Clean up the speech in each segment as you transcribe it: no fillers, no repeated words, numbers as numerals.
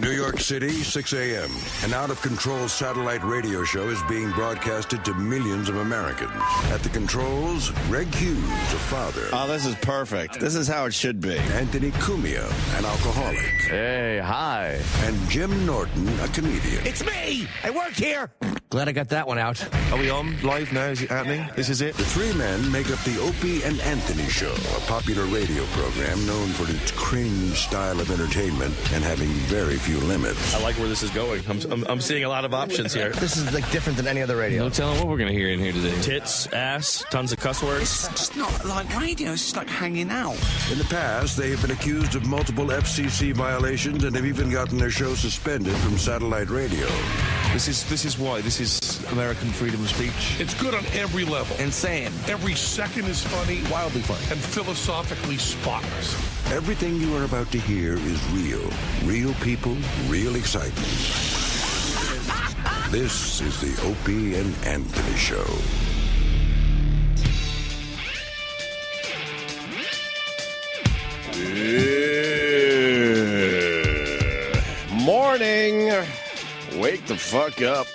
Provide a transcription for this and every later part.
New York City, 6 a.m. An out-of-control satellite radio show is being broadcasted to millions of Americans. At the controls, Greg Hughes, a father. Oh, this is perfect. This is how it should be. Anthony Cumia, an alcoholic. Hey, hi. And Jim Norton, a comedian. It's me! I work here! Glad I got that one out. Are we on live now? Is it happening? This is it? The three men make up the Opie and Anthony Show, a popular radio program known for its cringe style of entertainment and having very few limits. I like where this is going. I'm seeing a lot of options here. This is like different than any other radio. No telling what we're going to hear in here today. Tits, ass, tons of cuss words. It's just not like radio. It's just like hanging out. In the past, they have been accused of multiple FCC violations and have even gotten their show suspended from satellite radio. This is why. This is American freedom of speech. It's good on every level. Insane. Every second is funny, Wildly funny. and philosophically spotless. Everything you are about to hear is real. Real people, real excitement. This is the Opie and Anthony Show. Morning. Wake the fuck up.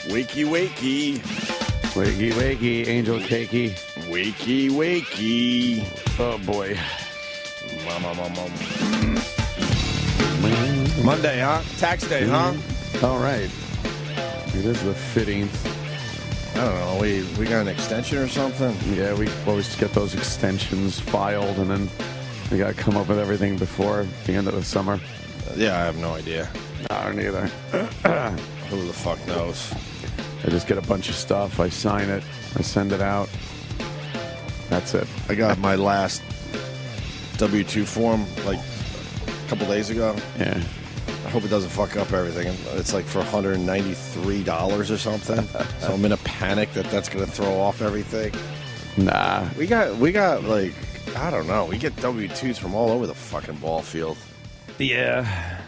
Wakey, wakey. Wakey, wakey, angel cakey. Wakey, wakey. Oh, boy. Monday, huh? Tax day, huh? All right. It is the 15th. I don't know. We got an extension or something? Yeah, we always get those extensions filed, and then we got to come up with everything before the end of the summer. Yeah, I have no idea. I don't either. Who the fuck knows? I just get a bunch of stuff. I sign it. I send it out. That's it. I got my last W-2 form like a couple days ago. Yeah. I hope it doesn't fuck up everything. It's like for $193 or something. So I'm in a panic that that's going to throw off everything. Nah. We got like, I don't know. We get W-2s from all over the fucking ball field. Yeah.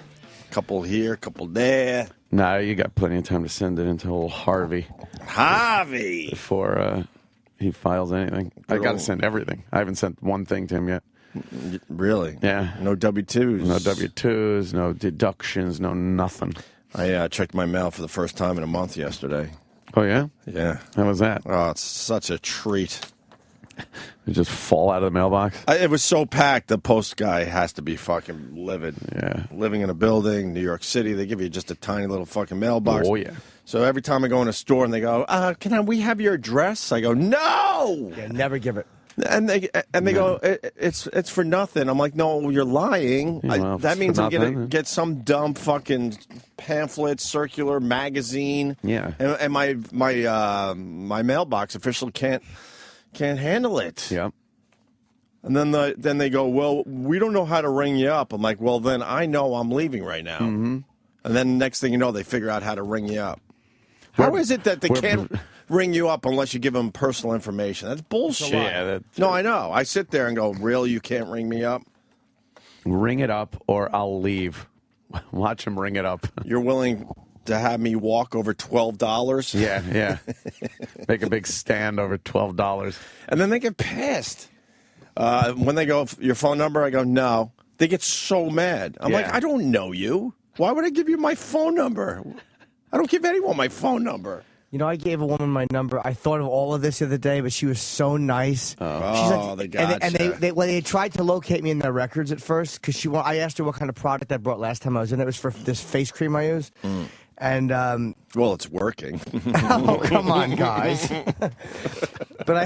Couple here, couple there. Nah, you got plenty of time to send it into old Harvey Harvey! before he files anything. I got to old- send everything. I haven't sent one thing to him yet. Really? Yeah. No W-2s? No W-2s, no deductions, no nothing. I checked my mail for the first time in a month yesterday. Oh, yeah? Yeah. How was that? Oh, it's such a treat. It just fall out of the mailbox? It was so packed, the post guy has to be fucking livid. Yeah. Living in a building, New York City, they give you just a tiny little fucking mailbox. Oh, yeah. So every time I go in a store and they go, we have your address? I go, no! Yeah, never give it. And they go, it's for nothing. I'm like, no, you're lying. Well, that it's means for I'm gonna nothing. get some dumb fucking pamphlet, circular magazine. Yeah. And my mailbox official can't handle it. Yep. And then they go, well, we don't know how to ring you up. I'm like, well, then I know I'm leaving right now. Mm-hmm. And then next thing you know, they figure out how to ring you up. How is it that they can't ring you up unless you give them personal information? That's bullshit. Yeah, No, I know. I sit there and go, really? You can't ring me up? Ring it up or I'll leave. Watch him ring it up. You're willing to have me walk over $12? Yeah. Make a big stand over $12. And then they get pissed. When they go, your phone number, I go, no. They get so mad. I'm like, I don't know you. Why would I give you my phone number? I don't give anyone my phone number. You know, I gave a woman my number. I thought of all of this the other day, but she was so nice. Oh, they got and they tried to locate me in their records at first because I asked her what kind of product I brought last time I was in. It was for this face cream I use. And well, it's working. oh, come on, guys. But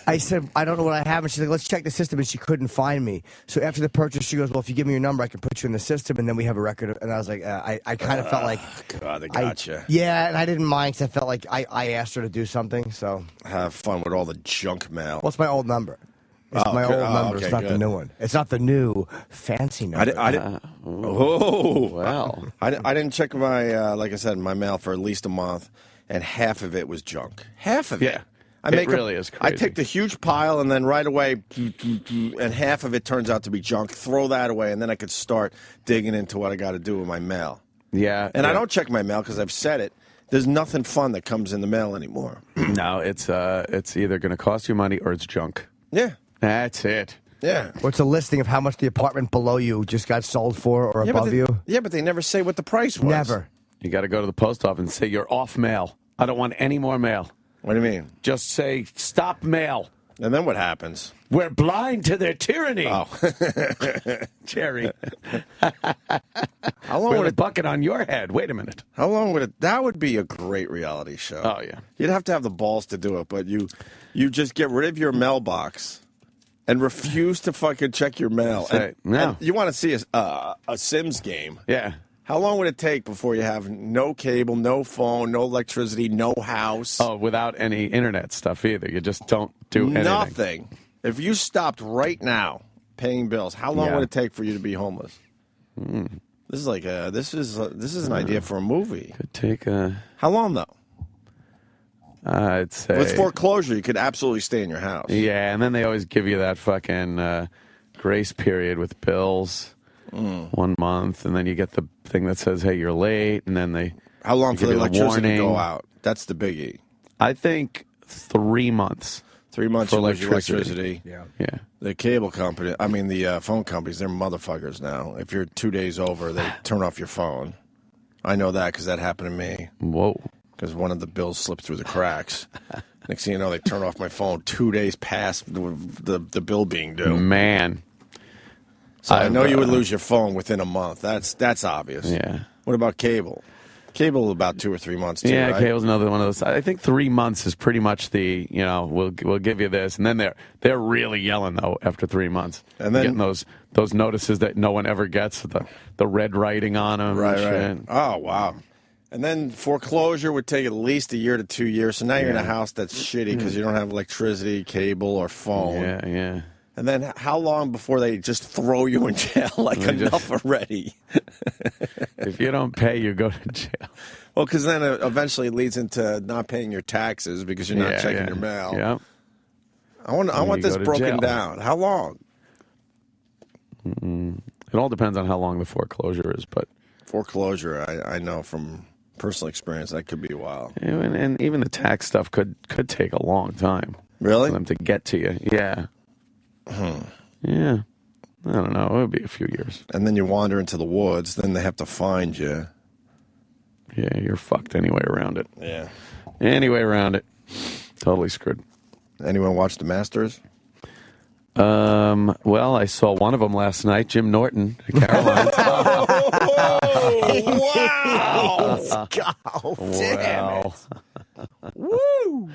I said, I don't know what I have. And she's like, let's check the system. And she couldn't find me. So after the purchase, she goes, well, if you give me your number, I can put you in the system. And then we have a record. And I was like, I kind of felt like. God, they got you. Yeah, and I didn't mind because I felt like I asked her to do something. So Have fun with all the junk mail. what's my old number? It's my old number. okay, It's not the good. new one. It's not the new fancy number. I didn't. Oh, Well. I didn't check my, like I said, my mail for at least a month, and half of it was junk. Half of it. Yeah. It really is I crazy. take the huge pile, and then right away, and half of it turns out to be junk. Throw that away, and then I could start digging into what I got to do with my mail. Yeah. And I don't check my mail because I've said it. There's nothing fun that comes in the mail anymore. No, it's either going to cost you money or it's junk. Yeah. That's it. Yeah. Or it's a listing of how much the apartment below you just got sold for or above you. Yeah, but they never say what the price was. Never. You got to go to the post office and say you're off mail. I don't want any more mail. What do you mean? Just say stop mail. And then what happens? We're blind to their tyranny. Oh. Jerry. How long With would a it? bucket on your head. Wait a minute. How long would it? That would be a great reality show. Oh, yeah. You'd have to have the balls to do it, but you just get rid of your mailbox and refuse to fucking check your mail. That's right. No. And you want to see a Sims game? Yeah. How long would it take before you have no cable, no phone, no electricity, no house? Oh, without any internet stuff either. You just don't do anything. Nothing. If you stopped right now paying bills, how long Yeah. would it take for you to be homeless? This is like this is an idea for a movie. Could take a. How long though? I'd say. With foreclosure, you could absolutely stay in your house. Yeah, and then they always give you that fucking grace period with bills. 1 month, and then you get the thing that says, "Hey, you're late," and then they. How long for give the you electricity to go warning. out? That's the biggie. I think 3 months. 3 months For you lose your electricity. electricity. Yeah. The cable company, I mean the phone companies, they're motherfuckers now. If you're 2 days over, they turn off your phone. I know that because that happened to me. Whoa. Because one of the bills slipped through the cracks. Next thing you know, they turn off my phone 2 days past the bill being due. Man. So I know you would uh, lose your phone within a month. That's obvious. Yeah. What about cable? Cable about 2 or 3 months too, Yeah, right? cable's another one of those. I think 3 months is pretty much the, we'll give you this, and then they're really yelling though after 3 months. And then- getting those notices that no one ever gets, the red writing on them. Right, and right. Oh, wow. And then foreclosure would take at least a year to 2 years. So now you're in a Yeah. house that's shitty because you don't have electricity, cable, or phone. Yeah, yeah. And then how long before they just throw you in jail? Like, They enough already. If you don't pay, you go to jail. Well, because then it eventually leads into not paying your taxes because you're not checking your mail. Yeah. I want you this go to broken jail. down. How long? It all depends on how long the foreclosure is, but Foreclosure, I know from personal experience, that could be a while. and even the tax stuff could take a long time. Really? For them to get to you. Yeah. Yeah. I don't know. It would be a few years. And then you wander into the woods. Then they have to find you. Yeah, you're fucked anyway around it. Yeah. Anyway around it. Totally screwed. Anyone watch the Masters? Well, I saw one of them last night, Jim Norton at Caroline's. Wow! God damn it! Woo!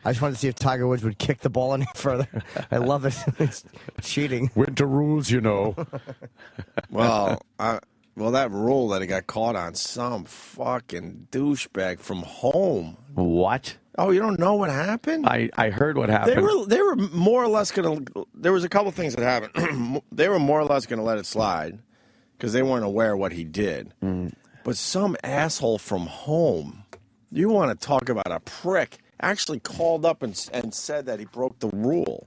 I just wanted to see if Tiger Woods would kick the ball any further. I love it. It's cheating. Winter rules, you know. Well, that rule that he got caught on, some fucking douchebag from home. What? Oh, you don't know what happened? I heard what happened. They were more or less going to. There was a couple things that happened. They were more or less going to let it slide because they weren't aware what he did. But some asshole from home, you want to talk about a prick, actually called up and said that he broke the rule.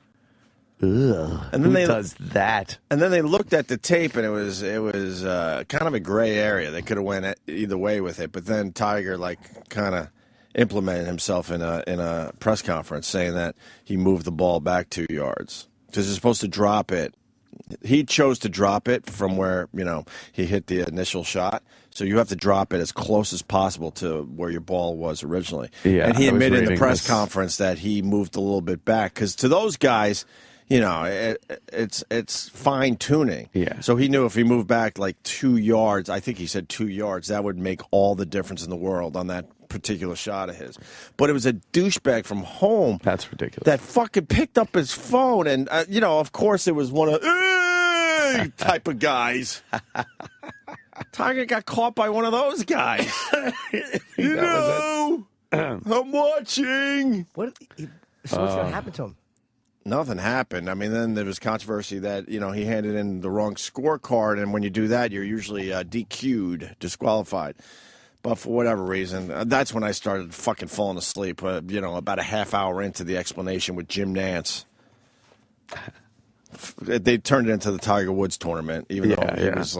Ugh. And then Who does that? And then they looked at the tape, and it was kind of a gray area. They could have went either way with it. But then Tiger kind of implemented himself in a press conference, saying that he moved the ball back 2 yards because you're supposed to drop it. He chose to drop it from where he hit the initial shot. So you have to drop it as close as possible to where your ball was originally. Yeah, and he I was admitted in the reading press this. conference that he moved a little bit back because to those guys, it's fine tuning. Yeah. So he knew if he moved back like 2 yards, I think he said 2 yards, that would make all the difference in the world on that particular shot of his. But it was a douchebag from home. That's ridiculous. That fucking picked up his phone, and of course it was one of type of guys. Tiger got caught by one of those guys. I'm watching. So what's going to happen to him? Nothing happened. I mean, then there was controversy that, he handed in the wrong scorecard, and when you do that, you're usually DQ'd, disqualified. But for whatever reason, that's when I started fucking falling asleep, about a half hour into the explanation with Jim Nantz. They turned it into the Tiger Woods tournament, even though he was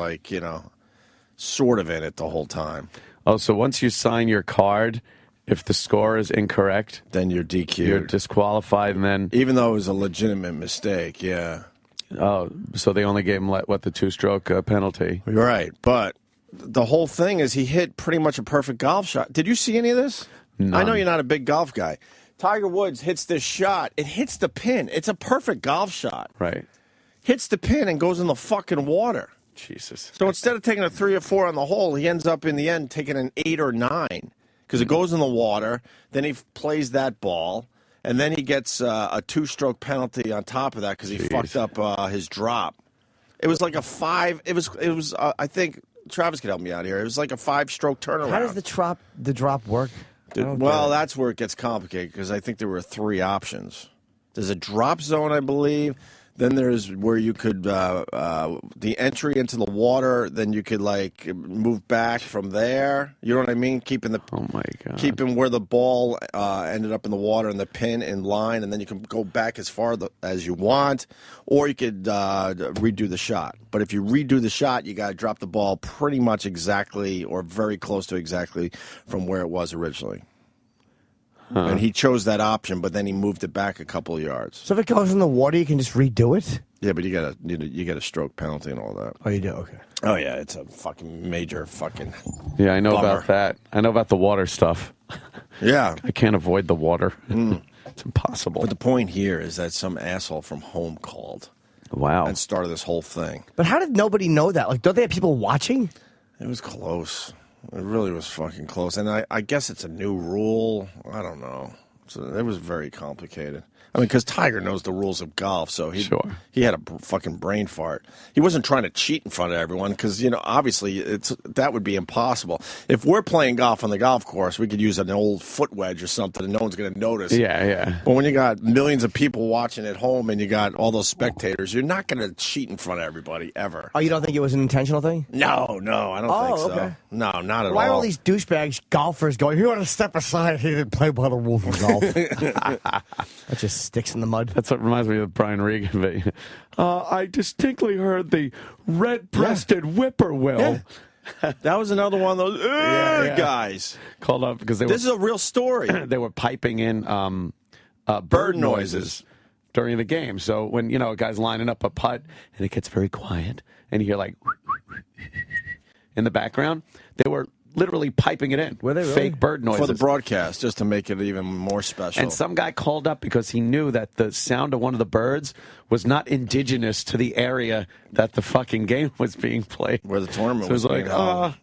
sort of in it the whole time. Oh, so once you sign your card, If the score is incorrect, then you're DQ'd. You're disqualified, and then even though it was a legitimate mistake, yeah. Oh, so they only gave him the 2-stroke penalty. Right, but the whole thing is he hit pretty much a perfect golf shot. Did you see any of this? None. I know you're not a big golf guy. Tiger Woods hits this shot. It hits the pin. It's a perfect golf shot. Right. Hits the pin and goes in the fucking water. Jesus. So instead of taking a 3 or 4 on the hole, he ends up in the end taking an 8 or 9 because it goes in the water. Then he plays that ball, and then he gets a 2-stroke penalty on top of that because he fucked up his drop. It was like a 5. It was. I think Travis could help me out here. It was like a 5-stroke turnaround. How does the drop work? Well, that's where it gets complicated because I think there were 3 options. There's a drop zone, I believe. Then there's where you could the entry into the water. Then you could like move back from there. You know what I mean? Keeping where the ball ended up in the water and the pin in line, and then you can go back as far as you want, or you could redo the shot. But if you redo the shot, you got to drop the ball pretty much exactly or very close to exactly from where it was originally. And he chose that option, but then he moved it back a couple of yards. So if it goes in the water, you can just redo it? Yeah, but you get a stroke penalty and all that. Oh, you do? Okay. Oh, yeah, it's a fucking major fucking Yeah, I know bummer. about that. I know about the water stuff. Yeah. I can't avoid the water. It's impossible. But the point here is that some asshole from home called. Wow. And started this whole thing. But how did nobody know that? Like, don't they have people watching? It was close. It really was fucking close. And I guess it's a new rule. I don't know. So it was very complicated. I mean, because Tiger knows the rules of golf, so he had a fucking brain fart. He wasn't trying to cheat in front of everyone because, obviously that would be impossible. If we're playing golf on the golf course, we could use an old foot wedge or something and no one's going to notice. Yeah, yeah. But when you got millions of people watching at home and you got all those spectators, you're not going to cheat in front of everybody ever. Oh, you don't think it was an intentional thing? No, I don't think so. Okay. No, not at all. Why are all these douchebags golfers going, you want to step aside? He didn't play by the rules of golf. That just sticks in the mud. That's what reminds me of the Brian Regan video. I distinctly heard the red-breasted whippoorwill. Yeah. That was another one of those guys. Called up because This is a real story. They were piping in bird noises during the game. So when, a guy's lining up a putt and it gets very quiet and you hear like in the background, they were literally piping it in. Were they really? Fake bird noises. For the broadcast, just to make it even more special. And some guy called up because he knew that the sound of one of the birds was not indigenous to the area that the fucking game was being played. Where the tournament so was it was being like,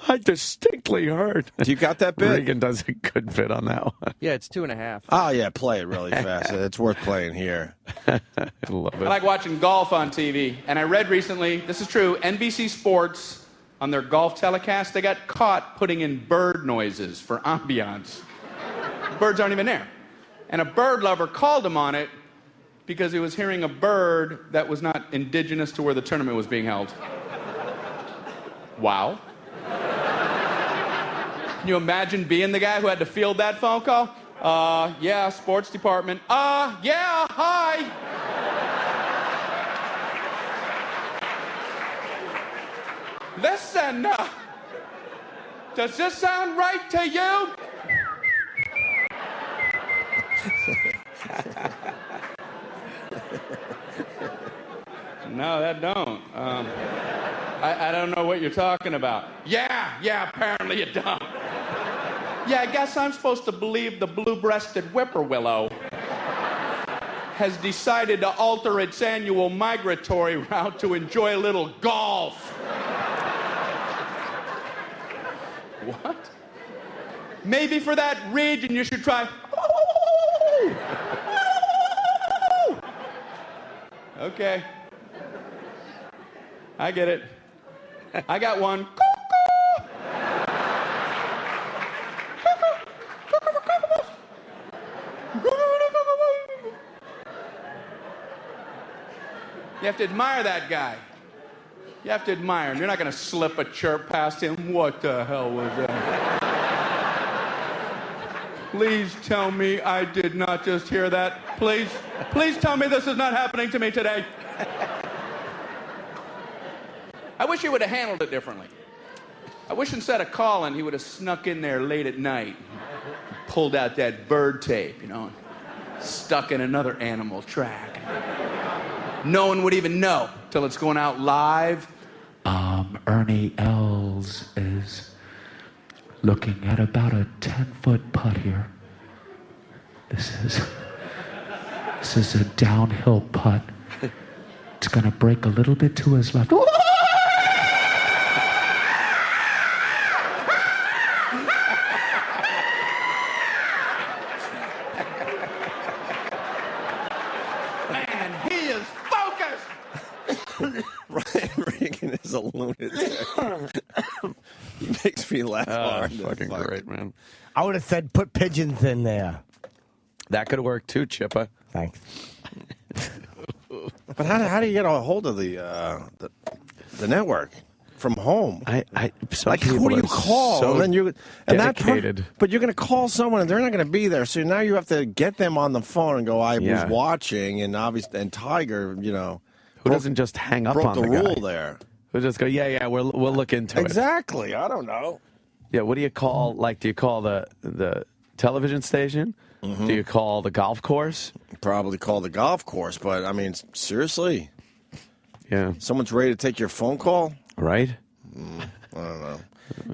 I distinctly heard. Do you got that bit? Regan does a good bit on that one. Yeah, it's 2.5. Oh, yeah, play it really fast. It's worth playing here. I love it. I like watching golf on TV. And I read recently, this is true, NBC Sports, on their golf telecast, they got caught putting in bird noises for ambiance. Birds aren't even there. And a bird lover called him on it because he was hearing a bird that was not indigenous to where the tournament was being held. Wow. Can you imagine being the guy who had to field that phone call? Yeah, sports department. Yeah, hi. Listen, does this sound right to you? No, that don't. I don't know what you're talking about. Yeah, apparently you don't. Yeah, I guess I'm supposed to believe the blue-breasted whippoorwillow has decided to alter its annual migratory route to enjoy a little golf. What? Maybe for that region you should try. Okay. I get it. I got one. You have to admire that guy. You have to admire him. You're not going to slip a chirp past him. What the hell was that? Please tell me I did not just hear that. Please tell me this is not happening to me today. I wish he would have handled it differently. I wish instead of calling, he would have snuck in there late at night. pulled out that bird tape, stuck in another animal track. No one would even know till it's going out live. Ernie Els is looking at about a 10-foot putt here. This is a downhill putt. It's going to break a little bit to his left. Man, he is focused. Ryan Reagan is a lunatic. He makes me laugh hard. Fucking great, man. I would have said put pigeons in there. That could work too, Chippa. Thanks. But how do you get a hold of the network from home? Who do you call? So and then dedicated. But you're going to call someone and they're not going to be there. So now you have to get them on the phone and go, I was watching, and obviously, and Tiger, who doesn't just hang up broke on the the rule guy? there. Who just go, we'll look into it. Exactly. I don't know. Yeah, what do you call? Do you call the television station? Mm-hmm. Do you call the golf course? Probably call the golf course, but I mean, seriously, Yeah, someone's ready to take your phone call. right. I don't know.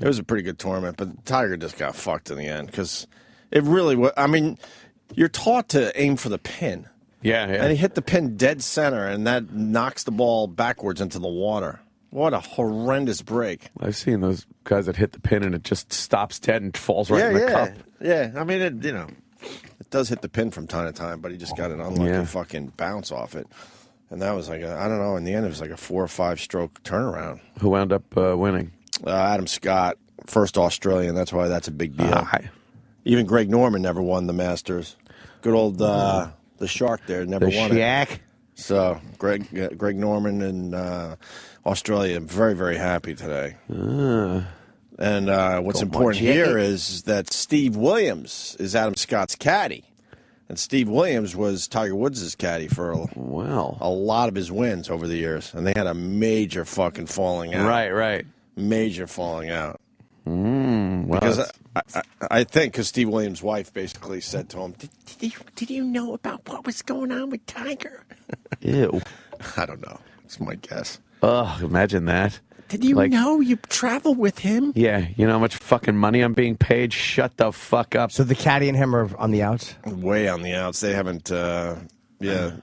It was a pretty good tournament, but Tiger just got fucked in the end because it really was. I mean, you're taught to aim for the pin. Yeah, And he hit the pin dead center, and that knocks the ball backwards into the water. What a horrendous break. I've seen those guys that hit the pin and it just stops dead and falls right in the cup. Yeah, I mean, it does hit the pin from time to time, but he just got an unlucky fucking bounce off it. And that was like, I don't know, in the end, it was like a 4 or 5 stroke turnaround. Who wound up winning? Adam Scott, first Australian. That's why that's a big deal. Even Greg Norman never won the Masters. Good old the Shark there never won it. So Greg Norman in Australia, very, very happy today. And what's important here is that Steve Williams is Adam Scott's caddy. And Steve Williams was Tiger Woods' caddy for a lot of his wins over the years. And they had a major fucking falling out. Right. Major falling out. Well, Because I think because Steve Williams' wife basically said to him, did you know about what was going on with Tiger? Ew. I don't know. It's my guess. Ugh, imagine that. Did you know you travel with him? Yeah, you know how much fucking money I'm being paid? Shut the fuck up. So the caddy and him are on the outs? Way on the outs. They haven't they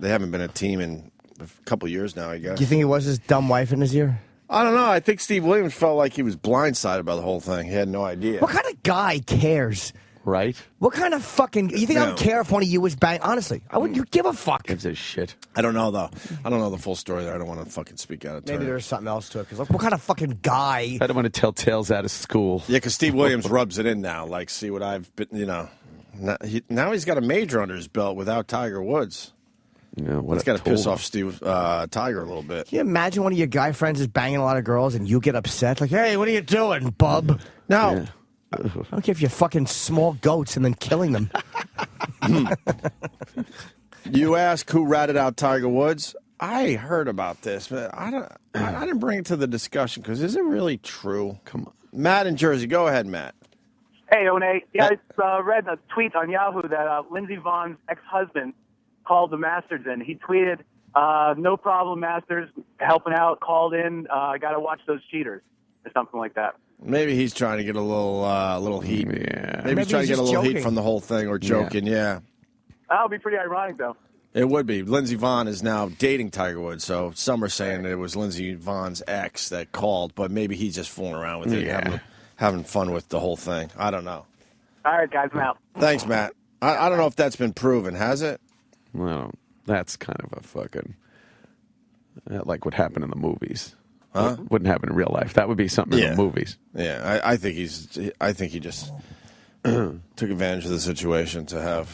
haven't been a team in a couple years now, I guess. Do you think it was his dumb wife in his ear? I don't know. I think Steve Williams felt like he was blindsided by the whole thing. He had no idea. What kind of guy cares? Right? What kind of fucking... You think I would care if one of you was bang? Honestly, I wouldn't give a fuck. Gives a shit. I don't know, though. I don't know the full story there. I don't want to fucking speak out of turn. Maybe there's something else to it. Because what kind of fucking guy... I don't want to tell tales out of school. Yeah, because Steve Williams rubs it in now. Like, see what I've been, Now he's got a major under his belt without Tiger Woods. Yeah, It's got to piss off Tiger a little bit. Can you imagine one of your guy friends is banging a lot of girls and you get upset? Like, hey, what are you doing, bub? No. Yeah. I don't care if you're fucking small goats and then killing them. You ask who ratted out Tiger Woods? I heard about this, but I didn't bring it to the discussion because is it really true? Come on. Matt in Jersey. Go ahead, Matt. Hey, One. Yeah, I read a tweet on Yahoo that Lindsey Vohn's ex-husband called the Masters in. He tweeted, no problem, Masters, helping out, called in, I got to watch those cheaters, or something like that. Maybe he's trying to get a little heat. Yeah. Maybe he's trying to get a little joking. heat from the whole thing or joking, yeah. That would be pretty ironic, though. It would be. Lindsey Vonn is now dating Tiger Woods, so some are saying that it was Lindsey Vonn's ex that called, but maybe he's just fooling around with it, having fun with the whole thing. I don't know. All right, guys, I'm out. Thanks, Matt. I don't know if that's been proven, has it? Well, that's kind of a fucking... like what happened in the movies. Huh? Wouldn't happen in real life. That would be something in the movies. Yeah, I think he just took advantage of the situation to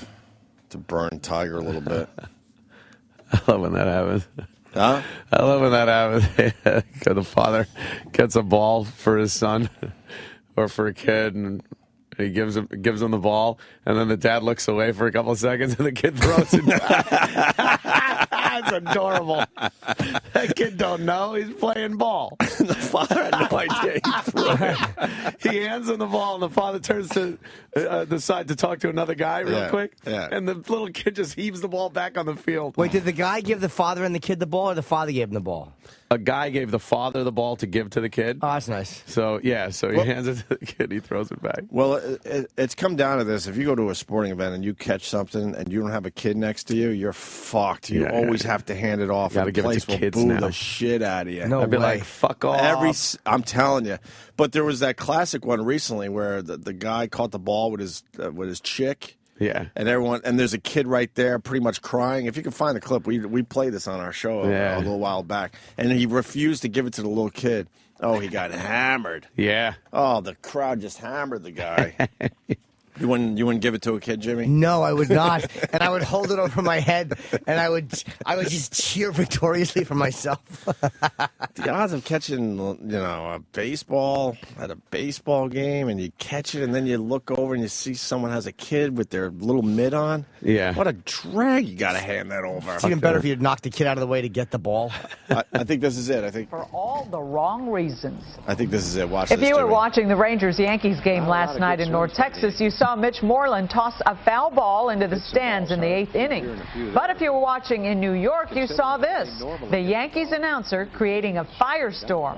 burn Tiger a little bit. I love when that happens. Huh? I love when that happens. The father gets a ball for his son or for a kid, and he gives him the ball, and then the dad looks away for a couple of seconds, and the kid throws it back. That's adorable. That kid don't know. He's playing ball. The father had no idea he threw it. He hands him the ball, and the father turns to the side to talk to another guy real quick. Yeah. And the little kid just heaves the ball back on the field. Wait, did the guy give the father and the kid the ball, or the father gave him the ball? A guy gave the father the ball to give to the kid. Oh, that's nice. So, yeah, so he hands it to the kid. He throws it back. Well, it's come down to this. If you go to a sporting event and you catch something and you don't have a kid next to you, you're fucked. You always have to hand it off. Gotta and the give it place to will kids boo now. the shit out of you. No I'd be way. like, fuck off. I'm telling you. But there was that classic one recently where the guy caught the ball with his chick. Yeah. And there's a kid right there pretty much crying. If you can find the clip, we played this on our show a little while back. And he refused to give it to the little kid. Oh, he got hammered. Yeah. Oh, the crowd just hammered the guy. You wouldn't give it to a kid, Jimmy? No, I would not. And I would hold it over my head, and I would just cheer victoriously for myself. The odds of catching, a baseball at a baseball game, and you catch it, and then you look over and you see someone has a kid with their little mitt on. Yeah. What a drag! You got to hand that over. It's even better if you knocked the kid out of the way to get the ball. I think this is it. For all the wrong reasons. I think this is it. Watch If this, you were Jimmy. watching the Rangers-Yankees game last night in North Texas, you saw Mitch Moreland toss a foul ball into the stands in the 8th inning. But if you were watching in New York, you saw this. The Yankees announcer creating a firestorm.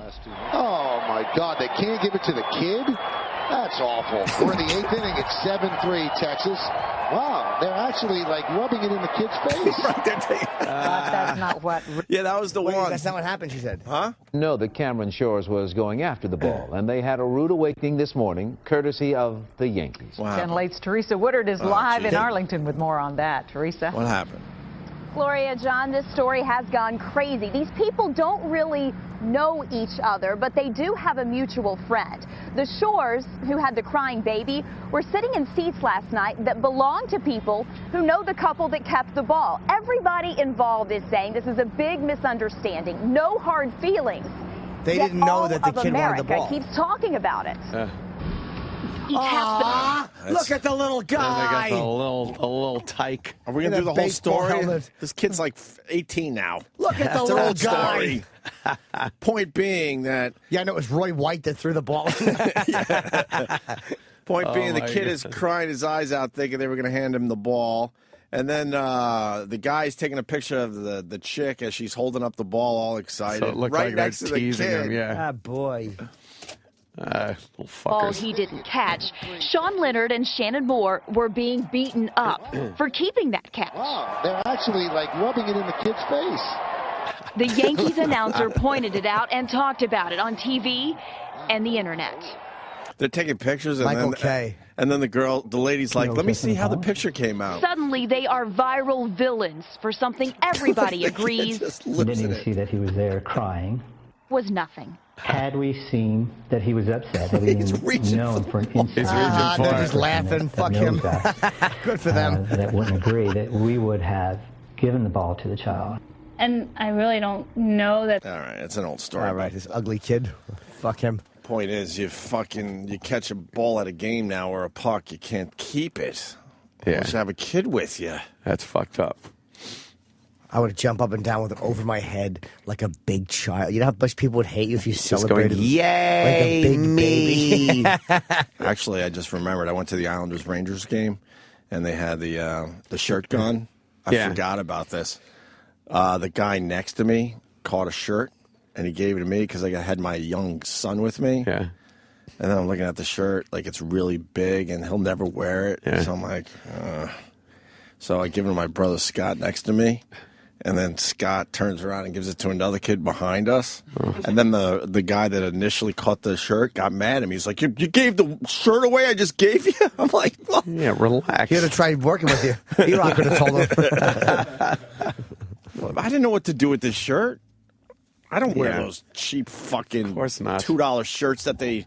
Oh, my God. They can't give it to the kid? That's awful. We're in the 8th inning. It's 7-3 Texas. Wow. They're actually, rubbing it in the kid's face. Right there. That's not what... Yeah, that was the one. That's not what happened, she said. Huh? Know that Cameron Shores was going after the ball, and they had a rude awakening this morning, courtesy of the Yankees. 10 Late's Teresa Woodard is live in Arlington with more on that. Teresa? What happened? Gloria, John, this story has gone crazy. These people don't really know each other, but they do have a mutual friend. The Shores, who had the crying baby, were sitting in seats last night that belong to people who know the couple that kept the ball. Everybody involved is saying this is a big misunderstanding. No hard feelings. They Yet didn't know all that the of kid wanted the America ball. keeps talking about it. Look at the little And they guy. got the little tyke. Are we going to do the whole story? This kid's like 18 now. Look at the It's an little old guy. story. Point being that... Yeah, I know it was Roy White that threw the ball. Point being, the my kid is crying his eyes out thinking they were going to hand him the ball. And then the guy's taking a picture of the chick as she's holding up the ball all excited. So it looked right like they're next to the teasing kid. him, yeah. Ah, boy. Little Ball fuckers. he didn't catch. Sean Leonard and Shannon Moore were being beaten up for keeping that catch. Wow. They're actually, rubbing it in the kid's face. The Yankees announcer pointed it out and talked about it on TV and the internet. They're taking pictures, and Michael then Kay. And then the lady's like, "Let me see how the picture came out." Suddenly, they are viral villains for something everybody agrees We didn't even see that he was there crying. was nothing. Had we seen that he was upset, had we known for an instant They're just laughing. Fuck him. Good for them. that wouldn't agree, that we would have given the ball to the child. And I really don't know that. All right, it's an old story. All right, this ugly kid. Fuck him. Point is, you catch a ball at a game now or a puck, you can't keep it. Yeah. Unless you have a kid with you. That's fucked up. I would jump up and down with it over my head like a big child. You know how much people would hate you if you Just celebrated going, "Yay, like a big me." baby. Actually, I just remembered. I went to the Islanders-Rangers game, and they had the shirt gun. I Yeah. forgot about this. The guy next to me caught a shirt, and he gave it to me because I had my young son with me. Yeah. And then I'm looking at the shirt, like it's really big, and he'll never wear it. Yeah. So I'm like, So I give it to my brother Scott next to me. And then Scott turns around and gives it to another kid behind us. And then the guy that initially caught the shirt got mad at me. He's like, you gave the shirt away I just gave you? I'm like, well, yeah, relax. He would have tried working with you. E-Rock could have told him. I didn't know what to do with this shirt. I don't wear Yeah. those cheap fucking Of course not. $2 shirts that they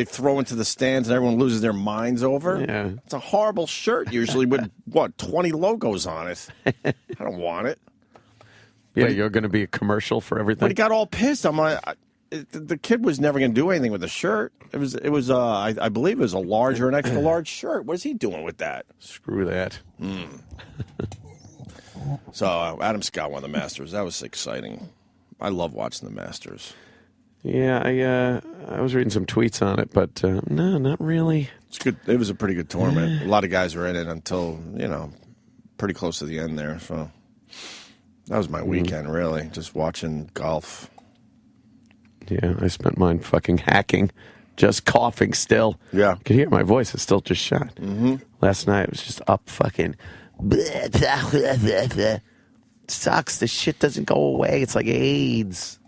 throw into the stands and everyone loses their minds over. Yeah. It's a horrible shirt usually with, 20 logos on it. I don't want it. Yeah, you're going to be a commercial for everything. But he got all pissed. I'm like, the kid was never going to do anything with the shirt. It was. I believe it was a large or an extra large shirt. What is he doing with that? Screw that. So Adam Scott won the Masters. That was exciting. I love watching the Masters. Yeah, I was reading some tweets on it, but no, not really. It's good. It was a pretty good tournament. A lot of guys were in it until, pretty close to the end there. So that was my weekend, really, just watching golf. Yeah, I spent mine fucking hacking, just coughing still. Yeah. You could hear my voice is still just shot. Mm-hmm. Last night, it was just up fucking... Sucks. The shit doesn't go away. It's like AIDS.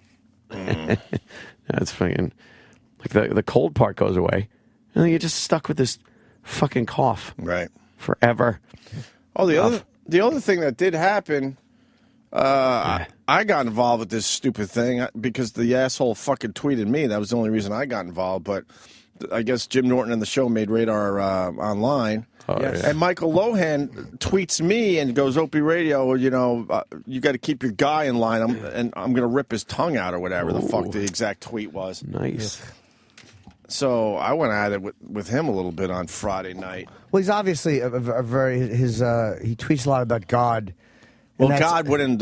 It's fucking... Like the cold part goes away, and then you're just stuck with this fucking cough. Right. Forever. Oh, the other thing that did happen... I got involved with this stupid thing because the asshole fucking tweeted me. That was the only reason I got involved. But I guess Jim Norton and the show made Radar online. Oh, yes. And Michael Lohan tweets me and goes, Opie Radio, you got to keep your guy in line. I'm going to rip his tongue out or whatever the fuck the exact tweet was. Nice. So I went at it with him a little bit on Friday night. Well, he's obviously he tweets a lot about God. Well, God wouldn't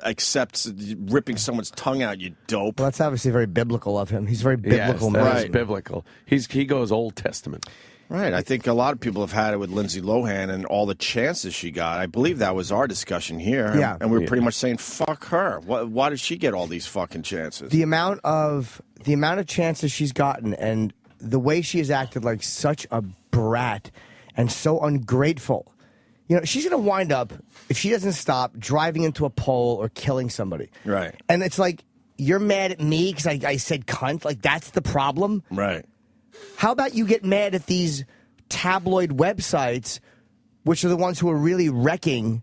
accept ripping someone's tongue out, you dope. Well, that's obviously very biblical of him. He's very biblical. Yes, that is biblical. He goes Old Testament. Right. I think a lot of people have had it with Lindsay Lohan and all the chances she got. I believe that was our discussion here. Yeah. And we were pretty much saying, fuck her. Why did she get all these fucking chances? The amount of chances she's gotten and the way she has acted like such a brat and so ungrateful. She's going to wind up, if she doesn't stop, driving into a pole or killing somebody. Right. And it's like, you're mad at me because I said cunt? Like, that's the problem? Right. How about you get mad at these tabloid websites, which are the ones who are really wrecking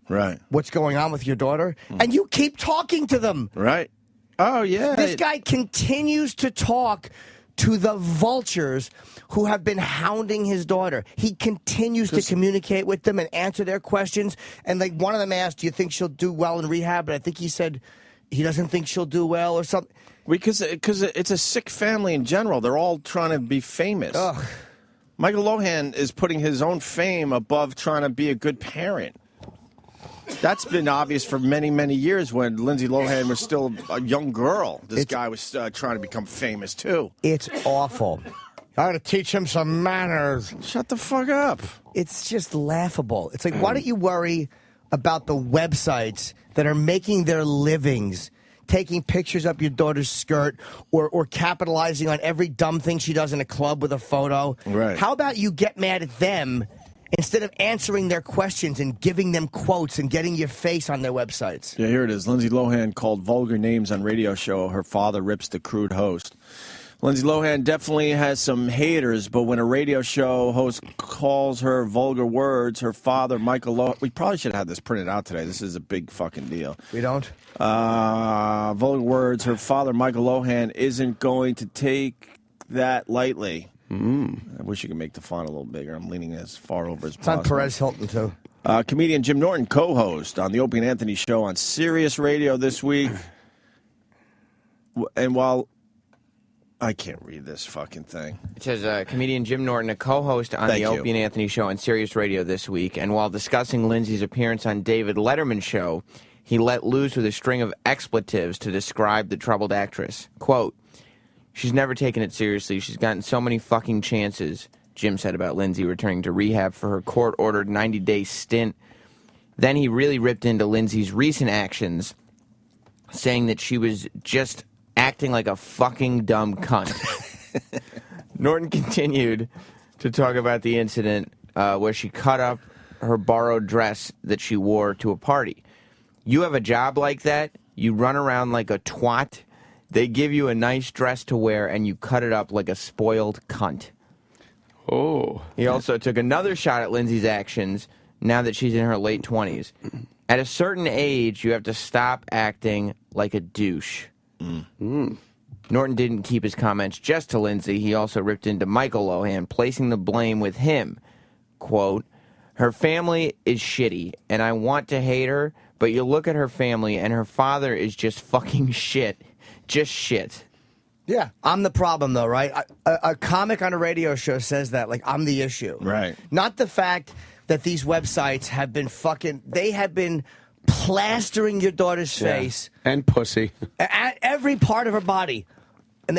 what's going on with your daughter, and you keep talking to them? Right. Oh, yeah. This guy continues to talk to the vultures who have been hounding his daughter. He continues to communicate with them and answer their questions. And like one of them asked, do you think she'll do well in rehab? And I think he said he doesn't think she'll do well or something. Because it's a sick family in general. They're all trying to be famous. Ugh. Michael Lohan is putting his own fame above trying to be a good parent. That's been obvious for many, many years when Lindsay Lohan was still a young girl. This guy was trying to become famous, too. It's awful. I got to teach him some manners. Shut the fuck up. It's just laughable. It's like, why don't you worry about the websites that are making their livings taking pictures up your daughter's skirt or capitalizing on every dumb thing she does in a club with a photo? Right. How about you get mad at them instead of answering their questions and giving them quotes and getting your face on their websites? Yeah, here it is. Lindsay Lohan called vulgar names on radio show. Her father rips the crude host. Lindsay Lohan definitely has some haters, but when a radio show host calls her vulgar words, her father, Michael Lohan... We probably should have had this printed out today. This is a big fucking deal. We don't? Vulgar words, her father, Michael Lohan, isn't going to take that lightly. I wish you could make the font a little bigger. I'm leaning as far over as possible. It's on Perez Hilton, too. Comedian Jim Norton, co-host on the Opie and Anthony Show on Sirius Radio this week. And while... I can't read this fucking thing. It says comedian Jim Norton, a co-host on the Opie and Anthony Show on Sirius Radio this week, and while discussing Lindsay's appearance on David Letterman's show, he let loose with a string of expletives to describe the troubled actress. Quote, "She's never taken it seriously. She's gotten so many fucking chances," Jim said about Lindsay returning to rehab for her court-ordered 90-day stint. Then he really ripped into Lindsay's recent actions, saying that she was just acting like a fucking dumb cunt. Norton continued to talk about the incident where she cut up her borrowed dress that she wore to a party. You have a job like that, you run around like a twat, they give you a nice dress to wear, and you cut it up like a spoiled cunt. Oh. He also took another shot at Lindsay's actions now that she's in her late 20s. At a certain age, you have to stop acting like a douche. Norton didn't keep his comments just to Lindsay. He also ripped into Michael Lohan, placing the blame with him. Quote, "Her family is shitty, and I want to hate her, but you look at her family, and her father is just fucking shit. Just shit." Yeah, I'm the problem, though, right? A comic on a radio show says that, like, I'm the issue. Right. Not the fact that these websites have been they have been plastering your daughter's face and pussy at every part of her body.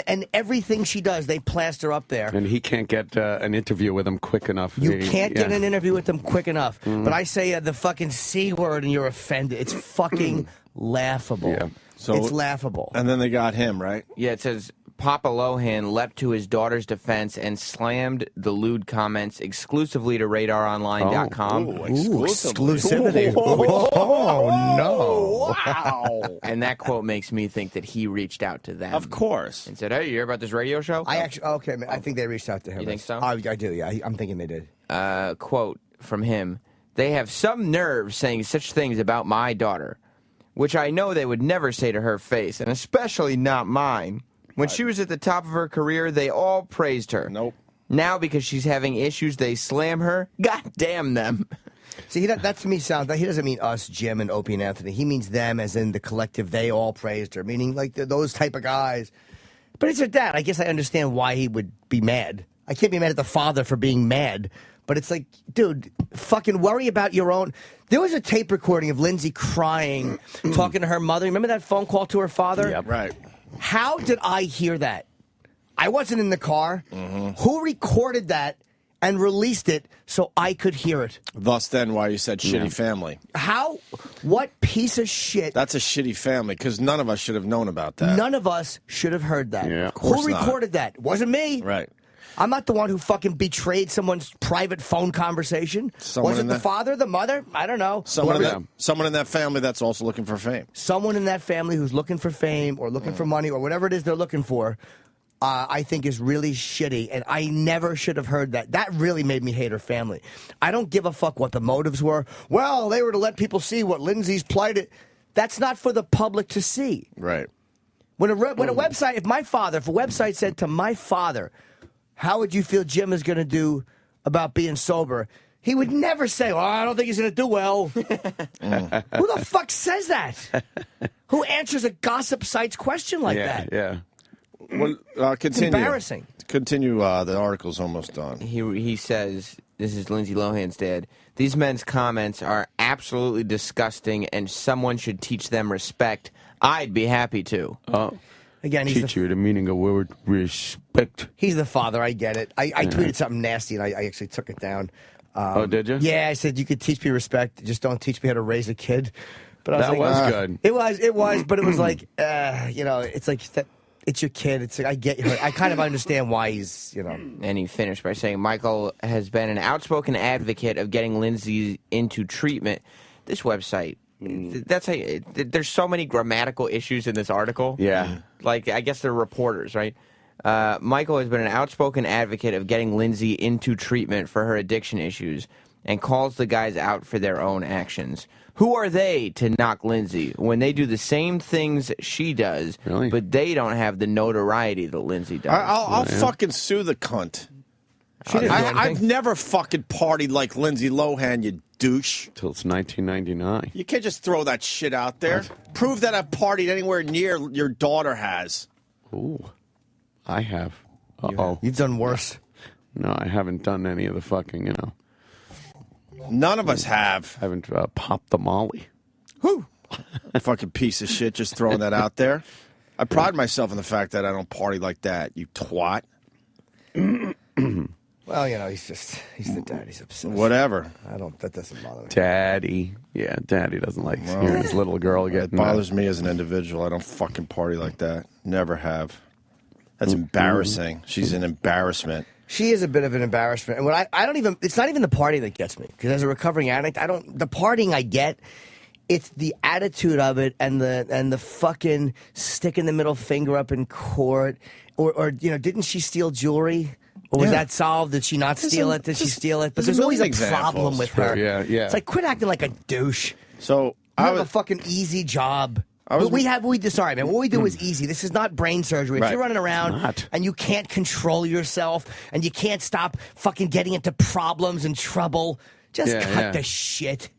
And everything she does, they plaster up there. And he can't get an interview with him quick enough. You can't get an interview with them quick enough. But I say the fucking C word and you're offended. It's fucking laughable. Yeah. So it's laughable. And then they got him, right? Yeah, it says Papa Lohan leapt to his daughter's defense and slammed the lewd comments exclusively to RadarOnline.com. Exclusivity. Oh, no. Wow. And that quote makes me think that he reached out to them. Of course. And said, hey, you hear about this radio show? I think they reached out to him. You think so? I do, yeah. I'm thinking they did. Quote from him, they have some nerve saying such things about my daughter, which I know they would never say to her face, and especially not mine. When she was at the top of her career, they all praised her. Nope. Now, because she's having issues, they slam her. God damn them. See, that to me sounds like he doesn't mean us, Jim and Opie and Anthony. He means them as in the collective. They all praised her, meaning like those type of guys. But it's her dad. I guess I understand why he would be mad. I can't be mad at the father for being mad. But it's like, dude, fucking worry about your own. There was a tape recording of Lindsay crying, talking to her mother. Remember that phone call to her father? Yep. Right. How did I hear that? I wasn't in the car. Who recorded that and released it so I could hear it? Thus then why you said shitty family. How? What piece of shit? That's a shitty family because none of us should have known about that. None of us should have heard that. Yeah, of course Who recorded that? It wasn't me. Right. I'm not the one who fucking betrayed someone's private phone conversation. Someone was it in the that- father, the mother? I don't know. Someone in that family that's also looking for fame. Someone in that family who's looking for fame or looking for money or whatever it is they're looking for, I think is really shitty. And I never should have heard that. That really made me hate her family. I don't give a fuck what the motives were. Well, they were to let people see what Lindsay's plighted. That's not for the public to see. Right. When a website, if a website said to my father, how would you feel Jim is going to do about being sober? He would never say, well, I don't think he's going to do well. Who the fuck says that? Who answers a gossip site's question like that? Yeah. Well, continue. It's embarrassing. Continue. The article's almost done. He says, this is Lindsay Lohan's dad, these men's comments are absolutely disgusting and someone should teach them respect. I'd be happy to. Oh. Again, teach you the meaning of word respect. He's the father. I get it. I tweeted something nasty, and I actually took it down. Oh, did you? Yeah, I said you could teach me respect, just don't teach me how to raise a kid. But I was That was good. It was, but it was like, it's like it's your kid. It's like I get you. I kind of understand why he's, And he finished by saying Michael has been an outspoken advocate of getting Lindsay into treatment. This website. That's how there's so many grammatical issues in this article. Yeah. Like, I guess they're reporters, right? Michael has been an outspoken advocate of getting Lindsay into treatment for her addiction issues and calls the guys out for their own actions. Who are they to knock Lindsay when they do the same things she does, but they don't have the notoriety that Lindsay does? I'll fucking sue the cunt. I've never fucking partied like Lindsay Lohan, you douche. Till it's 1999. You can't just throw that shit out there. Prove that I've partied anywhere near your daughter has. Ooh, I have. Uh-oh. You've done worse. No, I haven't done any of the fucking, None of us have. Haven't popped the molly. Whew. Fucking piece of shit, just throwing that out there. I pride myself in the fact that I don't party like that, you twat. Well, he's the dad. He's obsessed. Whatever. That doesn't bother me. Daddy. Yeah, Daddy doesn't like hearing his little girl get. It bothers me as an individual. I don't fucking party like that. Never have. That's embarrassing. She's an embarrassment. She is a bit of an embarrassment. And what I don't even, it's not even the party that gets me. Because as a recovering addict, the partying I get, it's the attitude of it and the fucking sticking the middle finger up in court. Or didn't she steal jewelry? Or was that solved? Did she not steal it? Did she steal it? But there's always a problem with her. Yeah. It's like, quit acting like a douche. So I have a fucking easy job. Sorry, man. What we do is easy. This is not brain surgery. If Right. you're running around and you can't control yourself and you can't stop fucking getting into problems and trouble, just cut the shit.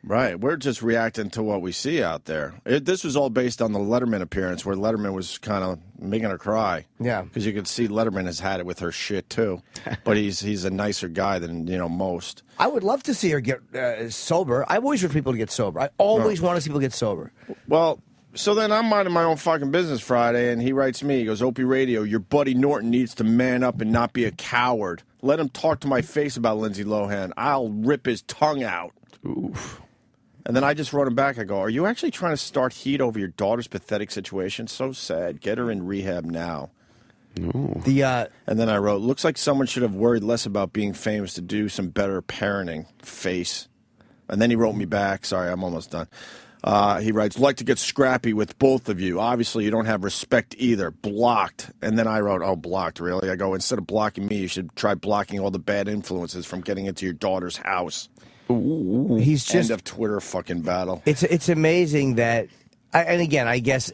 Right. We're just reacting to what we see out there. This was all based on the Letterman appearance where Letterman was kind of making her cry. Yeah. Because you could see Letterman has had it with her shit, too. But he's a nicer guy than, most. I would love to see her get sober. I always want people to get sober. I always want to see people get sober. Well, so then I'm minding my own fucking business Friday, and he writes me, he goes, Opie Radio, your buddy Norton needs to man up and not be a coward. Let him talk to my face about Lindsay Lohan. I'll rip his tongue out. Oof. And then I just wrote him back. I go, are you actually trying to start heat over your daughter's pathetic situation? So sad. Get her in rehab now. Ooh. And then I wrote, looks like someone should have worried less about being famous to do some better parenting. Face. And then he wrote me back. Sorry, I'm almost done. He writes, like to get scrappy with both of you. Obviously, you don't have respect either. Blocked. And then I wrote, oh, blocked, really? I go, instead of blocking me, you should try blocking all the bad influences from getting into your daughter's house. Ooh. He's just end of Twitter fucking battle. It's amazing that, and again, I guess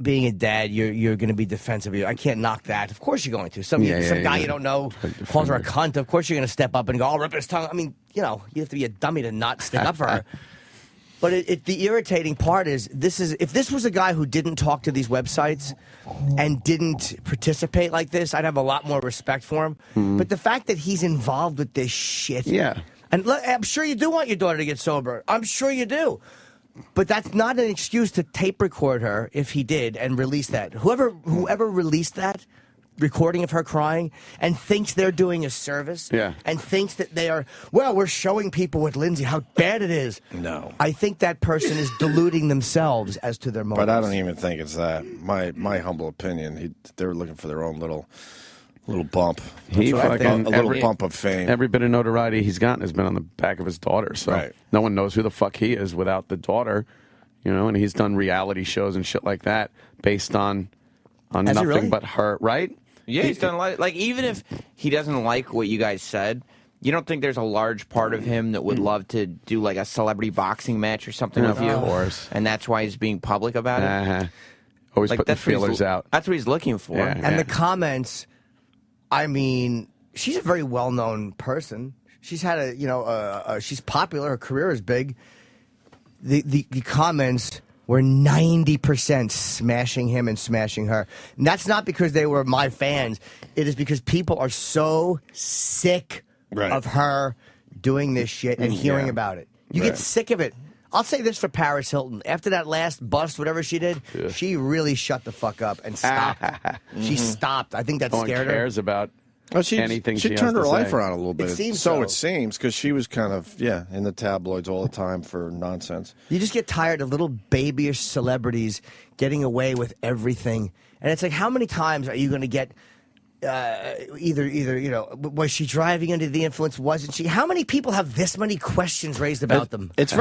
being a dad, you're going to be defensive. I can't knock that. Of course you're going to. Some guy you don't know calls her a cunt. Of course you're going to step up and go, I'll rip his tongue. I mean, you have to be a dummy to not stick up for her. But the irritating part is if this was a guy who didn't talk to these websites and didn't participate like this, I'd have a lot more respect for him. Mm-hmm. But the fact that he's involved with this shit, and I'm sure you do want your daughter to get sober. I'm sure you do. But that's not an excuse to tape record her if he did and release that. Whoever released that recording of her crying and thinks they're doing a service and thinks that they are, we're showing people with Lindsay how bad it is. No. I think that person is deluding themselves as to their motives. But I don't even think it's that. My humble opinion, they were looking for their own little bump. A little bump of fame. Every bit of notoriety he's gotten has been on the back of his daughter. So no one knows who the fuck he is without the daughter. And he's done reality shows and shit like that based on nothing but her, right? Yeah, he's done like even if he doesn't like what you guys said, you don't think there's a large part of him that would love to do like a celebrity boxing match or something with you? Of course. And that's why he's being public about it? Always put the feelers out. That's what he's looking for. And the comments, I mean, she's a very well-known person. She's had she's popular. Her career is big. The comments were 90% smashing him and smashing her. And that's not because they were my fans. It is because people are so sick of her doing this shit and hearing about it. You get sick of it. I'll say this for Paris Hilton. After that last bust, whatever she did, she really shut the fuck up and stopped. She stopped. I think that scared her. No one cares about anything she turned her has to life say. around a little bit. It seems so. It seems, because she was kind of, in the tabloids all the time for nonsense. You just get tired of little babyish celebrities getting away with everything. And it's like, how many times are you going to get either was she driving under the influence? Wasn't she? How many people have this many questions raised about them? It's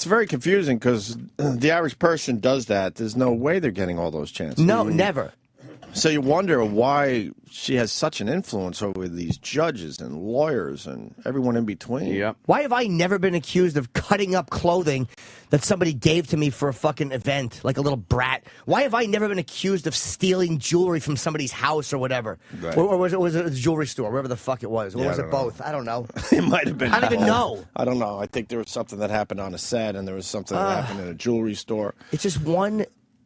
very confusing because the average person does that. There's no way they're getting all those chances. No, never. So you wonder why she has such an influence over these judges and lawyers and everyone in between. Yep. Why have I never been accused of cutting up clothing that somebody gave to me for a fucking event, like a little brat? Why have I never been accused of stealing jewelry from somebody's house or whatever? Right. Or was it a jewelry store, wherever the fuck it was? Or was it both? I don't know. It might have been I don't even both. know. I don't know. I think there was something that happened on a set and there was something that happened in a jewelry store. It's just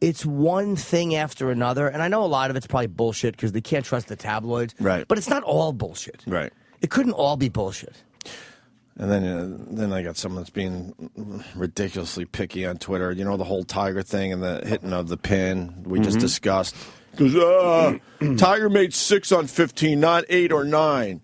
it's one thing after another, and I know a lot of it's probably bullshit because they can't trust the tabloids. Right. But it's not all bullshit. Right. It couldn't all be bullshit. And then I got someone that's being ridiculously picky on Twitter. You know, the whole Tiger thing and the hitting of the pin we just discussed. Because Tiger made 6 on 15, not 8 or 9.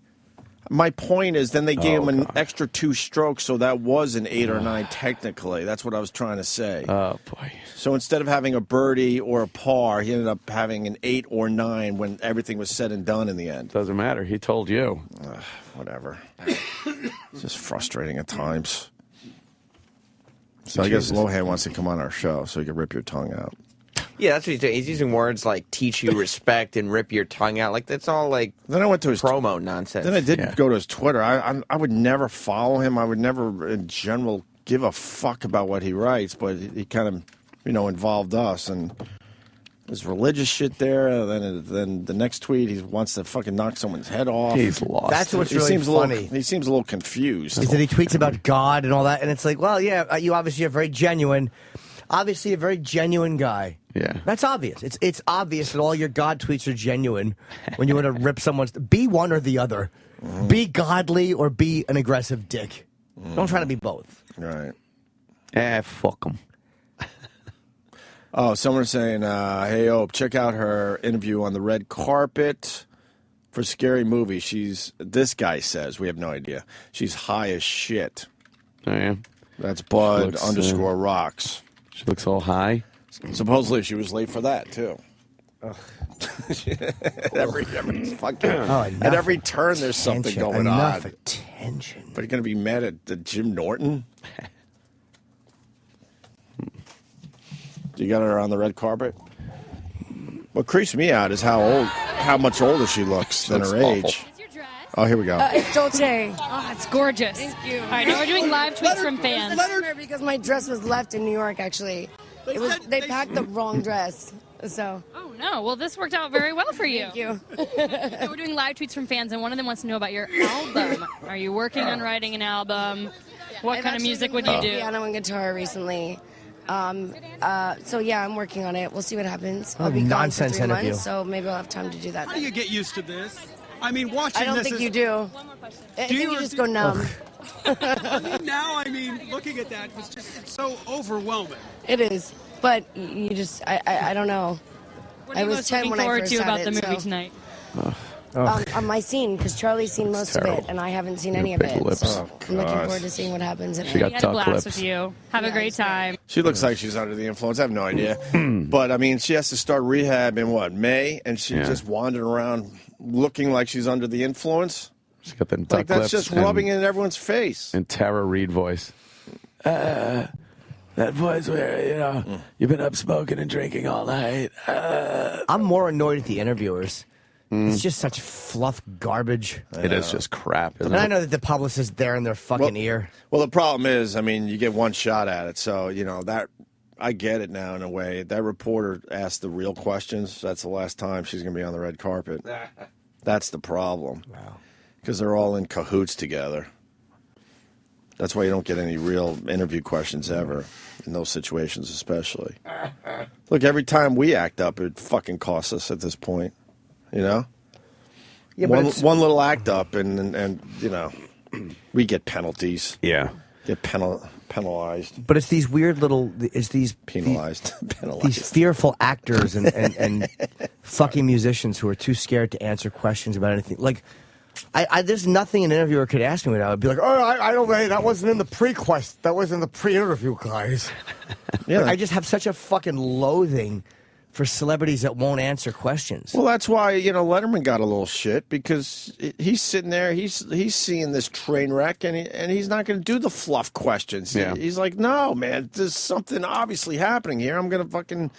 My point is then they gave him an extra 2 strokes, so that was an 8 or 9 technically. That's what I was trying to say. Oh, boy. So instead of having a birdie or a par, he ended up having an 8 or 9 when everything was said and done in the end. Doesn't matter. He told you. Whatever. It's just frustrating at times. So I guess Lohan wants to come on our show so he can rip your tongue out. Yeah, that's what he's doing. He's using words like teach you respect and rip your tongue out. Like, that's all like then I went to his promo nonsense. Then I did go to his Twitter. I would never follow him. I would never, in general, give a fuck about what he writes. But he kind of, involved us. And There's religious shit there. Then the next tweet, he wants to fucking knock someone's head off. He's lost. That's what's He really seems funny. He seems a little confused. Is that he tweets about God and all that, and it's like, well, yeah, you obviously are very genuine. Obviously, a very genuine guy. Yeah. That's obvious. It's obvious that all your God tweets are genuine when you want to rip someone's... Be one or the other. Be godly or be an aggressive dick. Don't try to be both. Right. Fuck them. Oh, someone's saying, hey, Ope, check out her interview on the red carpet for Scary Movie. This guy says, we have no idea, she's high as shit. Oh, yeah? That's Bud _ Rocks. She looks all high. Supposedly she was late for that, too. at every turn, there's something going enough on. Attention. But you're going to be mad at Jim Norton? You got her on the red carpet? What creeps me out is how much older she looks than her age. Oh, here we go. It's Dolce. Oh, it's gorgeous. Thank you. All right, now we're doing live tweets from fans. Because my dress was left in New York, actually. They packed the wrong dress. So. Oh, no. Well, this worked out very well for you. Thank you. We're doing live tweets from fans, and one of them wants to know about your album. Are you working on writing an album? What kind of music would you do? Piano and guitar recently. So yeah, I'm working on it. We'll see what happens. Oh, I'll be gone for nonsense 3 interview. months, so maybe I'll have time to do that. How do you get used to this? I mean, watching I don't this think is... you do. One more question. I think you just go numb. Now, looking at that was just so overwhelming. It is, but you just, I don't know. What are you most looking forward to about the movie tonight? On my scene, because Charlie's seen most of it, and I haven't seen any of it. So I'm looking forward to seeing what happens. She got We had a duck blast lips. with you. Have a great time. She looks like she's under the influence. I have no idea. But, I mean, she has to start rehab in, May? And she just wandered around looking like she's under the influence? She's got them duck that's lips. just rubbing it in everyone's face. And Tara Reid voice. That voice where, you've been up smoking and drinking all night. I'm more annoyed at the interviewers. It's just such fluff garbage. It is just crap, isn't And it? I know that the publicist's there in their fucking ear. Well, the problem is, you get one shot at it. So, that I get it now in a way. That reporter asked the real questions. That's the last time she's going to be on the red carpet. That's the problem. Wow. Because they're all in cahoots together. That's why you don't get any real interview questions ever, in those situations especially. Look, every time we act up, it fucking costs us at this point. Yeah, one little act up, and we get penalties. Yeah, get penalized. But it's these weird little, penalized, these fearful actors and fucking musicians who are too scared to answer questions about anything. Like, there's nothing an interviewer could ask me without. I'd be like, oh, I don't know, that wasn't in the pre-quest, that was in the pre-interview, guys. Yeah, I just have such a fucking loathing for celebrities that won't answer questions. Well, that's why, Letterman got a little shit, because he's sitting there, he's seeing this train wreck, and he's not going to do the fluff questions. Yeah. He's like, no, man, there's something obviously happening here. I'm going to fucking,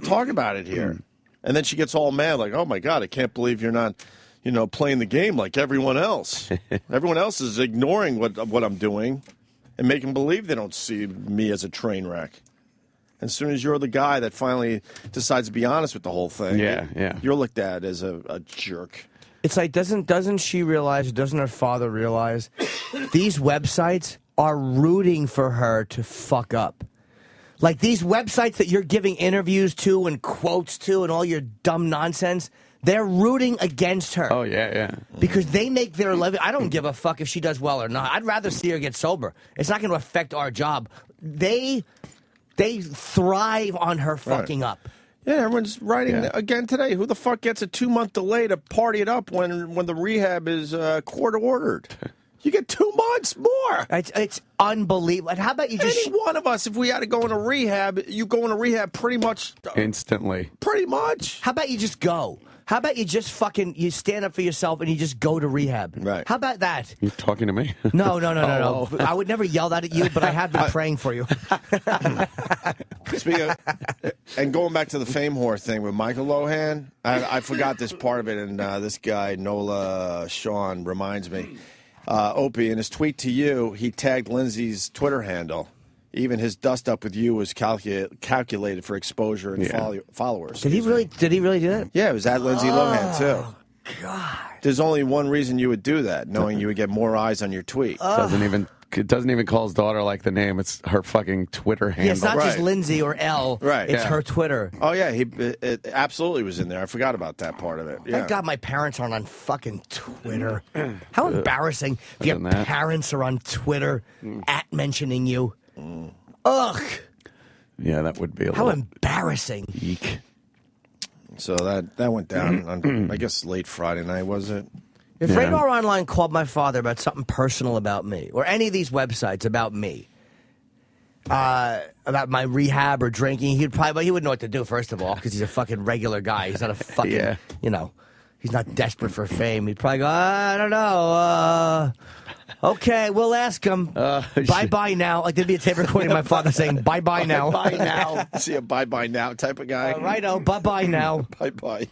talk about it here. And then she gets all mad, like, oh, my God, I can't believe you're not, playing the game like everyone else. Everyone else is ignoring what I'm doing and making believe they don't see me as a train wreck. As soon as you're the guy that finally decides to be honest with the whole thing, you're looked at as a jerk. It's like, doesn't she realize, doesn't her father realize, these websites are rooting for her to fuck up? Like, these websites that you're giving interviews to and quotes to and all your dumb nonsense, they're rooting against her. Oh, yeah. Because they make their living. I don't give a fuck if she does well or not. I'd rather see her get sober. It's not going to affect our job. They thrive on her fucking up. Yeah, everyone's writing again today. Who the fuck gets a 2-month delay to party it up when the rehab is court ordered? You get 2 months more. It's unbelievable. And how about you just... Any one of us, if we had to go into rehab, you go into rehab pretty much... Instantly. Pretty much. How about you just go? How about you just you stand up for yourself and you just go to rehab? Right. How about that? You talking to me? No. Oh. I would never yell that at you, but I have been praying for you. Speaking of, and going back to the fame whore thing with Michael Lohan, I forgot this part of it, and this guy, Nola Sean, reminds me. Opie, in his tweet to you, he tagged Lindsay's Twitter handle. even his dust up with you was calculated for exposure and followers. Did he really do that? Yeah, it was at Lindsay Lohan too. God. There's only one reason you would do that, knowing you would get more eyes on your tweet. It doesn't even call his daughter like the name. It's her fucking Twitter handle. Yeah, it's not just Lindsay or L. Right. It's her Twitter. Oh, yeah. It absolutely was in there. I forgot about that part of it. Yeah. Thank God my parents aren't on fucking Twitter. How embarrassing if your parents are on Twitter at mentioning you. Ugh. Yeah, that would be a How little embarrassing. Eek. So that went down on, I guess, late Friday night, was it? If Radar Online called my father about something personal about me, or any of these websites about me, about my rehab or drinking, he wouldn't know what to do, first of all, because he's a fucking regular guy. He's not a fucking, he's not desperate for fame. He'd probably go, I don't know, okay, we'll ask him. Bye-bye now. Like, there'd be a tape recording of my father saying, bye-bye now. Bye now. See a bye-bye now type of guy. Righto, bye-bye now. Bye-bye.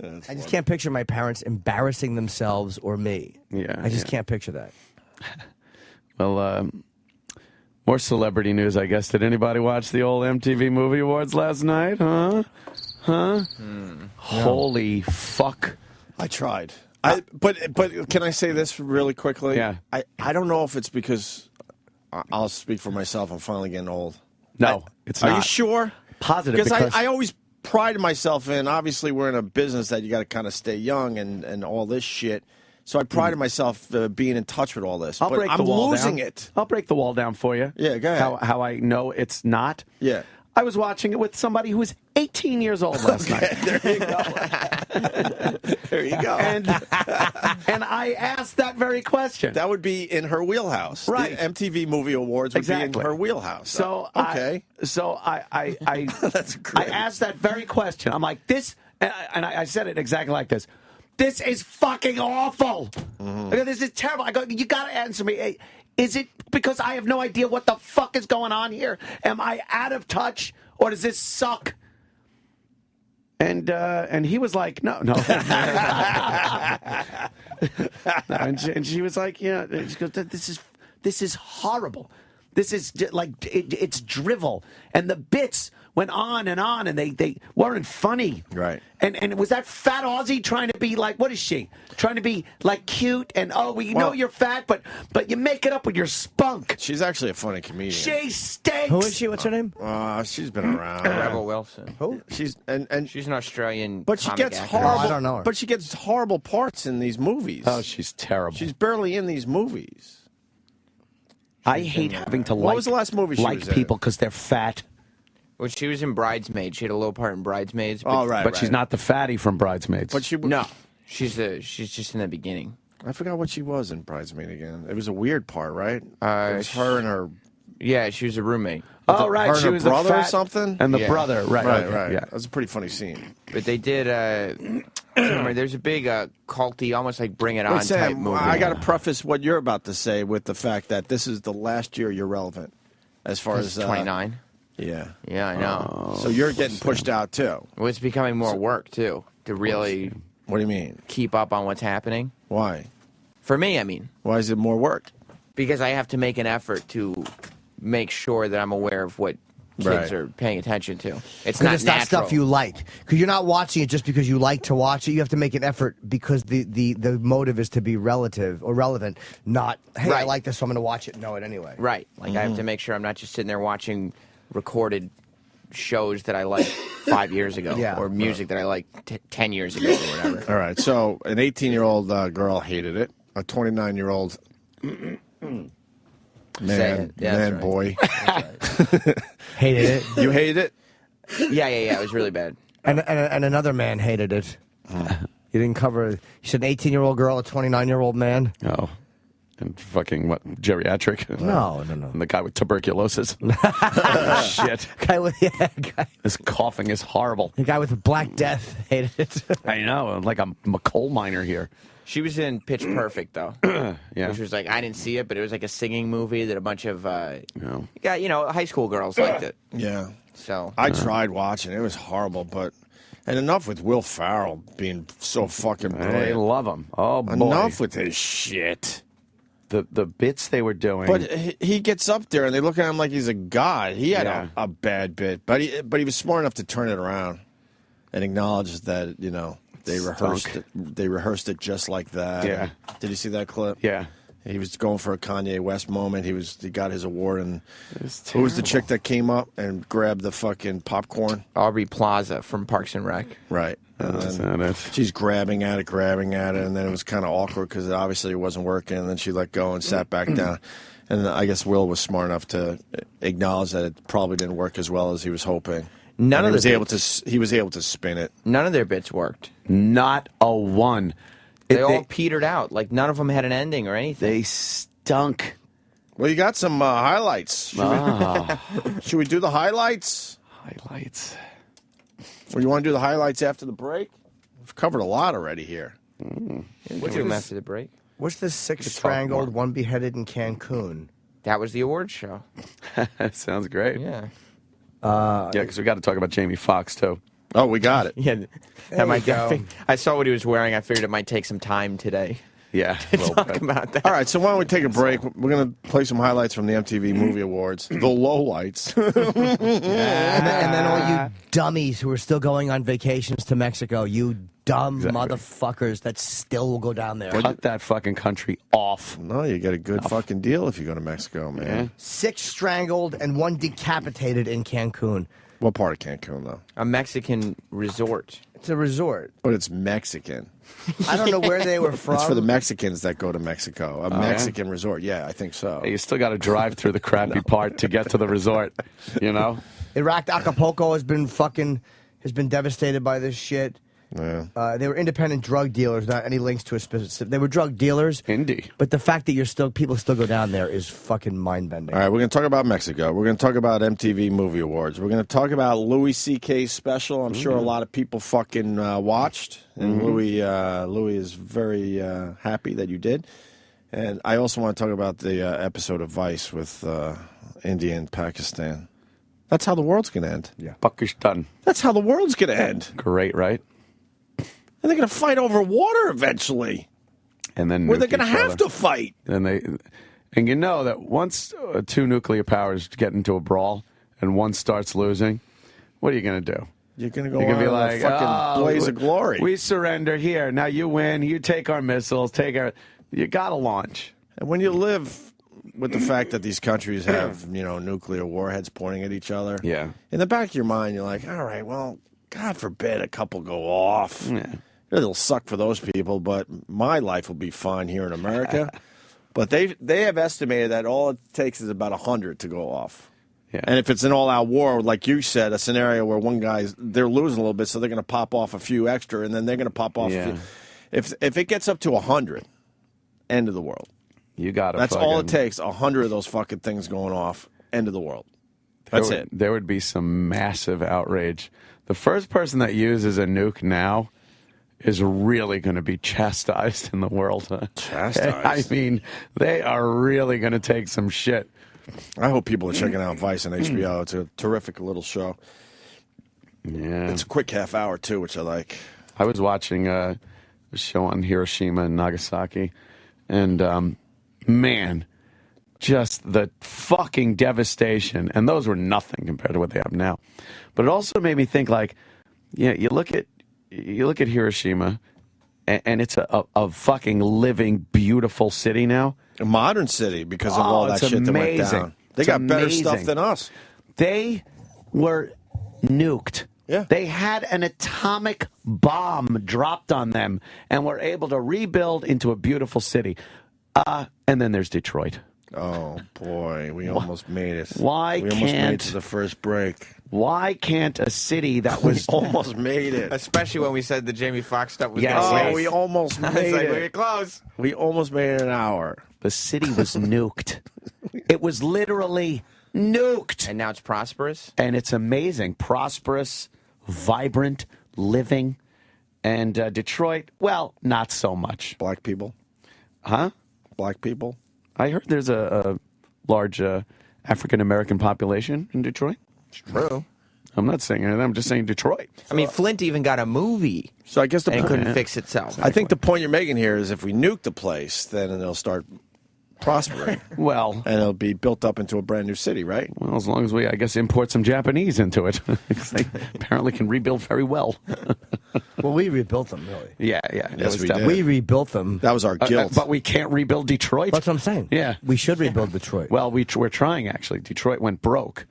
I just can't picture my parents embarrassing themselves or me. Yeah, I just can't picture that. Well, more celebrity news, I guess. Did anybody watch the old MTV Movie Awards last night? Huh? Holy fuck. I tried. But can I say this really quickly? Yeah. I don't know if it's because I'll speak for myself. I'm finally getting old. No, it's not. Are you sure? Positive. Because I always pride myself in, obviously we're in a business that you got to kind of stay young and all this shit. So I prided myself being in touch with all this. I'll but break I'm the wall losing down. it. I'll break the wall down for you. Yeah, go ahead. How I know it's not. Yeah. I was watching it with somebody who was 18 years old last night. There you go. There you go. And I asked that very question. That would be in her wheelhouse. Right. The MTV Movie Awards would be in her wheelhouse. So okay. I That's great. I asked that very question. I'm like, this, and I said it exactly like this. This is fucking awful. I go, this is terrible. I go, you got to answer me. Hey, is it because I have no idea what the fuck is going on here? Am I out of touch, or does this suck? And he was like, no. and she was like, yeah. She goes, this is horrible. This is like it's drivel, and the bits went on, and they weren't funny. Right. And was that fat Aussie trying to be like, what is she? Trying to be like cute and we know you're fat, but you make it up with your spunk. She's actually a funny comedian. She stinks. Who is she? What's her name? She's been around. Rebel Wilson. Who? She's she's an Australian. But she comic gets actor. horrible. I don't know her. But she gets horrible parts in these movies. Oh, she's terrible. She's barely in these movies. I hate having to What was the last movie she like was in? people because they're fat. Well, she was in Bridesmaids. She had a little part in Bridesmaids. Oh, right. But she's not the fatty from Bridesmaids. But she No, she's just in the beginning. I forgot what she was in Bridesmaid again. It was a weird part, right? It was her and her. Yeah, she was a roommate. Oh, right. Her She and was her the brother or fat- something. And the Yeah. brother, right. Right. Yeah. That was a pretty funny scene. But they did. There's a big culty, almost like Bring It On Wait, Sam, type movie. I got to preface what you're about to say with the fact that this is the last year you're relevant, as far as 29. Yeah. Yeah, I know. So you're getting pushed out too. Well, it's becoming more work too to really. What do you mean? Keep up on what's happening. Why? For me, I mean. Why is it more work? Because I have to make an effort to make sure that I'm aware of what kids Right. are paying attention to. It's Because not it's not natural. stuff you like. Because you're not watching it just because you like to watch it. You have to make an effort because the motive is to be relative or relevant, not, hey, I Right. like this, so I'm going to watch it and know it anyway. Right. Like I have to make sure I'm not just sitting there watching recorded shows that I liked 5 years ago, Yeah. or music that I liked 10 years ago, or whatever. All right. So an 18-year-old girl hated it. A 29-year-old man, Yeah, that's man, right. boy, Hated it. you hated it. Yeah. It was really bad. And another man hated it. You didn't cover. You said an 18-year-old girl, a 29-year-old man. Oh. And fucking, what, geriatric? No. And the guy with tuberculosis. Shit. Guy with guy, This coughing is horrible. the guy with Black Death hated it. I know. I'm like I'm a coal miner here. She was in Pitch Perfect, though. Yeah. Which was like, I didn't see it, but it was like a singing movie that a bunch of, No. high school girls liked it. Yeah. So I tried watching it. It was horrible, but and enough with Will Ferrell being so fucking I brilliant. love him. Oh, boy. Enough with his shit. the bits they were doing. But he gets up there and they look at him like he's a god. He had a bad bit, but he was smart enough to turn it around and acknowledge that they rehearsed it just like that. Yeah. Did you see that clip? Yeah. He was going for a Kanye West moment. He got his award, and who was the chick that came up and grabbed the fucking popcorn? Aubrey Plaza from Parks and Rec. Right. And then she's grabbing at it, and then it was kind of awkward because obviously it wasn't working, and then she let go and sat back down. And I guess Will was smart enough to acknowledge that it probably didn't work as well as he was hoping. He was able to spin it. None of their bits worked. Not a one. They all petered out. Like, none of them had an ending or anything. They stunk. Well, you got some highlights. Should we do the highlights? Highlights. Or you want to do the highlights after the break? We've covered a lot already here. We'll do them after the break. What's the 6 strangled, 1 beheaded in Cancun? That was the awards show. Sounds great. Yeah. Because we got to talk about Jamie Foxx, too. Oh, we got it. Yeah, I saw what he was wearing. I figured it might take some time today. Yeah, to talk about that. All right, so why don't we take a break? We're going to play some highlights from the MTV Movie Awards. The lowlights. And then all you dummies who are still going on vacations to Mexico, you dumb motherfuckers that still will go down there. Cut that fucking country off. No, you get a good fucking deal if you go to Mexico, man. Yeah. 6 strangled and 1 decapitated in Cancun. What part of Cancun, though? A Mexican resort. It's a resort. But it's Mexican. I don't know where they were from. It's for the Mexicans that go to Mexico. A Mexican resort. Yeah, I think so. Hey, you still got to drive through the crappy part to get to the resort, Iraq, Acapulco has been devastated by this shit. Yeah. They were independent drug dealers, not any links to a specific. They were drug dealers. Indeed. But the fact that people still go down there is fucking mind-bending. All right, we're going to talk about Mexico. We're going to talk about MTV Movie Awards. We're going to talk about Louis C.K.'s special. I'm sure a lot of people fucking watched. And Louis is very happy that you did. And I also want to talk about the episode of Vice with India and Pakistan. That's how the world's going to end. Yeah. Pakistan. That's how the world's going to end. Great, right? And they're going to fight over water eventually. And then they're going to have to fight. And you know that once 2 nuclear powers get into a brawl and one starts losing, what are you going to do? You're going to go You're on be a like, fucking blaze of glory. We surrender here. Now you win. You take our missiles. You got to launch. And when you live with the fact that these countries have, nuclear warheads pointing at each other, in the back of your mind, you're like, all right, well, God forbid a couple go off. Yeah. It'll suck for those people, but my life will be fine here in America. But they have estimated that all it takes is about 100 to go off. Yeah. And if it's an all-out war, like you said, a scenario where they're losing a little bit, so they're going to pop off a few extra, and then they're going to pop off a few. If it gets up to 100, end of the world. You got it. That's all it takes, 100 of those fucking things going off, end of the world. That's it. There would be some massive outrage. The first person that uses a nuke now is really going to be chastised in the world. Chastised? I mean, they are really going to take some shit. I hope people are checking out Vice on HBO. It's a terrific little show. Yeah. It's a quick half hour, too, which I like. I was watching a show on Hiroshima and Nagasaki, and, man, just the fucking devastation. And those were nothing compared to what they have now. But it also made me think, like, you look at Hiroshima, and it's a fucking living, beautiful city now. A modern city because of all that shit that went down. They got better stuff than us. They were nuked. Yeah. They had an atomic bomb dropped on them and were able to rebuild into a beautiful city. And then there's Detroit. Oh, boy. We almost made it. We almost made it to the first break. Why can't a city that was... almost made it. Especially when we said the Jamie Foxx stuff was going to waste. We almost made it. We were close. We almost made it an hour. The city was nuked. It was literally nuked. And now it's prosperous? And it's amazing. Prosperous, vibrant, living. And Detroit, well, not so much. Black people? Huh? Black people? I heard there's a large African-American population in Detroit. It's true. I'm not saying anything. I'm just saying Detroit. I mean, Flint even got a movie. So I guess and it couldn't fix itself. I think the point you're making here is if we nuke the place, then they'll start prospering. Well, and it'll be built up into a brand new city, right? Well, as long as we, I guess, import some Japanese into it, because they apparently can rebuild very well. Well, we rebuilt them, really. Yeah. Yes, we did. We rebuilt them. That was our guilt. But we can't rebuild Detroit. That's what I'm saying. Yeah. We should rebuild Detroit. Well, we're trying, actually. Detroit went broke,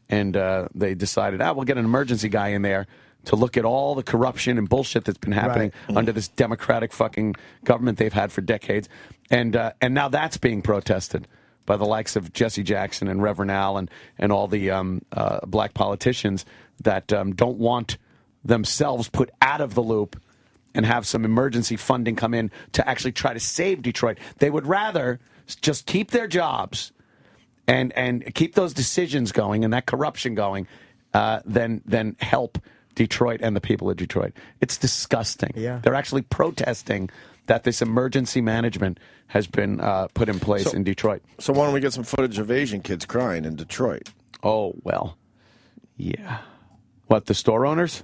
and they decided, we'll get an emergency guy in there to look at all the corruption and bullshit that's been happening under this Democratic fucking government they've had for decades. And now that's being protested by the likes of Jesse Jackson and Reverend Al and all the black politicians that don't want themselves put out of the loop and have some emergency funding come in to actually try to save Detroit. They would rather just keep their jobs and keep those decisions going and that corruption going than help Detroit and the people of Detroit. It's disgusting. Yeah. They're actually protesting that this emergency management has been put in place in Detroit. So why don't we get some footage of Asian kids crying in Detroit? Oh, well, yeah. What, the store owners?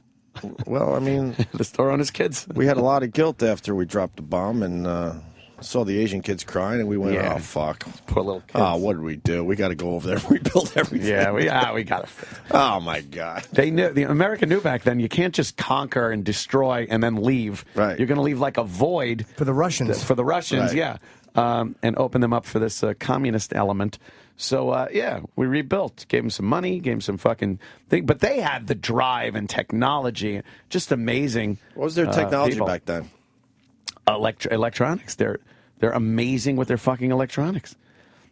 Well, I mean... the store owners' kids? We had a lot of guilt after we dropped the bomb and saw the Asian kids crying, and we went, oh, fuck. Poor little kids. Oh, what did we do? We got to go over there and rebuild everything. Yeah, we got to. Oh, my God. They knew, the America knew back then, you can't just conquer and destroy and then leave. Right. You're going to leave like a void. For the Russians. For the Russians, Right. yeah. And open them up for this communist element. So, we rebuilt. Gave them some money, gave them some fucking thing. But they had the drive and technology. Just amazing. What was their technology people. back then? Electronics. They're amazing with their fucking electronics.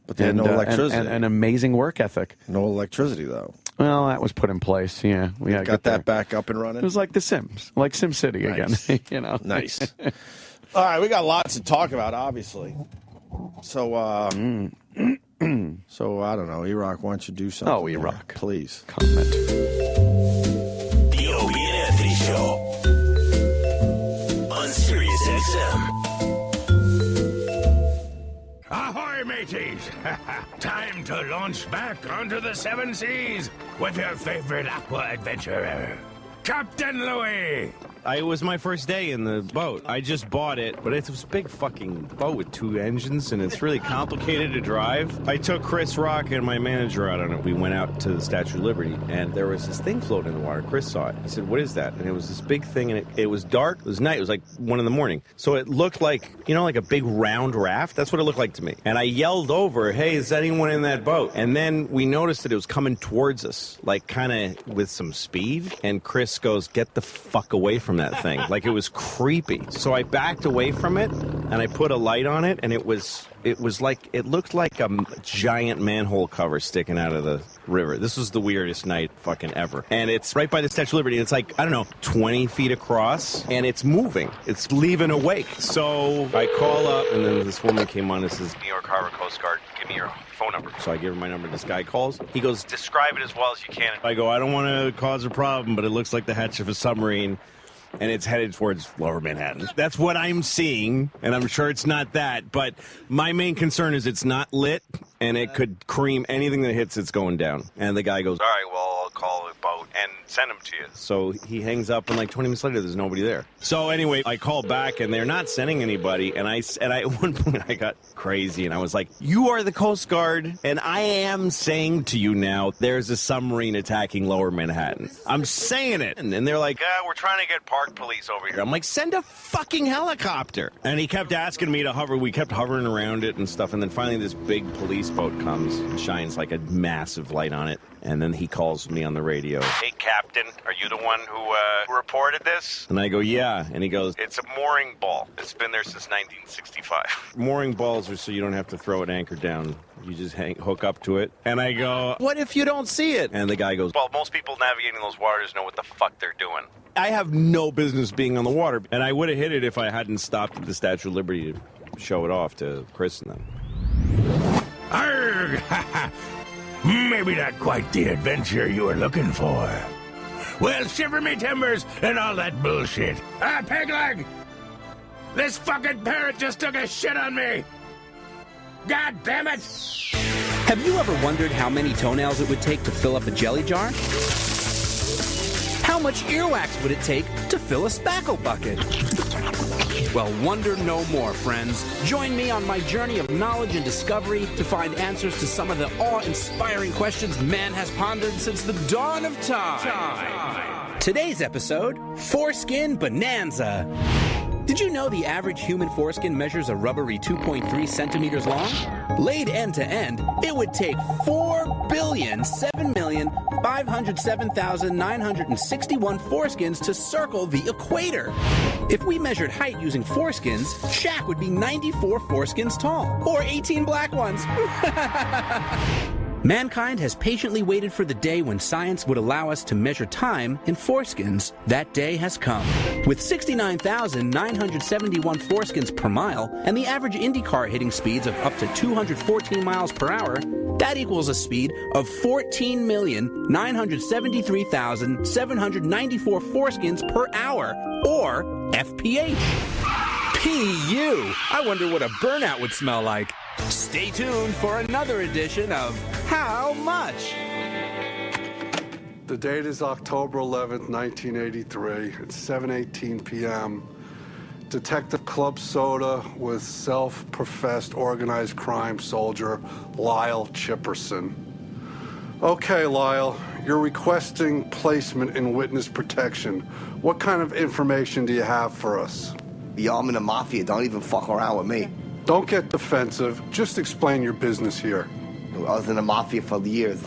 But they had no electricity. And an amazing work ethic. No electricity, though. Well, that was put in place, yeah. We got that back up and running? It was like The Sims, like SimCity Nice. again. You know, Nice. All right, we got lots to talk about, obviously. So, so I don't know, E-Rock, why don't you do something? Oh, E-Rock. Please. Comment. The Opie and Anthony Show on Sirius XM. Ahoy, mateys! Time to launch back onto the seven seas with your favorite aqua adventurer, Captain Louie! It was my first day in the boat. I just bought it, but it was a big fucking boat with two engines, and it's really complicated to drive. I took Chris Rock and my manager out on it. We went out to the Statue of Liberty, and there was this thing floating in the water. Chris saw it. He said, "What is that?" And it was this big thing, and it was dark. It was night. It was like 1 a.m. So it looked like, like a big round raft. That's what it looked like to me. And I yelled over, "Hey, is anyone in that boat?" And then we noticed that it was coming towards us, like kind of with some speed. And Chris goes, "Get the fuck away from that thing." Like, it was creepy. So I backed away from it and I put a light on it, and it looked like a giant manhole cover sticking out of the river. This was the weirdest night fucking ever. And it's right by the Statue of Liberty. It's like, I don't know, 20 feet across, and it's moving. It's leaving a wake. So I call up, and then this woman came on and says, "New York Harbor Coast Guard, give me your phone number." So I give her my number. This guy calls. He goes, "Describe it as well as you can." I go, "I don't want to cause a problem, but it looks like the hatch of a submarine, and it's headed towards Lower Manhattan." That's what I'm seeing, and I'm sure it's not that, but my main concern is it's not lit, and it could cream anything that hits it's going down. And the guy goes, "All right, well, I'll call the boat and send them to you." So he hangs up, and like 20 minutes later, there's nobody there. So anyway, I call back, and they're not sending anybody, and I at one point, I got crazy, and I was like, "You are the Coast Guard, and I am saying to you now, there's a submarine attacking Lower Manhattan. I'm saying it." And they're like, "We're trying to get park police over here." I'm like, "Send a fucking helicopter." And he kept asking me to hover. We kept hovering around it and stuff, and then finally this big police boat comes and shines like a massive light on it. And then he calls me on the radio. "Hey, Captain, are you the one who reported this?" And I go, "Yeah." And he goes, "It's a mooring ball. It's been there since 1965. Mooring balls are so you don't have to throw it anchor down. You just hook up to it." And I go, "What if you don't see it?" And the guy goes, "Well, most people navigating those waters know what the fuck they're doing. I have no business being on the water." And I would have hit it if I hadn't stopped at the Statue of Liberty to show it off to Chris and them. Arrgh! Maybe not quite the adventure you were looking for. Well, shiver me timbers and all that bullshit. Pegleg! This fucking parrot just took a shit on me! God damn it! Have you ever wondered how many toenails it would take to fill up a jelly jar? How much earwax would it take to fill a spackle bucket? Well, wonder no more, friends. Join me on my journey of knowledge and discovery to find answers to some of the awe-inspiring questions man has pondered since the dawn of time. Today's episode, Foreskin Bonanza. Did you know the average human foreskin measures a rubbery 2.3 centimeters long? Laid end to end, it would take 4,007,507,961 foreskins to circle the equator. If we measured height using foreskins, Shaq would be 94 foreskins tall, or 18 black ones. Mankind has patiently waited for the day when science would allow us to measure time in foreskins. That day has come. With 69,971 foreskins per mile and the average IndyCar hitting speeds of up to 214 miles per hour, that equals a speed of 14,973,794 foreskins per hour, or FPH. P.U. I wonder what a burnout would smell like. Stay tuned for another edition of How Much? The date is October 11th, 1983. It's 7:18 p.m. Detective Club Soda with self-professed organized crime soldier Lyle Chipperson. Okay, Lyle, you're requesting placement in witness protection. What kind of information do you have for us? Yo, I'm in the mafia. Don't even fuck around with me. Don't get defensive. Just explain your business here. I was in the mafia for years.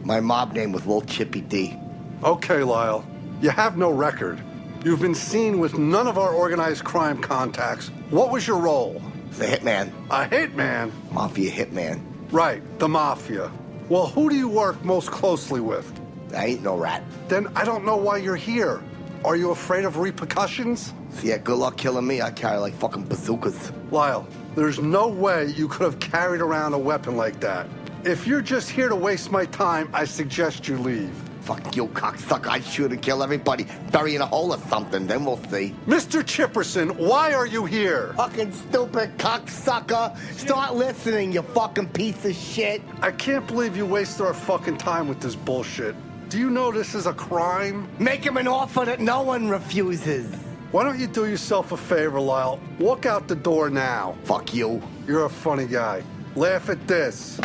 My mob name was Lil Chippy D. Okay, Lyle. You have no record. You've been seen with none of our organized crime contacts. What was your role? The hitman. A hitman? Mafia hitman. Right, the mafia. Well, who do you work most closely with? I ain't no rat. Then I don't know why you're here. Are you afraid of repercussions? Yeah, good luck killing me. I carry like fucking bazookas. Lyle, there's no way you could have carried around a weapon like that. If you're just here to waste my time, I suggest you leave. Fuck you, cocksucker. I'd shoot and kill everybody. Bury in a hole or something, then we'll see. Mr. Chipperson, why are you here? Fucking stupid cocksucker. Start listening, you fucking piece of shit. I can't believe you wasted our fucking time with this bullshit. Do you know this is a crime? Make him an offer that no one refuses. Why don't you do yourself a favor, Lyle? Walk out the door now. Fuck you. You're a funny guy. Laugh at this.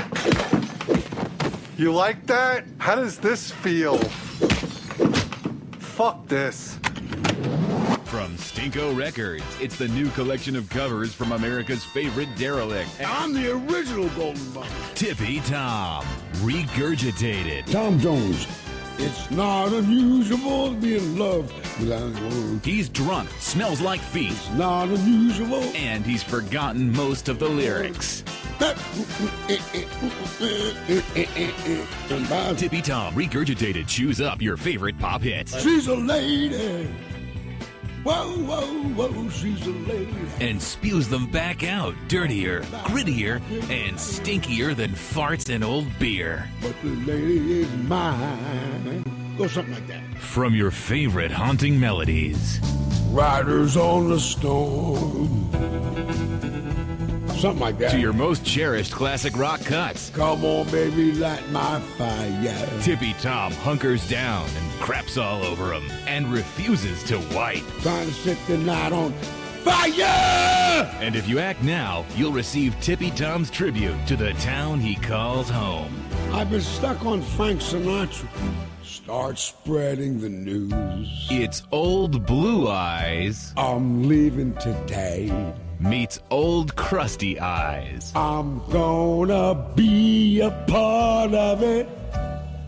You like that? How does this feel? Fuck this. From Stinko Records, it's the new collection of covers from America's favorite derelict. I'm the original Golden Bummer. Tippy Tom, Regurgitated. Tom Jones. It's not unusual to be in love without anyone. He's drunk, smells like feet. It's not unusual. And he's forgotten most of the lyrics. Tippy Tom, Regurgitated. Choose up your favorite pop hits. She's a lady. Whoa, whoa, whoa, she's a lady. And spews them back out, dirtier, grittier, and stinkier than farts and old beer. But the lady is mine. Go something like that. From your favorite haunting melodies. Riders on the storm. Something like that. To your most cherished classic rock cuts. Come on, baby, light my fire. Tippy Tom hunkers down and craps all over him and refuses to wipe. Trying to set the night on fire! And if you act now, you'll receive Tippy Tom's tribute to the town he calls home. I've been stuck on Frank Sinatra. Start spreading the news. It's Old Blue Eyes. I'm leaving today. Meets Old Crusty Eyes. I'm gonna be a part of it.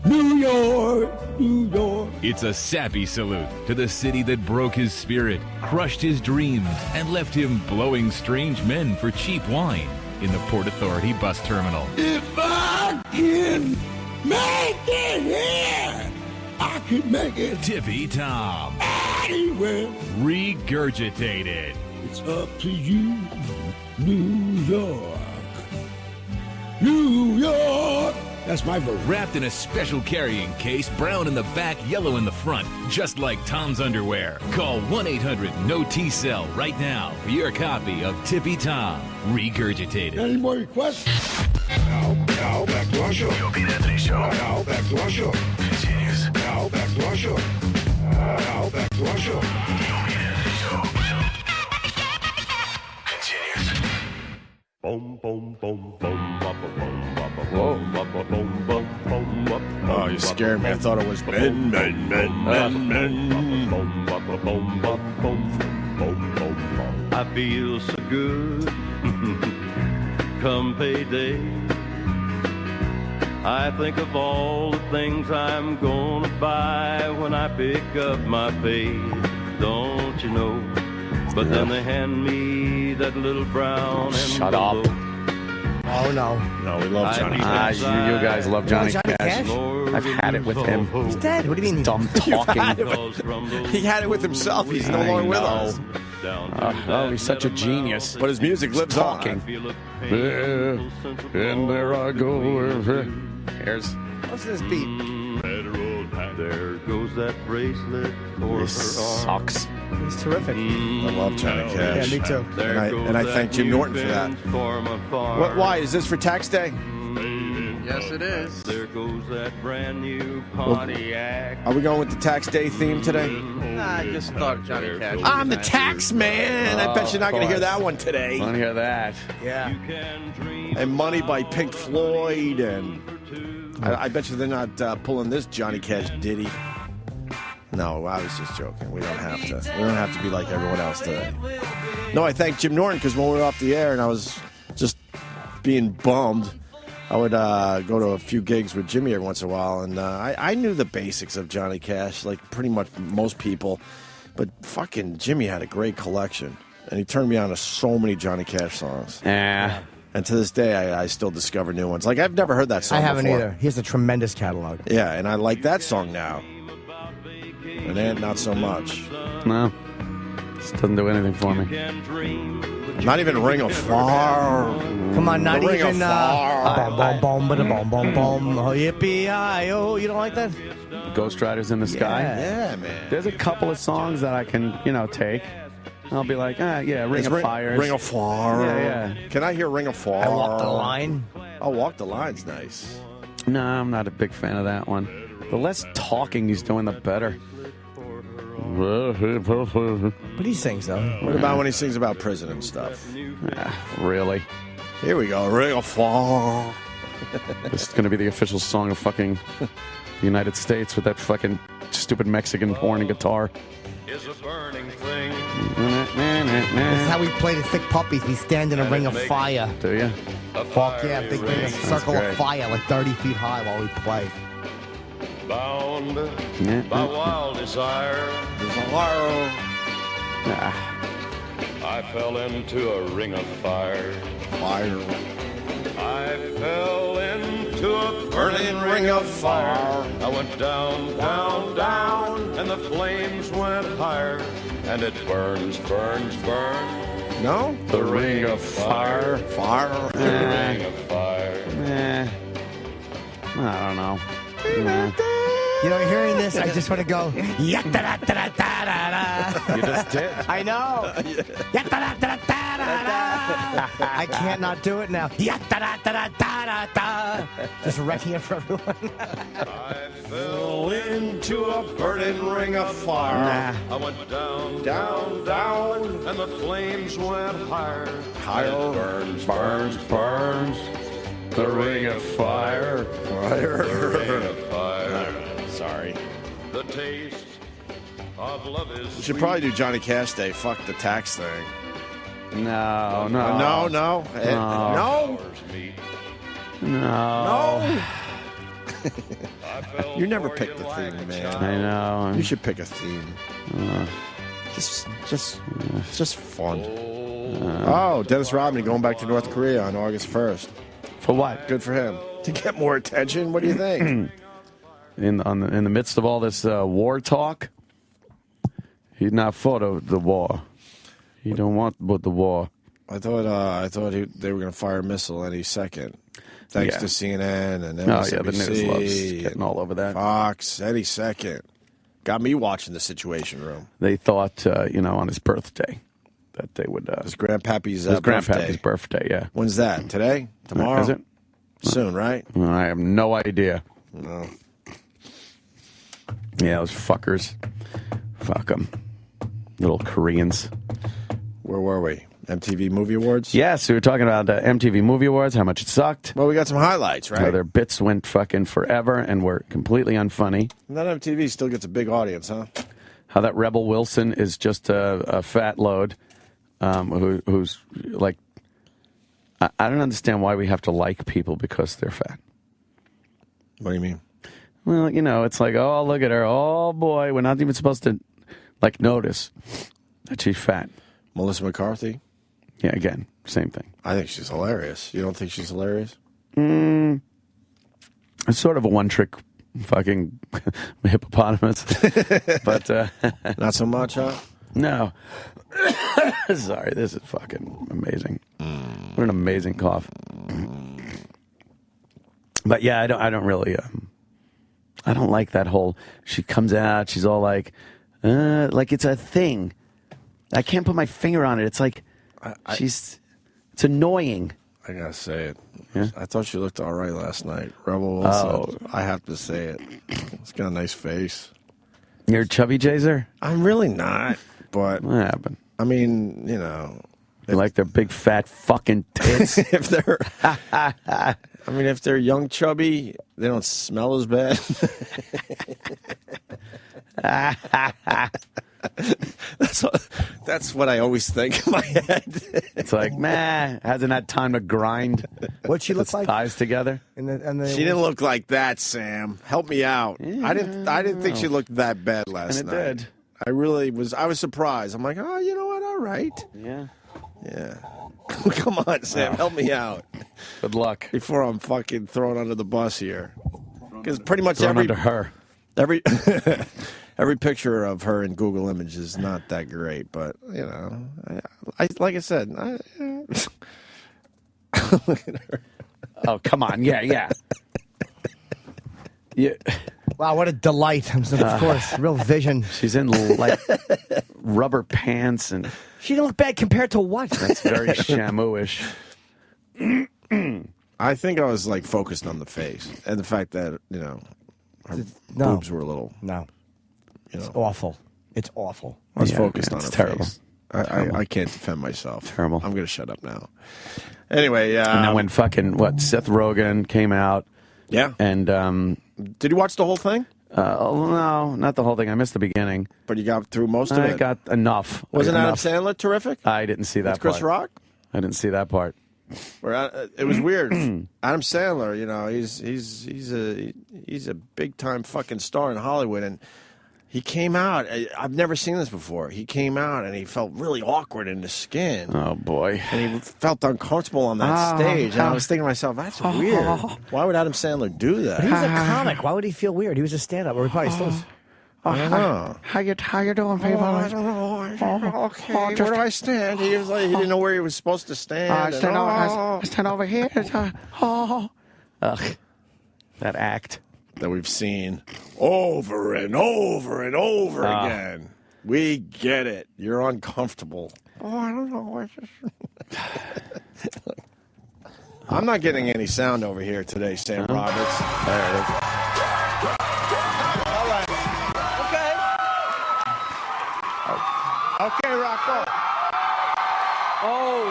New York, New York. It's a sappy salute to the city that broke his spirit, crushed his dreams, and left him blowing strange men for cheap wine in the Port Authority bus terminal. If I can make it here, I can make it. Tippy Tom. Anywhere. Regurgitated. It's up to you, New York. New York. That's my version. Wrapped in a special carrying case, brown in the back, yellow in the front, just like Tom's underwear. Call 1-800-NO-T-CELL right now for your copy of Tippy Tom, Regurgitated. Any more requests? Now back to our show. The Opie and Anthony Show. Now back to our show. Continues. Now back to our show. Now back to our show. The Opie and Anthony Show. Oh, you scared me. I thought it was men. I feel so good come payday. I think of all the things I'm gonna buy when I pick up my pay. Don't you know? But then they hand me that little brown Shut up. envelope. Oh, no. No, we love Johnny Cash. You guys love Johnny Johnny Cash. Cash? I've had it with him. He's dead. What do you mean? Dumb talking. He had it with himself. He's no longer with us. Oh, he's such a genius. But his music lives talking. And there I go. Here's. What's this beat? There goes that bracelet for her Sucks. He's terrific. I love Johnny Cash. Yeah, me too. And I thank Jim Norton for that. Why? Is this for tax day? Yes, it is. There goes that brand new Pontiac. Are we going with the tax day theme today? Nah, I just thought Johnny Cash. I'm the tax man. I bet you're not going to hear that one today. Want to hear that? Yeah. And Money by Pink Floyd. And I bet you they're not pulling this Johnny Cash ditty. No, I was just joking. We don't have to. We don't have to be like everyone else today. No, I thank Jim Norton because when we were off the air and I was just being bummed, I would go to a few gigs with Jimmy every once in a while, and I knew the basics of Johnny Cash, like pretty much most people. But fucking Jimmy had a great collection, and he turned me on to so many Johnny Cash songs. Yeah. And to this day, I still discover new ones. Like, I've never heard that song I haven't before. either. He has a tremendous catalog. Yeah, and I like that song now. And then not so much. No. This doesn't do anything for me. Not even Ring of Fire. Come on, not The Ring even. of Fire. Bom, bom, bom, bom, bom, bom. Oh, yippee-yi-oh. You don't like that? Ghost Riders in the Sky. Yeah, man. There's a couple of songs that I can, take. I'll be like, Ring of Fire. Ring of Fire. Yeah. Can I hear Ring of Fire? I Walk the Line. Oh, Walk the Line's nice. No, I'm not a big fan of that one. The less talking he's doing, the better. But he sings, though. What about when he sings about prison and stuff? Really? Here we go. Ring of Fire. This is going to be the official song of fucking the United States with that fucking stupid Mexican horn and guitar. Is a burning thing. This is how we play the Thick Puppies. We stand in a ring of fire. Do you? Fuck yeah, big ring of circle of fire, like 30 feet high while we play. Bound by wild desire. I fell into a ring of fire. I fell into a burning ring of fire. I went down, down, down, and the flames went higher. And it burns, burns, burns. No? The Ring of Fire. Fire. The ring of fire. I don't know. You know, hearing this, I just want to go. You just did. I know. I can't not do it now. Just wrecking it for everyone. I fell into a burning ring of fire. I went down, down, down, and the flames went higher. Higher. And it burns, Burns, burns. The Ring of Fire. the ring of fire. Sorry. The taste of love is We should probably do Johnny Cash Day. Fuck the tax thing. No. No. No. You never pick the theme, man. I know. You should pick a theme. Just fun. Dennis Rodman going back to North Korea on August 1st. For what? Good for him. To get more attention. What do you think? In the midst of all this war talk, he's not for the war. He don't want but the war. I thought they were going to fire a missile any second. Thanks to CNN and MSNBC. Oh, yeah, the news loves getting all over that. Fox, any second. Got me watching the Situation Room. They thought, on his birthday, that they would... His grandpappy's grandpappy's birthday, yeah. When's that? Today? Tomorrow? Is it? Soon, right? I have no idea. No. Yeah, those fuckers. Fuck them. Little Koreans. Where were we? MTV Movie Awards? Yes, we were talking about MTV Movie Awards, how much it sucked. Well, we got some highlights, right? How their bits went fucking forever and were completely unfunny. And that MTV still gets a big audience, huh? How that Rebel Wilson is just a fat load who's like... I don't understand why we have to like people because they're fat. What do you mean? Well, you know, it's like, oh, look at her. Oh, boy. We're not even supposed to, like, notice that she's fat. Melissa McCarthy? Yeah, again, same thing. I think she's hilarious. You don't think she's hilarious? It's sort of a one-trick fucking hippopotamus. But not so much, huh? No. Sorry, this is fucking amazing. What an amazing cough. But yeah, I don't really I don't like that whole she comes out, she's all like it's a thing. I can't put my finger on it. It's like it's annoying. I gotta say it. Yeah? I thought she looked all right last night. Rebel Wilson. I have to say it. She's got a nice face. You're a chubby chaser? I'm really not, but what happened? I mean, you know, you like their big fat fucking tits. if they're I mean, if they're young chubby, they don't smell as bad. That's what I always think in my head. It's like, man, hasn't had time to grind. What'd she look like? Thighs together. She didn't look like that, Sam. Help me out. Yeah, I didn't think she looked that bad last and it night. did. I really was. I was surprised. I'm like, oh, you know what? All right. Yeah. Yeah. Come on, Sam. Help me out. Good luck. Before I'm fucking thrown under the bus here. Because pretty much Thrown under her. Every picture of her in Google Images is not that great, but you know, I like I said, look at her. Oh, come on. Yeah. Wow, what a delight. Of course, real vision. She's in like rubber pants and she didn't look bad compared to what? That's very Shamu-ish. I think I was like focused on the face and the fact that, you know, her boobs were a little. No. You know, it's awful. It's awful. I was focused on her terrible. face. I can't defend myself. Terrible. I'm going to shut up now. Anyway, and then when fucking Seth Rogen came out. Yeah. And did you watch the whole thing? No, not the whole thing. I missed the beginning. But you got through most of it? I got enough. Wasn't enough. Adam Sandler terrific? I didn't see that With Chris part. Rock? I didn't see that part. It was weird. Adam Sandler, you know, he's a big time fucking star in Hollywood, and he came out. I've never seen this before. He came out and he felt really awkward in the skin. Oh boy! And he felt uncomfortable on that stage. And I was thinking to myself, that's weird. Why would Adam Sandler do that? But he was a comic. Why would he feel weird? He was a stand-up. Or he probably still. I don't know. How you doing, people? I don't know. Okay, where do I stand? He was like, he didn't know where he was supposed to stand. I stand over here. Ugh, that act that we've seen over and over and over again. We get it. You're uncomfortable. Oh, I don't know. I'm not getting any sound over here today, Sam Roberts. There it is. Okay, Rocco. Oh.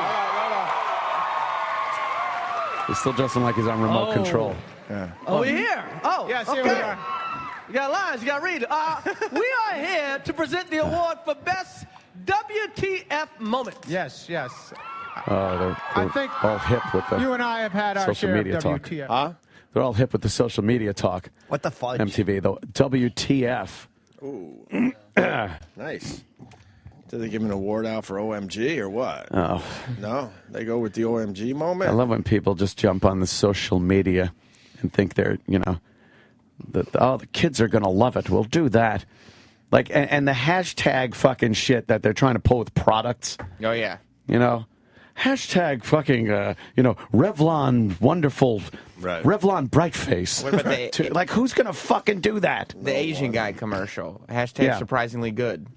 He's still dressing like he's on remote control. Yeah. Oh, we're here. Oh, yes, okay. here we are. You got lines, you got to read it. We are here to present the award for Best WTF Moment. Yes. Oh, they're I think all hip with the you and I have had our social share media of talk. WTF. Huh? They're all hip with the social media talk. What the fudge? MTV, the WTF. Ooh. Nice. Did they give an award out for OMG or what? Oh. No, they go with the OMG moment. I love when people just jump on the social media and think they're, you know, the kids are going to love it. We'll do that. Like, and the hashtag fucking shit that they're trying to pull with products. Oh, yeah. You know? Hashtag fucking, Revlon wonderful, right. Revlon bright face. What about Like, who's going to fucking do that? The Asian guy commercial. Hashtag surprisingly good.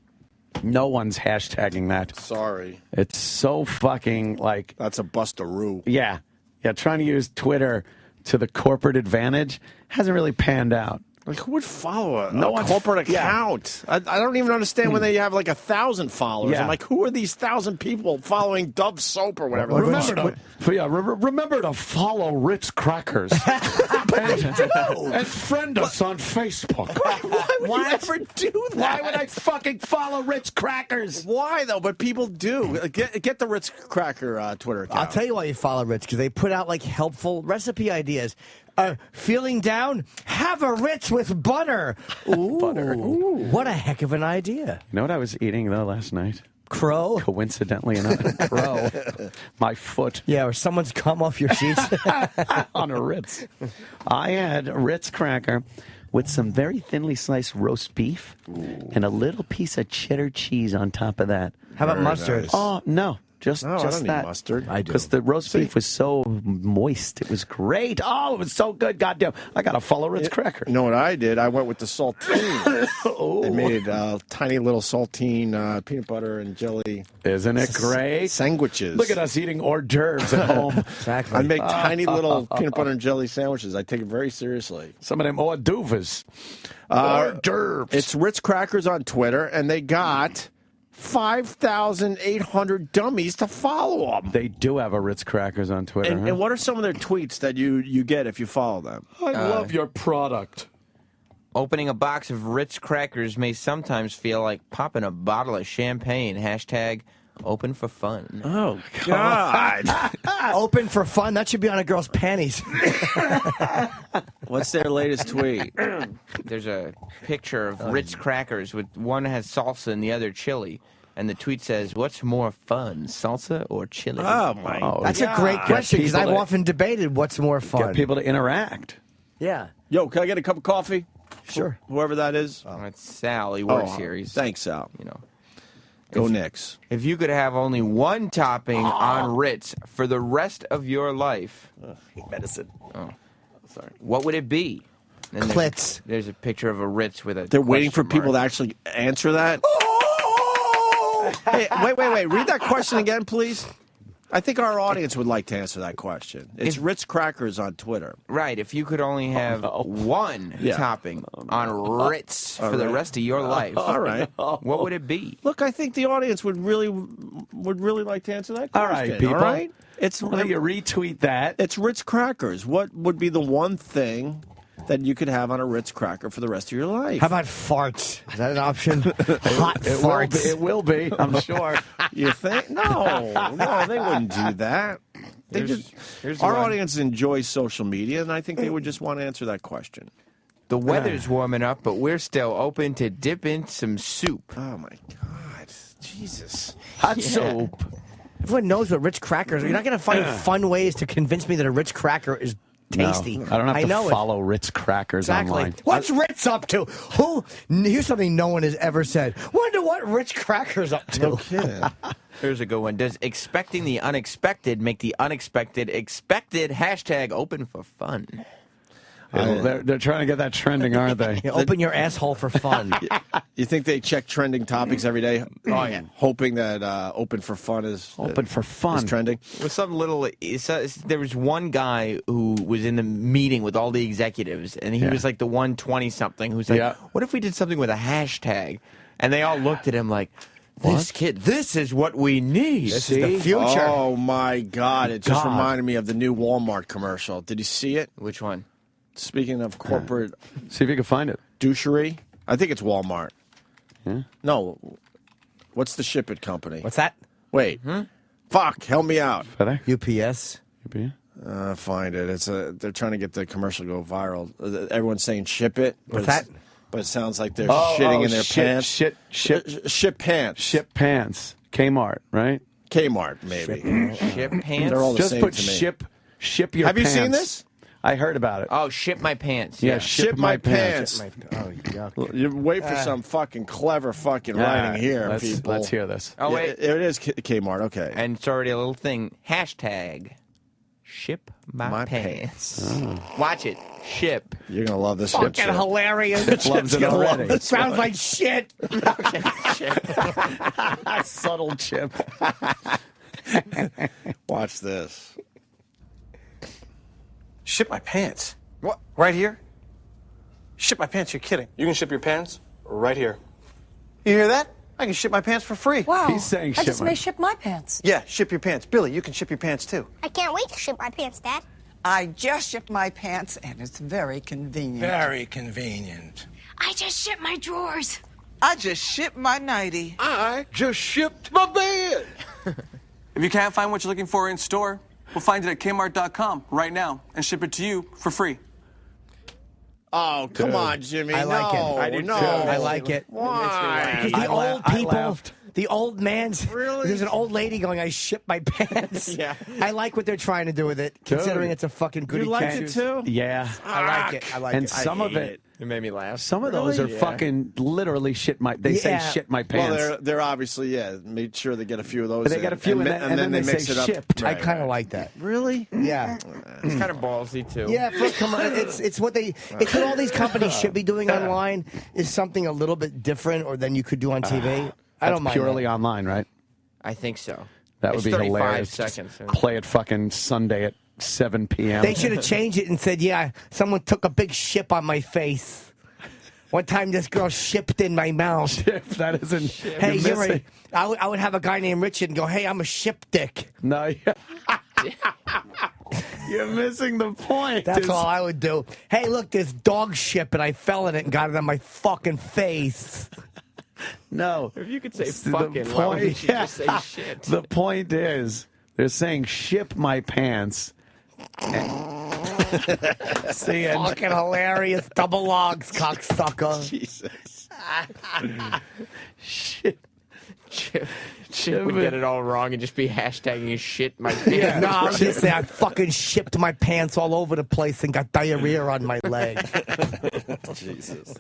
No one's hashtagging that. Sorry. It's so fucking like... That's a bust-a-roo. Yeah. Yeah, trying to use Twitter to the corporate advantage hasn't really panned out. Like, who would follow a No one- corporate yeah. account? I don't even understand when they have like 1,000 followers. Yeah. I'm like, who are these 1,000 people following Dove soap or whatever? Remember to follow Ritz Crackers and friend us on Facebook. Why would you ever do that? Why would I fucking follow Ritz Crackers? Why though? But people do. Get the Ritz Cracker Twitter account. I'll tell you why you follow Ritz, because they put out like helpful recipe ideas. Feeling down? Have a Ritz with butter. Ooh, what a heck of an idea. You know what I was eating though last night? Crow? Coincidentally enough, crow. My foot. Yeah, or someone's come off your sheets. On a Ritz. I had a Ritz cracker with some very thinly sliced roast beef and a little piece of cheddar cheese on top of that. How about mustard? nice. Oh, no. Just I don't that. need mustard. I do. Because the roast beef was so moist. It was great. Oh, it was so good. Goddamn. I got to follow Ritz cracker. You know what I did? I went with the saltine. They made tiny little saltine peanut butter and jelly. Isn't it great? Sandwiches. Look at us eating hors d'oeuvres at home. Exactly. I make tiny little peanut butter and jelly sandwiches. I take it very seriously. Some of them hors d'oeuvres. Hors d'oeuvres. It's Ritz Crackers on Twitter, and they got 5,800 dummies to follow them. They do have a Ritz Crackers on Twitter. And, huh? and what are some of their tweets that you get if you follow them? I love your product. Opening a box of Ritz crackers may sometimes feel like popping a bottle of champagne. Hashtag open for fun. Oh, God. Open for fun? That should be on a girl's panties. What's their latest tweet? There's a picture of Ritz crackers with one has salsa and the other chili. And the tweet says, what's more fun, salsa or chili? Oh, my God. That's a great question, because I've people to- often debated what's more fun. Get people to interact. Yeah. Yo, can I get a cup of coffee? Sure. Whoever that is. It's Sal. He works here. He's, Thanks, Sal. you know. Go Knicks. If you could have only one topping on Ritz for the rest of your life, Medicine. sorry, what would it be? And Clits. There's a picture of a Ritz with a. They're waiting for question people mark. to actually answer that. Hey, wait. Read that question again, please. I think our audience would like to answer that question. It's Ritz Crackers on Twitter. Right. If you could only have one topping on Ritz for the rest of your life, All right. what would it be? Look, I think the audience would really like to answer that question. All right, people. All right? It's Why don't you retweet that? It's Ritz Crackers. What would be the one thing that you could have on a Ritz cracker for the rest of your life? How about farts? Is that an option? Hot farts. It will be, I'm sure. You think? No, they wouldn't do that. Our audience enjoys social media, and I think they would just want to answer that question. The weather's warming up, but we're still open to dip in some soup. Oh, my God. Jesus. Hot soap. Everyone knows what Ritz crackers are. You're not going to find fun ways to convince me that a Ritz cracker is tasty. No, I don't have to know follow Ritz Crackers Exactly. online. What's Ritz up to? Here's something no one has ever said. Wonder what Ritz Crackers up to. No kidding. Here's a good one. Does expecting the unexpected make the unexpected expected? Hashtag open for fun. They're trying to get that trending, aren't they? Yeah, open your asshole for fun. You think they check trending topics every day? Oh, yeah. Hoping that open for fun is Open for fun. is trending. With some little, there was one guy who was in the meeting with all the executives, and he was like the 120-something who's like, what if we did something with a hashtag? And they all looked at him like, this kid, this is what we need. This is the future. Oh, my God. It just reminded me of the new Walmart commercial. Did you see it? Which one? Speaking of corporate See if you can find it. douchery, I think it's Walmart. Yeah. No. What's the ship it company? What's that? Wait. Fuck, help me out. UPS. Find it. They're trying to get the commercial to go viral. Everyone's saying ship it. What's that? But it sounds like they're shitting in their pants. Ship pants. Ship pants. Kmart, right? Kmart, maybe. Ship pants? They're all the Just same put to me. ship your Have pants. you seen this? I heard about it. Oh, ship my pants. Yeah, Ship my pants. Oh, yuck. You wait for some fucking clever fucking writing here, people. Let's hear this. Oh, wait. It is Kmart, okay. And it's already a little thing. Hashtag ship my pants. Oh. Watch it. Ship. You're going to love this. Fucking hilarious. Loves it already. It sounds like shit. Subtle chip. Watch this. Ship my pants. What? Right here? Ship my pants? You're kidding. You can ship your pants right here. You hear that? I can ship my pants for free. Wow. I just may ship my pants. Yeah, ship your pants. Billy, you can ship your pants too. I can't wait to ship my pants, Dad. I just shipped my pants, and it's very convenient. Very convenient. I just shipped my drawers. I just shipped my nightie. I just shipped my bed. If you can't find what you're looking for in store, we'll find it at Kmart.com right now and ship it to you for free. Oh, come on, Jimmy. I like it. No, I do no. too. I like it. Why? Because the old people, the old man's. Really? There's an old lady going, I ship my pants. Yeah. I like what they're trying to do with it, considering it's a fucking goody You like two-shoes. it too? Yeah. I like it. I like and it. some of it, It made me laugh. some of those are fucking literally shit my. They say shit my pants. Well, they're obviously made sure they get a few of those. They get a few, and then they mix say it up. shipped. I kind of like that. Really? Yeah. It's kind of ballsy too. Yeah, come on. It's what all these companies should be doing online is something a little bit different, or than you could do on TV. I don't mind. Purely that. online, right? I think so. That It's would be 35 hilarious. seconds. Just play it fucking Sunday at 7 p.m. They should have changed it and said, "Yeah, someone took a big ship on my face." One time, this girl shipped in my mouth. That isn't. Hey, you're right. I would have a guy named Richard and go, "Hey, I'm a ship dick." No, you're missing the point. That's all I would do. Hey, look, this dog ship, and I fell in it and got it on my fucking face. No. If you could say The fucking, why would you point- just say shit? The point is, they're saying ship my pants. See, and Fucking hilarious. Double logs, cocksucker. Jesus. shit. Chip would get it all wrong and just be hashtagging his shit my pants. Yeah, no, I was just saying I fucking shipped my pants all over the place and got diarrhea on my leg. Jesus.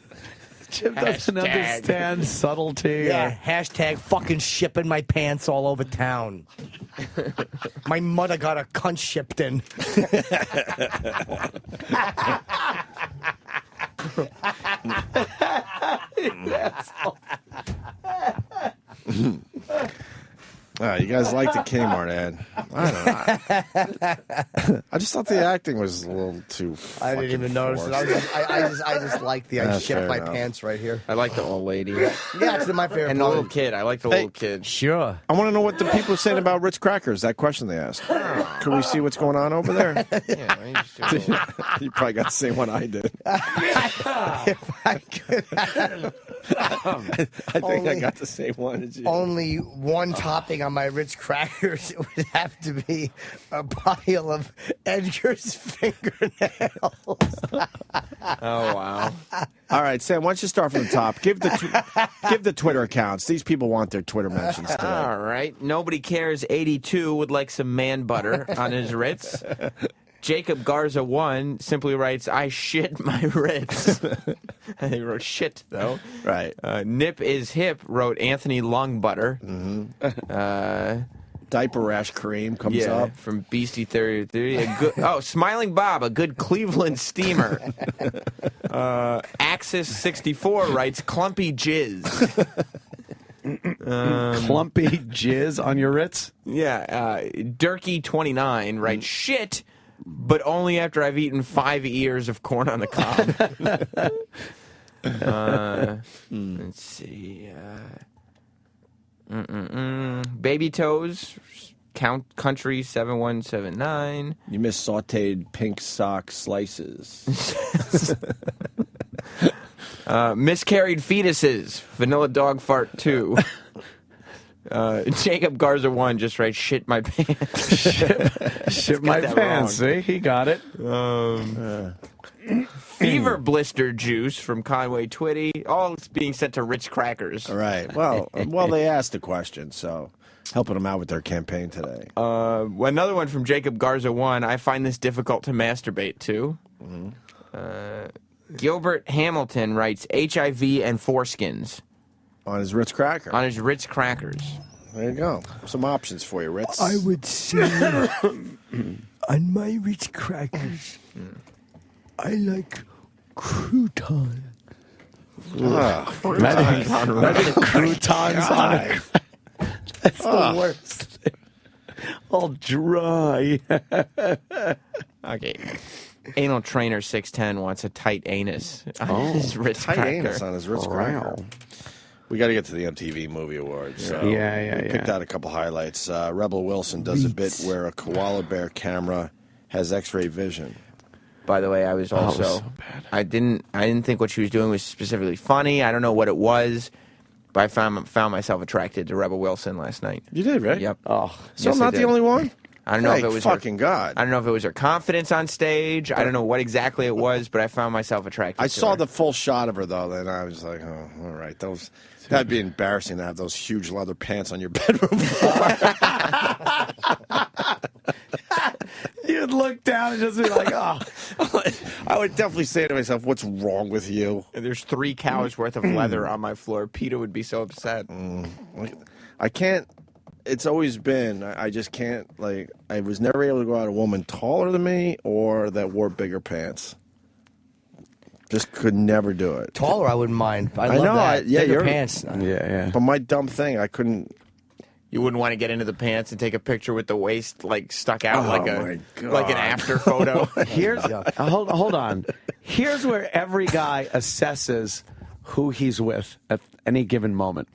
Chip doesn't Hashtag. understand subtlety. Yeah, hashtag fucking shipping my pants all over town. My mother got a cunt shipped in. You guys like the Kmart ad? I don't know. I just thought the acting was a little too. I didn't even notice it. I just like the I That's shipped fair my enough. pants right here. I like the old lady. Yeah, it's my favorite. And the part. little kid. I like the little kid. Sure. I want to know what the people are saying about Ritz crackers. That question they asked. Can we see what's going on over there? Yeah, I used to- You probably got the same one I did. If I could have I think I got the same one as you. only one topping on my Ritz crackers, it would have to be a pile of Edgar's fingernails. Oh wow. All right, Sam. Why don't you start from the top? Give the Twitter accounts. These people want their Twitter mentions today. All right. Nobody cares. 82 would like some man butter on his Ritz. Jacob Garza 1 simply writes, "I shit my Ritz." And he wrote shit though. Right. Nip is hip wrote Anthony Lung butter. Diaper rash cream comes Yeah, up. from Beastie 33. A good, Smiling Bob, a good Cleveland steamer. Axis 64 writes clumpy jizz. Clumpy jizz on your Ritz? Yeah, Durkey 29 writes shit, but only after I've eaten 5 ears of corn on the cob. Let's see. Baby Toes, Country 7179. You missed sautéed pink sock slices. Miscarried fetuses, Vanilla Dog Fart 2. Jacob Garza 1 just writes shit my pants. Shit my that pants. wrong. See, he got it. Fever Blister Juice from Conway Twitty. All being sent to Ritz Crackers. All right. Well, they asked the question, so helping them out with their campaign today. Another one from Jacob Garza 1. I find this difficult to masturbate to. Gilbert Hamilton writes HIV and foreskins. On his Ritz cracker. On his Ritz Crackers. There you go. Some options for you, Ritz. I would say on my Ritz crackers, I like crouton. Imagine croutons on it. That's the worst. All dry. Okay. Anal Trainer 610 wants a tight anus on Oh, his Ritz tight cracker. anus on his Ritz cracker. We got to get to the MTV Movie Awards. So Yeah. we picked out a couple highlights. Rebel Wilson does a bit where a koala bear camera has X-ray vision. By the way, I was also so bad. I didn't think what she was doing was specifically funny. I don't know what it was, but I found myself attracted to Rebel Wilson last night. You did, right? Yep. Oh, so yes, I'm not the only one? I don't know if Thank it was fucking God. I don't know if it was her confidence on stage. I don't know what exactly it was, but I found myself attracted. I to saw her. the full shot of her, though, and I was like, oh, all right. That'd be embarrassing to have those huge leather pants on your bedroom floor. You'd look down and just be like, oh. I would definitely say to myself, what's wrong with you? There's 3 cows worth of leather on my floor. Peter would be so upset. I can't. It's always been, I just can't, like, I was never able to go out a woman taller than me or that wore bigger pants. Just could never do it. Taller, I wouldn't mind. I love know, that. yeah, Bigger you're pants. Yeah. But my dumb thing, I couldn't. You wouldn't want to get into the pants and take a picture with the waist like stuck out Oh, like my God. like an after photo. Here's hold on. Here's where every guy assesses who he's with at any given moment.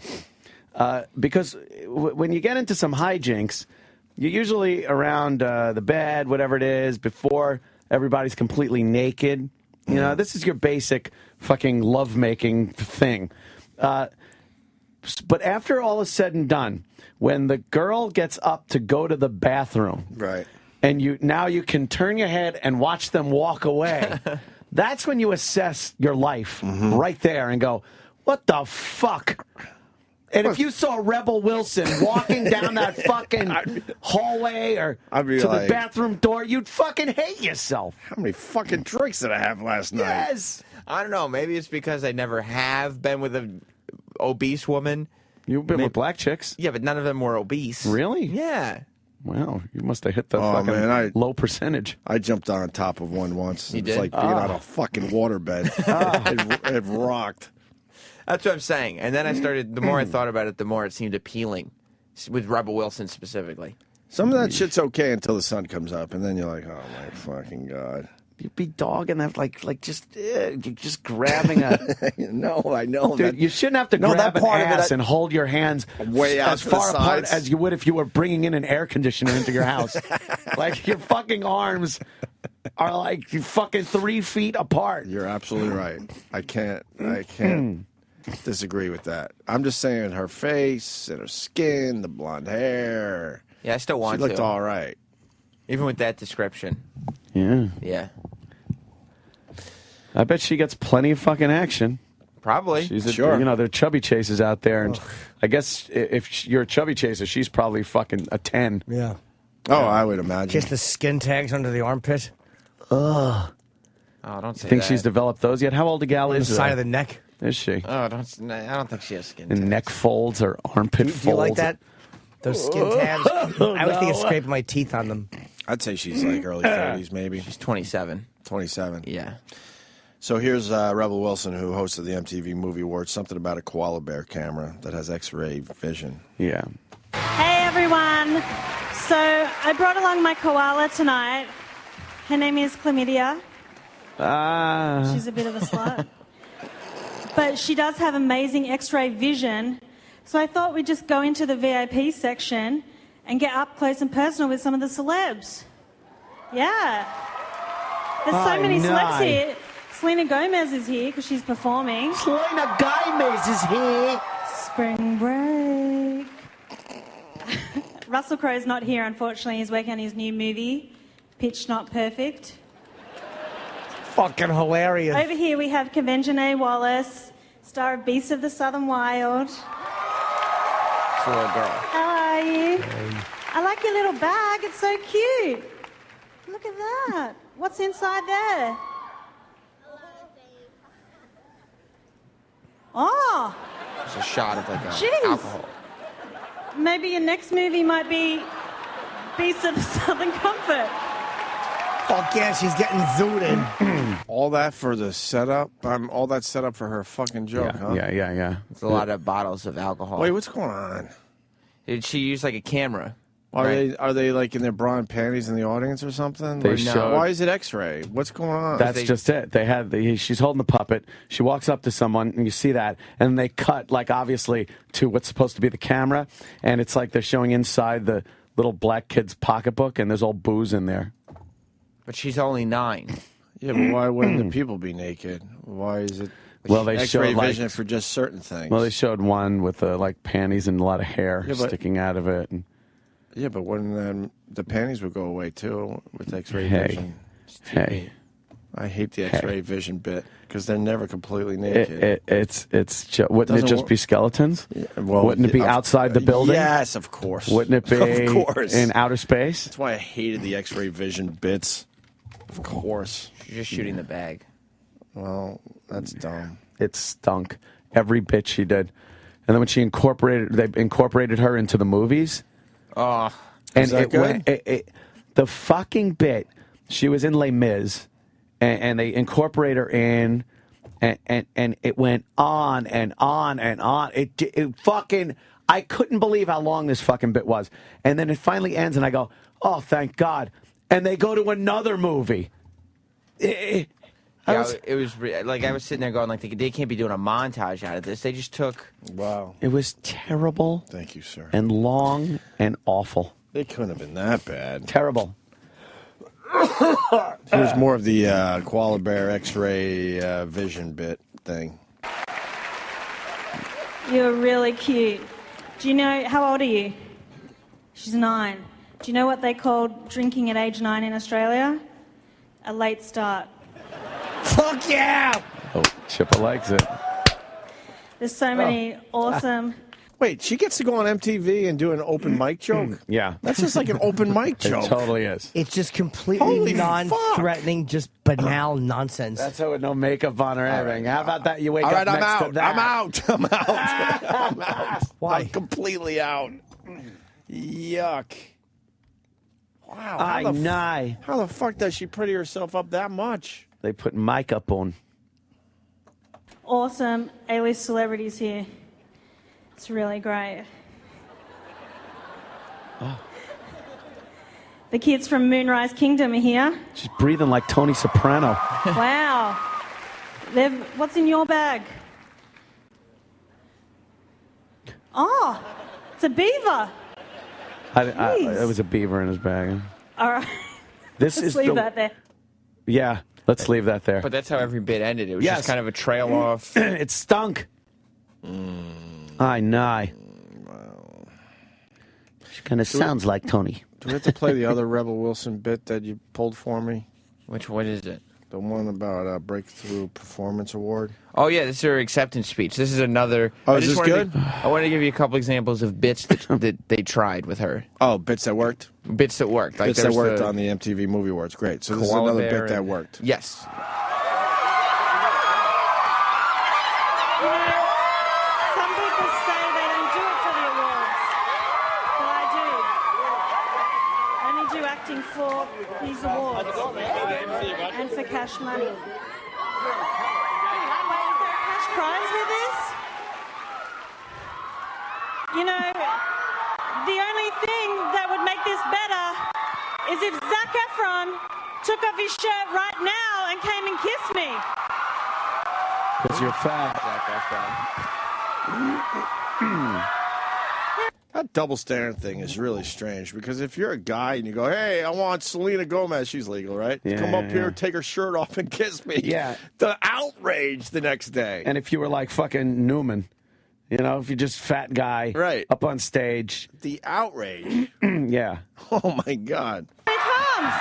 Because when you get into some hijinks, you're usually around the bed, whatever it is, before everybody's completely naked. You know, this is your basic fucking lovemaking thing. But after all is said and done, when the girl gets up to go to the bathroom, right, and you can turn your head and watch them walk away, that's when you assess your life right there and go, what the fuck? And if you saw Rebel Wilson walking down that fucking hallway or I'd be to like, the bathroom door, you'd fucking hate yourself. How many fucking drinks did I have last night? Yes. I don't know. Maybe it's because I never have been with an obese woman. You've been with black chicks? Yeah, but none of them were obese. Really? Yeah. Wow, you must have hit the Oh, fucking man, low percentage. I jumped on top of one once. You It's did? like being on a fucking waterbed. It rocked. That's what I'm saying. And then I started, the more I thought about it, the more it seemed appealing, with Rebel Wilson specifically. Some of that shit's okay until the sun comes up, and then you're like, oh my fucking God. You'd be dogging that, just grabbing a. No, I know. Dude, you shouldn't have to grab that an part of it, ass and hold your hands way out as to the far apart sides. as you would if you were bringing in an air conditioner into your house. Like, your fucking arms are like fucking 3 feet apart. You're absolutely right. I can't disagree with that. I'm just saying her face and her skin, the blonde hair. Yeah, I still want She looked to. all right. Even with that description. Yeah. Yeah. I bet she gets plenty of fucking action. Probably. She's Sure. You know, there are chubby chasers out there, and I guess if you're a chubby chaser, she's probably fucking a 10. Yeah. Oh, I would imagine. Just the skin tags under the armpit. Ugh. Oh, don't say You think that. she's developed those yet? How old a gal On the is side of the neck. Is she? Oh, I don't think she has skin. And neck folds or armpit folds. Do you like that? Those skin tabs? I was thinking of No. scraping my teeth on them. I'd say she's like early 30s, maybe. She's 27. 27. Yeah. So here's Rebel Wilson, who hosted the MTV Movie Awards, something about a koala bear camera that has X-ray vision. Yeah. Hey everyone! So I brought along my koala tonight. Her name is Chlamydia. She's a bit of a slut. But she does have amazing X-ray vision. So I thought we'd just go into the VIP section and get up close and personal with some of the celebs. Yeah. There's so many celebs here. Selena Gomez is here because she's performing. Selena Gomez is here. Spring break. Russell Crowe's not here, unfortunately. He's working on his new movie, Pitch Not Perfect. Fucking hilarious. Over here we have Convention Wallace, star of Beasts of the Southern Wild. It's a little girl. How are you? I like your little bag. It's so cute. Look at that. What's inside there? Oh, It's a shot of like Jeez. alcohol. maybe your next movie might be Beasts of the Southern Comfort. Fuck yeah, she's getting zooted in. All that for the setup? All that setup for her fucking joke, huh? Yeah. It's a lot of bottles of alcohol. Wait, what's going on? Did she use like a camera? Are they like in their bra and panties in the audience or something? They Like, showed- Why is it X-ray? What's going on? That's just it. They had she's holding the puppet. She walks up to someone, and you see that, and they cut like obviously to what's supposed to be the camera, and it's like they're showing inside the little black kid's pocketbook, and there's all booze in there. But she's only 9. Yeah, but why wouldn't the people be naked? Why is it? Well, they X-ray showed like, vision for just certain things. Well, they showed one with like panties and a lot of hair Yeah, but- sticking out of it. And, Yeah, but when the panties would go away too with X-ray Hey. vision. hey, I hate the X-ray vision bit because they're never completely naked. it's wouldn't it Doesn't just work. be skeletons? Well, wouldn't it be outside the building? Yes, of course. Wouldn't it be Of course. in outer space? That's why I hated the X-ray vision bits. Of course. She's just shooting the bag. Well, that's dumb. It stunk. Every bit she did. And then when they incorporated her into the movies. Oh, and is that good? The fucking bit, she was in Les Mis, and they incorporate her in, and it went on and on and on. It fucking, I couldn't believe how long this fucking bit was. And then it finally ends, and I go, oh, thank God. And they go to another movie. It was like I was sitting there going, like, they can't be doing a montage out of this. They just took. Wow. It was terrible. Thank you, sir. And long and awful. They couldn't have been that bad. Terrible. Here's more of the koala bear X-ray vision bit thing. You're really cute. Do you know, how old are you? She's 9. Do you know what they call drinking at age 9 in Australia? A late start. Fuck yeah! Oh, Chipper likes it. There's so many awesome... Wait, she gets to go on MTV and do an open mic joke? Yeah. That's just like an open mic joke. It totally is. It's just completely Holy non-threatening, just banal nonsense. That's how with no makeup on or anything. How about that? You wake All up right, I'm next out. to that. I'm out. I'm out. I'm out. Why? I'm completely out. Yuck. Wow. I know. How the fuck does she pretty herself up that much? They put makeup on. awesome A-list celebrities here. It's really great. Oh. The kids from Moonrise Kingdom are here. She's breathing like Tony Soprano. Wow. What's in your bag? Oh, it's a beaver. It was a beaver in his bag. All right. This Let's is leave the, that there. Yeah, let's leave that there. But that's how every bit ended. It was Yes. just kind of a trail off. It stunk. I know. She kind of sounds like Tony. Do we have to play the other Rebel Wilson bit that you pulled for me? What is it? The one about Breakthrough Performance Award. Oh, yeah, this is her acceptance speech. This is another... Oh, is this good? I wanted to give you a couple examples of bits that they tried with her. Oh, bits that worked? Bits that worked. Like Bits that worked on the MTV Movie Awards. Great. So this is Koala another bear bit that and- worked. Yes. Some people say they don't do it for the awards, but I do. I only do acting for these awards and for cash money. Wait, is there a cash prize with this? You know, the only thing that would make this better is if Zac Efron took off his shirt right now and came and kissed me. Because you're fat. That double standard thing is really strange because if you're a guy and you go, hey, I want Selena Gomez, she's legal, right? Yeah, Come up yeah. here, take her shirt off, and kiss me. Yeah. The outrage the next day. And if you were like fucking Newman, you know, if you're just fat guy Right. up on stage. The outrage. Yeah. Oh, my God. Here it comes.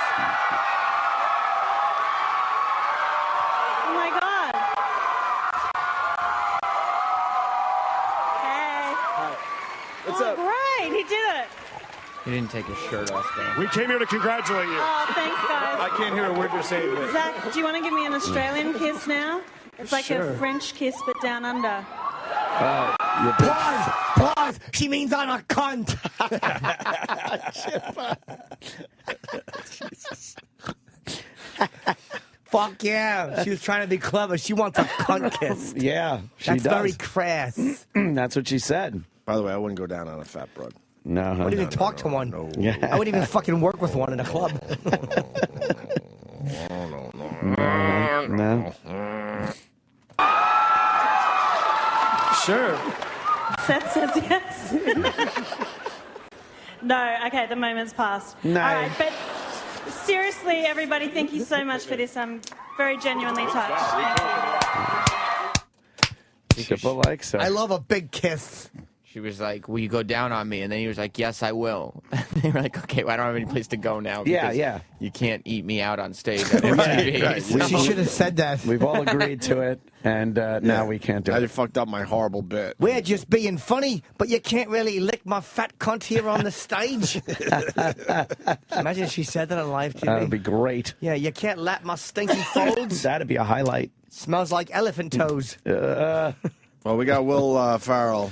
Oh my God. Hey. What's Oh, up? great. He did it. He didn't take his shirt off, though. We came here to congratulate you. Oh, thanks, guys. I can't hear a word you're saying. But... Zach, do you want to give me an Australian kiss now? It's like Sure. a French kiss, but down under. Pause! She means on a cunt! Jesus. Fuck yeah! She was trying to be clever. She wants a cunt kiss. Yeah, she That's does. very crass. That's what she said. By the way, I wouldn't go down on a fat broad. No. I wouldn't even talk to one. Yeah. I wouldn't even fucking work with one in a club. No. Sure. Seth says yes. No, okay, the moment's passed. No. All right, but seriously, everybody, thank you so much for this. I'm very genuinely touched. Thank you. Chippa likes her. I love a big kiss. She was like, "Will you go down on me?" And then he was like, "Yes, I will." They were like, "Okay, well, I don't have any place to go now. Yeah, because you can't eat me out on stage on MTV." Right. So- She should have said that. We've all agreed to it, and now we can't do I it. fucked up my horrible bit. We're just being funny, but you can't really lick my fat cunt here on the stage. Imagine if she said that on live TV. That would be great. Yeah, you can't lap my stinky folds. That'd be a highlight. Smells like elephant toes. Well, we got Will Farrell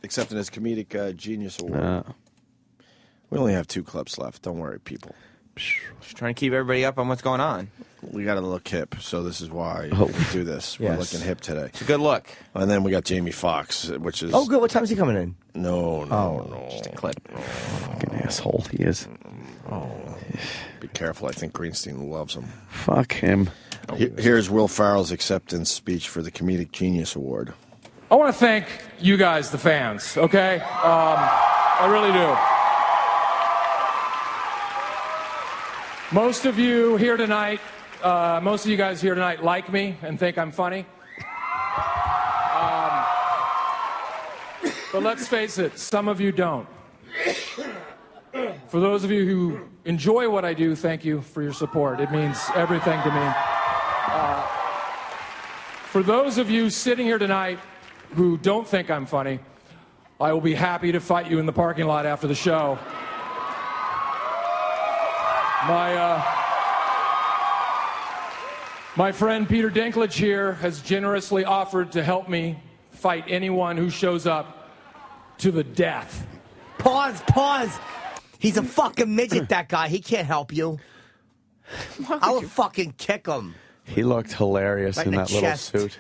accepting his Comedic Genius Award. We only have 2 clips left. Don't worry, people. Just trying to keep everybody up on what's going on. We got to look hip, so this is why we do this. We're Yes. looking hip today. It's a good look. And then we got Jamie Foxx, which is... Oh, good. What time is he coming in? No. Just a clip. Fucking asshole he is. Be careful. I think Greenstein loves him. Fuck him. Here's Will Farrell's acceptance speech for the Comedic Genius Award. I want to thank you guys, the fans, okay? I really do. Most of you here tonight, most of you guys here tonight like me and think I'm funny. But let's face it, some of you don't. For those of you who enjoy what I do, thank you for your support. It means everything to me. For those of you sitting here tonight who don't think I'm funny, I will be happy to fight you in the parking lot after the show. My friend Peter Dinklage here has generously offered to help me fight anyone who shows up to the death. Pause. He's a fucking midget, that guy. He can't help you. I will fucking kick him. He looked hilarious Right in in the that little chest. suit.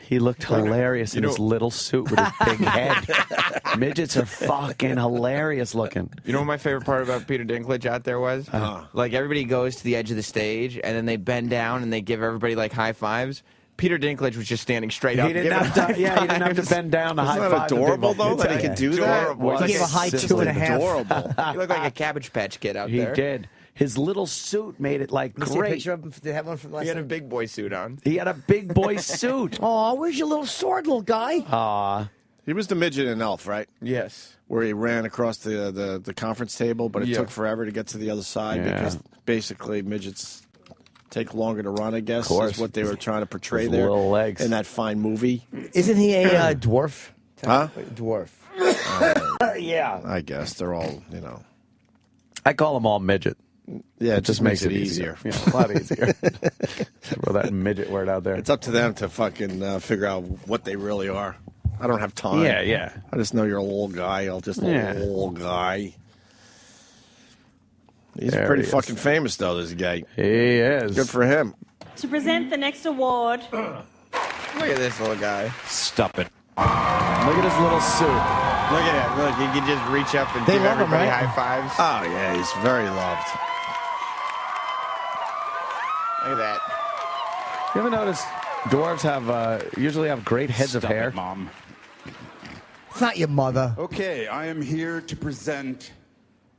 He looked hilarious in his little suit with his big head. Midgets are fucking hilarious looking. You know what my favorite part about Peter Dinklage out there was? Like, everybody goes to the edge of the stage, and then they bend down and they give everybody, like, high fives. Peter Dinklage was just standing straight up. He didn't have to, he didn't have to bend down to high Isn't five. that adorable, though, that he could do that? He gave a high 2.5. Adorable. He looked like a Cabbage Patch Kid out He there. did. His little suit made it like Let me see a great. picture of him. Did they have one from last He had a night? big boy suit on. He had a big boy suit. Oh, where's your little sword, little guy? Aw. He was the midget in Elf, right? Yes. Where he ran across the conference table, but it took forever to get to the other side Yeah. because basically midgets take longer to run, I guess, Of course. is what they were trying to portray His there little legs. in that fine movie. Isn't he a dwarf? Huh? Dwarf. Yeah. I guess they're all, I call them all midget. Yeah, It just makes it easier. Yeah, a lot easier. Throw that midget word out there. It's up to them to fucking figure out what they really are. I don't have time. Yeah. I just know you're a little guy. I'll just Yeah. a little guy. He's There pretty he is. fucking famous, though, this guy. He is. Good for him. To present the next award, Look at this little guy. Stop it. Look at his little suit. Look at him. Look, he can just reach up and They give love him, everybody right? high fives. Oh, yeah, he's very loved. Look at that. You ever notice dwarves have usually have great heads of hair? Mom. It's not your mother. Okay, I am here to present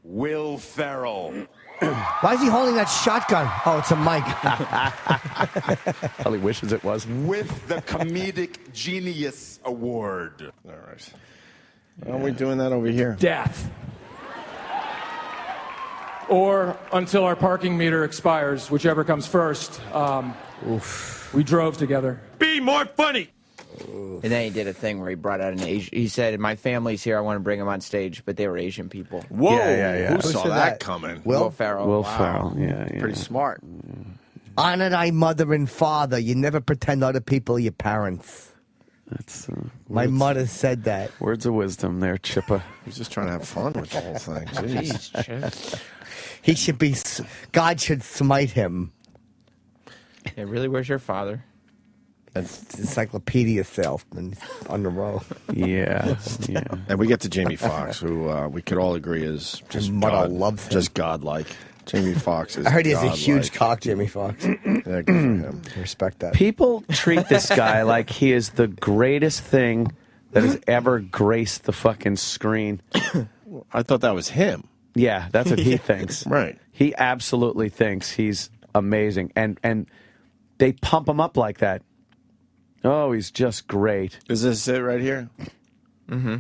Will Ferrell. Why is he holding that shotgun? Oh, it's a mic. Probably wishes it was. With the Comedic Genius Award. All right. Why aren't we doing that over here? Death. Or until our parking meter expires, whichever comes first. We drove together. Be more funny. And then he did a thing where he brought out an Asian. He said, "My family's here. I want to bring them on stage," but they were Asian people. Whoa! Yeah. Who saw said that that? coming? Will Ferrell. Will Ferrell. Yeah. Pretty smart. Honor thy mother and father. You never pretend other people are your parents. That's My mother said that. words of wisdom there, Chippa. He's just trying to have fun with the whole thing. Jeez. Jeez, Chip. He should be. God should smite him. Yeah, really? Where's your father? encyclopedia salesman on the row. Yeah. And we get to Jamie Foxx, who we could all agree is just just godlike. Jamie Foxx is. I heard he has a godlike. huge cock, Jamie Foxx. Yeah, good for him. Respect that. People treat this guy like he is the greatest thing that has ever graced the fucking screen. I thought that was him. Yeah, that's what he thinks. Right. He absolutely thinks he's amazing. And they pump him up like that. Oh, he's just great. Is this it right here? Mm-hmm.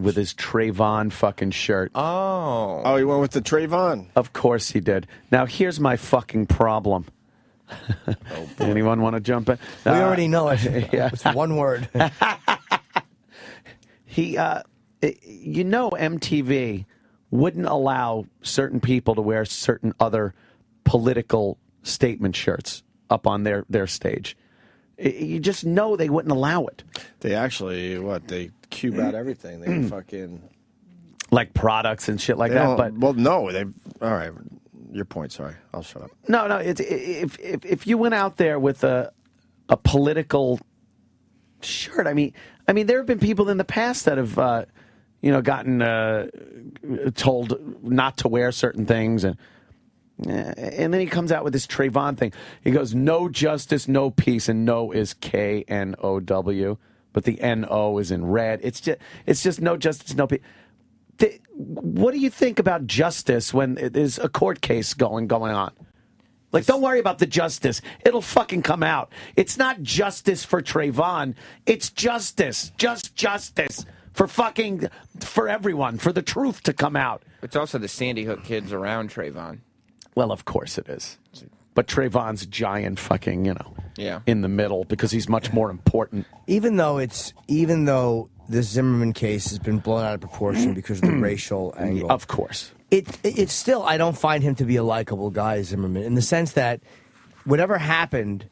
With his Trayvon fucking shirt. Oh, he went with the Trayvon. Of course he did. Now, here's my fucking problem. Anyone want to jump in? We already know it. Yeah. It's one word. MTV wouldn't allow certain people to wear certain other political statement shirts up on their stage. You just know they wouldn't allow it. They actually, they cube out everything. They fucking... Like products and shit like that. But well, no, they... All right, your point, sorry. I'll shut up. No, if you went out there with a political shirt, I mean, there have been people in the past that have, gotten told not to wear certain things, and then he comes out with this Trayvon thing. He goes, "No justice, no peace," and "no" is KNOW, but the NO is in red. It's just no justice, no peace. What do you think about justice when there's a court case going on? Like, don't worry about the justice. It'll fucking come out. It's not justice for Trayvon. It's justice. Just justice for everyone, for the truth to come out. It's also the Sandy Hook kids around Trayvon. Well, of course it is. But Trayvon's giant fucking, in the middle because he's much more important. Even though this Zimmerman case has been blown out of proportion because of the racial angle. Of course. It's still, I don't find him to be a likable guy, Zimmerman, in the sense that whatever happened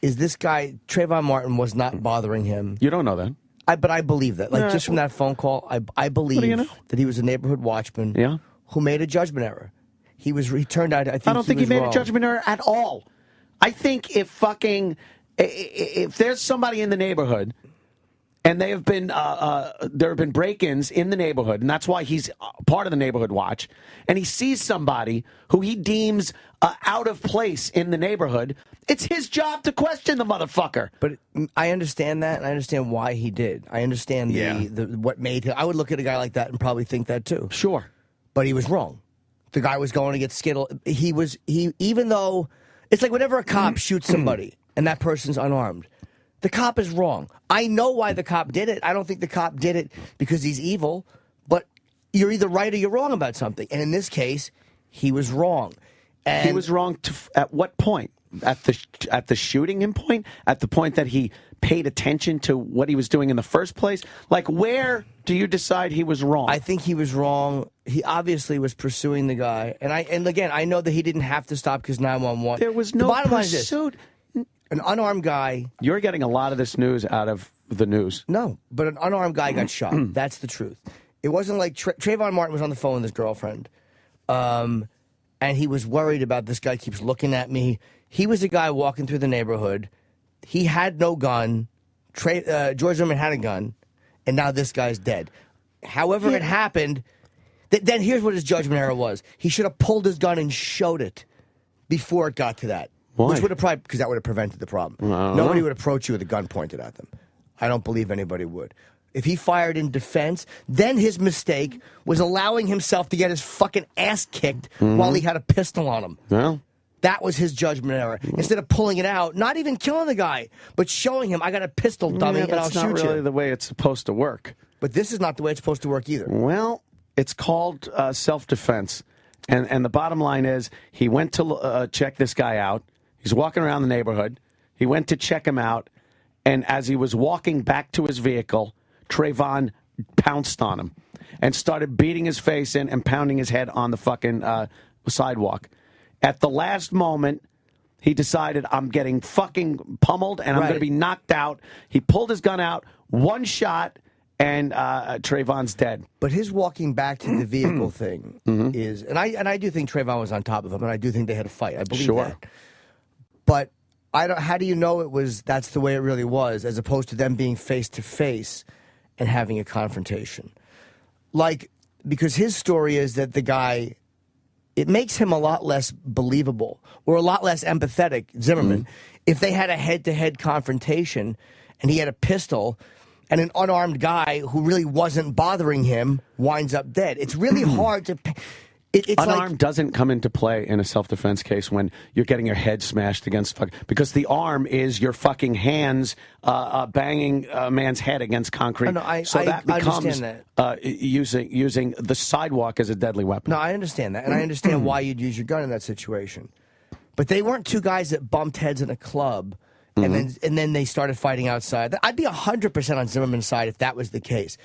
is this guy, Trayvon Martin, was not bothering him. You don't know that. But I believe that. Like, just from that phone call, I believe that he was a neighborhood watchman who made a judgment error. He turned out, I don't think he made wrong. a judgment error at all. I think if there's somebody in the neighborhood and there have been break-ins in the neighborhood, and that's why he's part of the neighborhood watch, and he sees somebody who he deems out of place in the neighborhood, it's his job to question the motherfucker. But I understand that, and I understand why he did. I understand what made him. I would look at a guy like that and probably think that too. Sure. But he was wrong. The guy was going to get skittled. Even though it's like whenever a cop shoots somebody and that person's unarmed, the cop is wrong. I know why the cop did it. I don't think the cop did it because he's evil, but you're either right or you're wrong about something. And in this case, he was wrong. And he was wrong at what point? At the shooting him point? At the point that he paid attention to what he was doing in the first place? Like, where do you decide he was wrong? I think he was wrong. He obviously was pursuing the guy. And again, I know that he didn't have to stop because 911. There was no the bottom pursuit. Line is this, an unarmed guy. You're getting a lot of this news out of the news. No, but an unarmed guy got shot. That's the truth. It wasn't like Trayvon Martin was on the phone with his girlfriend. And he was worried about this guy keeps looking at me. He was a guy walking through the neighborhood. He had no gun. George Zimmerman had a gun. And now this guy's dead. However it happened, then here's what his judgment error was. He should have pulled his gun and showed it before it got to that. Why? Which would have probably, because that would have prevented the problem. Nobody would approach you with a gun pointed at them. I don't believe anybody would. If he fired in defense, then his mistake was allowing himself to get his fucking ass kicked while he had a pistol on him. Well, that was his judgment error. Instead of pulling it out, not even killing the guy, but showing him, I got a pistol, dummy, and I'll shoot you. That's not really the way it's supposed to work. But this is not the way it's supposed to work either. Well, it's called self-defense. And the bottom line is he went to check this guy out. He's walking around the neighborhood. He went to check him out. And as he was walking back to his vehicle, Trayvon pounced on him and started beating his face in and pounding his head on the fucking sidewalk. At the last moment, he decided, I'm getting fucking pummeled and I'm going to be knocked out. He pulled his gun out, one shot, and Trayvon's dead. But his walking back to the vehicle thing is, and I do think Trayvon was on top of him, and I do think they had a fight. I believe that. But How do you know that's the way it really was, as opposed to them being face to face and having a confrontation? Like, because his story is that the guy, it makes him a lot less believable or a lot less empathetic, Zimmerman, if they had a head-to-head confrontation and he had a pistol and an unarmed guy who really wasn't bothering him winds up dead. It's really hard to... It's unarmed doesn't come into play in a self-defense case when you're getting your head smashed against because the arm is your fucking hands banging a man's head against concrete. That becomes using the sidewalk as a deadly weapon. No, I understand that, and I understand why you'd use your gun in that situation. But they weren't two guys that bumped heads in a club, and then they started fighting outside. I'd be 100% on Zimmerman's side if that was the case.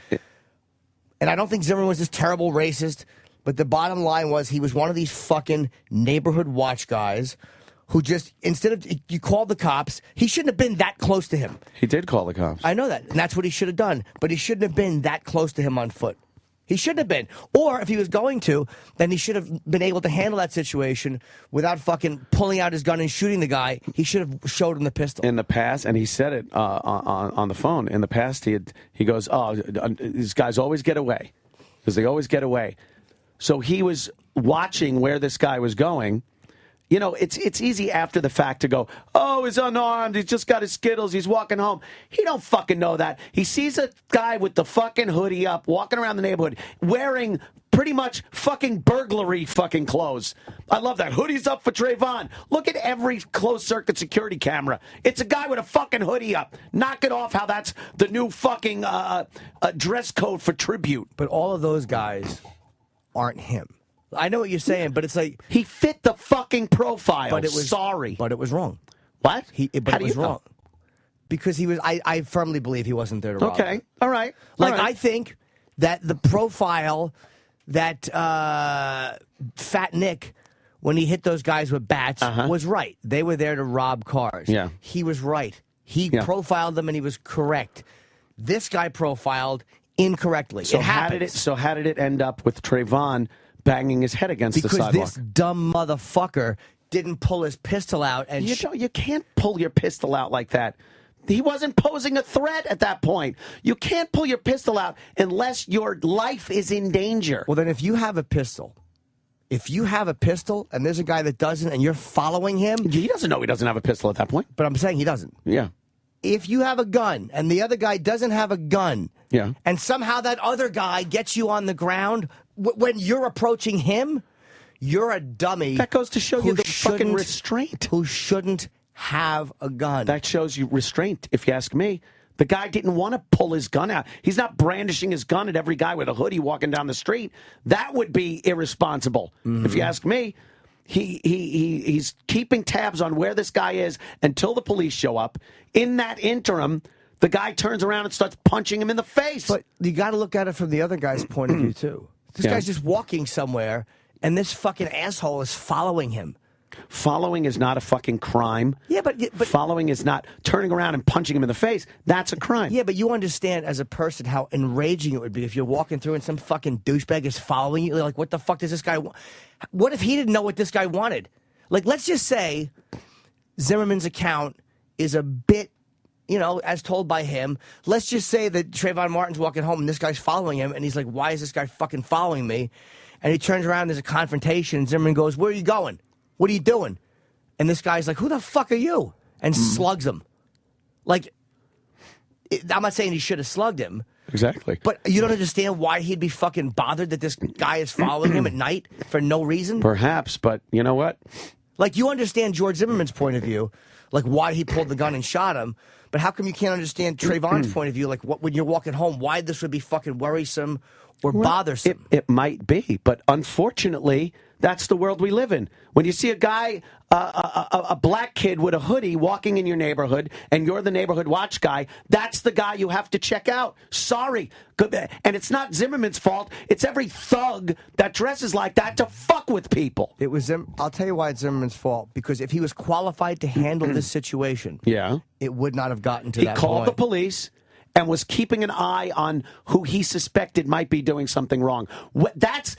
And I don't think Zimmerman was this terrible racist. But the bottom line was he was one of these fucking neighborhood watch guys who just, instead of, you called the cops, he shouldn't have been that close to him. He did call the cops. I know that, and that's what he should have done. But he shouldn't have been that close to him on foot. He shouldn't have been. Or if he was going to, then he should have been able to handle that situation without fucking pulling out his gun and shooting the guy. He should have showed him the pistol. In the past, and he said it on the phone, in the past he goes, these guys always get away. Because they always get away. So he was watching where this guy was going. You know, it's easy after the fact to go, oh, he's unarmed, he's just got his Skittles, he's walking home. He don't fucking know that. He sees a guy with the fucking hoodie up, walking around the neighborhood, wearing pretty much fucking burglary fucking clothes. I love that. Hoodie's up for Trayvon. Look at every closed-circuit security camera. It's a guy with a fucking hoodie up. Knock it off how that's the new fucking dress code for tribute. But all of those guys aren't him. I know what you're saying, but it's like he fit the fucking profile. But it was sorry, but it was wrong. What? It was wrong because he was. I firmly believe he wasn't there to rob. Okay, all right. I think that the profile that Fat Nick, when he hit those guys with bats, was right. They were there to rob cars. Yeah, he was right. He profiled them and he was correct. This guy profiled incorrectly. So how did it end up with Trayvon banging his head against the sidewalk? Because this dumb motherfucker didn't pull his pistol out and you can't pull your pistol out like that. He wasn't posing a threat at that point. You can't pull your pistol out unless your life is in danger. Well, then if you have a pistol and there's a guy that doesn't and you're following him, he doesn't know he doesn't have a pistol at that point. But I'm saying he doesn't. Yeah. If you have a gun and the other guy doesn't have a gun, and somehow that other guy gets you on the ground when you're approaching him, you're a dummy. That goes to show you the fucking restraint. Who shouldn't have a gun. That shows you restraint, if you ask me. The guy didn't want to pull his gun out. He's not brandishing his gun at every guy with a hoodie walking down the street. That would be irresponsible, if you ask me. He's keeping tabs on where this guy is until the police show up. In that interim, the guy turns around and starts punching him in the face. But you got to look at it from the other guy's point of view, too. This guy's just walking somewhere, and this fucking asshole is following him. Following is not a fucking crime. Yeah, but following is not turning around and punching him in the face. That's a crime. Yeah, but you understand as a person how enraging it would be if you're walking through and some fucking douchebag is following you. You're like, what the fuck does this guy want? What if he didn't know what this guy wanted? Like, let's just say Zimmerman's account is a bit, as told by him. Let's just say that Trayvon Martin's walking home and this guy's following him, and he's like, why is this guy fucking following me? And he turns around, there's a confrontation, and Zimmerman goes, where are you going? What are you doing? And this guy's like, who the fuck are you? And slugs him. Like, I'm not saying he should have slugged him. Exactly. But you don't understand why he'd be fucking bothered that this guy is following him at night for no reason? Perhaps, but you know what? Like, you understand George Zimmerman's point of view, like why he pulled the gun and shot him, but how come you can't understand Trayvon's point of view, like when you're walking home, why this would be fucking worrisome or bothersome? It might be, but unfortunately, that's the world we live in. When you see a guy, a black kid with a hoodie walking in your neighborhood, and you're the neighborhood watch guy, that's the guy you have to check out. Sorry. And it's not Zimmerman's fault. It's every thug that dresses like that to fuck with people. It was I'll tell you why it's Zimmerman's fault. Because if he was qualified to handle this situation, it would not have gotten to that point. He called the police and was keeping an eye on who he suspected might be doing something wrong. That's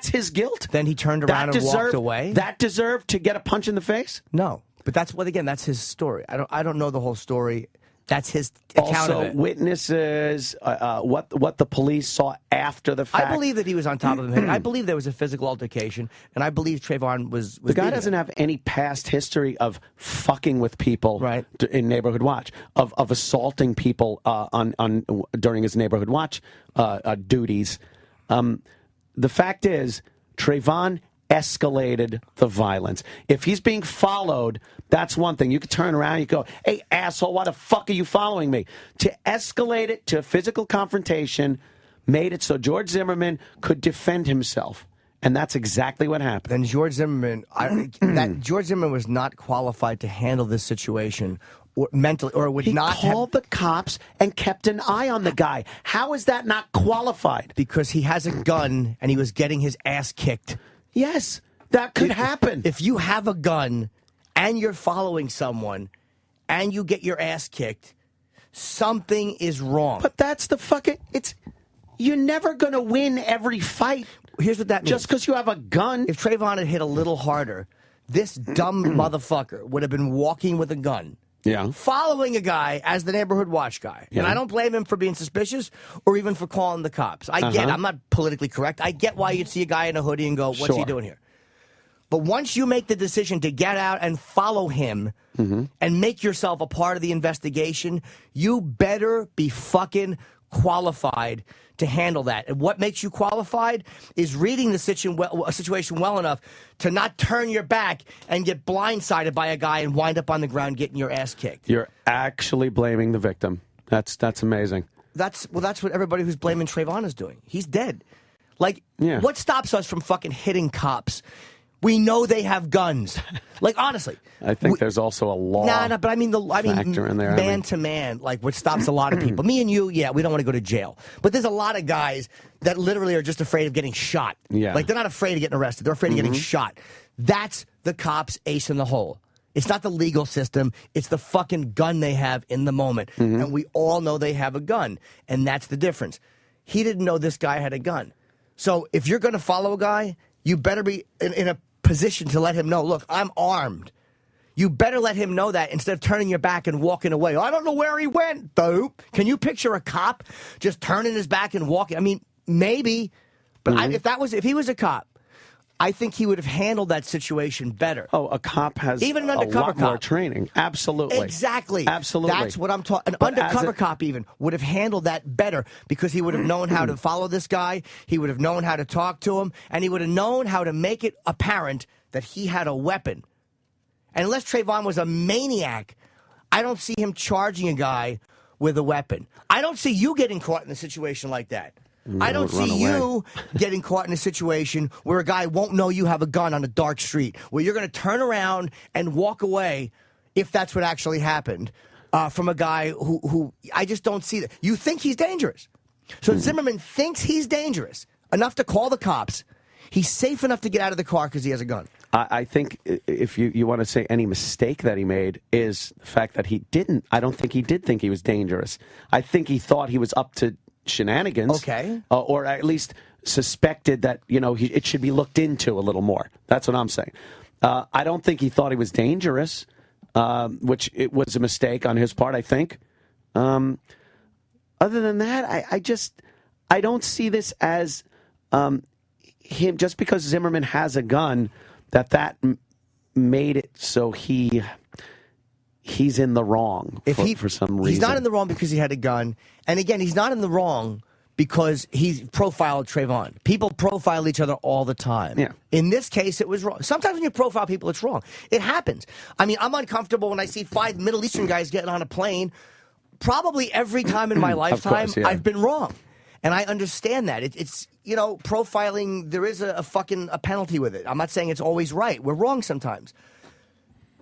his guilt? Then he turned around and walked away? That deserved to get a punch in the face? No. But that's that's his story. I don't know the whole story. That's his account of Also, it. witnesses, what the police saw after the fact. I believe that he was on top of him. I believe there was a physical altercation, and I believe Trayvon was The guy beating doesn't him. have any past history of fucking with people in Neighborhood Watch, of assaulting people during his Neighborhood Watch duties. The fact is, Trayvon escalated the violence. If he's being followed, that's one thing. You could turn around and you go, hey, asshole, why the fuck are you following me? To escalate it to a physical confrontation made it so George Zimmerman could defend himself. And that's exactly what happened. And George Zimmerman, George Zimmerman was not qualified to handle this situation mentally, or would not have... He called the cops and kept an eye on the guy. How is that not qualified? Because he has a gun and he was getting his ass kicked. Yes, that could happen. If you have a gun and you're following someone and you get your ass kicked, something is wrong. But that's the fucking... You're never going to win every fight. Here's what that means. Just because you have a gun. If Trayvon had hit a little harder, this dumb motherfucker would have been walking with a gun. Yeah. Following a guy as the Neighborhood Watch guy. Yeah. And I don't blame him for being suspicious or even for calling the cops. I get it. I'm not politically correct. I get why you'd see a guy in a hoodie and go, what's he doing here? But once you make the decision to get out and follow him and make yourself a part of the investigation, you better be fucking qualified to handle that. And what makes you qualified is reading the situation well enough to not turn your back and get blindsided by a guy and wind up on the ground getting your ass kicked. You're actually blaming the victim. That's amazing. That's what everybody who's blaming Trayvon is doing. He's dead. Like, what stops us from fucking hitting cops? We know they have guns. Like, honestly. I think there's also a law but I mean, factor in there. Man to man, like what stops a lot of people. Me and you, we don't want to go to jail. But there's a lot of guys that literally are just afraid of getting shot. Yeah. Like, they're not afraid of getting arrested. They're afraid of getting shot. That's the cops' ace in the hole. It's not the legal system. It's the fucking gun they have in the moment. And we all know they have a gun. And that's the difference. He didn't know this guy had a gun. So if you're going to follow a guy, you better be in a position to let him know, look, I'm armed. You better let him know that instead of turning your back and walking away. I don't know where he went, though. Can you picture a cop just turning his back and walking? I mean, maybe. But if he was a cop, I think he would have handled that situation better. Oh, a cop has even an undercover a lot more cop. training. Absolutely. Exactly. Absolutely. That's what I'm talking. An undercover cop even would have handled that better because he would have known how to follow this guy. He would have known how to talk to him, and he would have known how to make it apparent that he had a weapon. And unless Trayvon was a maniac, I don't see him charging a guy with a weapon. I don't see you getting caught in a situation like that. I don't see you getting caught in a situation where a guy won't know you have a gun on a dark street, where you're going to turn around and walk away, if that's what actually happened, from a guy who I just don't see that. You think he's dangerous. So Zimmerman thinks he's dangerous enough to call the cops. He's safe enough to get out of the car because he has a gun. I think if you want to say any mistake that he made is the fact that he didn't. I don't think he did think he was dangerous. I think he thought he was up to shenanigans. Okay. Or at least suspected that, it should be looked into a little more. That's what I'm saying. I don't think he thought he was dangerous, which it was a mistake on his part, I think. Other than that, I don't see this as him, just because Zimmerman has a gun, that made it so he's in the wrong for some reason. He's not in the wrong because he had a gun. And again, he's not in the wrong because he profiled Trayvon. People profile each other all the time. Yeah. In this case, it was wrong. Sometimes when you profile people, it's wrong. It happens. I mean, I'm uncomfortable when I see 5 Middle Eastern guys getting on a plane. Probably every time in my lifetime, I've been wrong. And I understand that. It's profiling, there is a penalty with it. I'm not saying it's always right. We're wrong sometimes.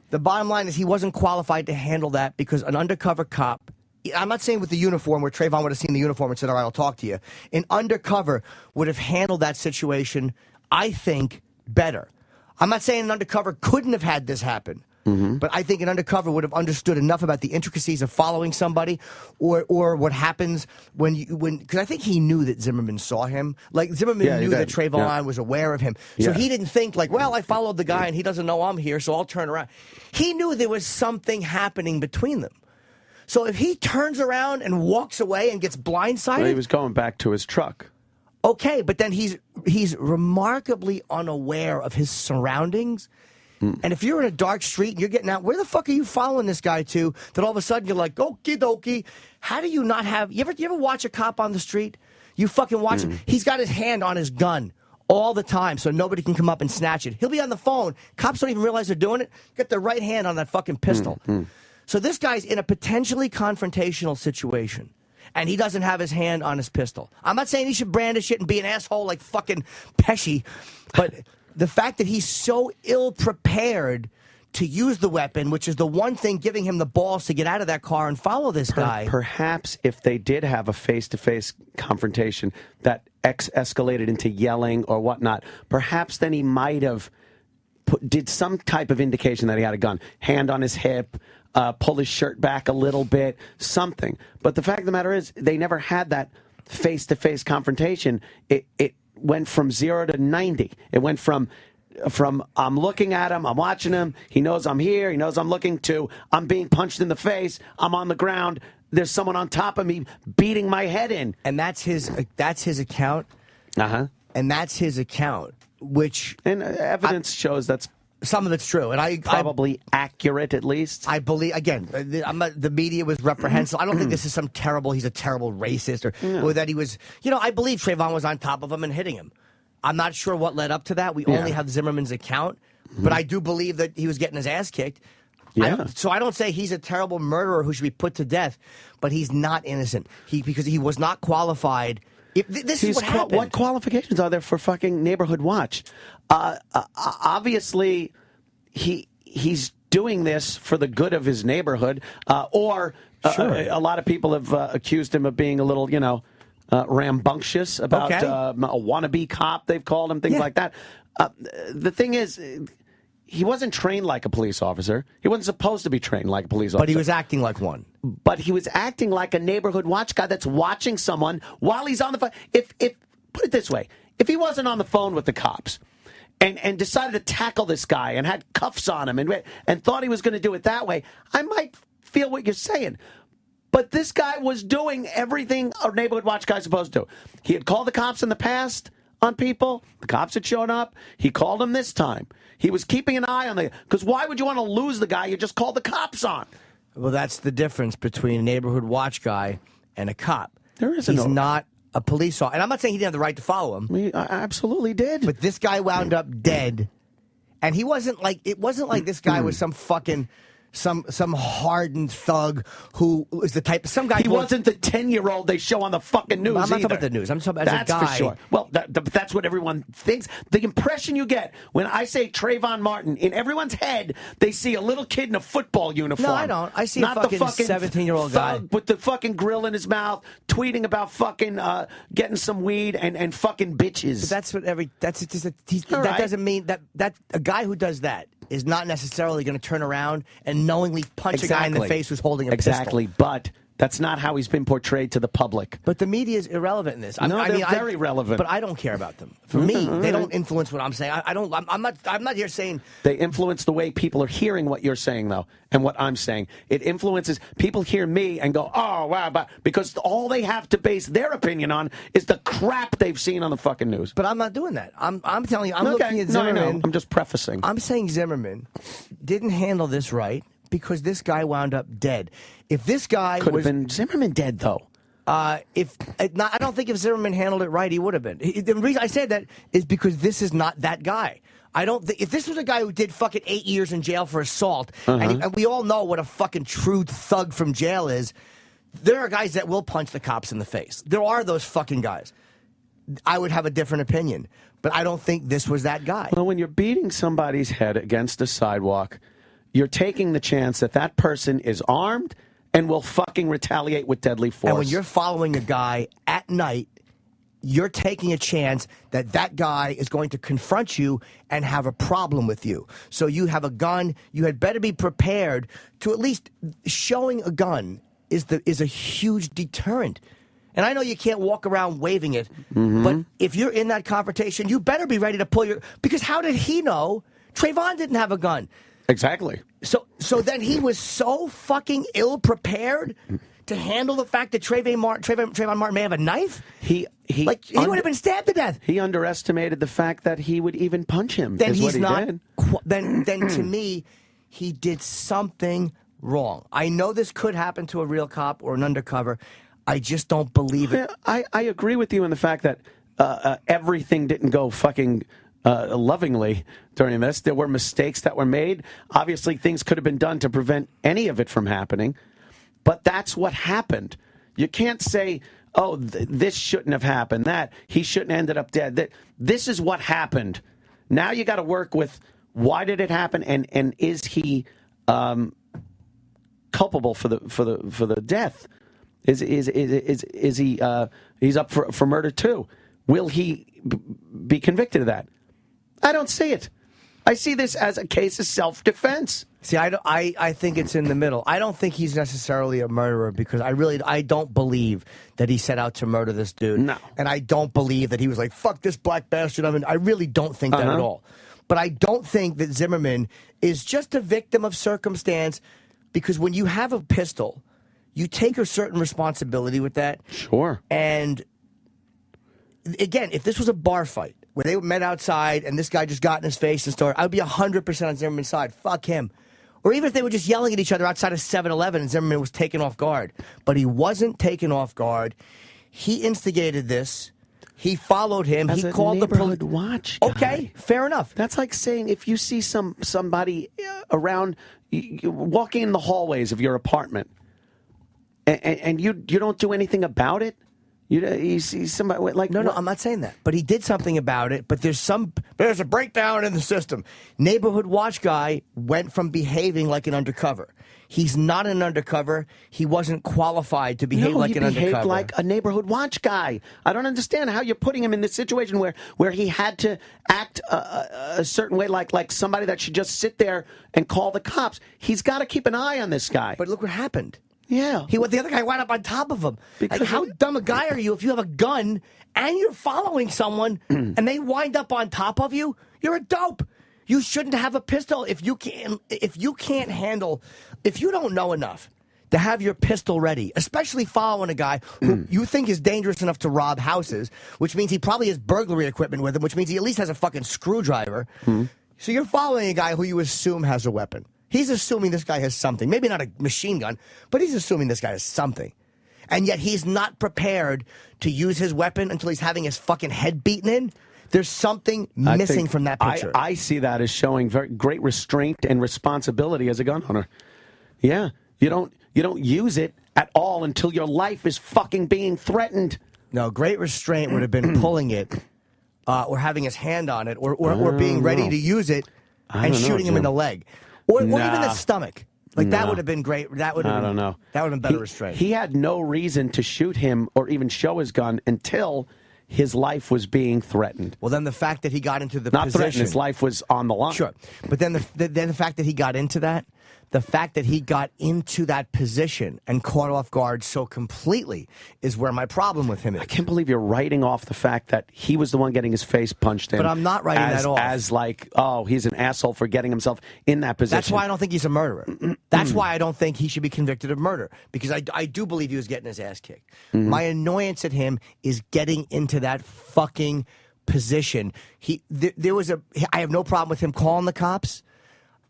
The bottom line is he wasn't qualified to handle that because an undercover cop, I'm not saying with the uniform where Trayvon would have seen the uniform and said, all right, I'll talk to you. An undercover would have handled that situation, I think, better. I'm not saying an undercover couldn't have had this happen. But I think an undercover would have understood enough about the intricacies of following somebody, or what happens because I think he knew that Zimmerman saw him. Like Zimmerman knew that Trayvon was aware of him, so he didn't think like, well, I followed the guy and he doesn't know I'm here, so I'll turn around. He knew there was something happening between them. So if he turns around and walks away and gets blindsided, Well, he was going back to his truck. Okay, but then he's remarkably unaware of his surroundings. And if you're in a dark street and you're getting out, where the fuck are you following this guy to? That all of a sudden you're like, okie dokie. How do you not have? You ever watch a cop on the street? You fucking watch him. He's got his hand on his gun all the time, so nobody can come up and snatch it. He'll be on the phone. Cops don't even realize they're doing it. Get their right hand on that fucking pistol. So this guy's in a potentially confrontational situation. And he doesn't have his hand on his pistol. I'm not saying he should brandish it and be an asshole like fucking Pesci, but the fact that he's so ill-prepared to use the weapon, which is the one thing giving him the balls to get out of that car and follow this guy. Perhaps if they did have a face-to-face confrontation that escalated into yelling or whatnot, perhaps then he might have did some type of indication that he had a gun. Hand on his hip, pull his shirt back a little bit, something. But the fact of the matter is, they never had that face-to-face confrontation. It went from 0 to 90. It went from I'm looking at him, I'm watching him, he knows I'm here, he knows I'm looking, to I'm being punched in the face, I'm on the ground, there's someone on top of me beating my head in. And that's his account. And that's his account, which evidence shows that's some of it's true, and I probably accurate at least. I believe again. The media was reprehensible. I don't think this is some terrible. He's a terrible racist, or that he was. I believe Trayvon was on top of him and hitting him. I'm not sure what led up to that. We only have Zimmerman's account, but I do believe that he was getting his ass kicked. So I don't say he's a terrible murderer who should be put to death, but he's not innocent. Because he was not qualified. This is what happened. What qualifications are there for fucking neighborhood watch? Obviously, he's doing this for the good of his neighborhood, or a lot of people have accused him of being a little, rambunctious about a wannabe cop. They've called him things like that. The thing is, he wasn't trained like a police officer. He wasn't supposed to be trained like a police officer. But he was acting like one. But he was acting like a neighborhood watch guy that's watching someone while he's on the phone. If put it this way, if he wasn't on the phone with the cops and decided to tackle this guy and had cuffs on him and thought he was going to do it that way, I might feel what you're saying. But this guy was doing everything a neighborhood watch guy's supposed to do. He had called the cops in the past on people. The cops had shown up. He called them this time. He was keeping an eye on because why would you want to lose the guy you just called the cops on? Well, that's the difference between a neighborhood watch guy and a cop. He's not a police officer. And I'm not saying he didn't have the right to follow him. He absolutely did. But this guy wound up dead. And it wasn't like this guy was some fucking some hardened thug who was the type of some guy. He wasn't the 10-year-old they show on the fucking news. I'm not talking about the news. I'm talking about as a guy. That's for sure. Well, that's what everyone thinks. The impression you get when I say Trayvon Martin, in everyone's head, they see a little kid in a football uniform. No, I don't. I see not a fucking 17-year-old guy with the fucking grill in his mouth, tweeting about fucking getting some weed and fucking bitches. But that's what that doesn't mean that a guy who does that is not necessarily going to turn around and knowingly punch a guy in the face who's holding a pistol. Exactly, but that's not how he's been portrayed to the public. But the media is irrelevant in this. They're very relevant. But I don't care about them. For me, they don't influence what I'm saying. I'm not here saying they influence the way people are hearing what you're saying, though, and what I'm saying. It influences people hear me and go, "Oh wow," because all they have to base their opinion on is the crap they've seen on the fucking news. But I'm not doing that. I'm telling you, I'm looking at Zimmerman. No, I know. I'm just prefacing. I'm saying Zimmerman didn't handle this right because this guy wound up dead. If this guy could have been Zimmerman dead, though. I don't think if Zimmerman handled it right, he would have been. The reason I say that is because this is not that guy. I don't think if this was a guy who did fucking 8 years in jail for assault, and we all know what a fucking true thug from jail is. There are guys that will punch the cops in the face. There are those fucking guys. I would have a different opinion, but I don't think this was that guy. Well, when you're beating somebody's head against a sidewalk, you're taking the chance that that person is armed and will fucking retaliate with deadly force. And when you're following a guy at night you're taking a chance that that guy is going to confront you and have a problem with you. So you have a gun. You had better be prepared to at least showing a gun is a huge deterrent. And I know you can't walk around waving it, but if you're in that confrontation, you better be ready to pull your... Because how did he know Trayvon didn't have a gun? Exactly. So then he was so fucking ill-prepared to handle the fact that Trayvon Martin may have a knife? He would have been stabbed to death. He underestimated the fact that he would even punch him. Then is he's what he not... did. Then to me, he did something wrong. I know this could happen to a real cop or an undercover. I just don't believe it. I agree with you in the fact that everything didn't go fucking lovingly during this. There were mistakes that were made. Obviously, things could have been done to prevent any of it from happening. But that's what happened. You can't say, oh, this shouldn't have happened, that he shouldn't have ended up dead. This is what happened. Now you got to work with why did it happen, and is he culpable for the death? Is he he's up for murder too? Will he be convicted of that? I don't see it. I see this as a case of self-defense. See, I think it's in the middle. I don't think he's necessarily a murderer because I don't believe that he set out to murder this dude. No. And I don't believe that he was like, fuck this black bastard. I really don't think that at all. But I don't think that Zimmerman is just a victim of circumstance because when you have a pistol, you take a certain responsibility with that. Sure. And again, if this was a bar fight where they met outside and this guy just got in his face and started, I would be 100% on Zimmerman's side. Fuck him. Or even if they were just yelling at each other outside of 7-Eleven and Zimmerman was taken off guard. But he wasn't taken off guard. He instigated this. He followed him. As he a called the police. neighborhood watch guy. Okay, fair enough. That's like saying if you see somebody around walking in the hallways of your apartment and you don't do anything about it. You see somebody like no, I'm not saying that. But he did something about it. But there's a breakdown in the system. Neighborhood watch guy went from behaving like an undercover. He's not an undercover. He wasn't qualified to behave like an undercover. He behaved like a neighborhood watch guy. I don't understand how you're putting him in this situation where he had to act a certain way, like somebody that should just sit there and call the cops. He's got to keep an eye on this guy. But look what happened. Yeah. The other guy wound up on top of him. Like, how dumb a guy are you if you have a gun and you're following someone and they wind up on top of you? You're a dope. You shouldn't have a pistol if you don't know enough to have your pistol ready, especially following a guy who you think is dangerous enough to rob houses, which means he probably has burglary equipment with him, which means he at least has a fucking screwdriver. So you're following a guy who you assume has a weapon. He's assuming this guy has something. Maybe not a machine gun, but he's assuming this guy has something. And yet he's not prepared to use his weapon until he's having his fucking head beaten in. There's something missing from that picture. I see that as showing very great restraint and responsibility as a gun owner. Yeah, you don't use it at all until your life is fucking being threatened. No, great restraint would have been pulling it, or having his hand on it, or being ready to use it and shooting him in the leg. Or even the stomach. That would have been great. That would have been, I don't know. That would have been better restraint. He had no reason to shoot him or even show his gun until his life was being threatened. Well, then the fact that he got into the Not position. threatened, his life was on the line. Sure. But then the fact that he got into that, position and caught off guard so completely is where my problem with him is. I can't believe you're writing off the fact that he was the one getting his face punched in. But I'm not writing that off. As like, oh, he's an asshole for getting himself in that position. That's why I don't think he's a murderer. That's why I don't think he should be convicted of murder. Because I do believe he was getting his ass kicked. My annoyance at him is getting into that fucking position. I have no problem with him calling the cops.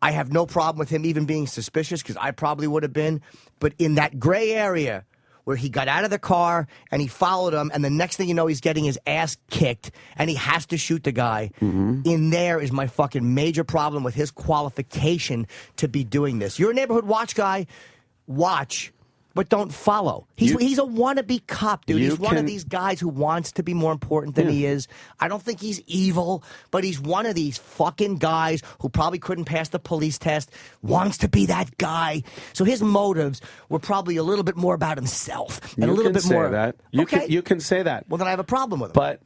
I have no problem with him even being suspicious because I probably would have been. But in that gray area where he got out of the car and he followed him and the next thing you know he's getting his ass kicked and he has to shoot the guy, in there is my fucking major problem with his qualification to be doing this. You're a neighborhood watch guy. Watch. but don't follow. He's a wannabe cop, dude. He's one of can- these guys who wants to be more important than he is. I don't think he's evil, but he's one of these fucking guys who probably couldn't pass the police test, wants to be that guy. So his motives were probably a little bit more about himself and a little bit more. That. You can say that. Well, then I have a problem with him.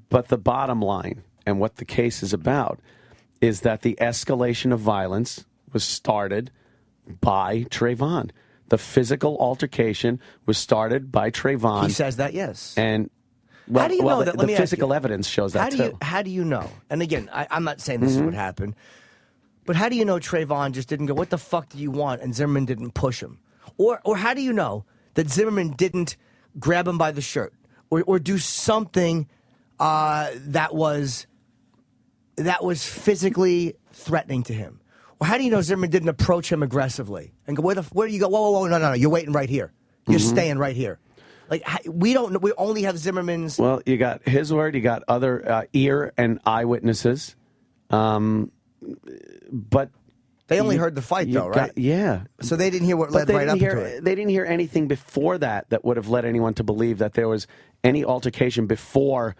But the bottom line and what the case is about is that the escalation of violence was started by Trayvon. The physical altercation was started by Trayvon. He says that, yes. And how do you know that? the Let me ask physical you, evidence shows that too. How do you know? And again, I'm not saying this is what happened, but how do you know Trayvon just didn't go, what the fuck do you want? And Zimmerman didn't push him. Or how do you know that Zimmerman didn't grab him by the shirt or do something that was physically threatening to him? Or how do you know Zimmerman didn't approach him aggressively and go, where do you go? Whoa, no, you're waiting right here. You're staying right here. Like, we don't. We only have Zimmerman's. Well, you got his word. You got other ear and eyewitnesses. But they only heard the fight, though, right? Yeah. So they didn't hear what led right up to it. They didn't hear anything before that would have led anyone to believe that there was any altercation before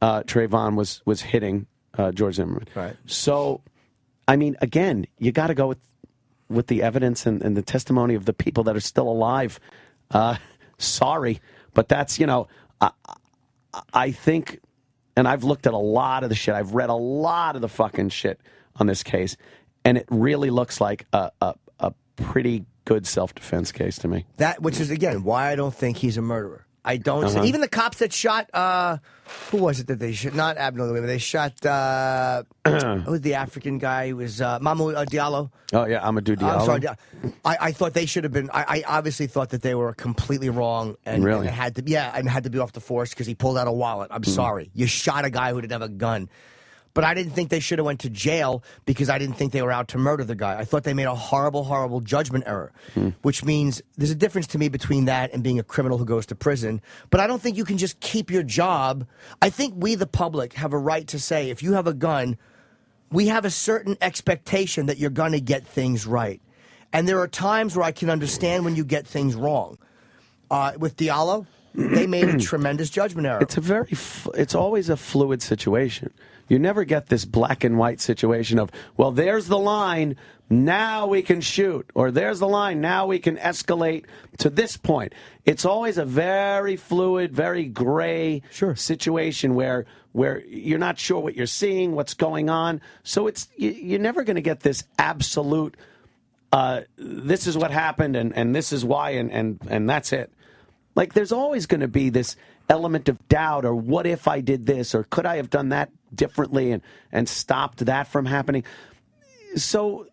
Trayvon was hitting George Zimmerman. Right. So, I mean, again, you got to go with the evidence and the testimony of the people that are still alive. Sorry, but that's, I think, and I've looked at a lot of the shit. I've read a lot of the fucking shit on this case, and it really looks like a pretty good self-defense case to me. That, which is, again, why I don't think he's a murderer. I don't. Even the cops that shot, who was it that they shot? Not Abner Louis, but they shot, who was the African guy? Who was Mamadou Diallo. Oh, yeah, Amadou Diallo. I'm sorry. I thought they should have been, I obviously thought that they were completely wrong. And, really? And had to be off the force because he pulled out a wallet. I'm sorry. You shot a guy who didn't have a gun. But I didn't think they should have went to jail because I didn't think they were out to murder the guy. I thought they made a horrible, horrible judgment error, which means there's a difference to me between that and being a criminal who goes to prison. But I don't think you can just keep your job. I think we, the public, have a right to say, if you have a gun, we have a certain expectation that you're going to get things right. And there are times where I can understand when you get things wrong. With Diallo, they made a tremendous judgment error. It's always a fluid situation. You never get this black and white situation of, well, there's the line, now we can shoot, or there's the line, now we can escalate to this point. It's always a very fluid, very gray situation where you're not sure what you're seeing, what's going on. So you're never going to get this absolute, this is what happened and this is why and that's it. Like, there's always going to be this element of doubt, or what if I did this, or could I have done that differently and stopped that from happening? So,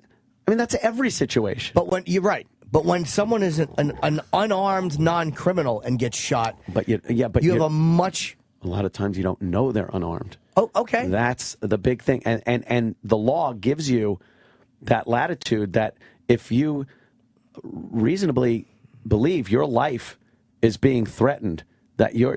I mean, that's every situation. But when you're right. But when someone is an unarmed non-criminal and gets shot, you have a much. A lot of times you don't know they're unarmed. Oh, okay. That's the big thing, and the law gives you that latitude that if you reasonably believe your life is being threatened, that your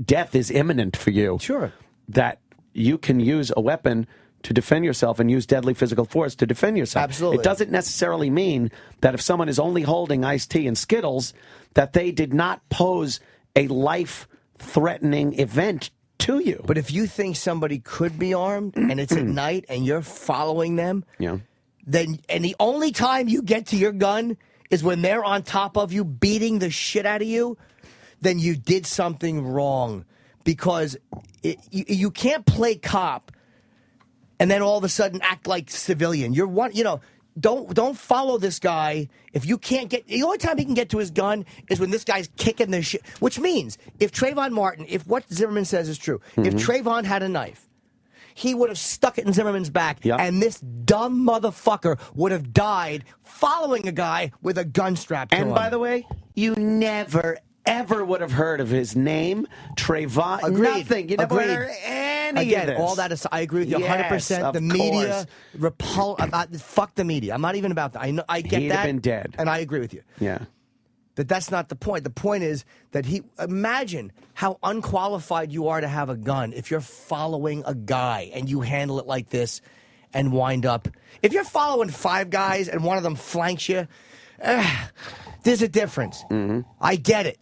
death is imminent for you. Sure. That you can use a weapon to defend yourself and use deadly physical force to defend yourself. Absolutely. It doesn't necessarily mean that if someone is only holding iced tea and Skittles, that they did not pose a life-threatening event to you. But if you think somebody could be armed and it's at night and you're following them, then and the only time you get to your gun is when they're on top of you beating the shit out of you, then you did something wrong. Because you can't play cop and then all of a sudden act like civilian. Don't follow this guy. If you can't get, the only time he can get to his gun is when this guy's kicking the shit. Which means if Trayvon Martin, if what Zimmerman says is true, if Trayvon had a knife, he would have stuck it in Zimmerman's back, and this dumb motherfucker would have died following a guy with a gun strapped to him. And by the way, you never, ever would have heard of his name, Trayvon. Agreed. Nothing. You never heard any of this. All that is, I agree with you 100%. The media, fuck the media. I'm not even about that. I get He'd that. have been dead. And I agree with you. Yeah. That's not the point. The point is that imagine how unqualified you are to have a gun if you're following a guy and you handle it like this and wind up. If you're following 5 guys and one of them flanks you, There's a difference. I get it.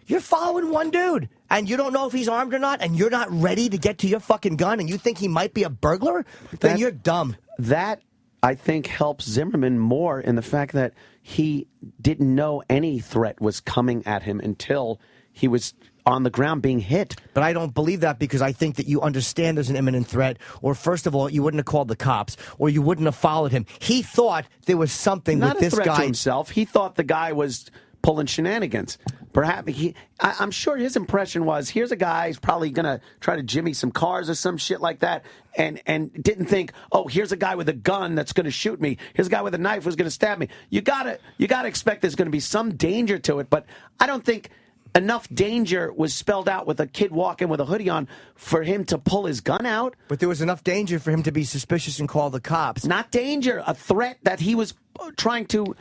You're following one dude, and you don't know if he's armed or not, and you're not ready to get to your fucking gun, and you think he might be a burglar, then you're dumb. That, I think, helps Zimmerman more in the fact that he didn't know any threat was coming at him until he was on the ground being hit. But I don't believe that, because I think that you understand there's an imminent threat, or first of all, you wouldn't have called the cops, or you wouldn't have followed him. He thought there was something Not with this a threat guy. to himself. He thought the guy was pulling shenanigans. Perhaps I'm sure his impression was, here's a guy who's probably going to try to jimmy some cars or some shit like that, and didn't think, oh, here's a guy with a gun that's going to shoot me. Here's a guy with a knife who's going to stab me. You gotta expect there's going to be some danger to it, but I don't think enough danger was spelled out with a kid walking with a hoodie on for him to pull his gun out. But there was enough danger for him to be suspicious and call the cops. Not danger, a threat that he was trying to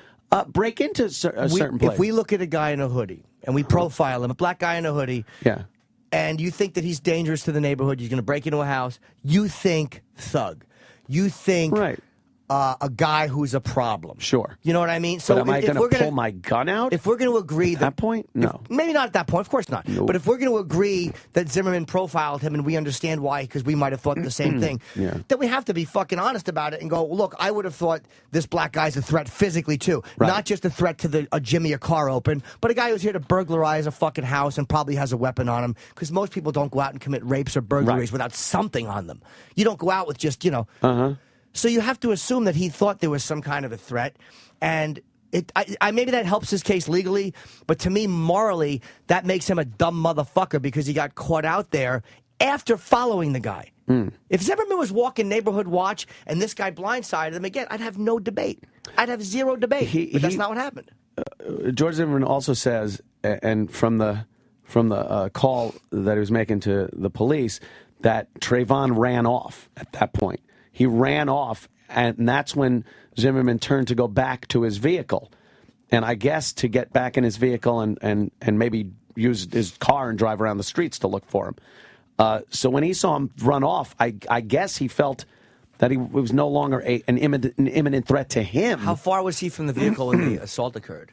break into a certain place. If we look at a guy in a hoodie and we profile him, a black guy in a hoodie, and you think that he's dangerous to the neighborhood, he's going to break into a house, you think thug. You think a guy who's a problem. Sure. You know what I mean? So am I going to pull my gun out? If we're going to agree at that point? No. Maybe not at that point. Of course not. Nope. But if we're going to agree that Zimmerman profiled him and we understand why, because we might have thought the same thing, then we have to be fucking honest about it and go, look, I would have thought this black guy's a threat physically too. Right. Not just a threat to jimmy a car open, but a guy who's here to burglarize a fucking house and probably has a weapon on him, because most people don't go out and commit rapes or burglaries without something on them. You don't go out with just, So you have to assume that he thought there was some kind of a threat, and maybe that helps his case legally, but to me, morally, that makes him a dumb motherfucker because he got caught out there after following the guy. If Zimmerman was walking neighborhood watch and this guy blindsided him again, I'd have no debate. I'd have zero debate, but that's not what happened. George Zimmerman also says, and from the call that he was making to the police, that Trayvon ran off at that point. He ran off, and that's when Zimmerman turned to go back to his vehicle. And I guess to get back in his vehicle and maybe use his car and drive around the streets to look for him. So when he saw him run off, I guess he felt that he was no longer an imminent threat to him. How far was he from the vehicle when the assault occurred?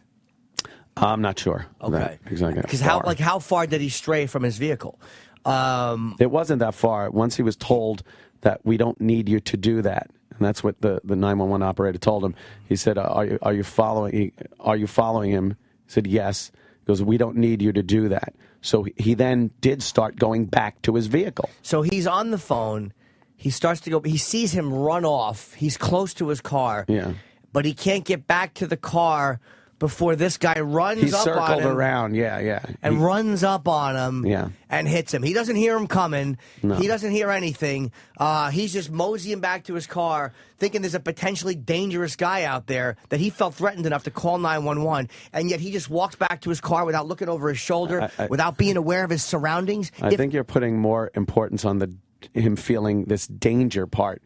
I'm not sure. Okay. Exactly. Because how far did he stray from his vehicle? It wasn't that far. Once he was told that we don't need you to do that, and that's what the 911 operator told him. He said, "Are you following? Are you following him?" He said, "Yes." He goes, "We don't need you to do that." So he then did start going back to his vehicle. So he's on the phone. He starts to go. He sees him run off. He's close to his car. Yeah. But he can't get back to the car before this guy runs He up on circled him. around, And runs up on him and hits him. He doesn't hear him coming. No. He doesn't hear anything. He's just moseying back to his car, thinking there's a potentially dangerous guy out there that he felt threatened enough to call 911. And yet he just walks back to his car without looking over his shoulder, without being aware of his surroundings. I think you're putting more importance on him feeling this danger part.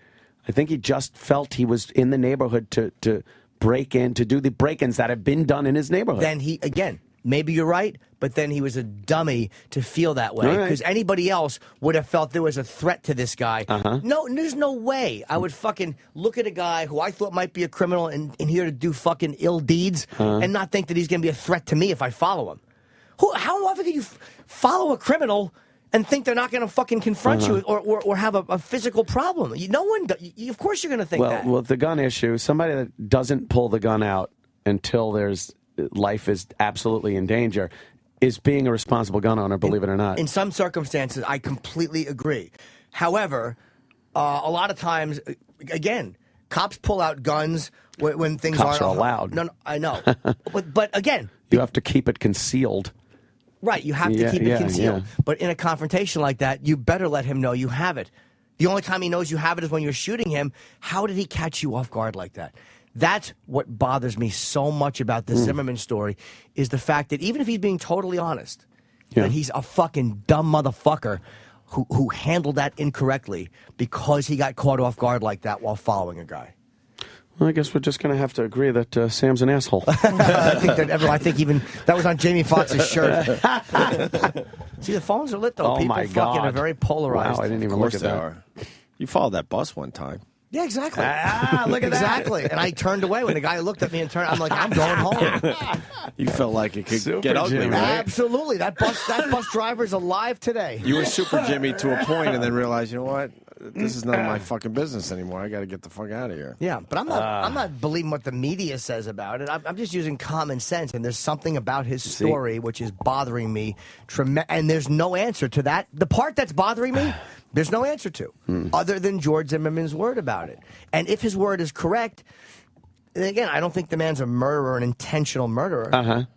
I think he just felt he was in the neighborhood to break in, to do the break-ins that have been done in his neighborhood. Then maybe you're right, but then he was a dummy to feel that way, because anybody else would have felt there was a threat to this guy. No, there's no way I would fucking look at a guy who I thought might be a criminal and here to do fucking ill deeds and not think that he's going to be a threat to me if I follow him. How often do you follow a criminal and think they're not going to fucking confront you or have a physical problem? Of course you're going to think that. Well, the gun issue, somebody that doesn't pull the gun out until life is absolutely in danger is being a responsible gun owner, believe it or not. In some circumstances, I completely agree. However, a lot of times, again, cops pull out guns when things Cops aren't are allowed. No, I know. but again, you have to keep it concealed. Right, you have to keep it concealed. But in a confrontation like that, you better let him know you have it. The only time he knows you have it is when you're shooting him. How did he catch you off guard like that? That's what bothers me so much about the Zimmerman story, is the fact that even if he's being totally honest, that he's a fucking dumb motherfucker who handled that incorrectly because he got caught off guard like that while following a guy. Well, I guess we're just going to have to agree that Sam's an asshole. I think even that was on Jamie Foxx's shirt. See, the phones are lit though. Oh, People my fucking God. are very polarized. Wow, I didn't even look at they that. are. You followed that bus one time. Yeah, exactly. Look at that. Exactly. And I turned away when the guy looked at me and turned. I'm like, I'm going home. You felt like it could Super get ugly, Jimmy. right? Absolutely. That bus driver's alive today. You were Super Jimmy to a point, and then realized, you know what? This is none of my fucking business anymore. I got to get the fuck out of here. Yeah, but I'm not believing what the media says about it. I'm just using common sense, and there's something about his story which is bothering me. And there's no answer to that. The part that's bothering me, there's no answer to, other than George Zimmerman's word about it. And if his word is correct, and again, I don't think the man's a murderer, an intentional murderer,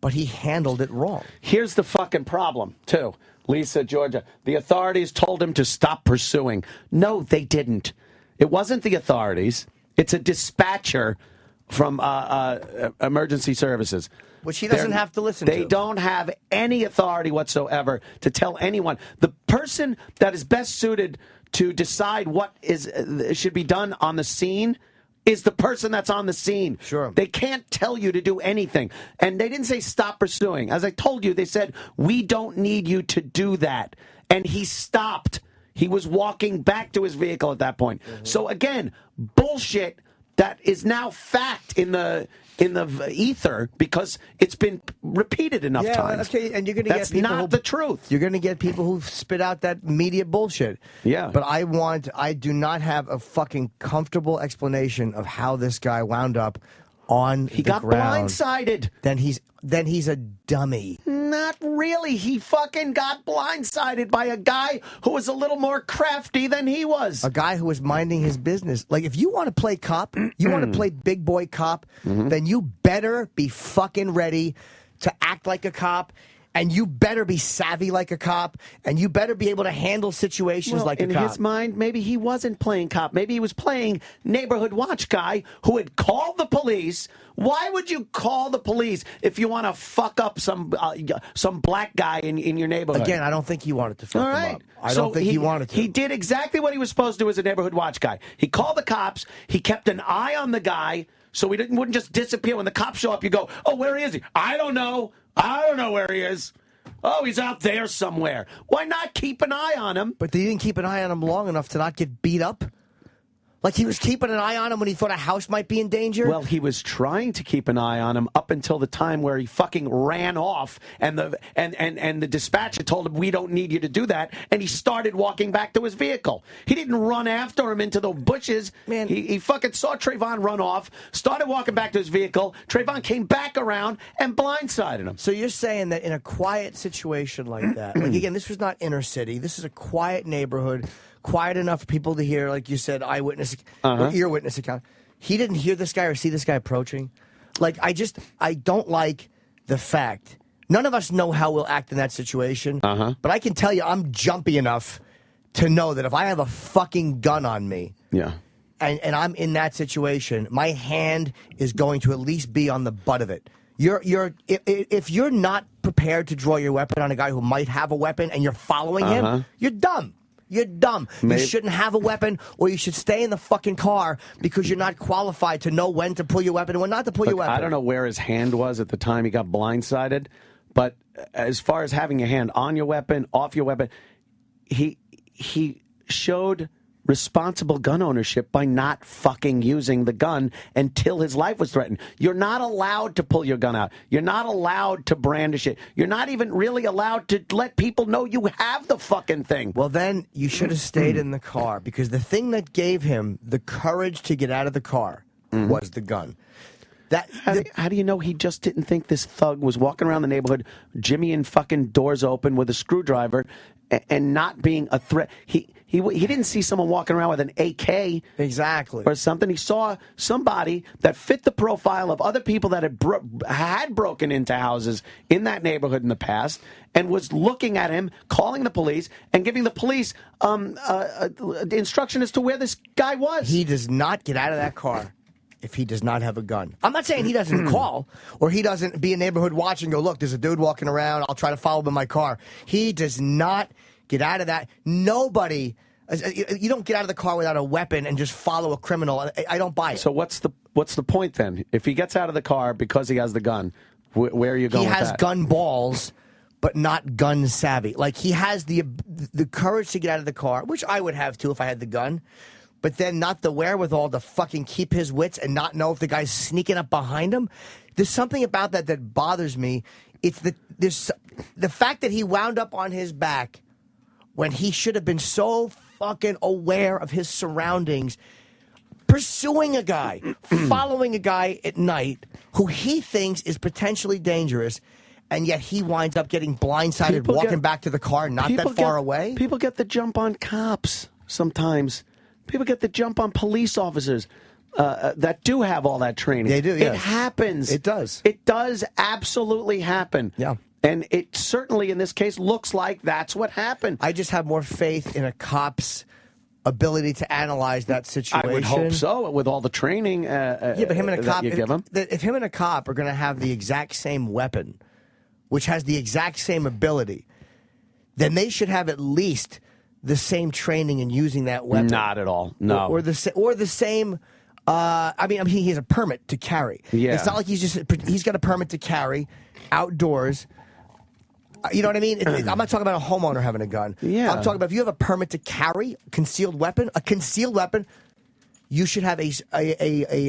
but he handled it wrong. Here's the fucking problem, too. Lisa, Georgia, the authorities told him to stop pursuing. No, they didn't. It wasn't the authorities. It's a dispatcher from emergency services. Which he doesn't have to listen to. They don't have any authority whatsoever to tell anyone. The person that is best suited to decide what should be done on the scene is the person that's on the scene. Sure. They can't tell you to do anything. And they didn't say stop pursuing. As I told you, they said, we don't need you to do that. And he stopped. He was walking back to his vehicle at that point. So again, bullshit that is now fact in the ether because it's been repeated enough times. Okay, and you're going to get people not the truth. You're going to get people who spit out that media bullshit. Yeah. But I do not have a fucking comfortable explanation of how this guy wound up on the got ground. blindsided. Then he's a dummy. Not really. He fucking got blindsided by a guy who was a little more crafty than he was. A guy who was minding his business. Like, if you want to play cop, you want to play big boy cop, then you better be fucking ready to act like a cop, and you better be savvy like a cop, and you better be able to handle situations like a cop. In his mind, maybe he wasn't playing cop. Maybe he was playing neighborhood watch guy who had called the police. Why would you call the police if you want to fuck up some black guy in your neighborhood? Again, I don't think he wanted to fuck All him right. up. I don't think he wanted to. He did exactly what he was supposed to do as a neighborhood watch guy. He called the cops. He kept an eye on the guy so he wouldn't just disappear. When the cops show up, you go, oh, where is he? I don't know. I don't know where he is. Oh, he's out there somewhere. Why not keep an eye on him? But they didn't keep an eye on him long enough to not get beat up? Like he was keeping an eye on him when he thought a house might be in danger? Well, he was trying to keep an eye on him up until the time where he fucking ran off, and the dispatcher told him, we don't need you to do that, and he started walking back to his vehicle. He didn't run after him into the bushes. Man, he fucking saw Trayvon run off, started walking back to his vehicle. Trayvon came back around and blindsided him. So you're saying that in a quiet situation like that, like again, this was not inner city. This is a quiet neighborhood. Quiet enough for people to hear, like you said, eyewitness, or ear witness account. He didn't hear this guy or see this guy approaching. Like, I don't like the fact. None of us know how we'll act in that situation. But I can tell you, I'm jumpy enough to know that if I have a fucking gun on me, and I'm in that situation, my hand is going to at least be on the butt of it. If you're not prepared to draw your weapon on a guy who might have a weapon and you're following him, you're dumb. You're dumb. You shouldn't have a weapon, or you should stay in the fucking car because you're not qualified to know when to pull your weapon and when not to pull your weapon. I don't know where his hand was at the time he got blindsided, but as far as having your hand on your weapon, off your weapon, he showed responsible gun ownership by not fucking using the gun until his life was threatened. You're not allowed to pull your gun out. You're not allowed to brandish it. You're not even really allowed to let people know you have the fucking thing. Well, then you should have stayed in the car, because the thing that gave him the courage to get out of the car was the gun. How do you know he just didn't think this thug was walking around the neighborhood, Jimmy and fucking doors open with a screwdriver, and not being a threat? He didn't see someone walking around with an AK. Exactly. Or something. He saw somebody that fit the profile of other people that had broken into houses in that neighborhood in the past, and was looking at him, calling the police, and giving the police instruction as to where this guy was. He does not get out of that car if he does not have a gun. I'm not saying he doesn't call, or he doesn't be a neighborhood watch and go, look, there's a dude walking around, I'll try to follow him in my car. He does not get out of that. Nobody, you don't get out of the car without a weapon and just follow a criminal. I don't buy it. So what's the point then? If he gets out of the car because he has the gun, where are you going with that? He has gun balls, but not gun savvy. Like, he has the courage to get out of the car, which I would have too if I had the gun. but then not the wherewithal to fucking keep his wits and not know if the guy's sneaking up behind him. There's something about that bothers me. It's the fact that he wound up on his back when he should have been so fucking aware of his surroundings, pursuing a guy, following a guy at night who he thinks is potentially dangerous, and yet he winds up getting blindsided, walking back to the car not that far away. People get the jump on cops sometimes. People get the jump on police officers that do have all that training. They do, yes. It happens. It does. It does absolutely happen. Yeah. And it certainly, in this case, looks like that's what happened. I just have more faith in a cop's ability to analyze that situation. I would hope so, with all the training but him and a cop, you give him. If him and a cop are going to have the exact same weapon, which has the exact same ability, then they should have at least the same training in using that weapon. Not at all. No. Or the same... I mean, he has a permit to carry. Yeah. It's not like he's got a permit to carry outdoors. You know what I mean? I'm not talking about a homeowner having a gun. Yeah. I'm talking about if you have a permit to carry a concealed weapon, you should have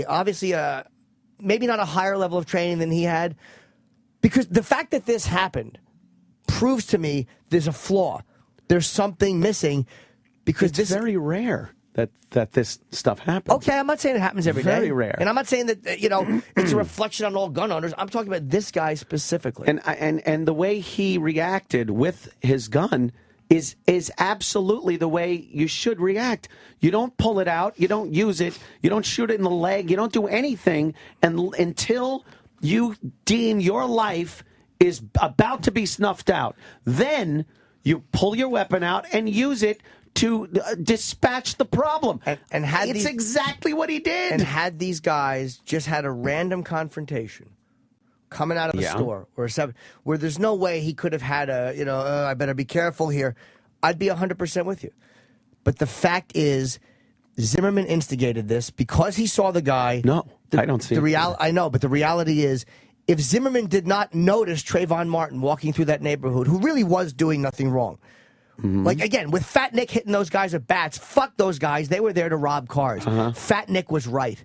obviously maybe not a higher level of training than he had, because the fact that this happened proves to me there's a flaw. There's something missing, because it's very rare that this stuff happens. Okay, I'm not saying it happens every day. Very rare. And I'm not saying that, it's a reflection on all gun owners. I'm talking about this guy specifically. And the way he reacted with his gun is absolutely the way you should react. You don't pull it out. You don't use it. You don't shoot it in the leg. You don't do anything until you deem your life is about to be snuffed out. Then you pull your weapon out and use it to dispatch the problem. And it's exactly what he did. And had these guys just had a random confrontation coming out of a store or where there's no way he could have had I better be careful here, I'd be 100% with you. But the fact is, Zimmerman instigated this because he saw the guy. No, I don't see it. I know, but the reality is, if Zimmerman did not notice Trayvon Martin walking through that neighborhood, who really was doing nothing wrong, like, again, with Fat Nick hitting those guys with bats, fuck those guys. They were there to rob cars. Fat Nick was right.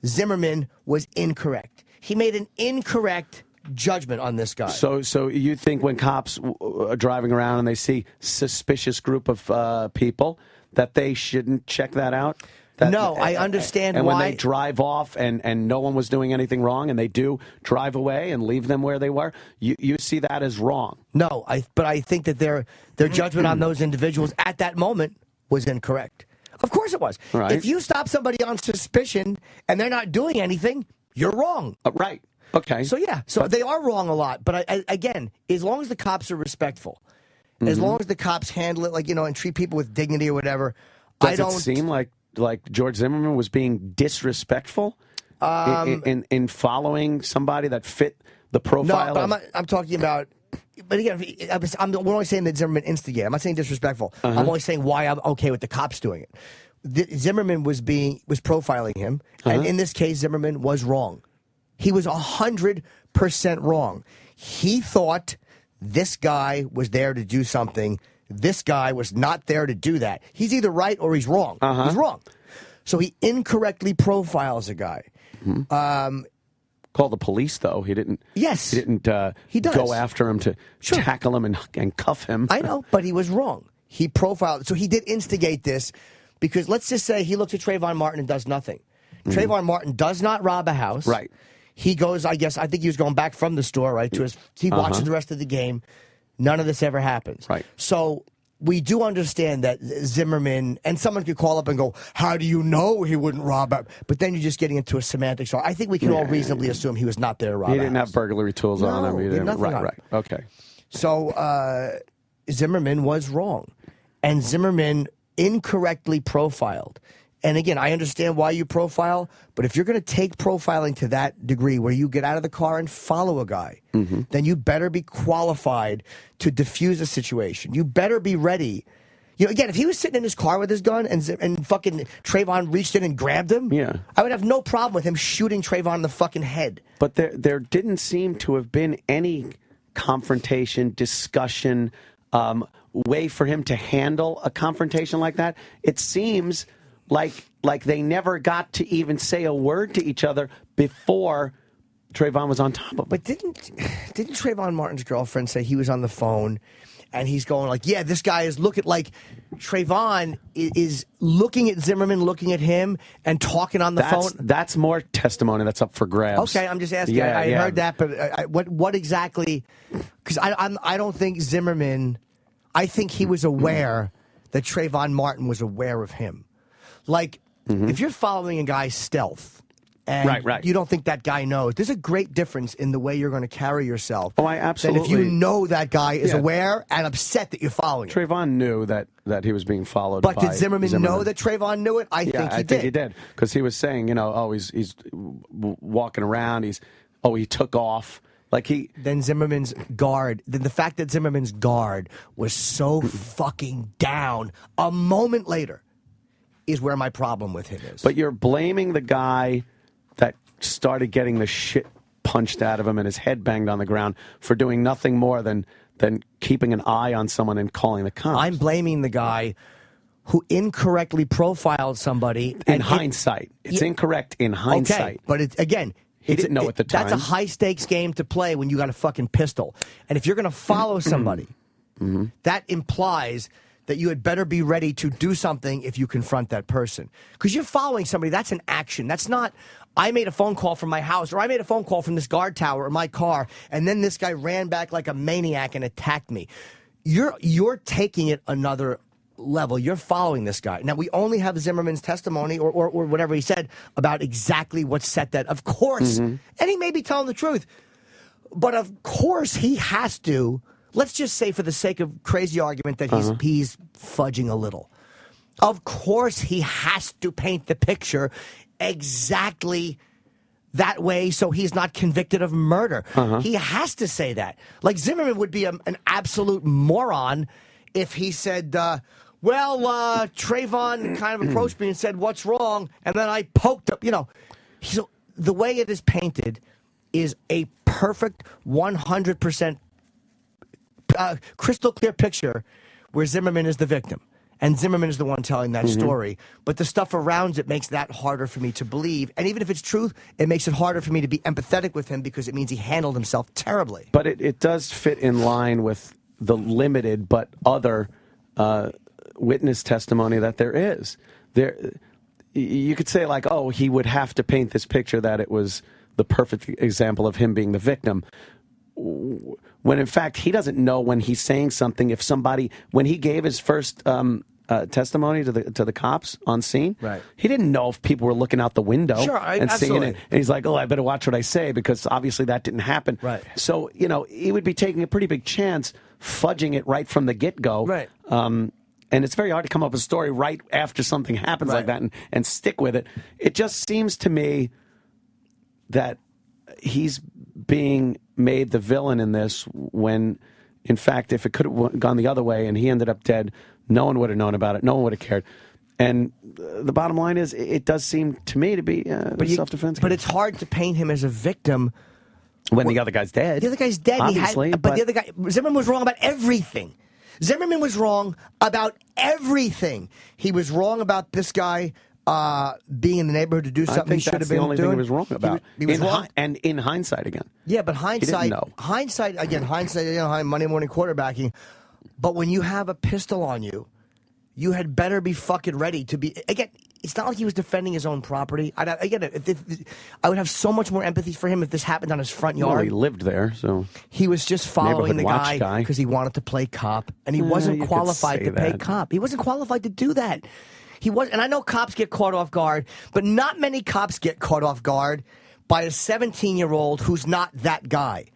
Zimmerman was incorrect. He made an incorrect judgment on this guy. So you think when cops are driving around and they see suspicious group of people that they shouldn't check that out? No, I understand and why. And when they drive off and no one was doing anything wrong and they do drive away and leave them where they were, you see that as wrong. No, but I think that their judgment on those individuals at that moment was incorrect. Of course it was. Right. If you stop somebody on suspicion and they're not doing anything, you're wrong. Right. Okay. So they are wrong a lot. But again, as long as the cops are respectful, as long as the cops handle it and treat people with dignity or whatever, Does it seem like George Zimmerman was being disrespectful in following somebody that fit the profile? No, but I'm talking about. But again, we're only saying that Zimmerman instigated. I'm not saying disrespectful. I'm only saying why I'm okay with the cops doing it. Zimmerman was profiling him, and in this case, Zimmerman was wrong. He was 100% wrong. He thought this guy was there to do something. This guy was not there to do that. He's either right or he's wrong. He's wrong. So he incorrectly profiles a guy. Call the police, though. He didn't. Yes. He didn't go after him to tackle him and cuff him. I know, but he was wrong. He profiled. So he did instigate this because let's just say he looks at Trayvon Martin and does nothing. Trayvon Martin does not rob a house. Right. He goes, I think he was going back from the store, right? He watches the rest of the game. None of this ever happens. Right. So we do understand that Zimmerman, and someone could call up and go, how do you know he wouldn't rob? But then you're just getting into a semantics. So I think we can all reasonably assume he was not there to rob. He didn't have burglary tools on him. He did nothing on him. Right. Okay. So Zimmerman was wrong. And Zimmerman incorrectly profiled. And again, I understand why you profile, but if you're going to take profiling to that degree where you get out of the car and follow a guy, then you better be qualified to diffuse a situation. You better be ready. Again, if he was sitting in his car with his gun and fucking Trayvon reached in and grabbed him, I would have no problem with him shooting Trayvon in the fucking head. But there didn't seem to have been any confrontation, discussion, way for him to handle a confrontation like that. It seems like they never got to even say a word to each other before Trayvon was on top of him. But didn't Trayvon Martin's girlfriend say he was on the phone and he's going like, yeah, this guy is looking like Trayvon is looking at Zimmerman, looking at him, and talking on the phone? That's more testimony that's up for grabs. Okay, I'm just asking. Yeah, I heard that, but what exactly? Because I don't think Zimmerman, I think he was aware that Trayvon Martin was aware of him. Like, if you're following a guy's stealth, and right. you don't think that guy knows, there's a great difference in the way you're going to carry yourself. Oh, I absolutely. Than if you know that guy is aware and upset that you're following him. Trayvon knew that he was being followed. But by did Zimmerman know that Trayvon knew it? I think he did. Because he was saying, he's walking around. He took off. Then Zimmerman's guard. Then the fact that Zimmerman's guard was so fucking down a moment later is where my problem with him is. But you're blaming the guy that started getting the shit punched out of him and his head banged on the ground for doing nothing more than keeping an eye on someone and calling the cops. I'm blaming the guy who incorrectly profiled somebody. In hindsight. It's incorrect in hindsight. Okay, but he didn't know at the time. That's a high-stakes game to play when you got a fucking pistol. And if you're going to follow somebody, that implies that you had better be ready to do something if you confront that person. Because you're following somebody, that's an action. That's not, I made a phone call from my house, or I made a phone call from this guard tower in my car, and then this guy ran back like a maniac and attacked me. You're taking it another level. You're following this guy. Now, we only have Zimmerman's testimony or whatever he said about exactly what set that. Of course, and he may be telling the truth, but of course he has to. Let's just say, for the sake of crazy argument, that he's fudging a little. Of course he has to paint the picture exactly that way so he's not convicted of murder. He has to say that. Like, Zimmerman would be an absolute moron if he said, Trayvon kind of approached me and said, what's wrong? And then I poked up, So the way it is painted is a perfect 100% crystal clear picture where Zimmerman is the victim. And Zimmerman is the one telling that story. But the stuff around it makes that harder for me to believe. And even if it's truth, it makes it harder for me to be empathetic with him because it means he handled himself terribly. But it does fit in line with the limited but other witness testimony that there is. You could say, like, oh, he would have to paint this picture that it was the perfect example of him being the victim. When in fact he doesn't know when he's saying something. When he gave his first testimony to the cops on scene, he didn't know if people were looking out the window and seeing it. And he's like, oh, I better watch what I say because obviously that didn't happen. So he would be taking a pretty big chance fudging it right from the get-go. And it's very hard to come up with a story right after something happens like that and stick with it. It just seems to me that he's being made the villain in this when, in fact, if it could have gone the other way and he ended up dead, no one would have known about it. No one would have cared. And the bottom line is, it does seem to me to be self-defense. But it's hard to paint him as a victim when the other guy's dead. The other guy's dead. Obviously, but the other guy, Zimmerman was wrong about everything. Zimmerman was wrong about everything. He was wrong about this guy being in the neighborhood to do something he should have been doing. I think that's the only thing he was wrong about. He was wrong. And in hindsight again. Yeah, but hindsight, hindsight, Monday morning quarterbacking. But when you have a pistol on you, you had better be fucking ready to be. Again, it's not like he was defending his own property. I would have so much more empathy for him if this happened on his front yard. Well, he lived there, so he was just following the guy because he wanted to play cop, and he wasn't qualified to play cop. He wasn't qualified to do that. He was, and I know cops get caught off guard, but not many cops get caught off guard by a 17-year-old who's not that guy.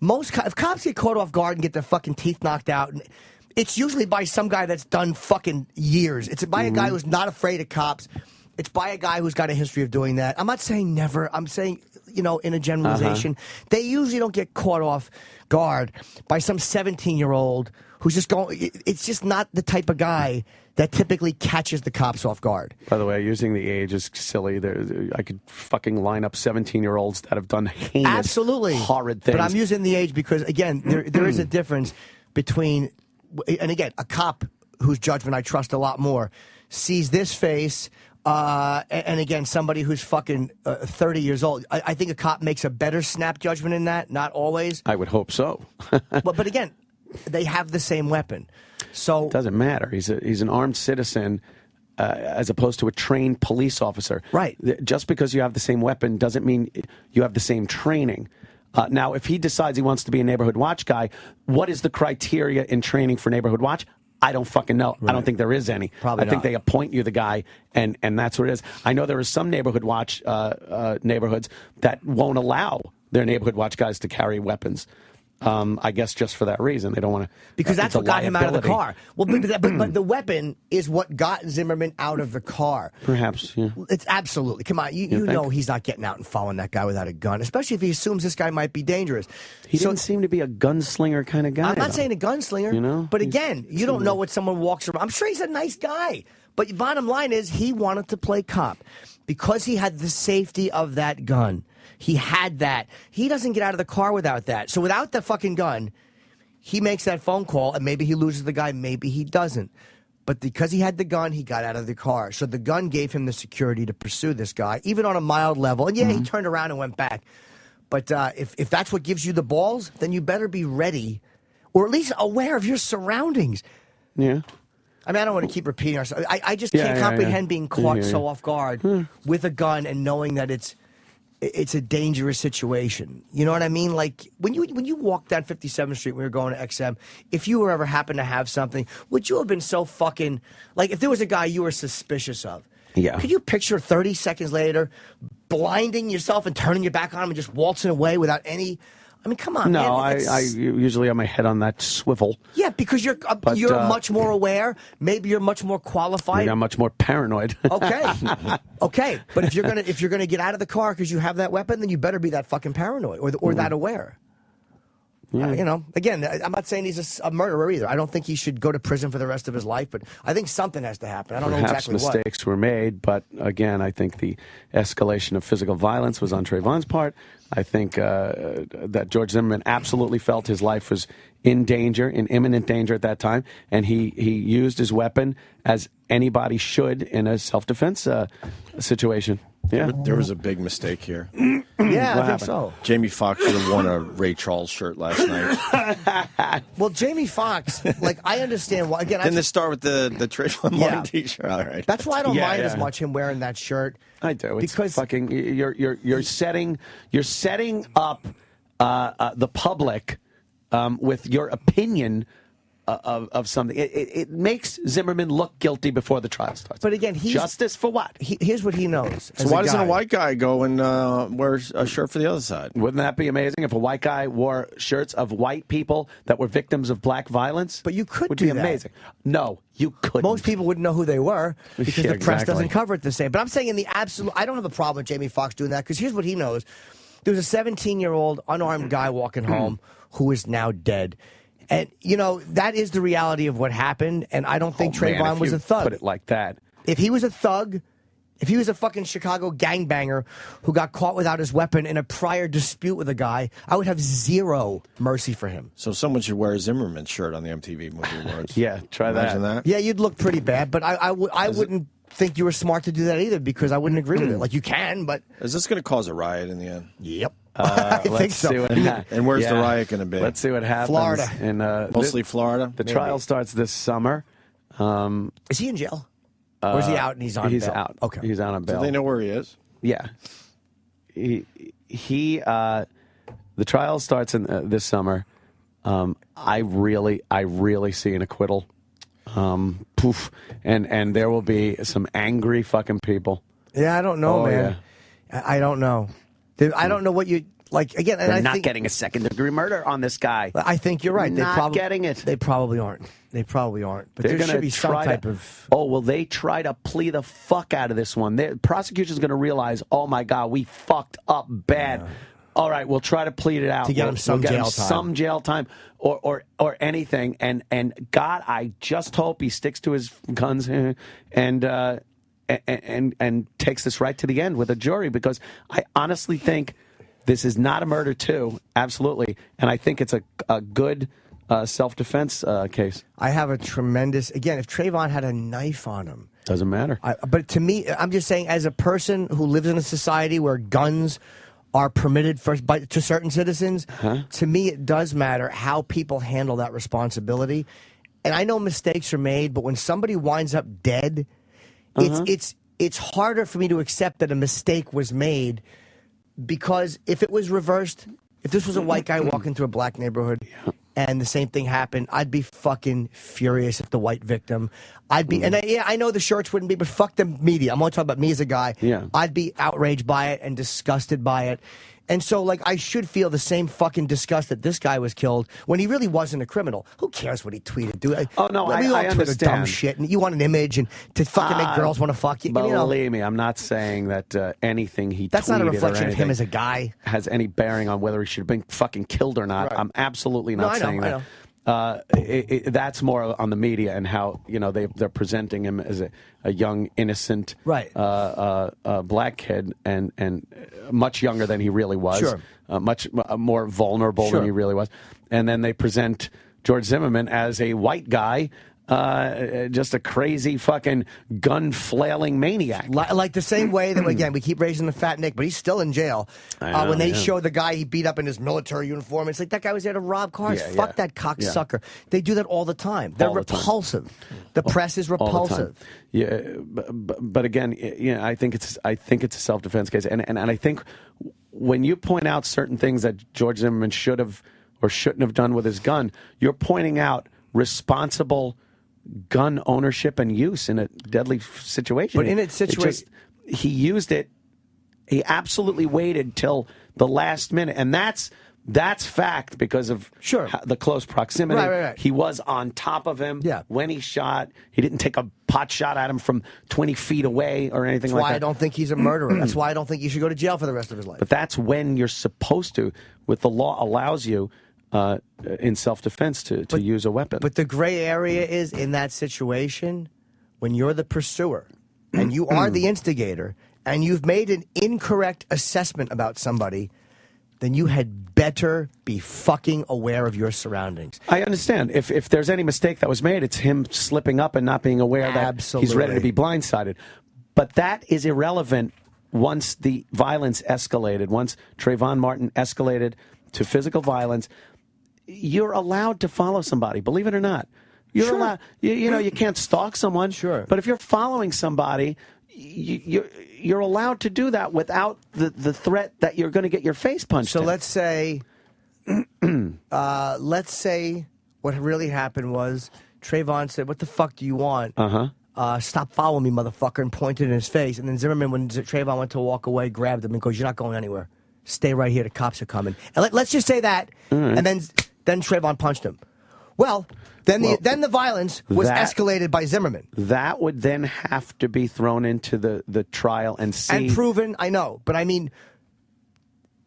If cops get caught off guard and get their fucking teeth knocked out, it's usually by some guy that's done fucking years. It's by a guy who's not afraid of cops. It's by a guy who's got a history of doing that. I'm not saying never. I'm saying, in a generalization, they usually don't get caught off guard by some 17-year-old who's just going. It's just not the type of guy that typically catches the cops off guard. By the way, using the age is silly. I could fucking line up 17-year-olds that have done heinous, horrid things. But I'm using the age because, again, there is a difference between, and again, a cop whose judgment I trust a lot more sees this face, and again, somebody who's fucking 30 years old. I think a cop makes a better snap judgment in that. Not always. I would hope so. but again, they have the same weapon. So it doesn't matter. He's an armed citizen. As opposed to a trained police officer. Right. Just because you have the same weapon doesn't mean you have the same training. Now, if he decides he wants to be a neighborhood watch guy, what is the criteria in training for neighborhood watch? I don't fucking know. Right. I don't think there is any. Probably I think they appoint you the guy, and that's what it is. I know there are some neighborhood watch neighborhoods that won't allow their neighborhood watch guys to carry weapons. I guess just for that reason. They don't want to. Because that's what got him out of the car. Well, but the weapon is what got Zimmerman out of the car. Perhaps, yeah. It's absolutely. Come on, you know he's not getting out and following that guy without a gun, especially if he assumes this guy might be dangerous. He doesn't seem to be a gunslinger kind of guy. I'm not saying a gunslinger, but again, you don't know what someone walks around. I'm sure he's a nice guy. But bottom line is he wanted to play cop because he had the safety of that gun. He had that. He doesn't get out of the car without that. So without the fucking gun, he makes that phone call, and maybe he loses the guy, maybe he doesn't. But because he had the gun, he got out of the car. So the gun gave him the security to pursue this guy, even on a mild level. And he turned around and went back. But if that's what gives you the balls, then you better be ready, or at least aware of your surroundings. Yeah. I mean, I don't want to keep repeating ourselves. I just can't comprehend being caught so off guard with a gun and knowing that it's a dangerous situation. You know what I mean? Like, when you walk down 57th Street when you're going to XM, if you were ever happen to have something, would you have been so fucking... Like, if there was a guy you were suspicious of, could you picture 30 seconds later blinding yourself and turning your back on him and just waltzing away without any... I mean, come on, man. No, I usually have my head on that swivel. Yeah, because you're much more aware. Maybe you're much more qualified. Maybe I'm much more paranoid. Okay. But if you're gonna get out of the car because you have that weapon, then you better be that fucking paranoid or that aware. Yeah. You know, again, I'm not saying he's a murderer either. I don't think he should go to prison for the rest of his life, but I think something has to happen. I don't know exactly what. Perhaps mistakes were made, but again, I think the escalation of physical violence was on Trayvon's part. I think that George Zimmerman absolutely felt his life was in danger, in imminent danger at that time, and he used his weapon as anybody should in a self-defense situation. Yeah, there was a big mistake here. Yeah, I think so. Jamie Foxx should have worn a Ray Charles shirt last night. Well, Jamie Foxx, like, I understand why. Again, didn't this start with the Trayvon Martin T-shirt? All right, that's why I don't mind as much him wearing that shirt. I do. It's because fucking you're setting up the public with your opinion of something. It makes Zimmerman look guilty before the trial starts. But again, justice for what? Here's what he knows. So why doesn't a white guy go and wear a shirt for the other side? Wouldn't that be amazing if a white guy wore shirts of white people that were victims of black violence? But you could would do be that. Amazing. No, you couldn't. Most people wouldn't know who they were because Yeah, the press exactly. doesn't cover it the same. But I'm saying in the absolute, I don't have a problem with Jamie Foxx doing that because here's what he knows. There was a 17-year-old unarmed guy walking home who is now dead. And, you know, that is the reality of what happened, and I don't think Trayvon was a thug. Put it like that. If he was a thug, if he was a fucking Chicago gangbanger who got caught without his weapon in a prior dispute with a guy, I would have zero mercy for him. So someone should wear a Zimmerman shirt on the MTV Movie Awards. Yeah, try that. Imagine that. Yeah, you'd look pretty bad, but I wouldn't think you were smart to do that either because I wouldn't agree with it. Like, you can, but... Is this going to cause a riot in the end? Yep. I think so. And where's the riot going to be? Let's see what happens. Florida. Mostly Florida? The trial starts this summer. Is he in jail? Or is he out and he's on bail? He's out. Okay. He's out on bail. Do they know where he is? Yeah. The trial starts in this summer. I really see an acquittal. Poof. And there will be some angry fucking people. Yeah, I don't know, man. Yeah. I don't know. I don't know what you like. Again, and They're I not think, getting a second-degree murder on this guy. I think you're right. Not getting it. They probably aren't. But They're there should be some type of. Oh, well, they try to plea the fuck out of this one. The prosecution's going to realize, oh my God, we fucked up bad. Yeah. All right, we'll try to plead it out To get him some jail time. Some jail time or anything. And God, I just hope he sticks to his guns and takes this right to the end with a jury, because I honestly think this is not a murder too, absolutely, and I think it's a good self-defense case. I have a tremendous, again, if Trayvon had a knife on him, Doesn't matter. But to me, I'm just saying, as a person who lives in a society where guns are permitted to certain citizens, to me it does matter how people handle that responsibility. And I know mistakes are made, but when somebody winds up dead, it's harder for me to accept that a mistake was made, because if it was reversed, if this was a white guy walking through a black neighborhood and the same thing happened, I'd be fucking furious at the white victim. I'd be, and I know the shorts wouldn't be, but fuck the media. I'm only talking about me as a guy. Yeah. I'd be outraged by it and disgusted by it. And so, like, I should feel the same fucking disgust that this guy was killed when he really wasn't a criminal. Who cares what he tweeted? We all I Twitter dumb understand. shit, and you want an image and to fucking make girls want to fuck you. Believe me, I'm not saying that anything he That's tweeted not a reflection or of him as a guy. has any bearing on whether he should have been fucking killed or not. Right. I'm absolutely not saying that. That's more on the media and how they're presenting him as a young innocent black kid and much younger than he really was, much more vulnerable than he really was, and then they present George Zimmerman as a white guy. Just a crazy fucking gun flailing maniac. Like the same way that, again, we keep raising the fat Nick, but he's still in jail. When they show the guy he beat up in his military uniform, it's like that guy was there to rob cars. Fuck that cocksucker. They do that all the time. They're repulsive. The press is repulsive. Yeah, but again, I think it's a self-defense case, and I think when you point out certain things that George Zimmerman should have or shouldn't have done with his gun, you're pointing out responsible gun ownership and use in a deadly situation. But in a situation, he used it. He absolutely waited till the last minute, and that's fact because of the close proximity. Right. He was on top of him when he shot. He didn't take a pot shot at him from 20 feet away or anything like that. That's why I don't think he's a murderer. That's why I don't think he should go to jail for the rest of his life. But that's when you're supposed to, with the law allows you in self-defense to use a weapon. But the gray area is in that situation when you're the pursuer and you are the instigator and you've made an incorrect assessment about somebody, then you had better be fucking aware of your surroundings. I understand. If there's any mistake that was made, it's him slipping up and not being aware that he's ready to be blindsided. But that is irrelevant once the violence escalated, once Trayvon Martin escalated to physical violence. You're allowed to follow somebody, believe it or not. You're allowed. You can't stalk someone. But if you're following somebody, you're allowed to do that without the threat that you're going to get your face punched. So let's say what really happened was Trayvon said, "What the fuck do you want?" Stop following me, motherfucker, and pointed in his face. And then Zimmerman, when Trayvon went to walk away, grabbed him and goes, "You're not going anywhere. Stay right here. The cops are coming." And let's just say that. And then Trayvon punched him. Well, then the violence was escalated by Zimmerman. That would then have to be thrown into the trial and see. And proven, I know. But I mean,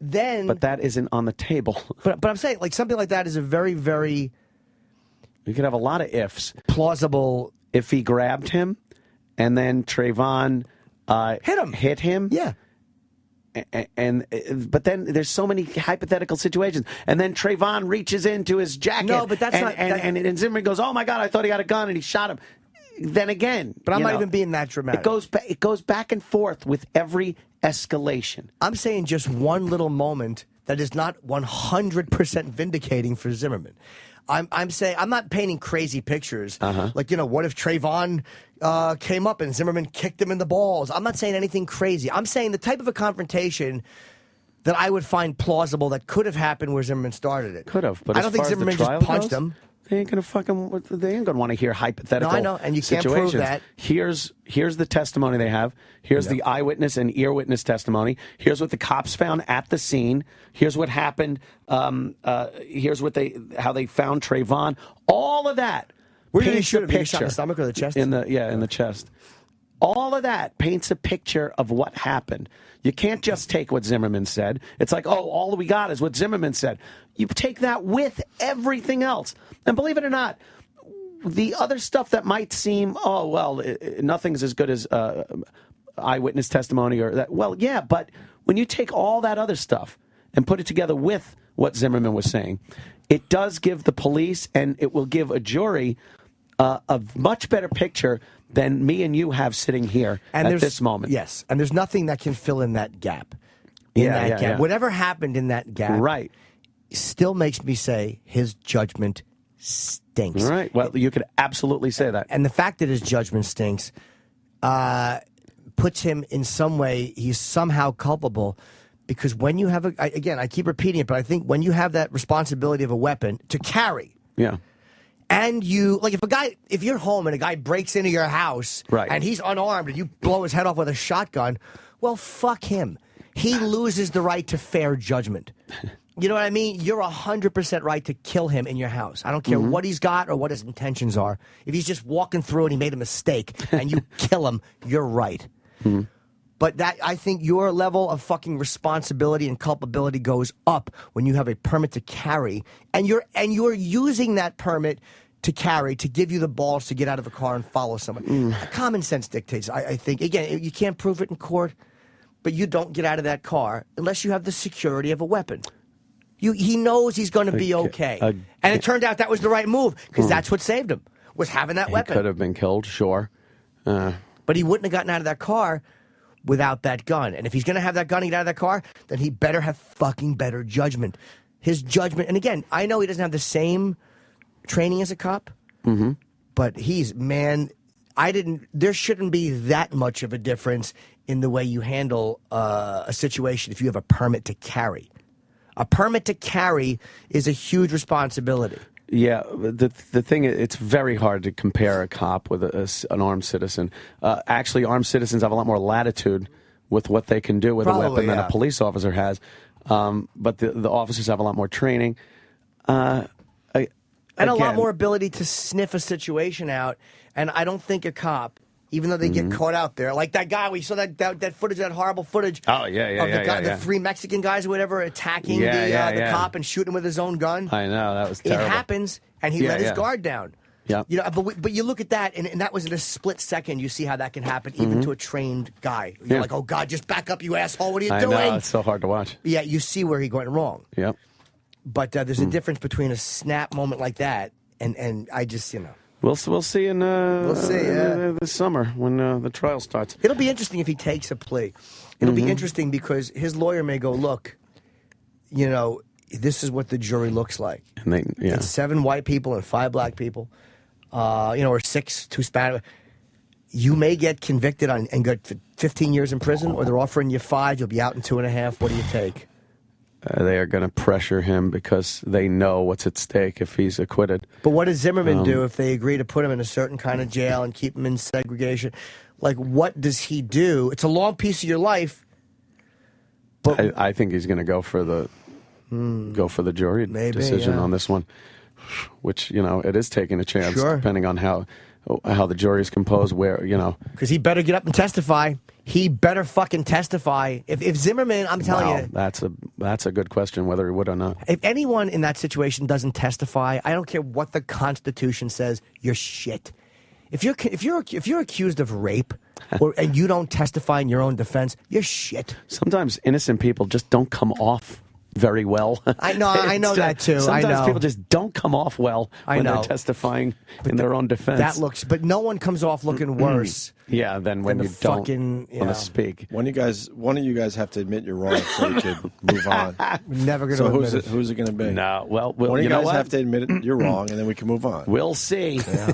then. But that isn't on the table. But I'm saying, like, something like that is a very, very. You could have a lot of ifs. Plausible. If he grabbed him and then Trayvon hit him. Yeah. But then there's so many hypothetical situations, and then Trayvon reaches into his jacket. No, but that's not. And Zimmerman goes, "Oh my God, I thought he had a gun," and he shot him. Then again, but I'm not even being that dramatic. It goes back and forth with every escalation. I'm saying just one little moment that is not 100% vindicating for Zimmerman. I'm saying I'm not painting crazy pictures. Like, what if Trayvon came up and Zimmerman kicked him in the balls? I'm not saying anything crazy. I'm saying the type of a confrontation that I would find plausible that could have happened where Zimmerman started it. Could have, but I don't think Zimmerman just punched him. They ain't gonna want to hear hypothetical. No, I know, and you can't situations. prove that. Here's the testimony they have. Here's the eyewitness and ear witness testimony. Here's what the cops found at the scene. Here's what happened. Here's how they found Trayvon. All of that. Where did he paints shoot a him? Did he picture shot in the stomach or the chest? In the chest. All of that paints a picture of what happened. You can't just take what Zimmerman said. It's like, oh, all we got is what Zimmerman said. You take that with everything else. And believe it or not, the other stuff that might seem, oh, well, nothing's as good as eyewitness testimony or that. Well, yeah, but when you take all that other stuff and put it together with what Zimmerman was saying, it does give the police and it will give a jury a much better picture than me and you have sitting here And at there's- this moment. Yes, and there's nothing that can fill in that gap. Gap. Whatever happened in that gap, Right. still makes me say his judgment stinks. Right. Well, you could absolutely say that. And the fact that his judgment stinks puts him in some way, he's somehow culpable. Because when you have again, I keep repeating it, but I think when you have that responsibility of a weapon to carry, Yeah. and you, like if you're home and a guy breaks into your house, Right. and he's unarmed and you blow his head off with a shotgun, well, fuck him. He loses the right to fair judgment. You know what I mean? You're 100% right to kill him in your house. I don't care what he's got or what his intentions are. If he's just walking through and he made a mistake and you kill him, you're right. But I think your level of fucking responsibility and culpability goes up when you have a permit to carry, and you're using that permit to carry to give you the balls to get out of a car and follow someone. Common sense dictates. I think again, you can't prove it in court, but you don't get out of that car unless you have the security of a weapon. He knows he's going to be okay, and it turned out that was the right move because that's what saved him was having that weapon. He could have been killed, sure, but he wouldn't have gotten out of that car without that gun. And if he's going to have that gun and get out of that car, then he better have fucking better judgment. His judgment, and again, I know he doesn't have the same training as a cop, but there shouldn't be that much of a difference in the way you handle a situation if you have a permit to carry. A permit to carry is a huge responsibility. Yeah, the thing is, it's very hard to compare a cop with an armed citizen. Actually, armed citizens have a lot more latitude with what they can do with a weapon than a police officer has. But the officers have a lot more training. And a lot more ability to sniff a situation out. And I don't think a cop, even though they get caught out there, like that guy, we saw that footage, that horrible footage. Oh, yeah, the three Mexican guys or whatever attacking the cop and shooting with his own gun. I know, that was terrible. It happens, and he let his guard down. Yeah. You know, but you look at that, and that was in a split second. You see how that can happen, even to a trained guy. You're like, oh God, just back up, you asshole! What are you doing? I know, it's so hard to watch. Yeah, you see where he went wrong. Yep. But there's a difference between a snap moment like that, and I just, We'll see in this summer when the trial starts. It'll be interesting if he takes a plea. It'll be interesting because his lawyer may go, look, this is what the jury looks like. And It's 7 white people and 5 black people, or 6, 2 Spanish. You may get convicted and get 15 years in prison, or they're offering you 5. You'll be out in 2.5. What do you take? They are going to pressure him because they know what's at stake if he's acquitted. But what does Zimmerman do if they agree to put him in a certain kind of jail and keep him in segregation? Like, what does he do? It's a long piece of your life. But I think he's going to go for the jury decision on this one, which it is taking a chance depending on how the jury is composed. Because he better get up and testify. He better fucking testify. If Zimmerman, I'm telling you, that's a good question whether he would or not. If anyone in that situation doesn't testify, I don't care what the Constitution says. You're shit. If you're accused of rape, and you don't testify in your own defense, you're shit. Sometimes innocent people just don't come off very well. I know that too. Sometimes people just don't come off well when they're testifying in their own defense. But no one comes off looking worse. Yeah, than when you don't want to speak. One of you guys have to admit you're wrong so you can move on. We're never going to admit it. Who's it going to be? No, well, one of you guys have to admit it, you're wrong, and then we can move on. We'll see. Yeah.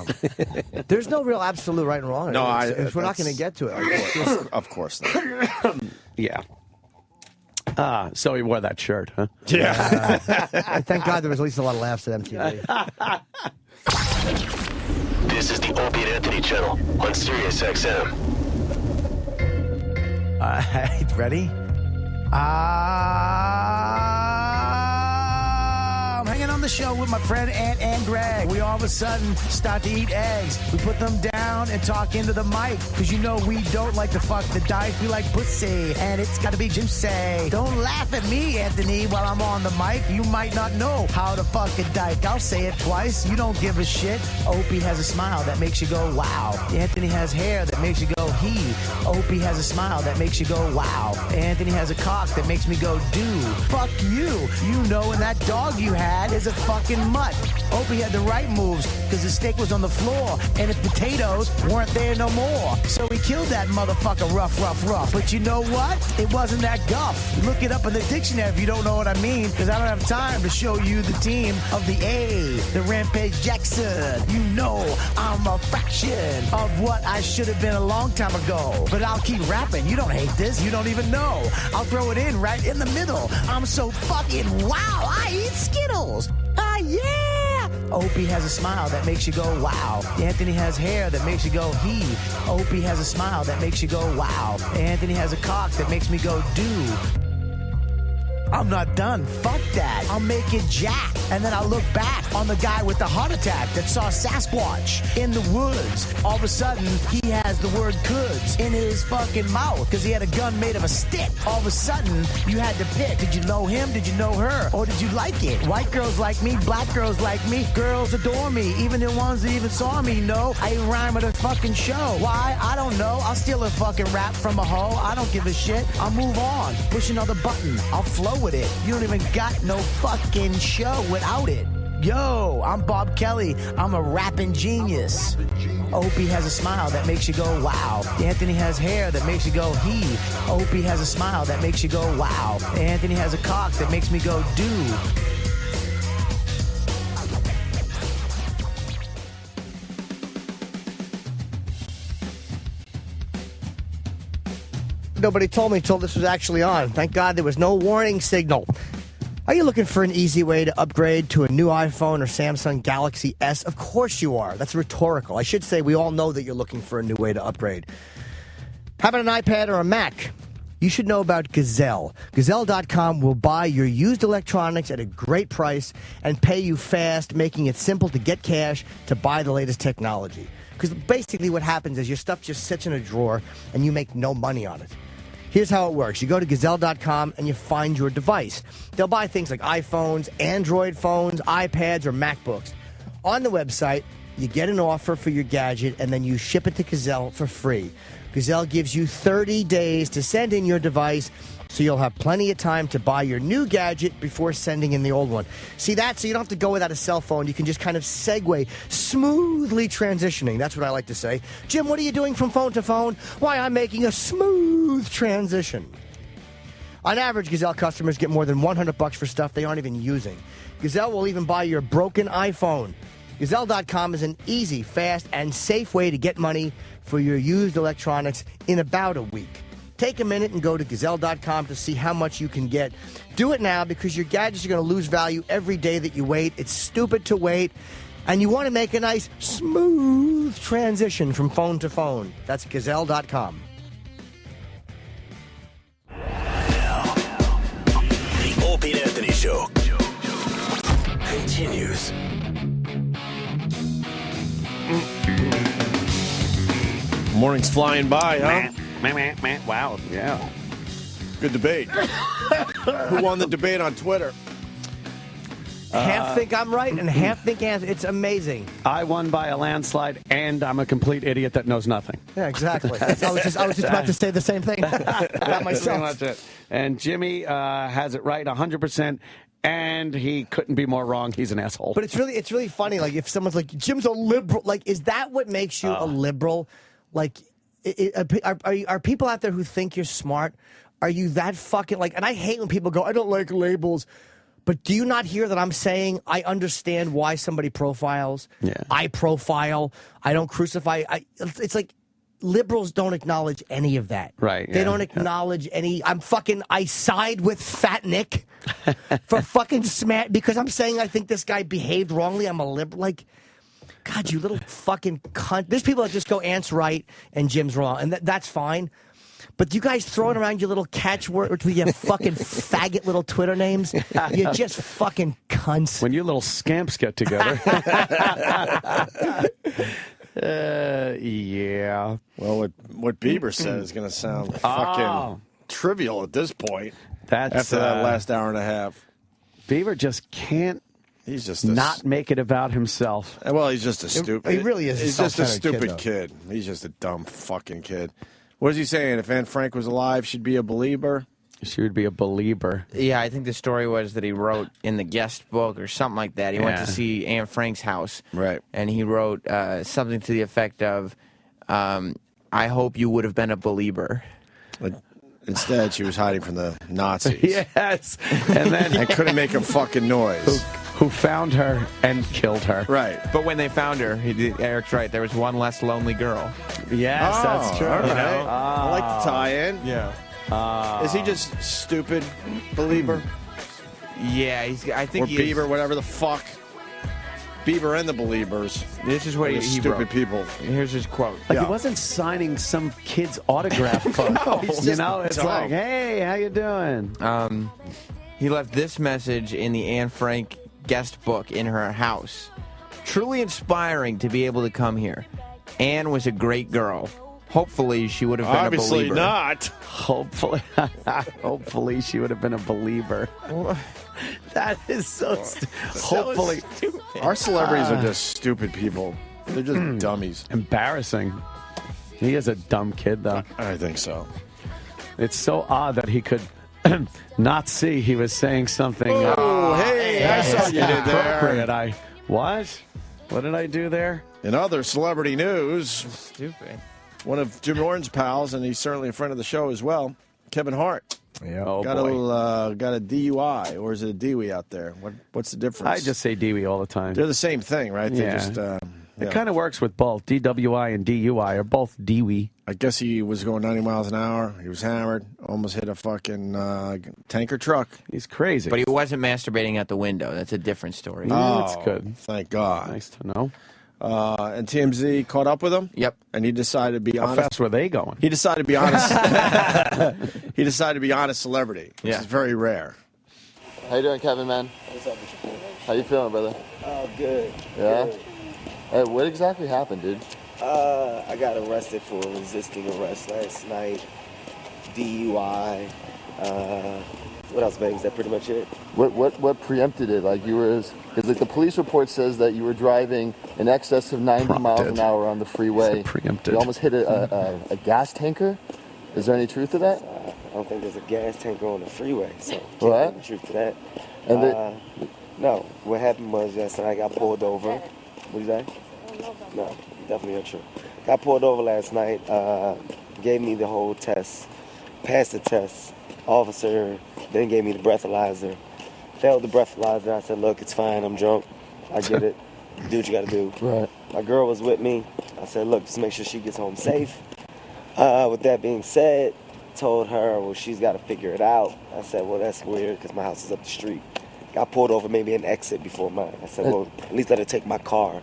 There's no real absolute right and wrong. No, we're not going to get to it. Of course not. Yeah. So he wore that shirt, huh? Yeah. Thank God there was at least a lot of laughs at MTV. This is the Opie and Anthony channel on Sirius XM. Ready? I'm hanging on the show with my friend Ant and Greg. We all of a sudden start to eat eggs. We put them down and talk into the mic. Because we don't like to fuck the dyke. We like pussy. And it's got to be juicy. Don't laugh at me, Anthony, while I'm on the mic. You might not know how to fuck a dyke. I'll say it twice. You don't give a shit. Opie has a smile that makes you go, wow. Anthony has hair that makes you go, he. Opie has a smile that makes you go, wow. Anthony has a cock that makes me go, dude. Fuck you. And that dog you had is a fucking mutt. Opie had the right moves because the steak was on the floor and his potatoes weren't there no more. So he killed that motherfucker rough. But you know what? It wasn't that guff. Look it up in the dictionary if you don't know what I mean, because I don't have time to show you the team of the A, the Rampage Jackson. You know I'm a fraction of what I should have been a long time ago. But I'll keep rapping. You don't hate this. You don't even know. I'll throw it in right in the middle. I'm so fucking wow. I eat Skittles. Ah, yeah. Opie has a smile that makes you go wow. Anthony has hair that makes you go he. Opie has a smile that makes you go wow. Anthony has a cock that makes me go do. I'm not done. Fuck that. I'll make it Jack. And then I'll look back on the guy with the heart attack that saw Sasquatch in the woods. All of a sudden, he has the word coulds in his fucking mouth because he had a gun made of a stick. All of a sudden, you had to pick. Did you know him? Did you know her? Or did you like it? White girls like me. Black girls like me. Girls adore me. Even the ones that even saw me know I rhyme at a fucking show. Why? I don't know. I'll steal a fucking rap from a hoe. I don't give a shit. I'll move on. Push another button. I'll flow with it. You don't even got no fucking show without it. Yo, I'm Bob Kelly. I'm a rapping genius. Opie has a smile that makes you go wow. Anthony has hair that makes you go he. Opie has a smile that makes you go wow. Anthony has a cock that makes me go do. Nobody told me until this was actually on. Thank God there was no warning signal. Are you looking for an easy way to upgrade to a new iPhone or Samsung Galaxy S? Of course you are. That's rhetorical. I should say we all know that you're looking for a new way to upgrade. How about an iPad or a Mac? You should know about Gazelle. Gazelle.com will buy your used electronics at a great price and pay you fast, making it simple to get cash to buy the latest technology. Because basically what happens is your stuff just sits in a drawer and you make no money on it. Here's how it works. You go to Gazelle.com and you find your device. They'll buy things like iPhones, Android phones, iPads, or MacBooks. On the website, you get an offer for your gadget and then you ship it to Gazelle for free. Gazelle gives you 30 days to send in your device, so you'll have plenty of time to buy your new gadget before sending in the old one. See that? So you don't have to go without a cell phone. You can just kind of segue, smoothly transitioning. That's what I like to say. Jim, what are you doing from phone to phone? Why, I'm making a smooth transition. On average, Gazelle customers get more than $100 for stuff they aren't even using. Gazelle will even buy your broken iPhone. Gazelle.com is an easy, fast, and safe way to get money for your used electronics in about a week. Take a minute and go to Gazelle.com to see how much you can get. Do it now because your gadgets are going to lose value every day that you wait. It's stupid to wait. And you want to make a nice, smooth transition from phone to phone. That's Gazelle.com. The Opie and Anthony Show continues. Morning's flying by, huh? Wow, yeah. Good debate. Who won the debate on Twitter? Half think I'm right and half think Anthony. It's amazing. I won by a landslide, and I'm a complete idiot that knows nothing. Yeah, exactly. I was just about to say the same thing about myself. That's it. And Jimmy has it right 100%. And he couldn't be more wrong. He's an asshole. But it's really funny. Like if someone's like, Jim's a liberal. Like, is that what makes you a liberal? Like, are people out there who think you're smart? Are you that fucking like? And I hate when people go, I don't like labels. But do you not hear that I'm saying I understand why somebody profiles? Yeah. I profile. I don't crucify. It's like liberals don't acknowledge any of that. Right. They don't acknowledge any. I side with Fat Nick for fucking smack because I'm saying I think this guy behaved wrongly. I'm a liberal. Like, God, you little fucking cunt. There's people that just go Ant's right and Jim's wrong, and that's fine. But you guys throwing around your little catchwords with your fucking faggot little Twitter names, you're just fucking cunts. When you little scamps get together. Yeah. Well, what Bieber said is going to sound fucking trivial at this point. After that last hour and a half. Bieber just can't. He's just not make it about himself. Well, he's just a stupid. He really is. He's just a stupid kid. He's just a dumb fucking kid. What is he saying? If Anne Frank was alive, she'd be a believer. She would be a believer. Yeah, I think the story was that he wrote in the guest book or something like that. He went to see Anne Frank's house. Right. And he wrote something to the effect of, I hope you would have been a believer. But instead, she was hiding from the Nazis. Yes. And then I couldn't make a fucking noise. Who found her and killed her. Right. But when they found her, Eric's right, there was one less lonely girl. Yes, that's true. All right. You know? I like the tie-in. Yeah. Is he just stupid believer? Yeah, I think or he Bieber, is. whatever the fuck. Bieber and the Believers. This is what he stupid wrote. people. Here's his quote. Like he wasn't signing some kid's autograph book. No, he's you just know, it's dumb. like, hey, how you doing? He left this message in the Anne Frank guest book in her house. Truly inspiring to be able to come here. Anne was a great girl. Hopefully, she would have been Obviously a believer. not. Hopefully she would have been a believer. That is so hopefully. Stupid. Our celebrities are just stupid people. They're just dummies. Embarrassing. He is a dumb kid, though. I think so. It's so odd that he could not see he was saying something. Oh, hey, I saw you did inappropriate. there. What? What did I do there? In other celebrity news, Stupid. one of Jim Norton's pals, and he's certainly a friend of the show as well, Kevin Hart. Yeah. Oh, got boy. got a DUI, or is it a DWI out there? What's the difference? I just say DWI all the time. They're the same thing, right? They Yeah. just It kind of works with both. DWI and DUI are both DWI. I guess he was going 90 miles an hour. He was hammered. Almost hit a fucking tanker truck. He's crazy. But he wasn't masturbating out the window. That's a different story. Oh, that's good. Thank God. Nice to know. And TMZ caught up with him. Yep. And he decided to be How honest. fast were they going? He decided to be honest. He decided to be honest celebrity, which is very rare. How you doing, Kevin, man? What's up, Mr. How you feeling, brother? Good. Yeah? Good. Hey, what exactly happened, dude? I got arrested for resisting arrest last night. DUI. What else, babe? Is that pretty much it? What preempted it? Like you were, because like the police report says that you were driving in excess of 90 miles an hour on the freeway. Preempted. You almost hit a gas tanker. Is there any truth to that? I don't think there's a gas tanker on the freeway, so can't What? be the truth to that. And No, what happened was yesterday I got pulled over. What did you say? No, definitely not true. Got pulled over last night, gave me the whole test, passed the test. Officer then gave me the breathalyzer. Failed the breathalyzer. I said, look, it's fine, I'm drunk. I get it. Do what you gotta do. Right. My girl was with me. I said, look, just make sure she gets home safe. With that being said, told her, well, she's got to figure it out. I said, well, that's weird because my house is up the street. Got pulled over maybe an exit before mine. I said, well, at least let her take my car,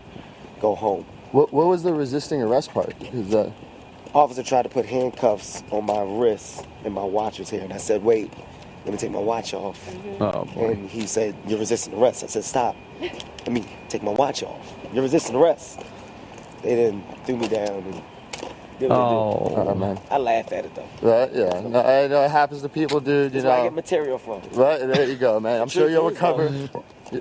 go home. What was the resisting arrest part? Because Officer tried to put handcuffs on my wrists and my watch was here. And I said, wait, let me take my watch off. Oh, boy. And he said, you're resisting arrest. I said, stop. Let me take my watch off. You're resisting arrest. They then threw me down and did what they did. man. I laughed at it though. Right, yeah. No, I know it happens to people, dude. That's You where I know. get material from. Right, there you go, man. I'm sure you'll recover.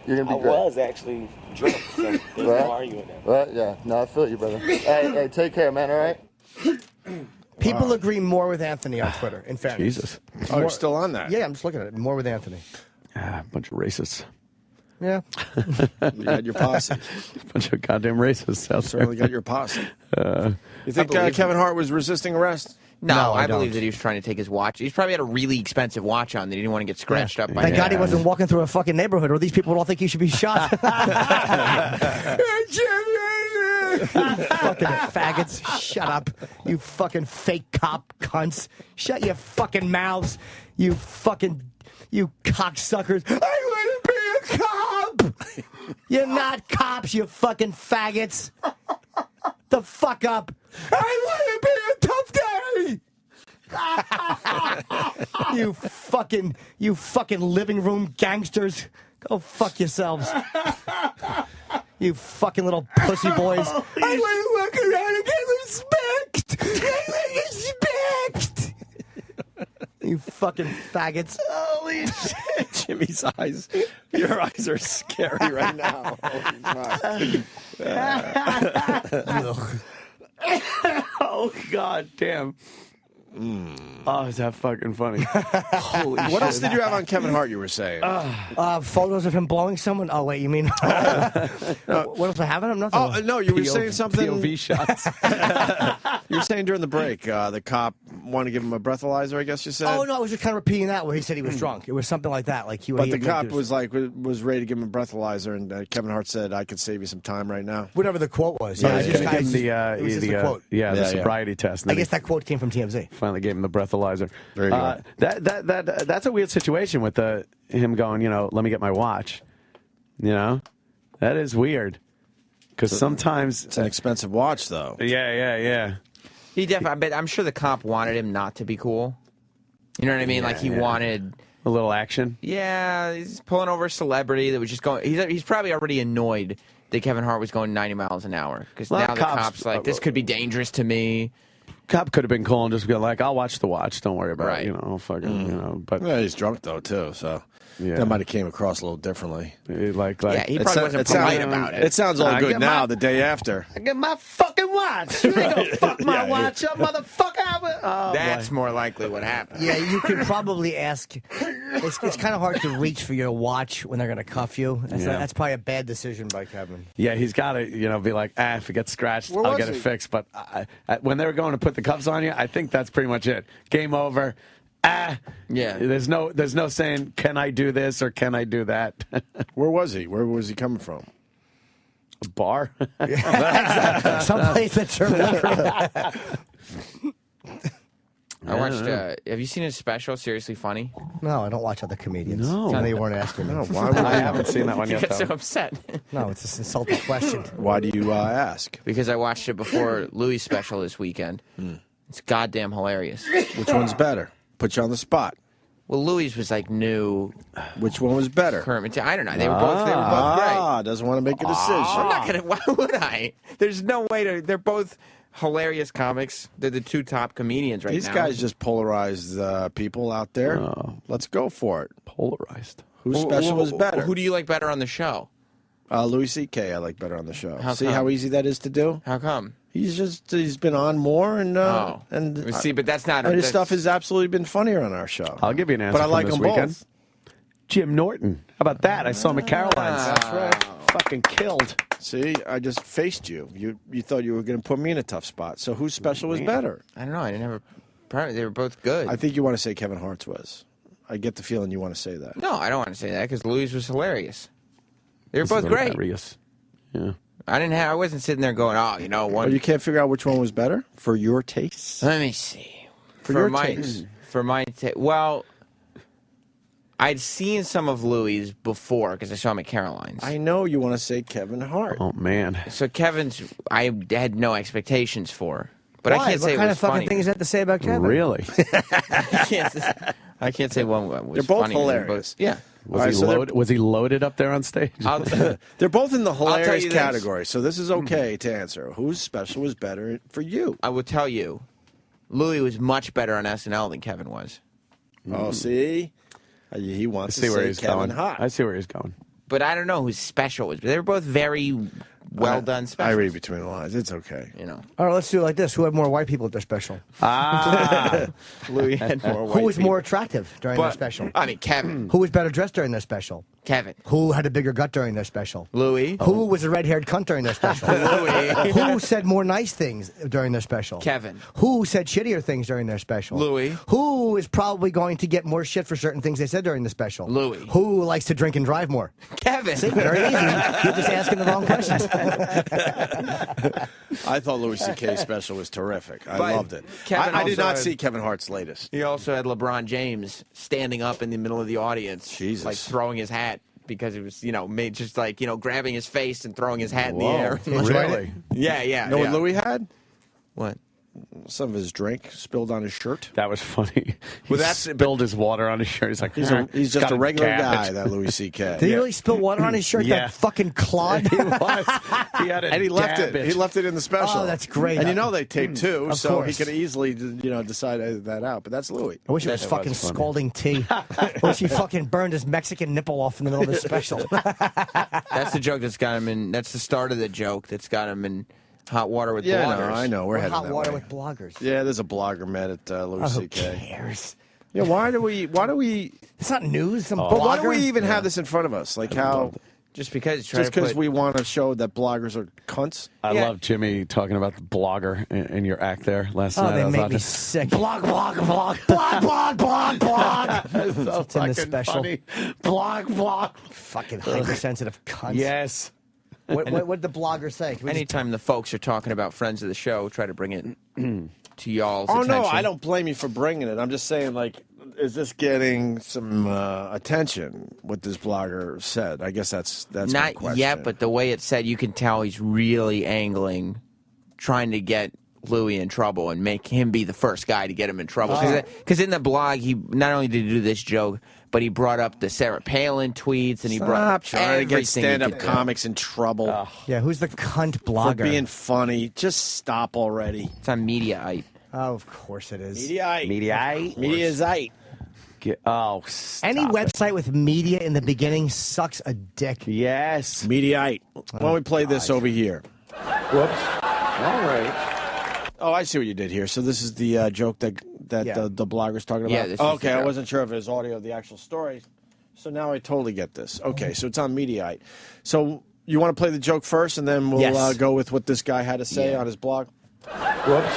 You're gonna be I great. was actually drunk, so there's no arguing that. Right, yeah. No, I feel you, brother. hey, take care, man. All right. People agree more with Anthony on Twitter, in fairness. Jesus. Oh, you're still on that? Yeah, I'm just looking at it. More with Anthony. Ah, bunch of racists. Yeah. You got your posse. Bunch of goddamn racists out there. Certainly got your posse. You think believe Kevin Hart was resisting arrest? No, I I believe don't. that he was trying to take his watch. He's probably had a really expensive watch on that he didn't want to get scratched up by. Thank God he wasn't walking through a fucking neighborhood, or these people would all think he should be shot. You fucking faggots. Shut up. You fucking fake cop cunts. Shut your fucking mouths. You cocksuckers. I want to be a cop. You're not cops, you fucking faggots. The fuck up. I want to be a tough day. You fucking living room gangsters. Go fuck yourselves. You fucking little pussy boys. I want to walk around and get respect. I want respect. You fucking faggots. Holy shit. Jimmy's eyes. Your eyes are scary right now. Oh, God damn. Oh, is that fucking funny? Holy shit. What else did you have on Kevin Hart? You were saying photos of him blowing someone. Oh wait, you mean what else I have on him? Nothing. Oh no, you were saying something. POV shots. You were saying during the break, the cop wanted to give him a breathalyzer. I guess you said. Oh no, I was just kind of repeating that where he said he was drunk. It was something like that. Like But the cop was ready to give him a breathalyzer, and Kevin Hart said, "I could save you some time right now." Whatever the quote was. Yeah, Yeah, he's going to give him the quote. the sobriety test. And I then guess that quote came from TMZ. he finally gave him the breathalyzer. There you go. That's a weird situation with him going, let me get my watch. That is weird. Because sometimes it's an expensive watch, though. Yeah. He definitely. I'm sure the cop wanted him not to be cool. You know what I mean? Like he wanted a little action. Yeah, he's pulling over a celebrity that was just going. He's probably already annoyed that Kevin Hart was going 90 miles an hour because now the cop's like, this could be dangerous to me. Cop could have been cool and just been like, I'll watch the watch. Don't worry about it. But yeah, he's drunk though too, so that might have came across a little differently. He probably wasn't polite about it. It sounds all good now. The day after, I get my fucking watch. You ain't gonna fuck my watch up, motherfucker. That's more likely what happened. Yeah, you can probably ask. It's kind of hard to reach for your watch when they're going to cuff you. That's probably a bad decision by Kevin. Yeah, he's got to, be like, if it gets scratched, Where I'll was get it he? fixed. But when they were going to put the cuffs on you, I think that's pretty much it. Game over. Yeah. There's no saying, can I do this or can I do that? Where was he? Where was he coming from? A bar. Someplace that's I watched. Have you seen his special? Seriously Funny? No, I don't watch other comedians. No. I know you weren't asking me. No, why would I haven't seen that one You yet. get so Though. upset. No, it's an insulting question. Why do you ask? Because I watched it before Louis' special this weekend. It's goddamn hilarious. Which one's better? Put you on the spot. Well, Louis was like new. Which one was better? Kermit. I don't know. They were both great. Doesn't want to make a decision. I'm not gonna. Why would I? There's no way to. They're both hilarious comics. They're the two top comedians right These now. guys just polarized people out there. Let's go for it. Polarized. Whose special was better? Who do you like better on the show? Louis C.K. I like better on the show. How See come? how easy that is to do? How come? He's been on more and See, but that's not. his that's- stuff has absolutely been funnier on our show. I'll give you an answer But I from like this them weekend. both. Jim Norton. How about that? I saw him at Caroline's. That's right. Fucking killed. See, I just faced you. You thought you were going to put me in a tough spot. So whose special was better? I don't know. I didn't have a. Probably they were both good. I think you want to say Kevin Hart's was. I get the feeling you want to say that. No, I don't want to say that because Louis was hilarious. They were both great. Hilarious. Yeah. I wasn't sitting there going, one. Oh, you can't figure out which one was better for your taste? Let me see. For your my taste. for my taste. Well, I'd seen some of Louis before because I saw him at Caroline's. I know you want to say Kevin Hart. Oh man. So Kevin's, I had no expectations for, but Why? I can't what say it kind was of fucking funny. thing is that to say about Kevin? Really? I can't say one was They're both funny. hilarious. Yeah. Was he loaded up there on stage? They're both in the tell hilarious you this. category, so this is okay to answer. Whose special was better for you? I will tell you, Louis was much better on SNL than Kevin was. Oh, see? He wants I see to where say he's Kevin going. Hart. I see where he's going. But I don't know whose special was. But they were both very well done specials. I read between the lines. It's okay. All right, let's do it like this. Who had more white people at their special? Louis had more white Who was people. more attractive during their special? I mean, Kevin. Who was better dressed during their special? Kevin. Who had a bigger gut during their special? Louis. Who was a red-haired cunt during their special? Louis. Who said more nice things during their special? Kevin. Who said shittier things during their special? Louis. Who is probably going to get more shit for certain things they said during the special? Louis. Who likes to drink and drive more? Kevin. See, very easy. You're just asking the wrong questions. I thought Louis C.K.'s special was terrific. I But loved it. Kevin I did also not had- see Kevin Hart's latest. He also had LeBron James standing up in the middle of the audience, like throwing his hat because it was, made just like, grabbing his face and throwing his hat in the air. Really? Yeah, yeah. You know yeah. what Louis had? What? Some of his drink spilled on his shirt. That was funny. Well, He that's- spilled his water on his shirt. He's like, He's just got a regular cabbage. guy, that Louis C.K. Did he really spill water on his shirt? Yeah. That fucking clod? He was. He had a And he left it. cabbage. He left it in the special. Oh, that's great. And they taped two, Of so he course. could easily, decide that out. But that's Louis. I wish it was That fucking was funny. scalding tea. I wish he fucking burned his Mexican nipple off in the middle of his special. That's the joke that's got him in. That's the start of the joke that's got him in Hot water with Yeah, bloggers. no, I know. We're heading hot that water way. with bloggers. Yeah, there's a blogger met at Louis Who C.K. cares? Yeah, why do we? It's not news. Some But blogger. why do we even have this in front of us? Like how? Just because we want to show that bloggers are cunts. I love Jimmy talking about the blogger in your act there last night. Oh, they I was made watching. me sick. Blog, blog, blog, blog, blog, blog, blog. It's so It's in the fucking special. funny. Blog, blog. Fucking hypersensitive cunts. Yes. What did the blogger say? Can we just- Anytime the folks are talking about friends of the show, try to bring it to y'all's Oh attention. no, I don't blame you for bringing it. I'm just saying, like, is this getting some attention? What this blogger said. I guess that's my Not question. yet, but the way it's said, you can tell he's really angling, trying to get Louis in trouble and make him be the first guy to get him in trouble. Because in the blog, he not only did he do this joke, but he brought up the Sarah Palin tweets, and he brought trying to get everything he stand-up could do. comics in trouble Yeah, who's the cunt for blogger? being funny. Just stop already. It's on Mediaite. Oh, of course it is. Mediaite. Mediaite. Any website with media in the beginning sucks a dick. Yes. Mediaite. Why don't we play this over here? Whoops. All right. Oh, I see what you did here. So this is the joke that the blogger's talking about? Yeah, this is okay, the I joke. wasn't sure if it was audio of the actual story. So now I totally get this. Okay, so it's on Mediaite. So you want to play the joke first, and then we'll Yes. go with what this guy had to say on his blog? Whoops.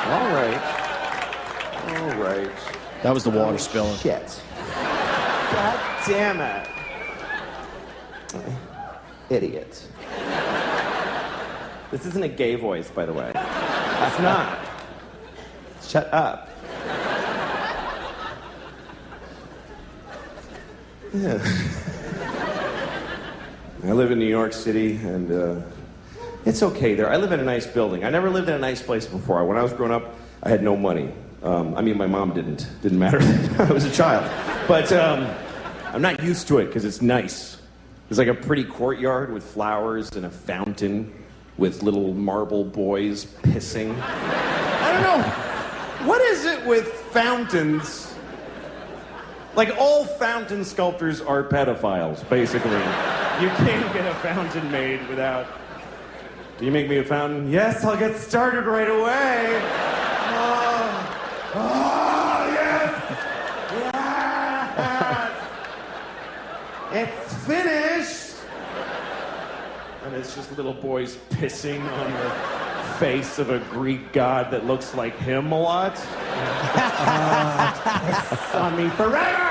All right. All right. That was the water spilling. Shit. God damn it. Idiot. This isn't a gay voice, by the way. It's not. Shut up. Yeah. I live in New York City, and it's okay there. I live in a nice building. I never lived in a nice place before. When I was growing up, I had no money. I mean, my mom didn't. Didn't matter. I was a child. But I'm not used to it because it's nice. There's like a pretty courtyard with flowers and a fountain with little marble boys pissing. I don't know. What is it with fountains? Like, all fountain sculptors are pedophiles, basically. You can't get a fountain made without... Do you make me a fountain? Yes, I'll get started right away. Oh, yes! Yes! It's finished! And it's just little boys pissing on the face of a Greek god that looks like him a lot. Piss on me forever!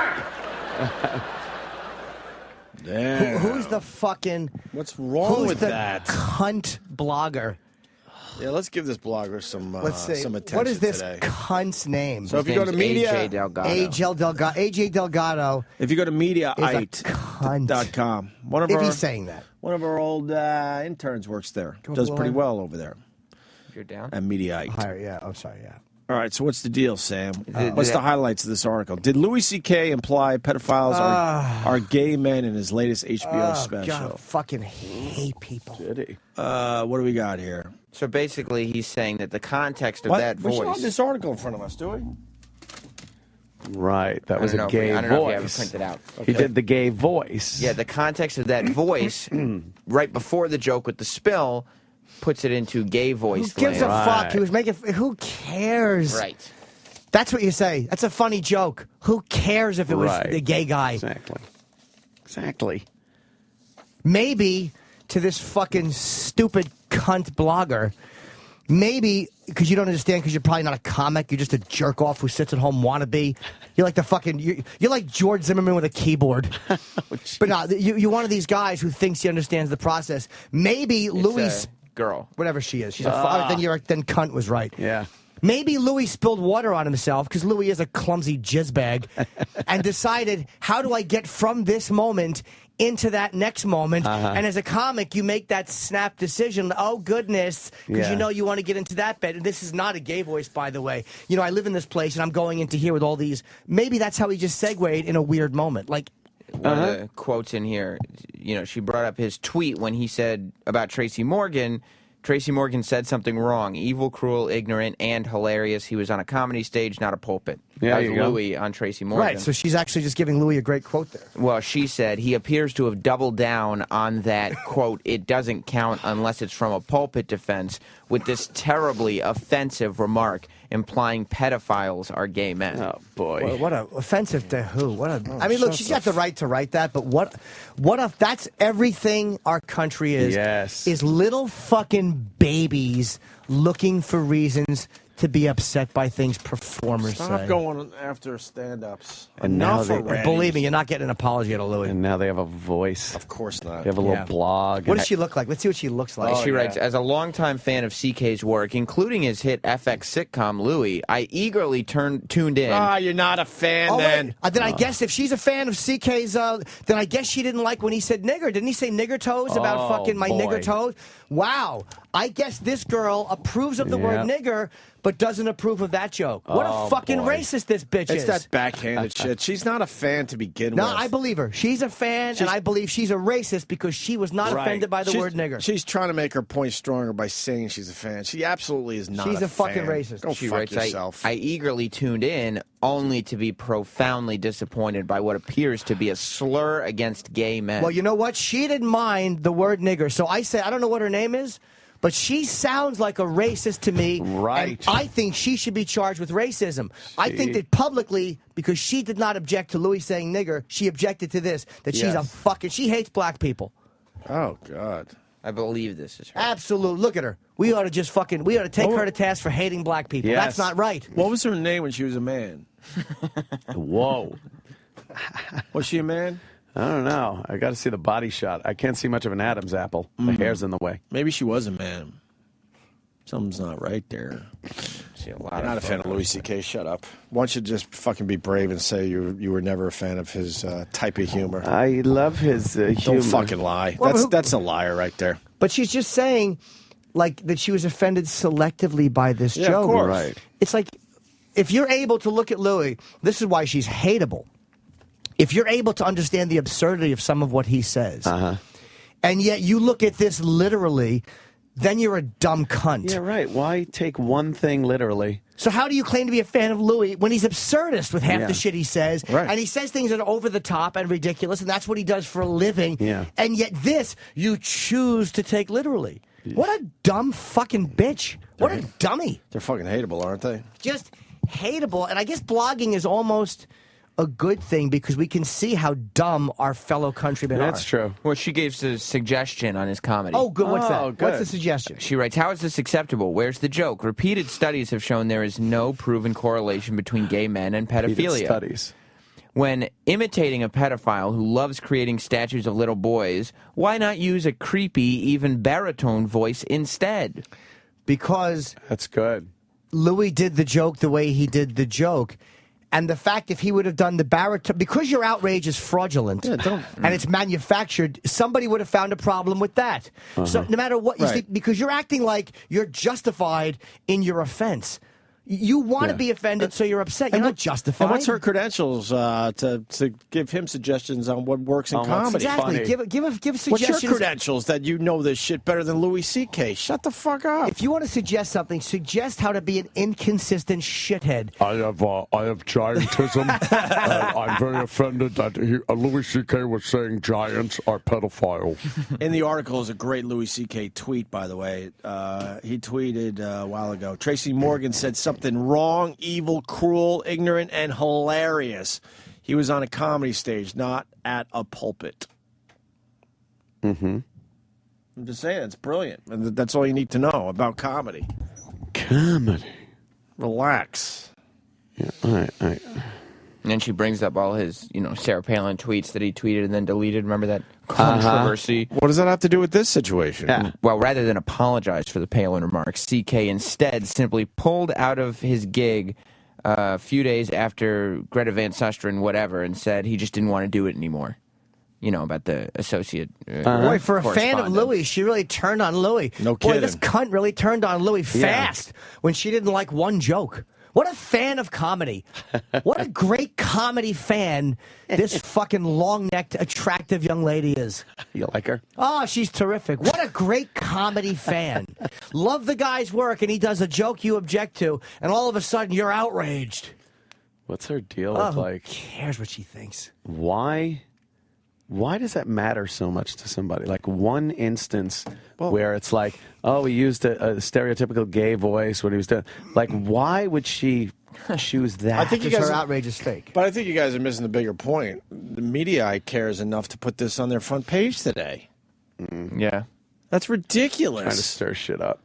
Damn. Who's the fucking... What's wrong who's with the that? cunt blogger? Yeah, let's give this blogger some Let's see. some attention What is this today. cunt's name? So if you go to media, AJ Delgado. If you go to cunt. mediaite.com, one of If our he's saying that. one of our old interns works there. Does pretty well over there You're down. at Mediaite. Higher, yeah. Oh, sorry, yeah. All right, so what's the deal, Sam? What's the highlights of this article? Did Louis C.K. imply pedophiles are gay men in his latest HBO special? God, I fucking hate people. Did he? What do we got here? So basically, he's saying that the context of What? that We should have voice. this article in front of us, do we? Right. That was I a don't know if gay I don't know if you have it voice. printed out. He did the gay voice. Yeah, the context of that voice, right before the joke with the spill, puts it into gay voice. Who gives a land. fuck? He was making... Who cares? Right. That's what you say. That's a funny joke. Who cares if it was Right. the gay guy? Exactly. Maybe to this fucking stupid cunt blogger, maybe because you don't understand because you're probably not a comic, you're just a jerk off who sits at home wannabe. You're like the fucking you're like George Zimmerman with a keyboard. But no, you're one of these guys who thinks he understands the process. Maybe Louis girl, whatever she is, she's a then cunt was right. Yeah. Maybe Louis spilled water on himself because Louis is a clumsy jizzbag and decided, how do I get from this moment into that next moment? And as a comic, you make that snap decision. Oh, goodness, because Yeah. you know you want to get into that bed. And this is not a gay voice, by the way. You know, I live in this place and I'm going into here with all these. Maybe that's how he just segued in a weird moment. Like, One of the quotes in here, you know, she brought up his tweet when he said about Tracy Morgan. Tracy Morgan said something wrong. Evil, cruel, ignorant, and hilarious. He was on a comedy stage, not a pulpit. Yeah, you go. Louis on Tracy Morgan. Right, so she's actually just giving Louis a great quote there. Well, she said he appears to have doubled down on that, quote, it doesn't count unless it's from a pulpit defense, with this terribly offensive remark implying pedophiles are gay men. Oh, boy. Well, what a offensive to who? I mean, look, she's got the right to write that, but what if that's everything our country is? Yes. Is little fucking babies looking for reasons to be upset by things performers Stop say. going after stand-ups. And now Enough already. Believe me, you're not getting an apology out of Louis. And now they have a voice. Of course not. They have a little blog. What does she look like? Let's see what she looks like. She writes, as a longtime fan of CK's work, including his hit FX sitcom Louis, I eagerly tuned in. You're not a fan then. Then I guess if she's a fan of CK's, then I guess she didn't like when he said nigger. Didn't he say nigger toes about fucking my nigger toes? Wow. I guess this girl approves of the word nigger, but doesn't approve of that joke. What a fucking racist this bitch It's is. that backhanded shit. She's not a fan to begin No, with. I believe her. She's a fan, and I believe she's a racist because she was not offended by the word nigger. She's trying to make her point stronger by saying she's a fan. She absolutely is not. She's a fucking fan. racist. Go She fuck writes, yourself. I eagerly tuned in only to be profoundly disappointed by what appears to be a slur against gay men. Well, you know what? She didn't mind the word nigger. So I say, I don't know what her name is, but she sounds like a racist to me. Right. And I think she should be charged with racism. I think that publicly, because she did not object to Louis saying nigger, she objected to this, that she's a fucking, she hates black people. Oh, God. I believe this is her. Absolutely. Look at her. We ought to just fucking, we ought to take her to task for hating black people. Yes. That's not right. What was her name when she was a man? Whoa. Was she a man? I don't know. I got to see the body shot. I can't see much of an Adam's apple. The hair's in the way. Maybe she was a man. Something's not right there. See a lot I'm not a fan of Louis C.K. Shut up. Why don't you just fucking be brave and say you were never a fan of his type of humor? I love his humor. Don't fucking lie. Well, That's a liar right there. But she's just saying, like, that she was offended selectively by this Yeah, joke. of course. Right. It's like, if you're able to look at Louis, this is why she's hateable. If you're able to understand the absurdity of some of what he says, and yet you look at this literally, then you're a dumb cunt. Yeah, right. Why take one thing literally? So how do you claim to be a fan of Louis when he's absurdist with half Yeah. the shit he says, Right. and he says things that are over the top and ridiculous, and that's what he does for a living, Yeah. and yet this you choose to take literally. What a dumb fucking bitch. What a dummy. They're fucking hateable, aren't they? Just hateable. And I guess blogging is almost a good thing because we can see how dumb our fellow countrymen That's are. true. Well, she gave a suggestion on his comedy. Oh, good. What's that? good. What's the suggestion? She writes, how is this acceptable? Where's the joke? Repeated studies have shown there is no proven correlation between gay men and pedophilia. Studies. When imitating a pedophile who loves creating statues of little boys, why not use a creepy, even baritone voice instead? Because That's good. Louis did the joke the way he did the joke. And the fact if he would have done the baritone, because your outrage is fraudulent and it's manufactured, somebody would have found a problem with that. So no matter what you Right. see, because you're acting like you're justified in your offense. You want to be offended, so you're upset. You're not justified. And what's her credentials to give him suggestions on what works in what's comedy? Exactly. funny. Give What's suggestions. your credentials that you know this shit better than Louis C.K.? Shut the fuck up. If you want to suggest something, suggest how to be an inconsistent shithead. I have giantism. And I'm very offended that Louis C.K. was saying giants are pedophiles. In the article is a great Louis C.K. tweet, by the way. He tweeted a while ago. Tracy Morgan said something wrong, evil, cruel, ignorant, and hilarious. He was on a comedy stage, not at a pulpit. I'm just saying, it's brilliant. And that's all you need to know about comedy. Comedy. Relax. Yeah, all right. And then she brings up all his, Sarah Palin tweets that he tweeted and then deleted. Remember that controversy? What does that have to do with this situation? Yeah. Well, rather than apologize for the Palin remarks, CK instead simply pulled out of his gig a few days after Greta Van Susteren, whatever, and said he just didn't want to do it anymore. About the associate. Boy, for a fan of correspondent. Louis, she really turned on Louis. No Boy, kidding. this cunt really turned on Louis fast when she didn't like one joke. What a fan of comedy. What a great comedy fan this fucking long-necked, attractive young lady is. You like her? Oh, she's terrific. What a great comedy fan. Love the guy's work, and he does a joke you object to, and all of a sudden you're outraged. What's her deal Oh, with, who like, cares what she thinks? why does that matter so much to somebody? Like one instance where it's like, oh, he used a stereotypical gay voice when he was doing. Like, why would she choose that? I think you guys her outrage is fake. But I think you guys are missing the bigger point. The media cares enough to put this on their front page today. Yeah. That's ridiculous. Trying to stir shit up.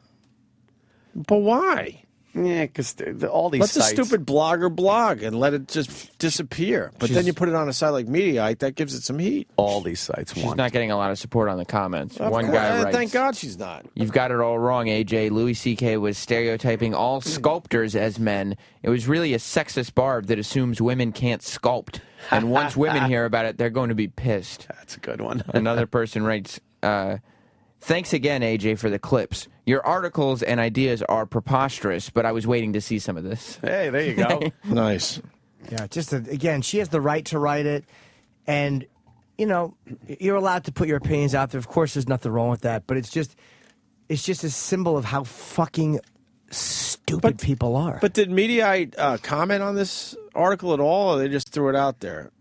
But why? Yeah, because all these Let sites. the stupid blogger blog and let it just disappear. But then you put it on a site like Mediaite, that gives it some heat. All these sites She's want. not getting a lot of support on the comments. Of One course. guy writes, Thank God she's not. "You've got it all wrong, AJ. Louis C.K. was stereotyping all sculptors as men. It was really a sexist barb that assumes women can't sculpt. And once women hear about it, they're going to be pissed." That's a good one. Another person writes, "Thanks again, AJ, for the clips. Your articles and ideas are preposterous, but I was waiting to see some of this." Hey, there you go. Nice. Yeah, again, she has the right to write it, and you're allowed to put your opinions out there. Of course, there's nothing wrong with that, but it's just a symbol of how fucking stupid people are. But did Mediaite comment on this article at all, or they just threw it out there?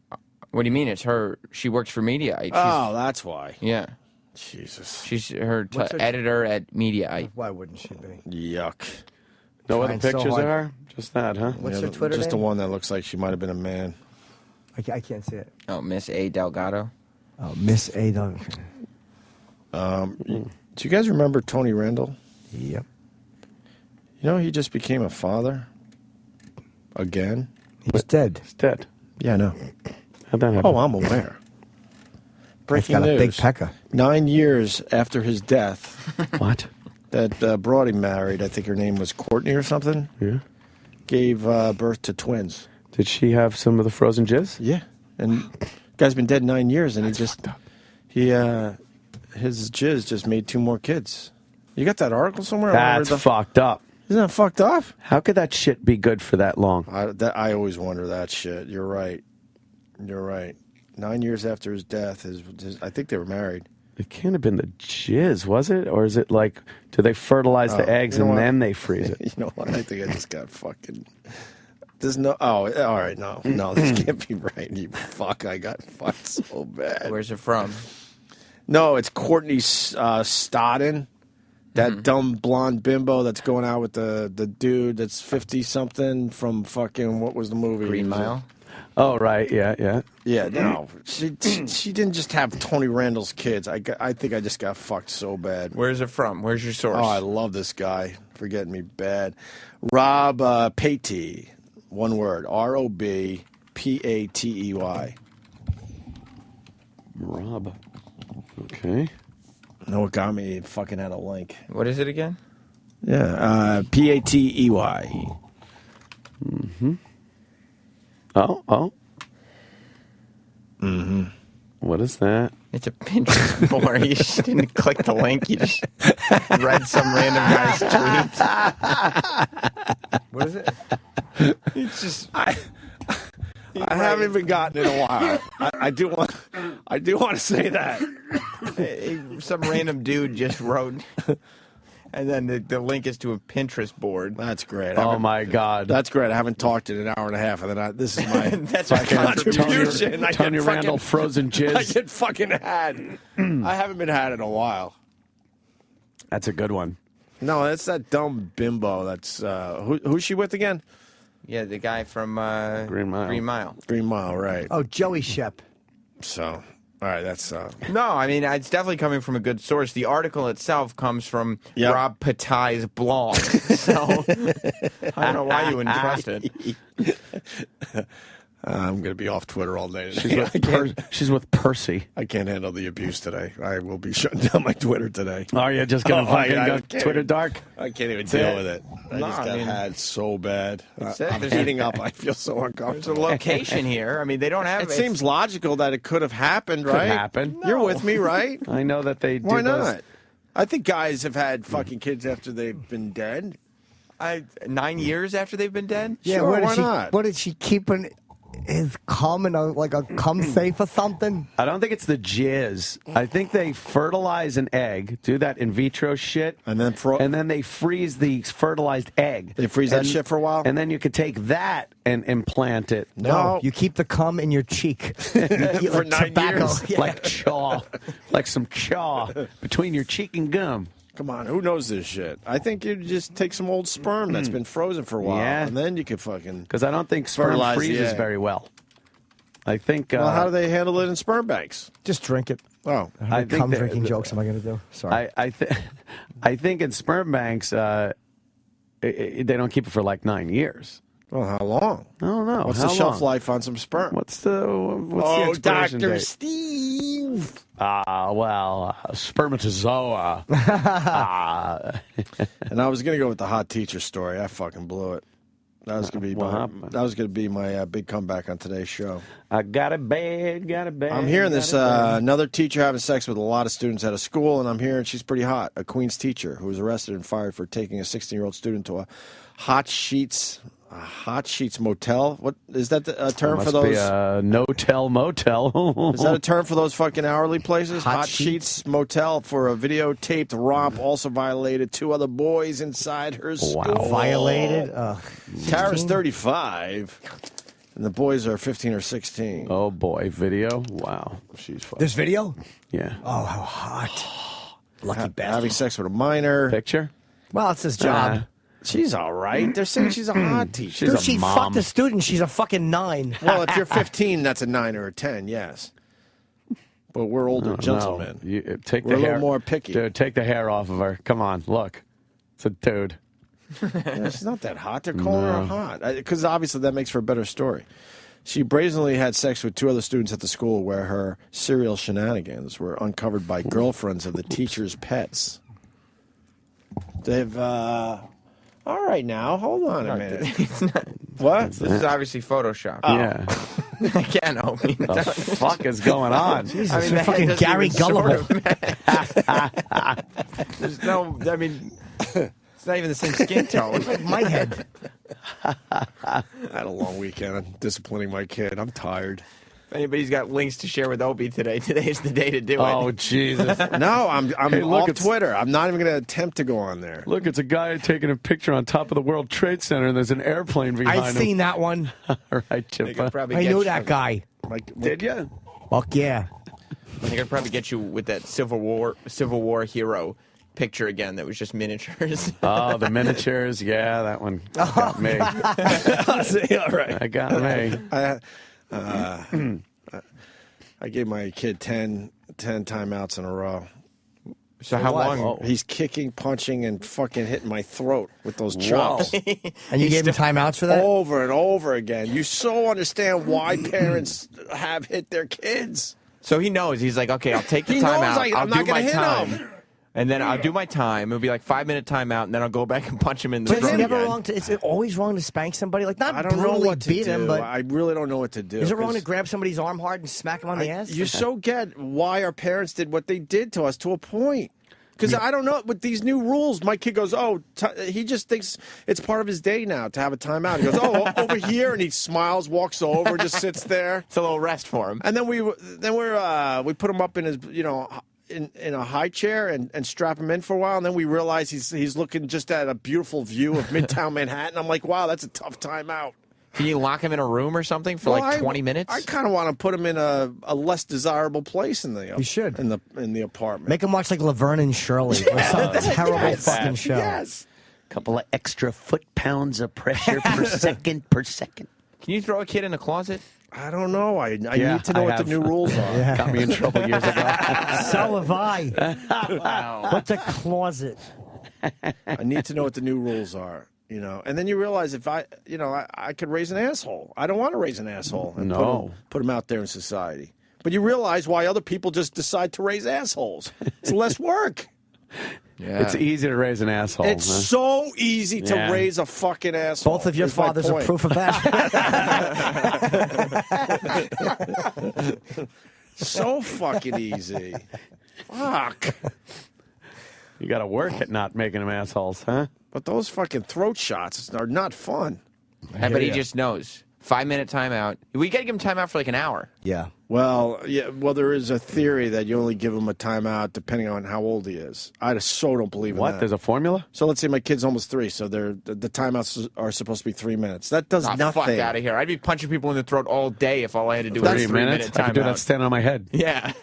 What do you mean? It's her. She works for Mediaite. Oh, that's why. Yeah. Jesus. She's her What's her- editor at Mediaite. Why wouldn't she be? Yuck. No other Trying so pictures of hard. her? Just that, huh? What's her Twitter Just name? the one that looks like she might have been a man. I can't see it. Oh, Miss A. Delgado. Oh, Miss A. Dog. Do you guys remember Tony Randall? Yep. You know, he just became a father again. He's dead. He's dead. Yeah, I know. How'd that happen? Oh, I'm aware. Breaking got a news. big pecker. 9 years after his death, What? that broad he married, I think her name was Courtney or something, Yeah. gave birth to twins. Did she have some of the frozen jizz? Yeah. And guy's been dead 9 years, and his jizz just made 2 more kids. You got that article somewhere? That's fucked up. Isn't that fucked up? How could that shit be good for that long? I always wonder that shit. You're right. You're right. 9 years after his death, I think they were married. It can't have been the jizz, was it? Or is it like, do they fertilize the eggs you know and what? then they freeze it? You know what? I think I just got fucking. There's no. Oh, all right. No, this can't be right. You fuck. I got fucked so bad. Where's it from? No, it's Courtney Stodden. That dumb blonde bimbo that's going out with the dude that's 50-something from fucking, what was the movie? Green Mile? Oh, right. Yeah, yeah. Yeah, no. She didn't just have Tony Randall's kids. I think I just got fucked so bad. Where's it from? Where's your source? Oh, I love this guy for getting me bad. Rob Patey. One word. ROBPATEY. Rob. Okay. No, what got me? It fucking had a link. What is it again? Yeah, PATEY. Mm-hmm. Oh. Mm-hmm. What is that? It's a Pinterest board. You just didn't click the link. You just read some random guy's tweet. What is it? It's just. I haven't even gotten it in a while. I do want to say that. Some random dude just wrote, and then the link is to a Pinterest board. That's great. Oh my God, that's great. I haven't talked in an hour and a half, and then this is my that's my contribution. Tony Randall frozen jizz. I get fucking had. I haven't been had in a while. That's a good one. No, that's that dumb bimbo. That's who's she with again? Yeah, the guy from Green Mile. Green Mile, right? Oh, Joey Shep. So, all right, that's No, I mean, it's definitely coming from a good source. The article itself comes from Yep. Rob Patai's blog. So, I don't know why you wouldn't trust it. I'm going to be off Twitter all day today. She's with Percy. I can't handle the abuse today. I will be shutting down my Twitter today. Oh, you're just going to fucking I go can't Twitter even- dark? I can't even That's deal it. with it. I No, just I got mean- had so bad. It's I'm there's heating up. I feel so There's a uncomfortable. location here. I mean, they don't have It seems logical that it could have happened, Could right? happen. You're with me, right? I know that they do Why those- not? I think guys have had fucking kids after they've been dead. 9 years after they've been dead. Yeah, Sure, where did why she, not? What did she keep is cum in a cum safe or something? I don't think it's the jizz. I think they fertilize an egg, do that in vitro shit, and then they freeze the fertilized egg. They freeze that shit for a while, and then you could take that and implant it. No, you keep the cum in your cheek. For 9 years, like chaw, like some chaw between your cheek and gum. Come on, who knows this shit? I think you just take some old sperm that's been frozen for a while, Yeah. and then you can fucking. Because I don't think sperm fertilize the freezes egg. very well. I think. Well, how do they handle it in sperm banks? Just drink it. Oh, How many think cum that- drinking jokes am I going to do? Sorry. I think in sperm banks, they don't keep it for like 9 years. Well, how long? I don't know. What's How the shelf long? life on some sperm? What's the expiration Dr. date? Steve. Spermatozoa. And I was gonna go with the hot teacher story. I fucking blew it. That was gonna be my big comeback on today's show. I got a bed. I'm hearing this another teacher having sex with a lot of students at a school, and I'm hearing she's pretty hot. A Queens teacher who was arrested and fired for taking a 16-year-old student to a Hot Sheets motel. What is that a term Must for those? be a no-tell motel. Is that a term for those fucking hourly places? Hot Sheets Motel for a videotaped romp. Also violated 2 other boys inside her school. Violated? Tara's 16? 35, and the boys are 15 or 16. Oh, boy. Video? Wow. She's fucking. This video? Yeah. Oh, how hot. Lucky bastard. Having sex with a minor. Picture? Well, it's his job. She's all right. They're saying she's a hot teacher. Dude, she fucked a student. She's a fucking 9. Well, if you're 15, that's a 9 or a 10, yes. But we're older gentlemen. You, take We're the a hair. little more picky. Dude, take the hair off of her. Come on, look. It's a dude. Yeah, she's not that hot. They're calling her hot. Because obviously that makes for a better story. She brazenly had sex with 2 other students at the school where her serial shenanigans were uncovered by girlfriends of the teacher's pets. They've, all right now, hold on a minute. What? This is obviously Photoshop. Yeah. I can't open it. The fuck is going on? Jesus, I mean, you're that fucking doesn't Gary even sort Gullible. of- There's no, I mean, it's not even the same skin tone. My head. I had a long weekend. I'm disciplining my kid. I'm tired. If anybody's got links to share with Opie today is the day to do it. Oh, Jesus. No, I'm Hey, look, off it's- Twitter. I'm not even going to attempt to go on there. Look, it's a guy taking a picture on top of the World Trade Center, and there's an airplane behind him. I've seen that one. All right, They Chip. could probably I get knew you- that guy. Did you? Fuck yeah. They could probably get you with that Civil War hero picture again that was just miniatures. Oh, the miniatures. Yeah, that one got me. All right. That got me. I gave my kid 10 timeouts in a row. So how what? long? Oh. He's kicking, punching, and fucking hitting my throat with those chops. And you gave him timeouts for that? Over and over again. You so understand why parents have hit their kids. So he knows. He's like, okay, I'll take the He time knows, out. like, I'll I'm do not gonna my hit time. him. And then I'll do my time. It'll be like 5-minute timeout, and then I'll go back and punch him in the But it's throat never again. wrong to. It's always wrong to spank somebody. Like not I don't know brutally what to beat do. him, but I really don't know what to do. is it wrong to 'cause grab somebody's arm hard and smack him on the ass? You so get why our parents did what they did to us to a point. Because I don't know, with these new rules, my kid goes, he just thinks it's part of his day now to have a timeout. He goes, over here, and he smiles, walks over, just sits there. It's a little rest for him. And then we put him up in his, in a high chair and strap him in for a while, and then we realize he's looking just at a beautiful view of Midtown Manhattan. I'm like, wow, that's a tough timeout. Can you lock him in a room or something for like 20 minutes? I kind of want to put him in a less desirable place in the You should. in the apartment. Make him watch like Laverne and Shirley or some terrible fucking show. Yes. Couple of extra foot-pounds of pressure per second. Can you throw a kid in a closet? I don't know. I Yeah, need to know I what have. the new rules are. Yeah. Got me in trouble years ago. So have I. Wow. What's a closet? I need to know what the new rules are. And then you realize if I could raise an asshole. I don't want to raise an asshole and put him out there in society. But you realize why other people just decide to raise assholes. It's less work. Yeah. It's easy to raise an asshole. It's huh? so easy to Yeah. raise a fucking asshole. Both of your is my fathers are point. proof of that. So fucking easy. Fuck. You got to work at not making them assholes, huh? But those fucking throat shots are not fun. But he just knows. 5-minute timeout. We got to give him timeout for like an hour. Yeah. Well, there is a theory that you only give him a timeout depending on how old he is. I so don't believe in What? that. There's a formula? So let's say my kid's almost 3, so the timeouts are supposed to be 3 minutes. That does Oh, nothing. fuck out of here. I'd be punching people in the throat all day if all I had to do was 3 minutes? 3-minute I could do that timeout. standing on my head. Yeah.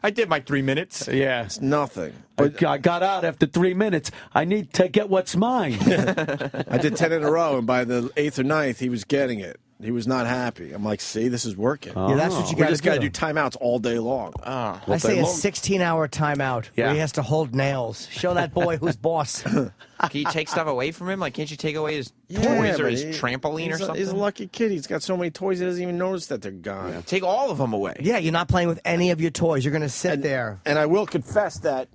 I did my 3 minutes. Yeah. It's nothing. I got out after 3 minutes. I need to get what's mine. I did 10 in a row, and by the 8th or 9th, he was getting it. He was not happy. I'm like, see, this is working. Yeah, that's what you We got to just got to do timeouts all day long. I say a 16-hour timeout where he has to hold nails. Show that boy who's boss. Can you take stuff away from him? Like, can't you take away his toys or but his trampoline or something? He's a lucky kid. He's got so many toys he doesn't even notice that they're gone. Take all of them away. Yeah, you're not playing with any of your toys. You're going to sit there. And I will confess that,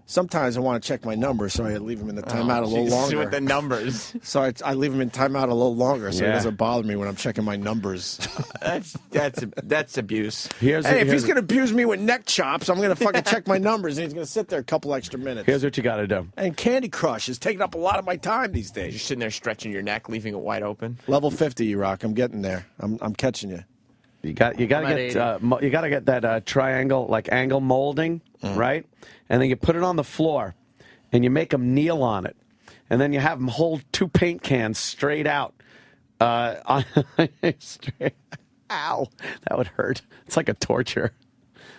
sometimes I want to check my numbers, so I leave him in the timeout a little longer. With the numbers. So I leave him in timeout a little longer, so it Yeah. doesn't bother me when I'm checking my numbers. That's abuse. If he's going to abuse me with neck chops, I'm going to fucking check my numbers, and he's going to sit there a couple extra minutes. Here's what you got to do. And Candy Crush is taking up a lot of my time these days. You're sitting there stretching your neck, leaving it wide open. Level 50, E-Rock. I'm getting there. I'm catching you. You got to get that triangle, like angle molding, right? And then you put it on the floor, and you make them kneel on it, and then you have them hold 2 paint cans straight out. Straight. Ow, that would hurt. It's like a torture.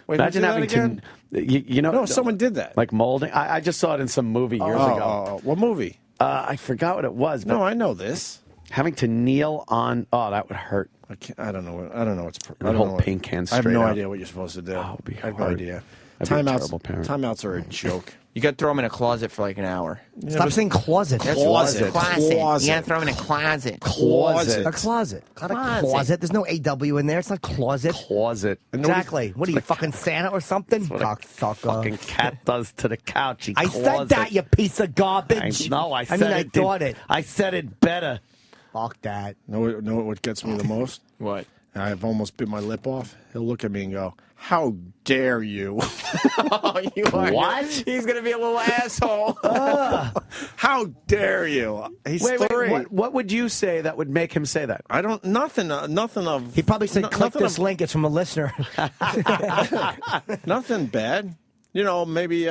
Wait, Imagine do that having again? to, No, someone did that. like molding. I just saw it in some movie years ago. What movie? I forgot what it was. But No, I know this. having to kneel on. Oh, that would hurt. I don't know. I don't know what's. The whole paint can I have straight no out. idea what you're supposed to do. Oh, it'd be I have no hard. idea. I'd be a terrible parent. Timeouts are a joke. You got to throw him in a closet for like an hour. Stop saying closet. That's Closet. closet. Closet. You got to throw him in a closet. Closet. A closet. Not a closet. There's no AW in there. It's not closet. Closet. Exactly. What are you, fucking Santa or something? What a Cocksucker. fucking cat does to the couch. He I said that, you piece of garbage. I said I it. thought it. I said it better. Fuck that. Know what gets me the most? What? I've almost bit my lip off. He'll look at me and go, "How dare you?" Oh, you are. What? He's going to be a little asshole. How dare you? He's Wait, 3. what would you say that would make him say that? I don't. Nothing of. He probably said, click nothing this link. It's from a listener. Nothing bad. Maybe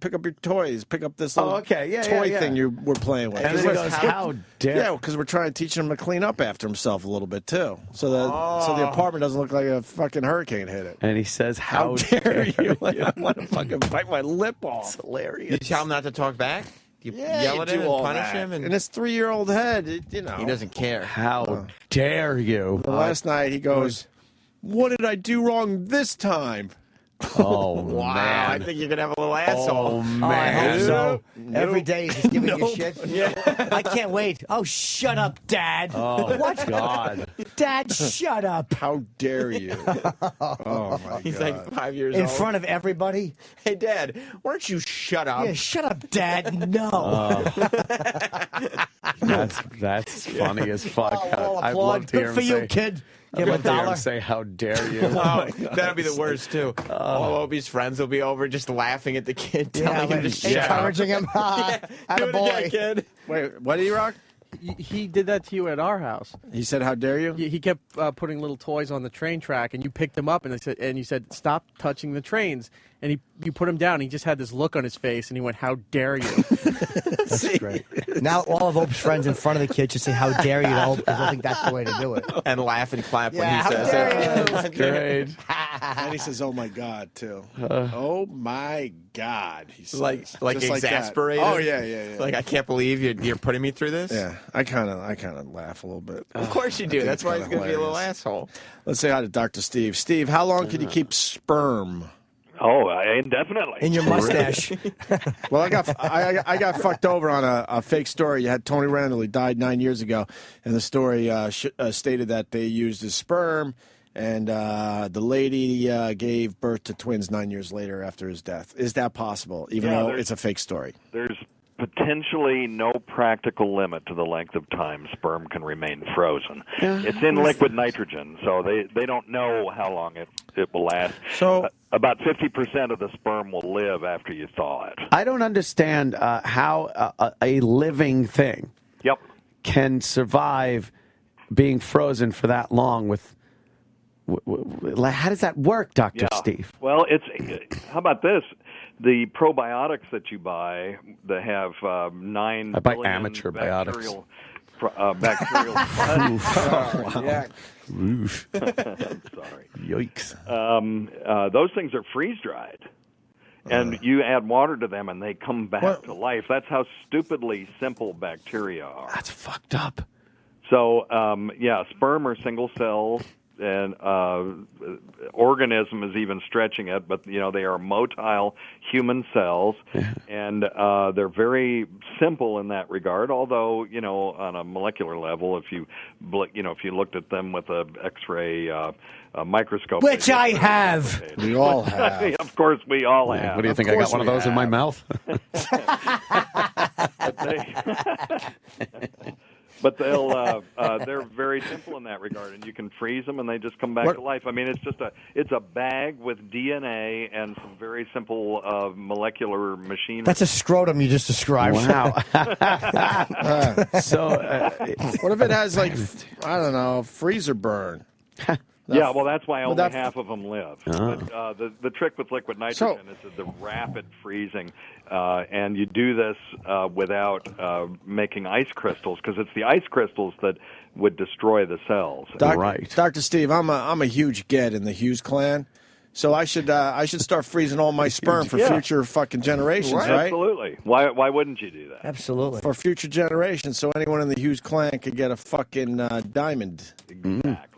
pick up your toys. Pick up this little okay. Yeah, toy yeah. thing we're playing with. And then he goes, "How dare?" Yeah, because we're trying to teach him to clean up after himself a little bit too, so the apartment doesn't look like a fucking hurricane hit it. And he says, How dare you? I want to fucking bite my lip off. It's hilarious. You tell him not to talk back? You Yeah, yell you at do him and all punish that. him? in And his 3-year-old head. he doesn't care. How dare you? The last night he goes, "What did I do wrong this time?" Oh, Wow, man. I think you're going to have a little asshole. Oh, Oh, I hope man. so. Nope. Every day he's just giving you Nope. shit. Yeah. I can't wait. Oh, shut up, Dad. Oh, What? God. Dad, shut up. How dare you? Oh my He's god! like 5 years In old. front of everybody? Hey, Dad, why don't you shut up? Yeah, shut up, Dad. No. That's funny as fuck. I'll I'd applaud. love to hear Good him for you, say, kid. I'd Give him a love to hear him dollar. say, "How dare you?" Oh, that'd be the worst too. All Opie's friends will be over just laughing at the kid, telling him to shut up. encouraging him. Yeah, do it Attaboy. again, kid. Wait, what, E-Rock? He did that to you at our house. He said, "How dare you?" He kept putting little toys on the train track, and you picked them up, and you said, "Stop touching the trains." And you put him down. And he just had this look on his face, and he went, "How dare you?" That's great. Now all of Ope's friends in front of the kid should say, "How dare you?" to Ope, because I think that's the way to do it. And laugh and clap Yeah, when he how says dare it. you? That's Great. And he says, "Oh my God," too. Oh my God, he says. Like Just that. exasperated. Oh yeah. Like, I can't believe you're putting me through this. Yeah, I kind of laugh a little bit. Of course you do. That's why he's going to be a little asshole. Let's say hi to Dr. Steve. Steve, how long can you keep sperm? Oh, indefinitely. In your mustache. Well, I got fucked over on a fake story. You had Tony Randall. He died 9 years ago, and the story stated that they used his sperm, and the lady gave birth to twins 9 years later after his death. Is that possible, even though it's a fake story? There's potentially no practical limit to the length of time sperm can remain frozen. It's in liquid nitrogen, so they don't know how long it will last. So about 50% of the sperm will live after you thaw it. I don't understand how a living thing Yep. can survive being frozen for that long with. How does that work, Dr. Steve? Well, how about this? The probiotics that you buy that have 9 I buy billion amateur bacterial bacterial. Yeah. I'm sorry. Yikes. Those things are freeze dried. And you add water to them and they come back to life. That's how stupidly simple bacteria are. That's fucked up. So, sperm are single cell, and organism is even stretching it, but, they are motile human cells, and they're very simple in that regard, although, on a molecular level, if you looked at them with a X-ray microscope. Which I have. We all have. Of course, we all have. What do you think? I got one of those in my mouth? But they're very simple in that regard, and you can freeze them, and they just come back to life. I mean, it's a bag with DNA and some very simple molecular machinery. That's a scrotum you just described. Wow. What if it has freezer burn? Yeah, well, that's why only half of them live. But, the trick with liquid nitrogen is the rapid freezing, and you do this without making ice crystals, because it's the ice crystals that would destroy the cells. Dr. Steve, I'm a huge get in the Hughes clan, so I should start freezing all my sperm for future fucking generations, right? Absolutely. Why wouldn't you do that? Absolutely. For future generations, so anyone in the Hughes clan could get a fucking diamond. Exactly.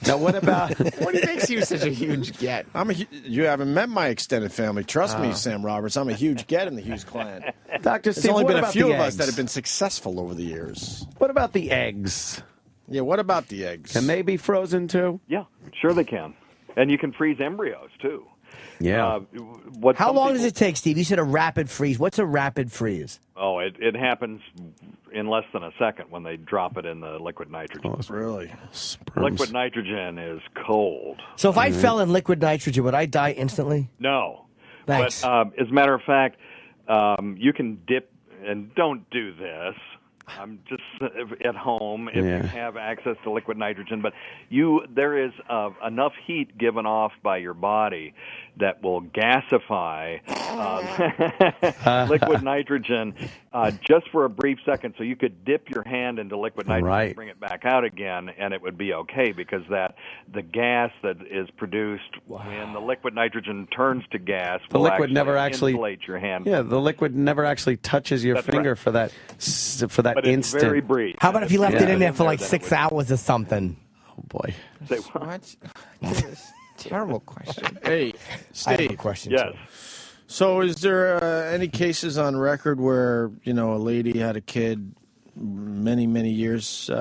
Now, what about... What makes you such a huge get? You haven't met my extended family. Trust me, Sam Roberts. I'm a huge get in the Hughes clan. Dr. There's Steve, only what been a about few the of us eggs? that have been successful over the years. What about the eggs? Yeah, what about the eggs? Can they be frozen too? Yeah, sure they can. And you can freeze embryos, too. Yeah. How long does it take, Steve? You said a rapid freeze. What's a rapid freeze? Oh, it happens in less than a second when they drop it in the liquid nitrogen. Oh, really? Liquid nitrogen is cold. So if I fell in liquid nitrogen, would I die instantly? No. Thanks. But as a matter of fact, you can dip, and don't do this. I'm just at home if you have access to liquid nitrogen, but there is enough heat given off by your body that will gasify liquid nitrogen just for a brief second. So you could dip your hand into liquid nitrogen and bring it back out again, and it would be okay, because the gas that is produced when the liquid nitrogen turns to gas The will liquid never actually insulate your hand. Yeah, the liquid never actually touches your finger for that But it's instant. very brief. How about if you left it in there for like 6 hours or something? Oh, boy. Say what? Terrible question. Hey, I have a Steve. question. Yes. too. So is there any cases on record where, a lady had a kid many, many years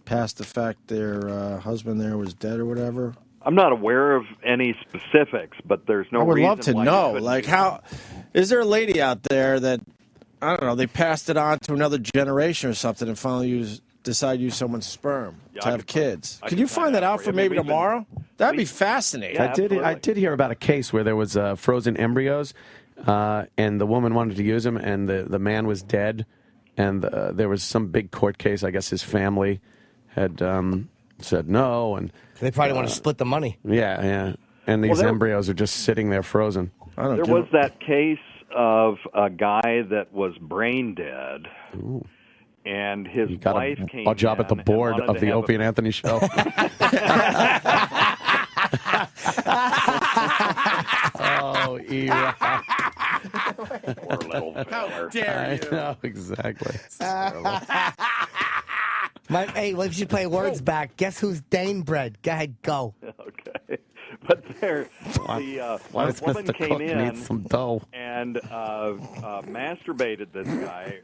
past the fact their husband there was dead or whatever? I'm not aware of any specifics, but there's no I would reason love to why you know. couldn't Like, do how is there a lady out there that, I don't know, they passed it on to another generation or something and finally decide to use someone's sperm to have kids? Can you find that out for maybe tomorrow? That'd be fascinating. I did hear about a case where there was frozen embryos, and the woman wanted to use them, and the man was dead, and there was some big court case. I guess his family had said no, and They probably want to split the money. yeah, and these embryos are just sitting there frozen. There was that case of a guy that was brain dead. Ooh. And his Got wife came a job in at the and board wanted of to the have Opie and Anthony show. Oh, Era. Poor little feller. I know, exactly. Hey, we should play words back. Guess who's Dane bread? Go ahead, go. Okay. But the woman Mr. came Cook in need some dough? and masturbated this guy,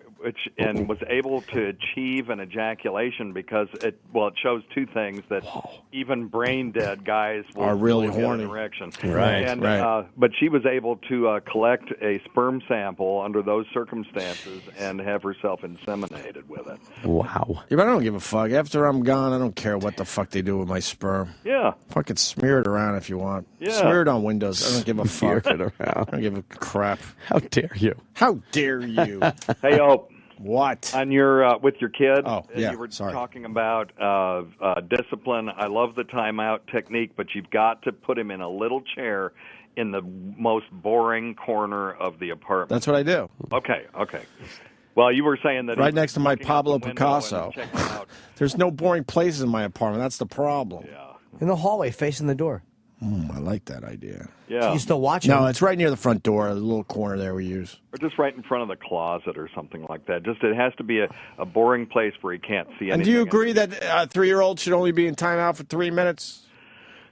and was able to achieve an ejaculation because it shows two things, that even brain dead guys Are really will get horny. an erection. Right, And, right. but she was able to collect a sperm sample under those circumstances and have herself inseminated with it. Wow. Yeah, but I don't give a fuck. After I'm gone, I don't care what the fuck they do with my sperm. Yeah. Fucking smear it around if you want. Yeah. Smear it on windows. I don't give a Smear fuck. it around. I don't give a crap. How dare you? How dare you? Hey, What? On your with your kid. Oh, yeah, You were sorry. talking about discipline. I love the timeout technique, but you've got to put him in a little chair in the most boring corner of the apartment. That's what I do. Okay. Well, you were saying that Right he's next to my looking out Pablo the window Picasso. and checking out. There's no boring places in my apartment. That's the problem. In the hallway, facing the door. I like that idea. Yeah. So you still watching? No, it's right near the front door, the little corner there we use. Or just right in front of the closet or something like that. Just it has to be a boring place where he can't see anything. And do you agree that a 3-year-old should only be in timeout for 3 minutes?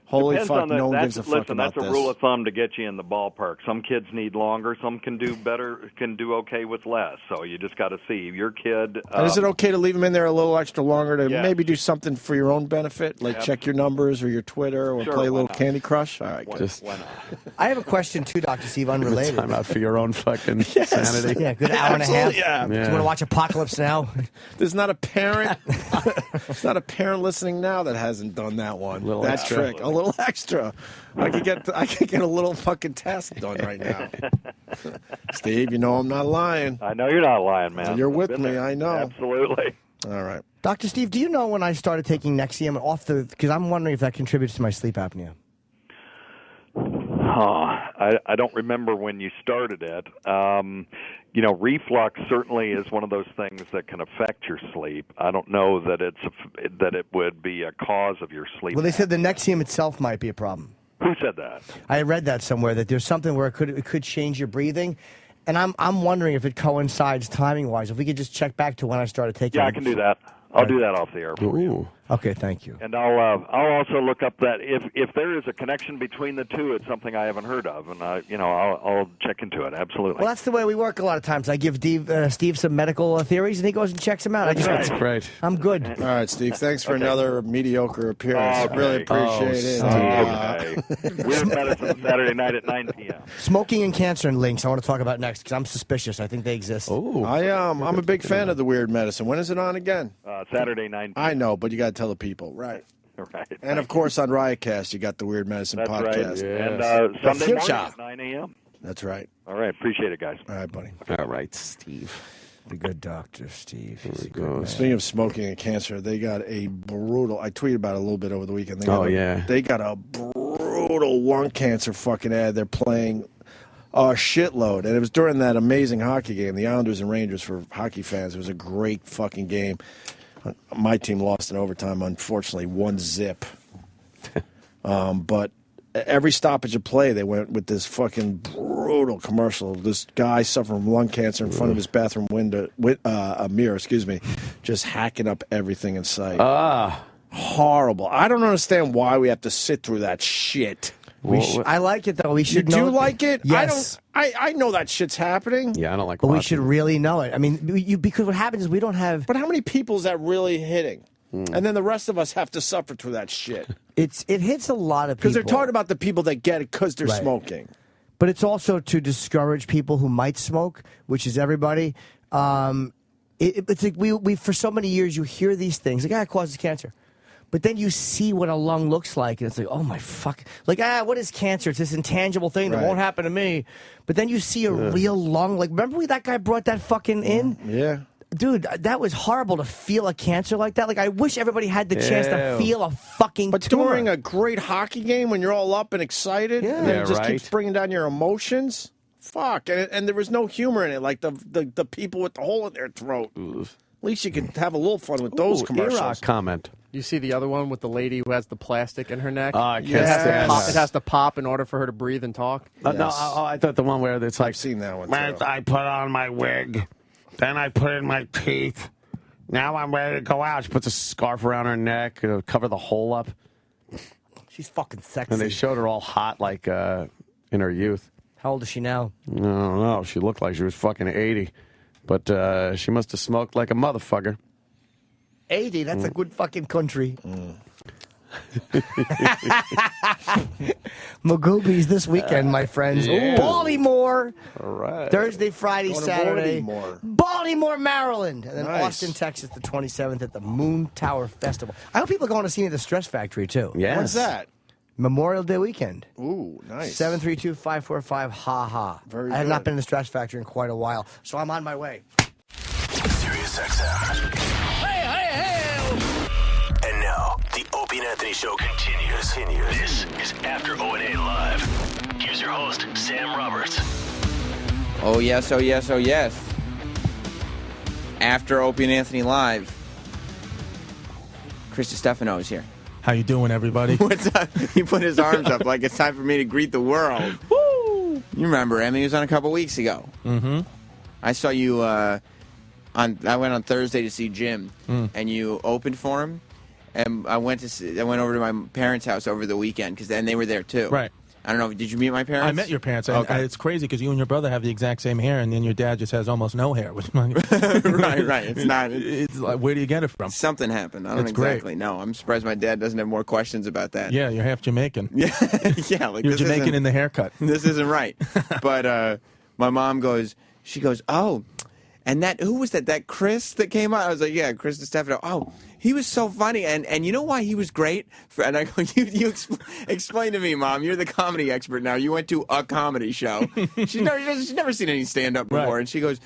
Holy Depends fuck, on the, no one that's, gives a fuck listen, about that's a this. rule of thumb to get you in the ballpark. Some kids need longer. Some can do better, can do okay with less. So you just got to see. Your kid... And is it okay to leave them in there a little extra longer to Yes. maybe do something for your own benefit? Like check your numbers or your Twitter or Sure, play a why little not? Candy Crush? All right, Why- good. why not? I have a question too, Dr. Steve, unrelated. Time out for your own fucking sanity. Yeah, good hour and a half. Absolutely, yeah. Do you want to watch Apocalypse Now? There's not a parent. There's not a parent listening now that hasn't done that one. Little that extra. trick, a little extra. I could get a little fucking task done right now. Steve, you know I'm not lying. I know you're not lying, man. You're I've with been me. there. I know. Absolutely. All right. Dr. Steve, do you know when I started taking Nexium off the... Because I'm wondering if that contributes to my sleep apnea. I don't remember when you started it. Reflux certainly is one of those things that can affect your sleep. I don't know that that it would be a cause of your sleep. Well, they said the Nexium itself might be a problem. Who said that? I read that somewhere, that there's something where it could change your breathing. And I'm wondering if it coincides timing-wise. If we could just check back to when I started taking it. Yeah, I can do that. I'll do that off the air for you. Okay, thank you. And I'll also look up that if there is a connection between the two, it's something I haven't heard of, and I'll check into it. Absolutely. Well, that's the way we work a lot of times. I give Steve some medical theories, and he goes and checks them out. That's great. I'm good. All right, Steve. Thanks for another mediocre appearance. Okay. Really appreciate it. Okay. Weird Medicine Saturday night at 9 p.m. Smoking and cancer and links I want to talk about next, because I'm suspicious. I think they exist. I'm a big fan of the Weird Medicine. When is it on again? Saturday 9 p.m. I know, but you got to tell the people, right? Right. And of course, on Riotcast, you got the Weird Medicine That's podcast. right. And Sunday morning Future. at 9 a.m. That's right. All right. Appreciate it, guys. All right, buddy. All right, Steve. The good doctor, Steve. He's a good goes. man. Speaking of smoking and cancer, they got a brutal. I tweeted about it a little bit over the weekend. They got they got a brutal lung cancer fucking ad. They're playing a shitload, and it was during that amazing hockey game, the Islanders and Rangers. For hockey fans, it was a great fucking game. My team lost in overtime, unfortunately, 1-0. But every stoppage of play, they went with this fucking brutal commercial. This guy suffering from lung cancer in front of his bathroom window, a mirror, just hacking up everything in sight. Horrible. I don't understand why we have to sit through that shit. I like it, though. We should You know. do like it? Yes. I know that shit's happening. Yeah, I don't like But we watching should really know it. I mean, because what happens is we don't have... But how many people is that really hitting? And then the rest of us have to suffer through that shit. It hits a lot of people. Because they're talking about the people that get it because they're Right. smoking. But it's also to discourage people who might smoke, which is everybody. It's like we for so many years you hear these things, like, it causes cancer. But then you see what a lung looks like, and it's like, oh my fuck. Like, what is cancer? It's this intangible thing that Right. won't happen to me. But then you see a real lung. Like, remember when that guy brought that fucking in? Yeah. Dude, that was horrible to feel a cancer like that. Like, I wish everybody had the chance to Ew. feel a fucking But tumor. during a great hockey game when you're all up and excited, and then Yeah, it just right. keeps bringing down your emotions, fuck. And there was no humor in it, like the people with the hole in their throat. At least you could have a little fun with those commercials. Iraq comment. You see the other one with the lady who has the plastic in her neck? I can't it, has to stand pop, that. it has to pop in order for her to breathe and talk. No, I thought the one where it's like, I've seen that one, Man, too. I put on my wig, then I put in my teeth. Now I'm ready to go out. she puts a scarf around her neck to cover the hole up. She's fucking sexy. And they showed her all hot like in her youth. How old is she now? I don't know. She looked like she was fucking 80. But she must have smoked like a motherfucker. 80, that's a good fucking country. Magoobies this weekend, my friends. Yeah. Baltimore. All right. Thursday, Friday, Going to Saturday. Baltimore. Baltimore, Maryland. And then Nice. Austin, Texas, the 27th at the Moon Tower Festival. I hope people are going to see me at the Stress Factory, too. Yes. When's that? Memorial Day weekend. Ooh, nice. 732-545-HA-HA. Very I have good. not been in the Stress Factory in quite a while, so I'm on my way. SiriusXM. And now, the Opie and Anthony Show continues. This is After O&A Live. Here's your host, Sam Roberts. Oh, yes, oh, yes, oh, yes. After Opie and Anthony Live, Chris Stefano is here. How you doing, everybody? What's up? He put his arms up like it's time for me to greet the world. Woo! You remember him? He was on a couple weeks ago. Mm-hmm. I saw you I went on Thursday to see Jim, and you opened for him. And I went over to my parents' house over the weekend because then they were there too. Right. I don't know. Did you meet my parents? I met your parents. And Okay. it's crazy because you and your brother have the exact same hair, and then your dad just has almost no hair. Which right. It's not. It's like, where do you get it from? Something happened. I don't It's great. exactly know. I'm surprised my dad doesn't have more questions about that. Yeah, you're half Jamaican. Yeah. Yeah. Like, You're this Jamaican isn't- in the haircut. This isn't right. But my mom goes, oh, and who was that? That Chris that came out? I was like, yeah, Chris Stefano. Oh, he was so funny. And you know why he was great? And I go, you explain to me, Mom. You're the comedy expert now. You went to a comedy show. She's never seen any stand-up before. Right. And she goes,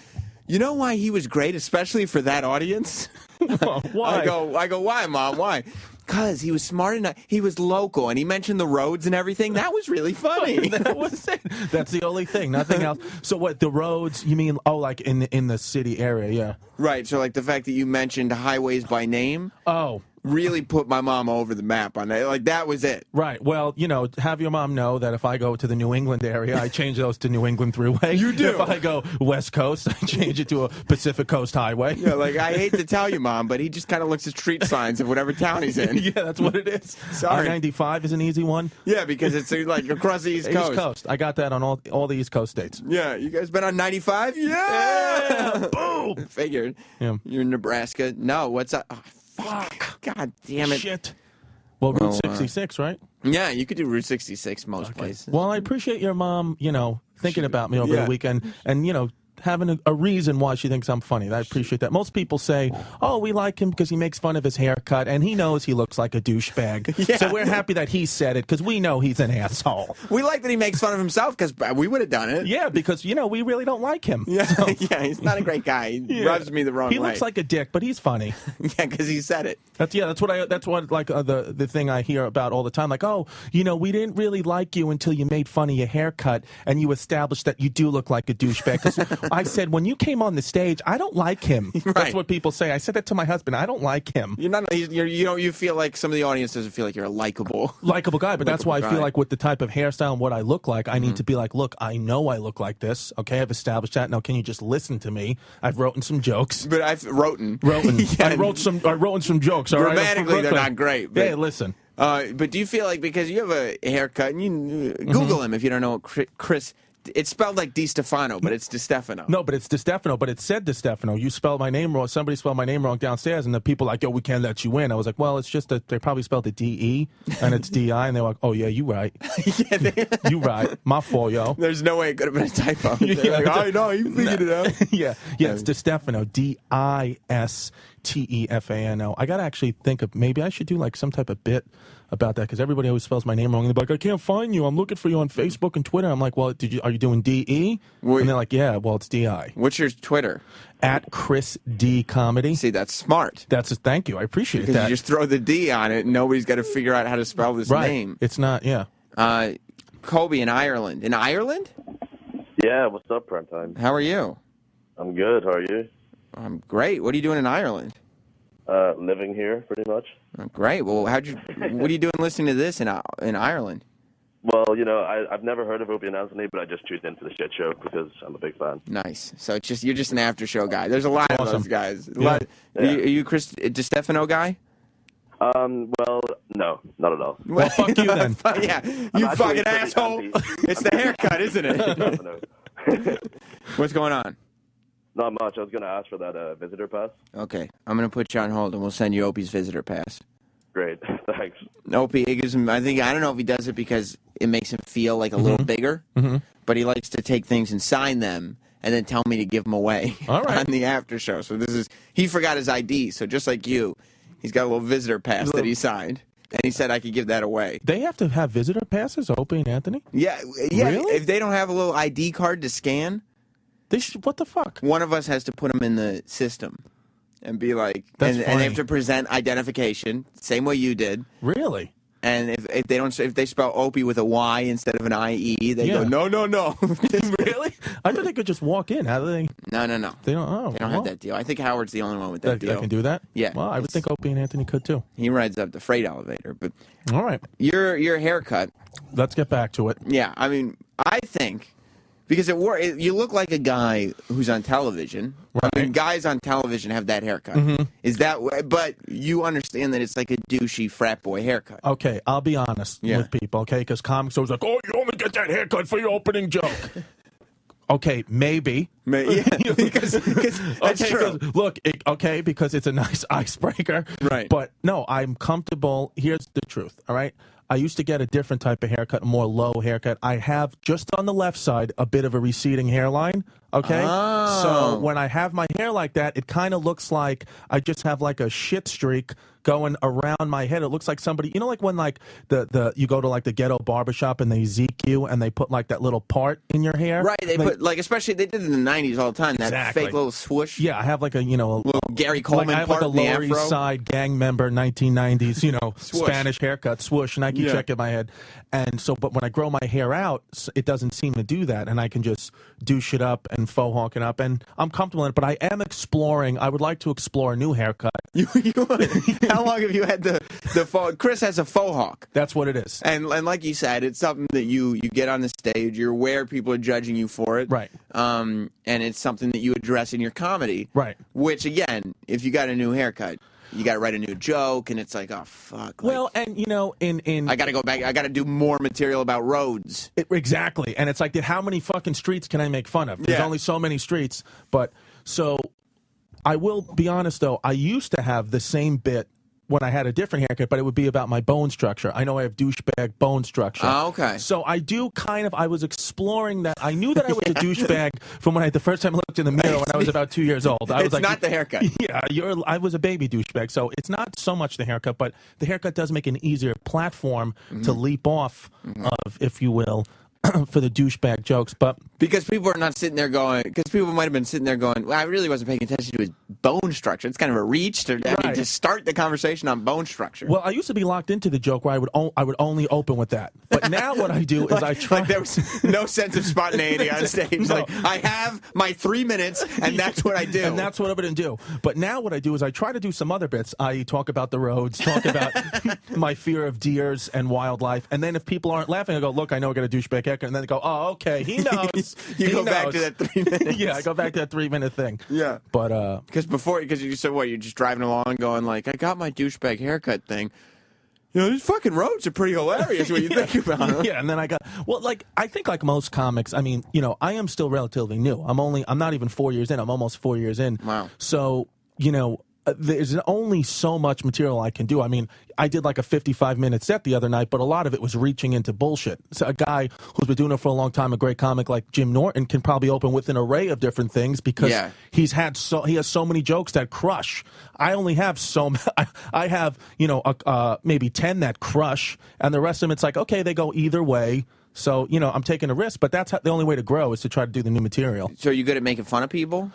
you know why he was great, especially for that audience? Why? I go, why, Mom? Why? Because he was smart enough. He was local, and he mentioned the roads and everything. That was really funny. That was it. That's the only thing. Nothing else. So what? The roads? You mean? Oh, like in the city area? Yeah. Right. So like the fact that you mentioned highways by name. Oh. Really put my mom over the map on that. Like, that was it. Right. Well, have your mom know that if I go to the New England area, I change those to New England Thruway. You do. If I go West Coast, I change it to a Pacific Coast Highway. Yeah, like, I hate to tell you, Mom, but he just kind of looks at street signs of whatever town he's in. Yeah, that's what it is. Sorry. I-95 is an easy one. Yeah, because it's like across the East Coast. East Coast. I got that on all the East Coast states. Yeah, you guys been on 95? Yeah! Boom! Figured. Yeah. You're in Nebraska. No, what's up? Oh, fuck. God damn it. Shit. Well, Route 66, right? Yeah, you could do Route 66 most places. Well, I appreciate your mom, thinking about me over the weekend and, having a reason why she thinks I'm funny. I appreciate that. Most people say, oh, we like him because he makes fun of his haircut, and he knows he looks like a douchebag. Yeah. So we're happy that he said it because we know he's an asshole. We like that he makes fun of himself because we would have done it. Yeah, because, we really don't like him. Yeah, So- yeah, he's not a great guy. He rubs me the wrong He way. looks like a dick, but he's funny. Yeah, because he said it. That's the thing I hear about all the time. Like, oh, we didn't really like you until you made fun of your haircut and you established that you do look like a douchebag. 'Cause I said, when you came on the stage, I don't like him. Right. That's what people say. I said that to my husband. I don't like him. You're not. You feel like some of the audience doesn't feel like you're a likable guy, but that's why I guy. feel like with the type of hairstyle and what I look like, I need to be like, look, I know I look like this. Okay, I've established that. Now, can you just listen to me? I've written some jokes. But I've wrote I wrote some jokes. All right, Grammatically, they're not great. But, Hey, listen. But do you feel like because you have a haircut and you Google him if you don't know what Chris? It's spelled like Di Stefano, but it's Di Stefano. No, but it's Di Stefano, but it said Di Stefano. You spelled my name wrong. Somebody spelled my name wrong downstairs, and the people like, yo, we can't let you in. I was like, well, it's just that they probably spelled it D-E, and it's D-I, and they were like, oh, yeah, you right. You right. My fault, yo. There's no way it could have been a typo. They're like, I know, you figured it out. Yeah, it's Di Stefano, D-I-S-T-E-F-A-N-O. I got to actually think of, maybe I should do like some type of bit about that because everybody always spells my name wrong. And they're like, I can't find you. I'm looking for you on Facebook and Twitter. I'm like, well, are you doing D-E? And they're like, yeah, well, it's D-I. What's your Twitter? At Chris D Comedy. See, that's smart. Thank you. I appreciate because that. you just throw the D on it and nobody's got to figure out how to spell this name. It's not, yeah. Kobe in Ireland. In Ireland? Yeah, what's up, Primetime? How are you? I'm good. How are you? I'm great. What are you doing in Ireland? Living here, pretty much. Oh, great. Well, what are you doing listening to this in Ireland? Well, I've never heard of Opie and Anthony, but I just tuned in for the shit show because I'm a big fan. Nice. So you're just an after show guy. There's a lot of those guys. Yeah. Are you Chris Di Stefano guy? Well, no, not at all. Well, fuck you then. Yeah, you fucking asshole. It's the haircut, isn't it? What's going on? Not much. I was going to ask for that visitor pass. Okay, I'm going to put you on hold, and we'll send you Opie's visitor pass. Great, thanks. Opie, it gives him, I don't know if he does it because it makes him feel like a little bigger, but he likes to take things and sign them and then tell me to give them away on the after show. So he forgot his ID, so just like you, he's got a little visitor pass that he signed. And he said I could give that away. They have to have visitor passes, Opie and Anthony? Yeah. Really? If they don't have a little ID card to scan, what the fuck? One of us has to put them in the system. and be like, That's and they have to present identification, same way you did. Really? And if they spell Opie with a Y instead of an IE, they go, no. Really? I thought they could just walk in. How do they? No. They don't. Oh, They don't have that deal. I think Howard's the only one with that deal. That can do that. Yeah. Well, I would think Opie and Anthony could too. He rides up the freight elevator. But all right, your haircut. Let's get back to it. Yeah, I mean, I think because you look like a guy who's on television. Right. I mean, guys on television have that haircut. Mm-hmm. Is that? But you understand that it's like a douchey frat boy haircut. Okay, I'll be honest with people, okay? Because comics always like, oh, you only get that haircut for your opening joke. Okay, maybe. Yeah, because that's true. Look, because it's a nice icebreaker. Right. But no, I'm comfortable. Here's the truth, all right? I used to get a different type of haircut, a more low haircut. I have, just on the left side, a bit of a receding hairline, okay? Oh. So when I have my hair like that, it kind of looks like I just have like a shit streak going around my head. It looks like somebody, you know, like when like you go to like the ghetto barbershop and they zeke you and they put like that little part in your hair. Right, they put like, especially they did it in the 90s all the time, that fake little swoosh. Yeah, I have like a, you know, little Gary Coleman I have part like a in the Lower East afro. Side gang member, 1990s, you know, Spanish haircut, swoosh, and I keep checking my head. And so, but when I grow my hair out, it doesn't seem to do that, and I can just douche it up and faux hawk it up, and I'm comfortable in it, but I am exploring, I would like to explore a new haircut. How long have you had the faux? Chris has a faux hawk. That's what it is. And like you said, it's something that you get on the stage, you're aware people are judging you for it. Right. And it's something that you address in your comedy. Right. Which, again, if you got a new haircut, you got to write a new joke, and it's like, oh, fuck. Well, and, you know, in I got to go back. I got to do more material about roads. Exactly. And it's like, how many fucking streets can I make fun of? There's only so many streets. But, so, I will be honest, though. I used to have the same bit when I had a different haircut, but it would be about my bone structure. I know I have douchebag bone structure. Oh, okay. So I do I was exploring that. I knew that I was a douchebag from when the first time I looked in the mirror when I was about 2 years old. I was like, not the haircut. Yeah, I was a baby douchebag. So it's not so much the haircut, but the haircut does make an easier platform to leap off of, if you will, for the douchebag jokes. But because people are not sitting there going, because people might have been sitting there going, well, I really wasn't paying attention to his bone structure. It's kind of a reach to start the conversation on bone structure. Well, I used to be locked into the joke where I would only open with that. But now what I do is I try. Like there was no sense of spontaneity on stage. No. Like, I have my 3 minutes, and that's what I do. And that's what I'm going to do. But now what I do is I try to do some other bits. I talk about the roads, talk about my fear of deers and wildlife. And then if people aren't laughing, I go, look, I know I got a douchebag haircut. And then they go, oh, okay, he knows. You He go back knows. to that 3 minutes. Yeah, I go back to that 3-minute thing. Yeah. But, because you said, what, you're just driving along going like, I got my douchebag haircut thing. You know, these fucking roads are pretty hilarious when you think about them. Yeah, and then I think like most comics, I mean, you know, I am still relatively new. I'm not even 4 years in. I'm almost 4 years in. Wow. So, you know, there's only so much material I can do. I mean, I did like a 55-minute set the other night, but a lot of it was reaching into bullshit. So a guy who's been doing it for a long time, a great comic like Jim Norton, can probably open with an array of different things because he has so many jokes that crush. I only have I have, you know, maybe 10 that crush, and the rest of them, it's like, okay, they go either way. So, you know, I'm taking a risk, but that's the only way to grow is to try to do the new material. So are you good at making fun of people?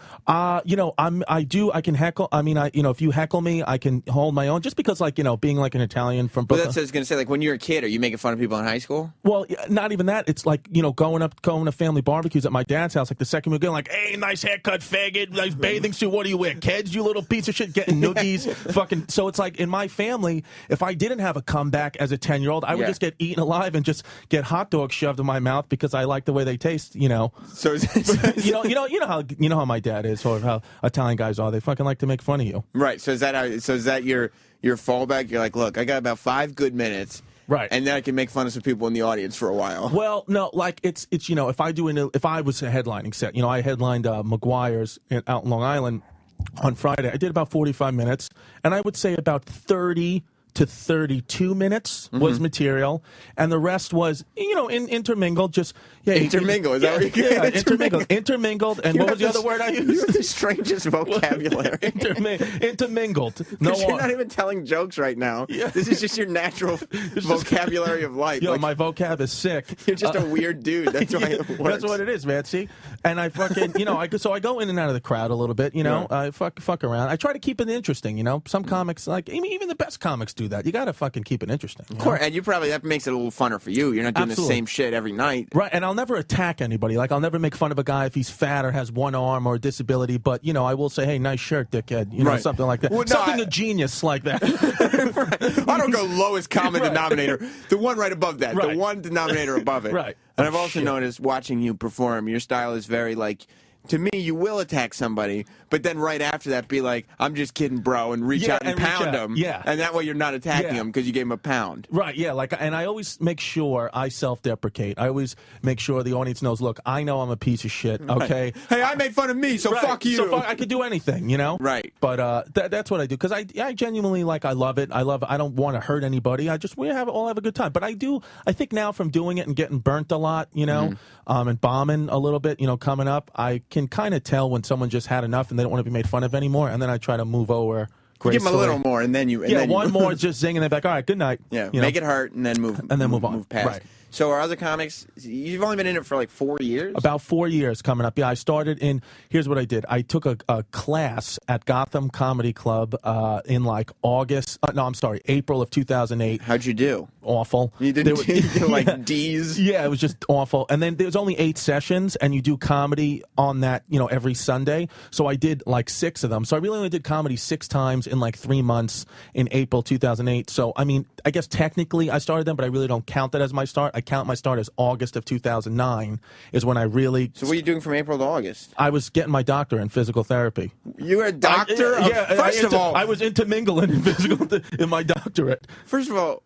You know, I can heckle. I mean, you know, if you heckle me, I can hold my own just because, like, you know, being like an Italian from But Brooklyn. that's what I was going to say. Like, when you're a kid, are you making fun of people in high school? Well, not even that. It's like, you know, going to family barbecues at my dad's house. Like the second we're going, like, hey, nice haircut, faggot, nice bathing suit. What do you wear? Kids, you little piece of shit, getting noogies. Fucking. So it's like in my family, if I didn't have a comeback as a 10-year-old, I would just get eaten alive and just get hot dogs shoved in my mouth because I like the way they taste. You know. So you know how my dad is, or how Italian guys are. They fucking like to make fun of you. Right. So is that your fallback? You're like, look, I got about 5 good minutes. Right. And then I can make fun of some people in the audience for a while. Well, no, like it's you know, if I was a headlining set, you know, I headlined McGuire's out in Long Island on Friday. I did about 45 minutes, and I would say about 30 to 32 minutes was material, and the rest was, intermingled. Just Intermingle, is that what you're yeah, intermingled. And what was the other word I used? You have the strangest vocabulary. Intermingled. No, You're not even telling jokes right now. This is just your natural vocabulary of life. Yo, my vocab is sick. You're just a weird dude. That's why it works. That's what it is, man. See, and I fucking, so I go in and out of the crowd a little bit. I fuck around. I try to keep it interesting. Some comics, like even the best comics, do that. You got to fucking keep it interesting. Of course, and that makes it a little funner for you. You're not doing the same shit every night, right? And I'll never attack anybody. Like I'll never make fun of a guy if he's fat or has one arm or a disability. But I will say, hey, nice shirt, dickhead. Something like that. Well, something a genius like that. I don't go lowest common denominator. The one right above that. Right. The one denominator above it. Right. And I've also noticed watching you perform, your style is very like. To me, you will attack somebody, but then right after that, be like, "I'm just kidding, bro," and reach out and pound them. Yeah, and that way you're not attacking them because you gave him a pound. Right. Yeah. And I always make sure I self-deprecate. I always make sure the audience knows. Look, I know I'm a piece of shit. Okay. Right. Hey, I made fun of me, so fuck you. So I could do anything, Right. But that's what I do because I genuinely I love it. I don't want to hurt anybody. We all have a good time. But I think now from doing it and getting burnt a lot, and bombing a little bit, coming up, I can kind of tell when someone just had enough and they don't want to be made fun of anymore, and then I try to move over. Give them a little more, and then you. One more, just zing, and they're back. All right, good night. Yeah, make it hurt, and then move on. Move past. Right. So our other comics, you've only been in it for like 4 years? About 4 years coming up. Yeah, I started in, here's what I did. I took a class at Gotham Comedy Club in April of 2008. How'd you do? Awful. You did like D's? Yeah, it was just awful. And then there was only 8 sessions, and you do comedy on that, every Sunday. So I did like 6 of them. So I really only did comedy 6 times in like 3 months in April 2008. So, I guess technically I started them, but I really don't count that as my start. I count my start as August of 2009 is when I really... So what are you doing from April to August? I was getting my doctorate in physical therapy. You were a doctor? First of all... I was intermingling in my doctorate. First of all,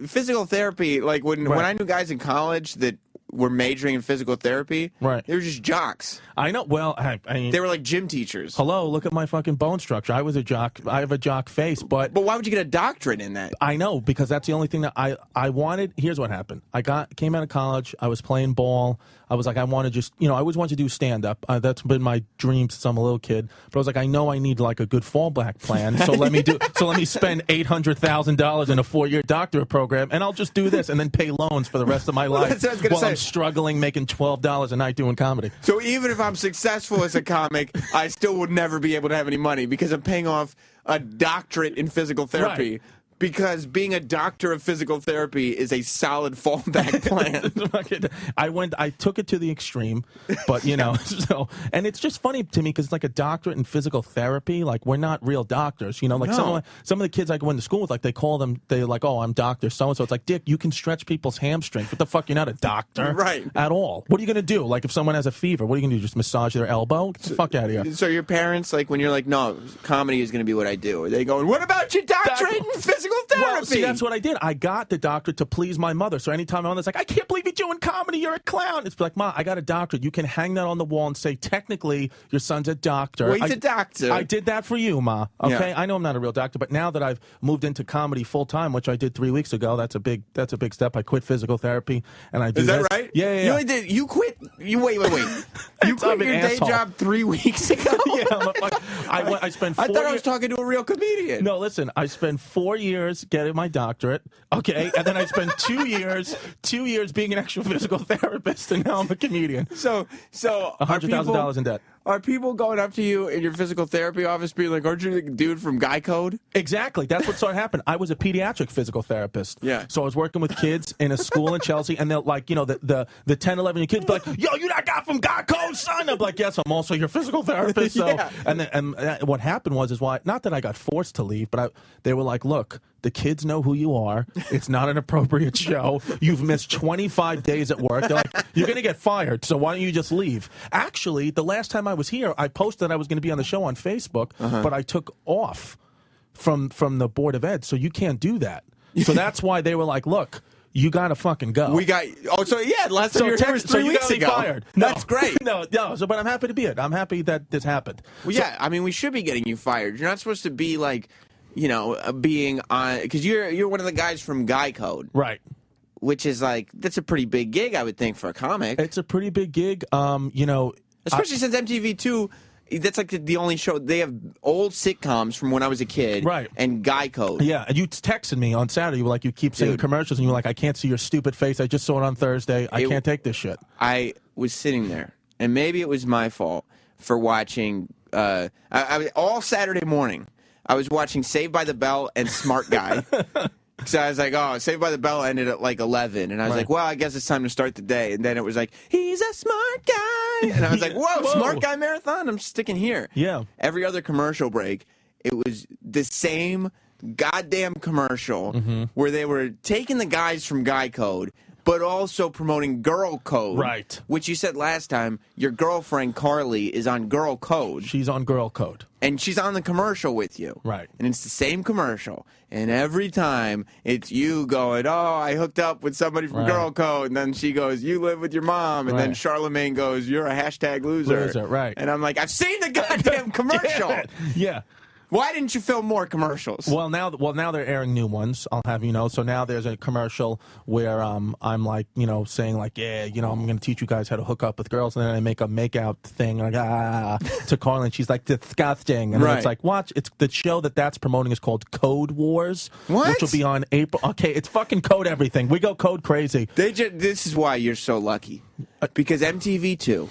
physical therapy, like when I knew guys in college that were majoring in physical therapy, right? They were just jocks. I know. Well, I mean, they were like gym teachers. Hello, look at my fucking bone structure. I was a jock. I have a jock face, but why would you get a doctorate in that? I know, because that's the only thing that I wanted. Here's what happened. Came out of college. I was playing ball. I was like, I want to just, I always wanted to do stand up. That's been my dream since I'm a little kid. But I was like, I know I need like a good fallback plan. So let me spend $800,000 in a 4-year doctorate program, and I'll just do this and then pay loans for the rest of my life I'm struggling making $12 a night doing comedy. So even if I'm successful as a comic, I still would never be able to have any money because I'm paying off a doctorate in physical therapy. Right. Because being a doctor of physical therapy is a solid fallback plan. I took it to the extreme, but so, and it's just funny to me because it's like a doctorate in physical therapy. Like, we're not real doctors, like some of the kids I go into school with, like they're like, oh, I'm Dr. So-and-so. It's like, Dick, you can stretch people's hamstrings. What the fuck? You're not a doctor. Right. At all. What are you going to do? Like, if someone has a fever, what are you going to do? Just massage their elbow? Get the fuck out of here. So your parents, like, when you're like, no, comedy is going to be what I do, are they going, what about your doctorate in physical therapy? Well, see, that's what I did. I got the doctorate to please my mother. So anytime I'm on, it's like, I can't believe you're doing comedy. You're a clown. It's like, Ma, I got a doctorate. You can hang that on the wall and say, technically, your son's a doctor. Well, he's a doctor. I did that for you, Ma. Okay, Yeah. I know I'm not a real doctor, but now that I've moved into comedy full time, which I did 3 weeks ago, that's a big step. I quit physical therapy, and I do. Is that this. right? Yeah. You only did. You quit. You wait. You quit your day job 3 weeks ago. Yeah, I spent. 4 I thought I was talking to a real comedian. No, listen. I spent 4 years getting my doctorate. Okay, and then I spent 2 years being an actual physical therapist, and now I'm a comedian. So $100,000 in debt. Are people going up to you in your physical therapy office being like, aren't you the dude from Guy Code? Exactly. That's what started happening. I was a pediatric physical therapist. Yeah. So I was working with kids in a school in Chelsea, and they're like, the 10, 11 kids be like, yo, you that guy from Guy Code, son? I'm like, yes, I'm also your physical therapist. So, Yeah. and what happened was not that I got forced to leave, but they were like, look, the kids know who you are. It's not an appropriate show. You've missed 25 days at work. They're like, you're going to get fired, so why don't you just leave? Actually, the last time I was here, I posted I was going to be on the show on Facebook, but I took off from the Board of Ed, so you can't do that. So that's why they were like, look, you got to fucking go. Last time you were here was 3 weeks ago. Fired. No. That's great. No, but I'm happy to be it. I'm happy that this happened. Well, yeah, I mean, we should be getting you fired. You're not supposed to be like, being on, because you're one of the guys from Guy Code, right? Which is like, that's a pretty big gig, I would think, for a comic. It's a pretty big gig, especially since MTV2. That's like the only show. They have old sitcoms from when I was a kid, right? And Guy Code. Yeah, and you texted me on Saturday. You were like, you keep seeing commercials, and you were like, I can't see your stupid face. I just saw it on Thursday. I can't take this shit. I was sitting there, and maybe it was my fault for watching. All Saturday morning, I was watching Saved by the Bell and Smart Guy. So I was like, oh, Saved by the Bell ended at like 11. And I was like, well, I guess it's time to start the day. And then it was like, he's a smart guy. And I was like, whoa, Smart Guy Marathon? I'm sticking here. Yeah. Every other commercial break, it was the same goddamn commercial where they were taking the guys from Guy Code, but also promoting Girl Code. Right. Which you said last time, your girlfriend Carly is on Girl Code. She's on Girl Code. And she's on the commercial with you. Right. And it's the same commercial. And every time it's you going, oh, I hooked up with somebody from Girl Code. And then she goes, you live with your mom. And then Charlemagne goes, you're a hashtag loser. Loser, right. And I'm like, I've seen the goddamn commercial. Yeah. Why didn't you film more commercials? Well, now they're airing new ones. I'll have you know. So now there's a commercial where I'm like, saying like, yeah, I'm going to teach you guys how to hook up with girls, and then I make a makeout thing like to Carly, and she's like, disgusting, and then it's like, watch. It's the show that's promoting is called Code Wars, which will be on April. Okay, it's fucking code everything. We go code crazy. This is why you're so lucky, because MTV2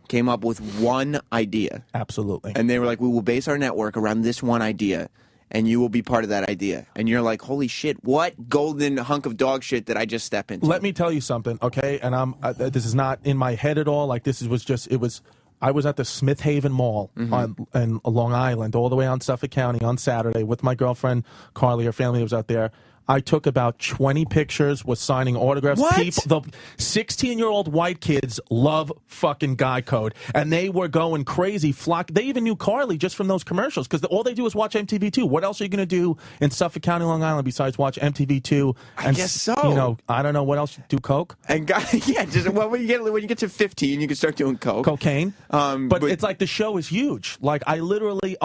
came up with one idea. Absolutely. And they were like, we will base our network around this one idea, and you will be part of that idea. And you're like, holy shit, what golden hunk of dog shit did I just step into? Let me tell you something, okay? And this is not in my head at all. Like, I was at the Smith Haven Mall on Long Island, all the way on Suffolk County on Saturday with my girlfriend, Carly. Her family was out there. I took about 20 pictures, was signing autographs. What? The 16-year-old white kids love fucking Guy Code, and they were going crazy. They even knew Carly just from those commercials, because all they do is watch MTV2. What else are you going to do in Suffolk County, Long Island, besides watch MTV2? I guess so. I don't know what else. Do coke? And when you get to 15, you can start doing coke. Cocaine. But it's like the show is huge. Like, I literally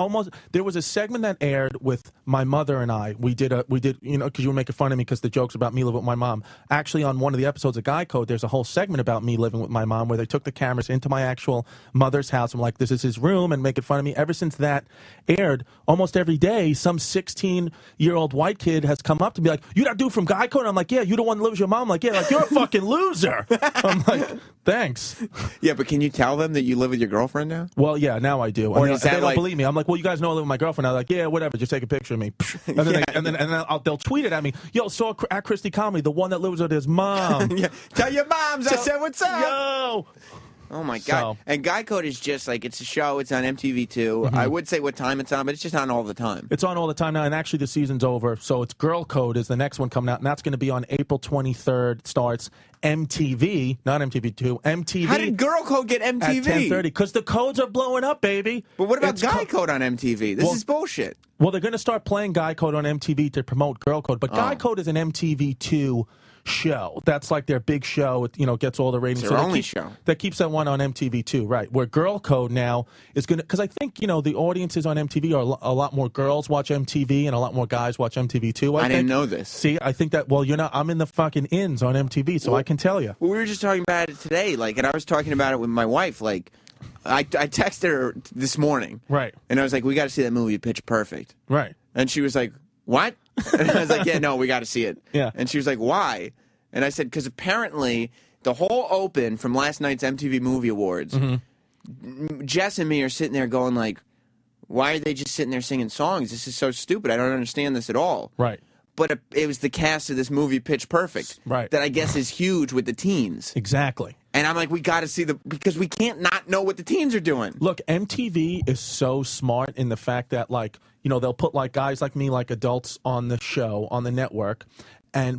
there was a segment that aired with my mother and I. We did because you were making fun of me because the joke's about me living with my mom. Actually, on one of the episodes of Guy Code, there's a whole segment about me living with my mom where they took the cameras into my actual mother's house. I'm like, this is his room, and making fun of me. Ever since that aired, almost every day, some 16-year-old white kid has come up to be like, you that dude from Guy Code? And I'm like, yeah, you the one that lives with your mom? I'm like, yeah, like, you're a fucking loser. I'm like, thanks. Yeah, but can you tell them that you live with your girlfriend now? Well, yeah, now I do. Or is that they don't believe me. I'm like, well, you guys know I live with my girlfriend. I'm like, yeah, whatever, just take a picture of me. And then they'll tweet it at me. Yo, saw at Christy Comedy, the one that lives with his mom. Yeah. Tell your moms I said what's up. Yo. Oh my God. And Guy Code is just like, it's a show. It's on MTV2. I would say what time it's on, but it's just on all the time. It's on all the time now, and actually the season's over. So it's Girl Code is the next one coming out, and that's going to be on April 23rd. It starts MTV, not MTV2, MTV. How did Girl Code get MTV? At 10:30, because the codes are blowing up, baby. But what about Guy Code on MTV? This is bullshit. Well, they're going to start playing Guy Code on MTV to promote Girl Code, but Guy Code is an MTV2 show. That's like their big show. It gets all the ratings. It's their only show. That keeps that one on MTV2, right? Where Girl Code now is going to, because I think, the audiences on MTV are a lot more girls watch MTV and a lot more guys watch MTV2. I didn't know this. See, I think that, I'm in the fucking ins on MTV, so I can tell you. Well, we were just talking about it today, and I was talking about it with my wife, I texted her this morning. Right. And I was like, we got to see that movie, Pitch Perfect. Right. And she was like, what? And I was like, yeah, no, we got to see it. Yeah. And she was like, why? And I said, because apparently the whole open from last night's MTV Movie Awards, Jess and me are sitting there going like, why are they just sitting there singing songs? This is so stupid. I don't understand this at all. Right. But it was the cast of this movie, Pitch Perfect, that I guess is huge with the teens. Exactly. And I'm like, we got to see because we can't not know what the teens are doing. Look, MTV is so smart in the fact that, they'll put, guys like me, adults on the show, on the network,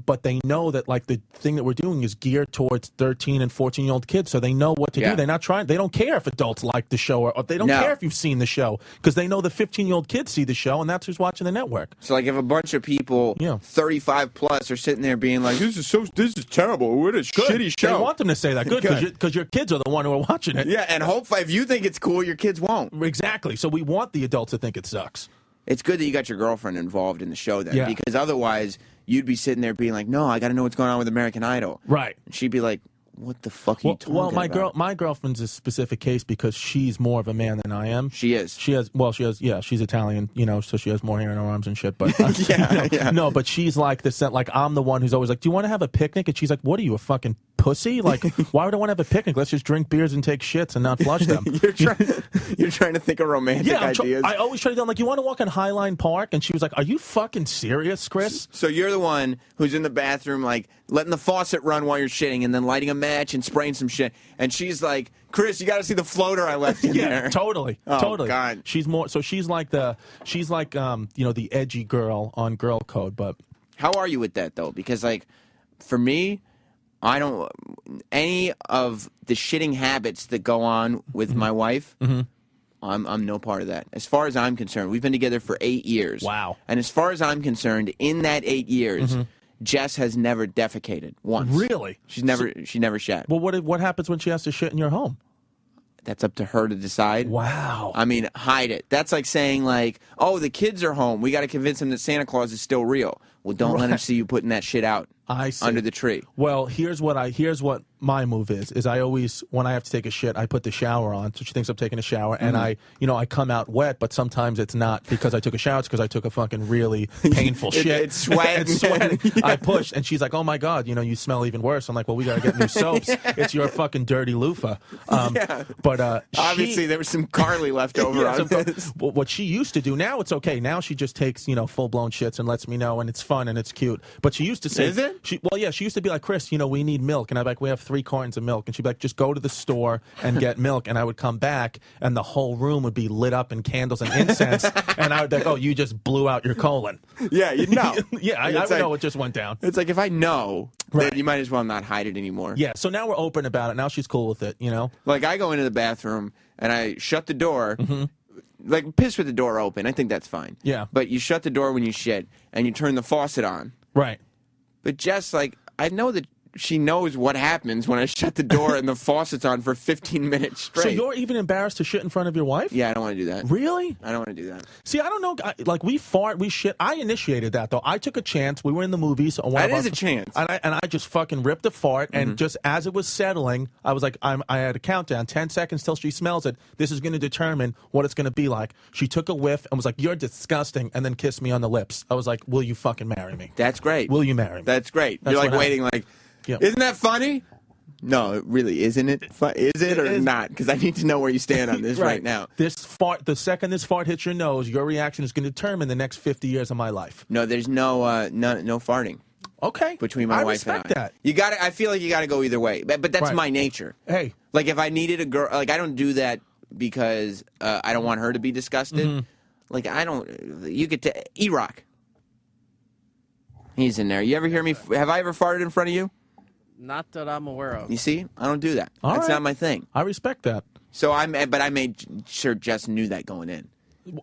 but they know that the thing that we're doing is geared towards 13 and 14-year-old kids, so they know what to do. They're not trying. They don't care if adults like the show or they don't care if you've seen the show, because they know the 15-year-old kids see the show, and that's who's watching the network. So if a bunch of people 35 plus are sitting there being like, this is terrible. What a shitty show. They want them to say that. Good, because your kids are the one who are watching it. Yeah, and hopefully if you think it's cool, your kids won't. Exactly. So we want the adults to think it sucks. It's good that you got your girlfriend involved in the show then, Yeah. because otherwise you'd be sitting there being like, "No, I got to know what's going on with American Idol." Right. And she'd be like, "What the fuck are you talking Well, about?" my girlfriend's a specific case because she's more of a man than I am. She is. She's Italian, so she has more hair in her arms and shit. But yeah. no, but she's like like I'm the one who's always like, "Do you want to have a picnic?" And she's like, "What are you, a fucking pussy? Like, why would I want to have a picnic? Let's just drink beers and take shits and not flush them." You're trying to think of romantic ideas. I always try to do like, "You want to walk on Highline Park?" And she was like, "Are you fucking serious, Chris?" So you're the one who's in the bathroom, like letting the faucet run while you're shitting, and then lighting a match and spraying some shit. And she's like, "Chris, you got to see the floater I left in there." Totally. Oh, Totally. God. She's more. So she's like the edgy girl on Girl Code. But how are you with that though? Because like, for me, I don't any of the shitting habits that go on with my wife. I'm no part of that. As far as I'm concerned, we've been together for 8 years. Wow. And as far as I'm concerned, in that 8 years, Jess has never defecated once. Really? She never shat. Well, what happens when she has to shit in your home? That's up to her to decide. Wow. I mean, hide it. That's like saying like, "Oh, the kids are home. We got to convince them that Santa Claus is still real." Well, don't let them see you putting that shit out under the tree. Well, here's what my move is I always, when I have to take a shit, I put the shower on, so she thinks I'm taking a shower, and I come out wet, but sometimes it's not because I took a shower, it's because I took a fucking really painful shit. It's sweat. It's sweating. I pushed, and she's like, "Oh my God, you smell even worse." I'm like, "Well, we got to get new soaps. It's your fucking dirty loofah." But obviously there was some Carly left over on this. What she used to do, now it's okay. Now she just takes, full-blown shits and lets me know, and it's fun and it's cute. But she used to say... Is it? She used to be like, "Chris, we need milk." And I'm like, "We have 3 cartons of milk." And she'd be like, "Just go to the store and get milk." And I would come back, and the whole room would be lit up in candles and incense. And I would be like, "Oh, you just blew out your colon." Yeah, you know. Yeah, I would know it just went down. It's like, if I know, then you might as well not hide it anymore. Yeah, so now we're open about it. Now she's cool with it, Like, I go into the bathroom, and I shut the door... Like, piss with the door open. I think that's fine. Yeah. But you shut the door when you shit, and you turn the faucet on. Right. But Jess, like, I know that she knows what happens when I shut the door and the faucet's on for 15 minutes straight. So you're even embarrassed to shit in front of your wife? Yeah, I don't want to do that. Really? I don't want to do that. See, I don't know. Like, we fart, we shit. I initiated that, though. I took a chance. We were in the movies. That is a chance. And I just fucking ripped a fart, and just as it was settling, I was like, I had a countdown, 10 seconds till she smells it. This is going to determine what it's going to be like. She took a whiff and was like, "You're disgusting," and then kissed me on the lips. I was like, "Will you fucking marry me?" That's great. Will you marry me? That's great. That's You're like what waiting, like, isn't that funny? No, it really isn't. Is it or not? Because I need to know where you stand on this right now. This fart, the second this fart hits your nose, your reaction is going to determine the next 50 years of my life. No, there's no farting. Okay. Between my wife and I. respect that. You got I feel like you got to go either way. But that's my nature. Hey. Like, if I needed a girl, like, I don't do that because I don't want her to be disgusted. Like, you get to E-Rock. He's in there. You ever hear me? Have I ever farted in front of you? Not that I'm aware of. You see? I don't do that. All That's right. not my thing. I respect that. So but I made sure Jess knew that going in.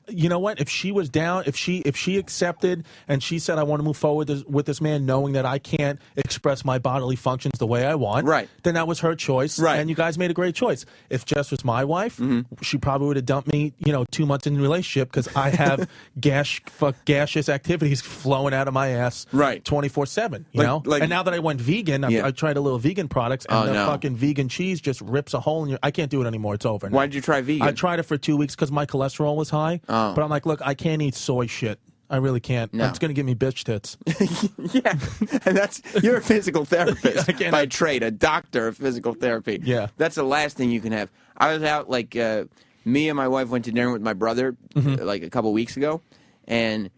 You know what? If she was down, if she accepted and she said, "I want to move forward with this man," knowing that I can't express my bodily functions the way I want, right? Then that was her choice, right? And you guys made a great choice. If Jess was my wife, she probably would have dumped me, 2 months into the relationship because I have gaseous activities flowing out of my ass, right, 24/7. You know. And now that I went vegan, I tried a little vegan products, and the fucking vegan cheese just rips a hole in your. I can't do it anymore. It's over. Now. Why did you try vegan? I tried it for 2 weeks because my cholesterol was high. Oh. But I'm like, look, I can't eat soy shit. I really can't. No. It's going to give me bitch tits. Yeah, and you're a physical therapist by trade, a doctor of physical therapy. Yeah. That's the last thing you can have. I was out, like, me and my wife went to dinner with my brother, like, a couple weeks ago, and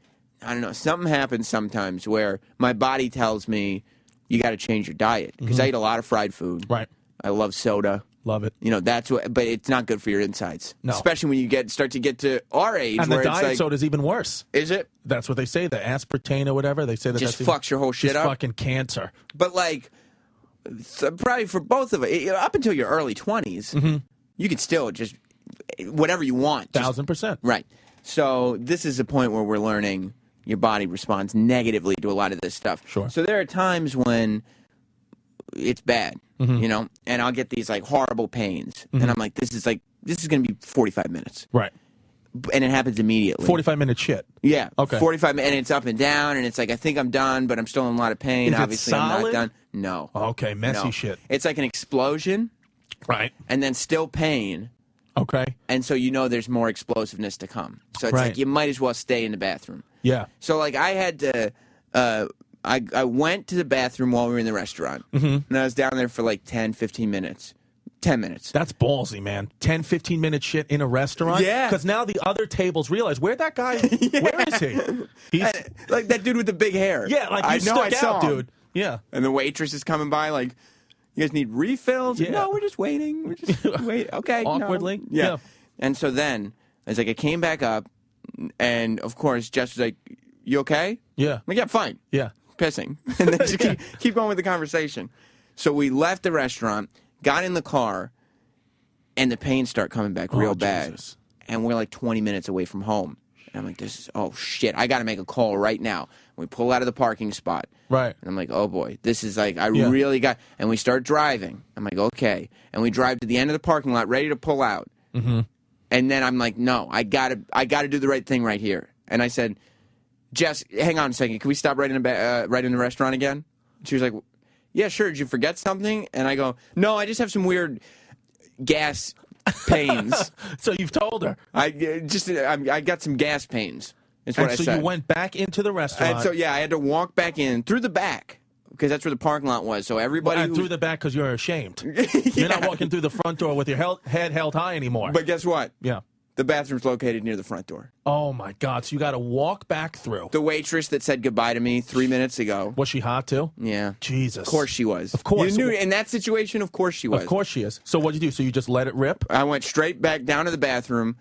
I don't know, something happens sometimes where my body tells me you got to change your diet because I eat a lot of fried food. Right. I love soda. Love it. That's what, but it's not good for your insides. No. Especially when you start to get to our age. And where the it's diet like, soda's even worse. Is it? That's what they say. The aspartame or whatever. They say that Just that's fucks your whole shit up? Fucking cancer. But, like, probably for both of us, up until your early 20s, you can still just whatever you want. 1,000%. Right. So this is a point where we're learning your body responds negatively to a lot of this stuff. Sure. So there are times when it's bad, and I'll get these, like, horrible pains, and I'm like, this is going to be 45 minutes. Right. and it happens immediately. 45-minute shit. Yeah. Okay. 45 minutes, and it's up and down, and it's like, I think I'm done, but I'm still in a lot of pain. Is it Obviously, I'm not solid? done. No. Okay, messy No. shit. It's like an explosion. Right. And then still pain. Okay. And so you know there's more explosiveness to come. So it's Right. like you might as well stay in the bathroom. Yeah. So like I had to, I went to the bathroom while we were in the restaurant. Mhm. And I was down there for like 10, 15 minutes. 10 minutes. That's ballsy, man. 10, 15-minute shit in a restaurant? Yeah. Because now the other tables realize, where'd that guy, where is he? He's, like that dude with the big hair. yeah, like I you know I stuck saw out, him. dude. Yeah. And the waitress is coming by like, you guys need refills? Yeah. No, we're just waiting. We're just wait. Okay. no. Awkwardly? Yeah. Yeah. And so then, it's like I came back up, and of course, Jess was like, you okay? Yeah. I'm like, yeah, fine. Yeah. Pissing. And then just keep going with the conversation. So we left the restaurant, got in the car, and the pains start coming back real bad. Jesus. And we're like 20 minutes away from home. And I'm like, oh shit, I got to make a call right now. We pull out of the parking spot. Right. And I'm like, oh boy, this is like, I Yeah. really got, and we start driving. I'm like, okay. And we drive to the end of the parking lot, ready to pull out. Mm-hmm. And then I'm like, no, I gotta do the right thing right here. And I said, Jess, hang on a second. Can we stop right in the restaurant again? She was like, yeah, sure. Did you forget something? And I go, no, I just have some weird gas pains. So you've told her. I got some gas pains. That's what And I so said. you went back into the restaurant. And so yeah, I had to walk back in through the back because that's where the parking lot was. So everybody and through the back because you're ashamed. You're not walking through the front door with your head held high anymore. But guess what? Yeah. The bathroom's located near the front door. Oh my God! So you got to walk back through. The waitress that said goodbye to me 3 minutes ago. Was she hot too? Yeah. Jesus. Of course she was. Of course. You knew in that situation. Of course she was. Of course she is. So what'd you do? So you just let it rip? I went straight back down to the bathroom.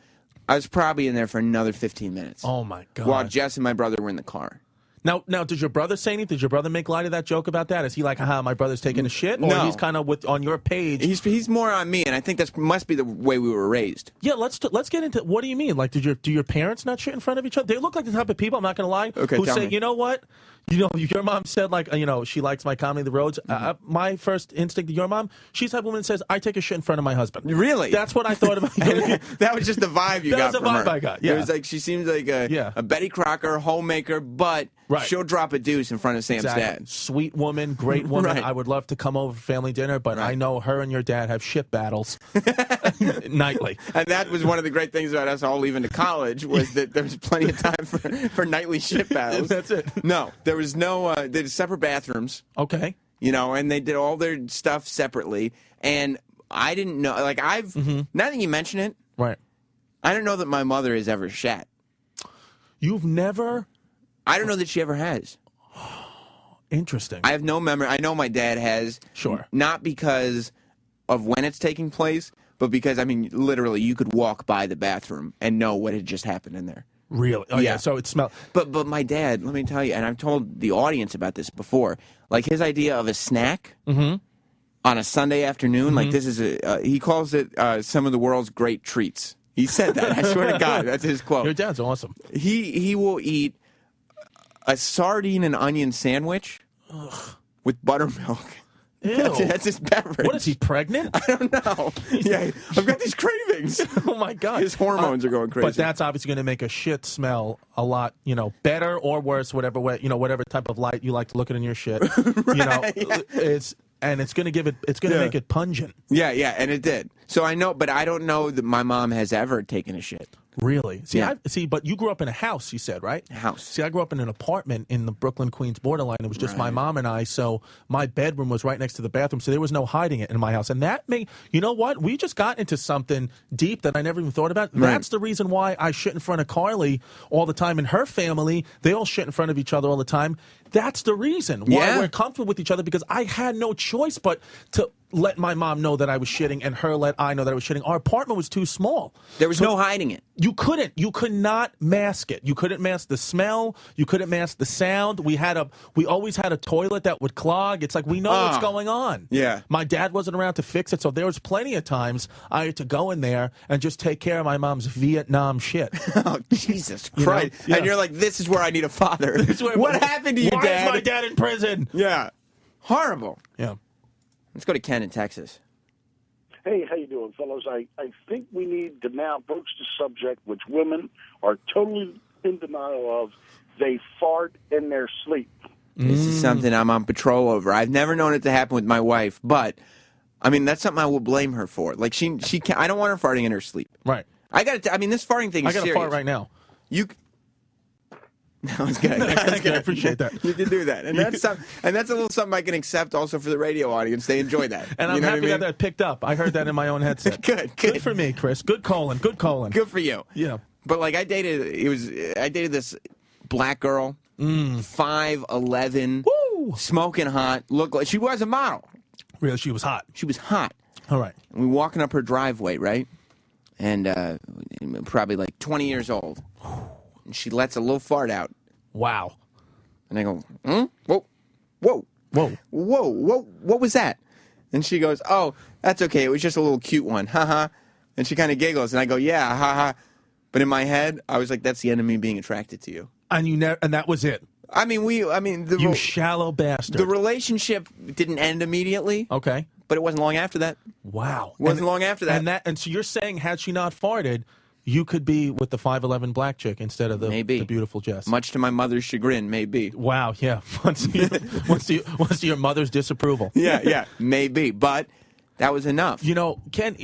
I was probably in there for another 15 minutes. Oh my God! While Jess and my brother were in the car. Now, did your brother say anything? Did your brother make light of that joke about that? Is he like, "Haha, my brother's taking a shit," or No. he's kind of on your page? He's more on me, and I think that must be the way we were raised. Yeah, let's get into what do you mean? Like, do your parents not shit in front of each other? They look like the type of people, I'm not going to lie, Okay, who tell say, me. you know what? Your mom said, like, she likes my comedy, The Roads. My first instinct to your mom, she's the type of woman that says, I take a shit in front of my husband. Really? That's what I thought about you. That was just the vibe you That got was the from vibe her. I got, yeah. It was like she seems like a Betty Crocker homemaker, but Right. she'll drop a deuce in front of Sam's Exactly. dad. Sweet woman, great woman. Right. I would love to come over for family dinner, but I know her and your dad have shit battles nightly. And that was one of the great things about us all leaving to college was that there was plenty of time for nightly shit battles. That's it. No, there was no. They had separate bathrooms. Okay. And they did all their stuff separately. And I didn't know. Like I've now that you mention it, Right. I don't know that my mother has ever shat. You've never. I don't know that she ever has. Interesting. I have no memory. I know my dad has. Sure. Not because of when it's taking place, but because, literally, you could walk by the bathroom and know what had just happened in there. Really? Oh, yeah. So it smelled. But my dad, let me tell you, and I've told the audience about this before, like his idea of a snack on a Sunday afternoon, like this is he calls it some of the world's great treats. He said that. I swear to God, that's his quote. Your dad's awesome. He will eat a sardine and onion sandwich with buttermilk. Ew. That's his beverage. What is he, pregnant? I don't know. Yeah, I've got these cravings. Oh my God. His hormones are going crazy. But that's obviously going to make a shit smell a lot, better or worse, whatever way, whatever type of light you like to look at in your shit. It's going to give it. It's going to make it pungent. Yeah, and it did. So I know, but I don't know that my mom has ever taken a shit. Really? See, Yeah. But you grew up in a house, you said, right? House. See, I grew up in an apartment in the Brooklyn, Queens borderline. It was just my mom and I, so my bedroom was right next to the bathroom, so there was no hiding it in my house. And that you know what? We just got into something deep that I never even thought about. Right. That's the reason why I shit in front of Carly all the time. And her family, they all shit in front of each other all the time. That's the reason why we're comfortable with each other, because I had no choice but to let my mom know that I was shitting and her let I know that I was shitting. Our apartment was too small. There was no hiding it. You could not mask it. You couldn't mask the smell. You couldn't mask the sound. We always had a toilet that would clog. It's like, we know what's going on. Yeah. My dad wasn't around to fix it, so there was plenty of times I had to go in there and just take care of my mom's Vietnam shit. Oh, Jesus Christ. Yeah. And you're like, this is where I need a father. where- What happened to you, Why Dad? is my dad in prison? Yeah. Horrible. Yeah. Let's go to Ken in Texas. Hey, how you doing, fellows? I think we need to now broach the subject, which women are totally in denial of. They fart in their sleep. This is something I'm on patrol over. I've never known it to happen with my wife, but I mean that's something I will blame her for. Like she can, I don't want her farting in her sleep. Right. I got to. I mean, this farting thing is I got to serious. fart right now. You. That was good. Thank you. I appreciate that. You can do that, and that's a little something I can accept also for the radio audience. They enjoy that, And I'm happy that that picked up. I heard that in my own headset. Good for me, Chris. Good calling. Good calling. Good for you. Yeah. But like I dated this black girl, 5'11", smoking hot. Looked like she was a model. Really, she was hot. She was hot. All right. And we walking up her driveway, right? And probably like 20 years old. And she lets a little fart out. Wow. And I go, whoa, whoa, whoa, whoa, whoa, what was that? And she goes, oh, that's okay. It was just a little cute one. Ha. And she kind of giggles. And I go, yeah, ha. But in my head, I was like, that's the end of me being attracted to you. And and that was it. You shallow bastard. The relationship didn't end immediately. Okay. But it wasn't long after that. Wow. It wasn't long after that. And so you're saying, had she not farted, you could be with the 5'11" black chick instead of the beautiful Jess. Much to my mother's chagrin, maybe. Wow, yeah. Once to your mother's disapproval. Yeah, maybe. But that was enough. You know, Ken,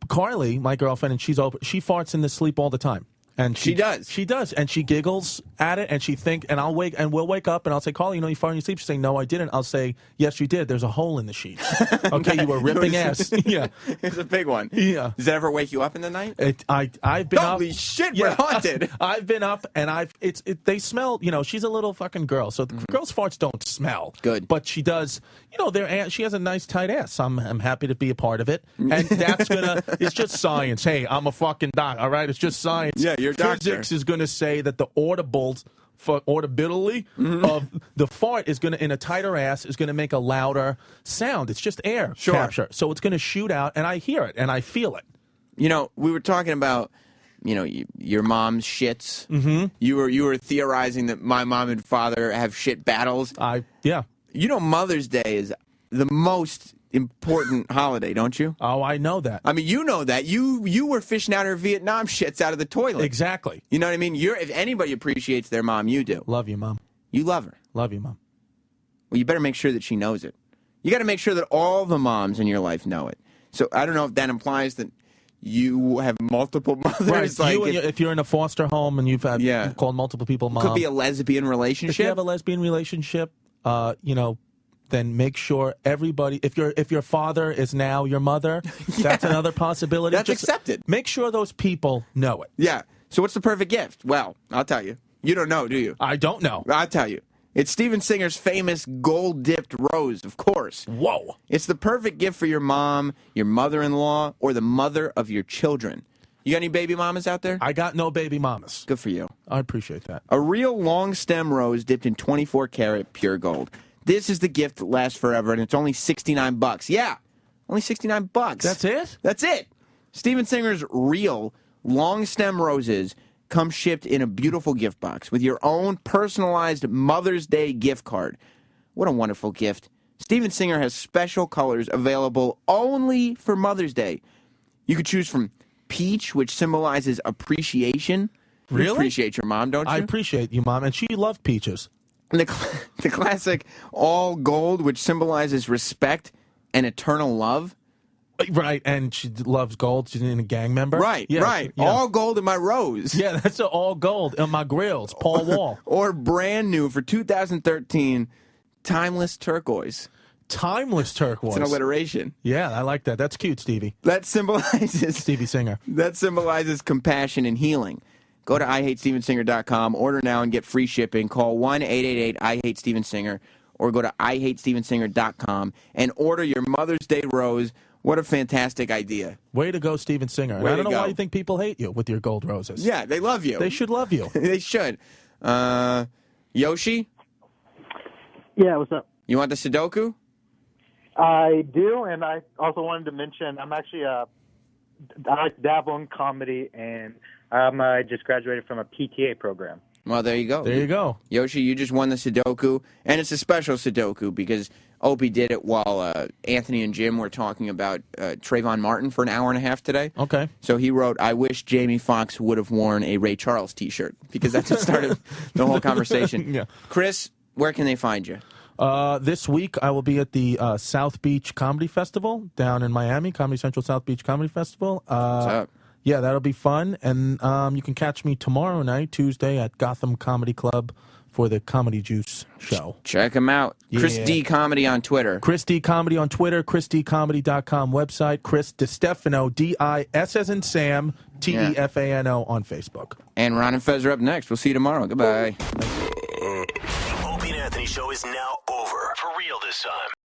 Carly, my girlfriend, and she farts in the sleep all the time. And she does. She does. And she giggles at it, and we'll wake up, and I'll say, Carly, you farted in your sleep? She'll say, no, I didn't. I'll say, yes, you did. The's a hole in the sheets. Okay, you were ripping ass. Yeah. It's a big one. Yeah. Does that ever wake you up in the night? I've been up. Holy shit, we're haunted. I've been up, and they smell, she's a little fucking girl, so girls' farts don't smell. Good. But she does, she has a nice tight ass. I'm happy to be a part of it. And that's it's just science. Hey, I'm a fucking doc, all right? It's just science. Yeah, you're a doctor. Physics is going to say that the audibility of the fart is going to, in a tighter ass, is going to make a louder sound. It's just air capture. So it's going to shoot out, and I hear it, and I feel it. We were talking about, your mom's shits. Mm-hmm. You were theorizing that my mom and father have shit battles. Yeah. Mother's Day is the most important holiday, don't you? Oh, I know that. I mean, you know that. You were fishing out her Vietnam shits out of the toilet. Exactly. You know what I mean? If anybody appreciates their mom, you do. Love you, Mom. You love her. Love you, Mom. Well, you better make sure that she knows it. You got to make sure that all the moms in your life know it. So I don't know if that implies that you have multiple mothers. Right. If you're in a foster home and you've called multiple people mom. Could be a lesbian relationship. If you have a lesbian relationship, then make sure everybody, if your father is now your mother, that's another possibility. That's accepted. Make sure those people know it. Yeah. So what's the perfect gift? Well, I'll tell you. You don't know, do you? I don't know. I'll tell you. It's Steven Singer's famous gold-dipped rose, of course. Whoa. It's the perfect gift for your mom, your mother-in-law, or the mother of your children. You got any baby mamas out there? I got no baby mamas. Good for you. I appreciate that. A real long-stem rose dipped in 24-karat pure gold. This is the gift that lasts forever, and it's only $69. Yeah, only $69. That's it? That's it. Steven Singer's real long-stem roses come shipped in a beautiful gift box with your own personalized Mother's Day gift card. What a wonderful gift. Steven Singer has special colors available only for Mother's Day. You could choose from peach, which symbolizes appreciation. Really? You appreciate your mom, don't you? I appreciate you, Mom, and she loved peaches. The classic all gold, which symbolizes respect and eternal love. Right, and she loves gold. She's a gang member. Right, yeah, right. Yeah. All gold in my rose. Yeah, that's all gold in my grills. Paul Wall. Or brand new for 2013, timeless turquoise. Timeless turquoise. It's an alliteration. Yeah, I like that. That's cute, Stevie. That symbolizes Stevie Singer. That symbolizes compassion and healing. Go to IHateStevenSinger.com, order now and get free shipping. Call 1-888-I-HATE-STEVEN-SINGER or go to IHateStevenSinger.com and order your Mother's Day rose. What a fantastic idea. Way to go, Steven Singer. And I don't know why you think people hate you with your gold roses. Yeah, they love you. They should love you. They should. Yoshi? Yeah, what's up? You want the Sudoku? I do, and I also wanted to mention I'm actually I like to dabble in comedy, and I just graduated from a PTA program. Well, there you go. There you go. Yoshi, you just won the Sudoku, and it's a special Sudoku because Opie did it while Anthony and Jim were talking about Trayvon Martin for an hour and a half today. Okay. So he wrote, I wish Jamie Foxx would have worn a Ray Charles T-shirt, because that's what started the whole conversation. Yeah. Chris, where can they find you? This week, I will be at the South Beach Comedy Festival down in Miami, Comedy Central South Beach Comedy Festival. What's up? Yeah, that'll be fun. And you can catch me tomorrow night, Tuesday, at Gotham Comedy Club for the Comedy Juice show. Check him out. Yeah. Chris D. Comedy on Twitter. Chris D. Comedy on Twitter, ChrisDComedy.com website, Chris DiStefano, D-I-S as in Sam, T-E-F-A-N-O on Facebook. And Ron and Fez are up next. We'll see you tomorrow. Goodbye. The Opie and Anthony Show is now over. For real this time.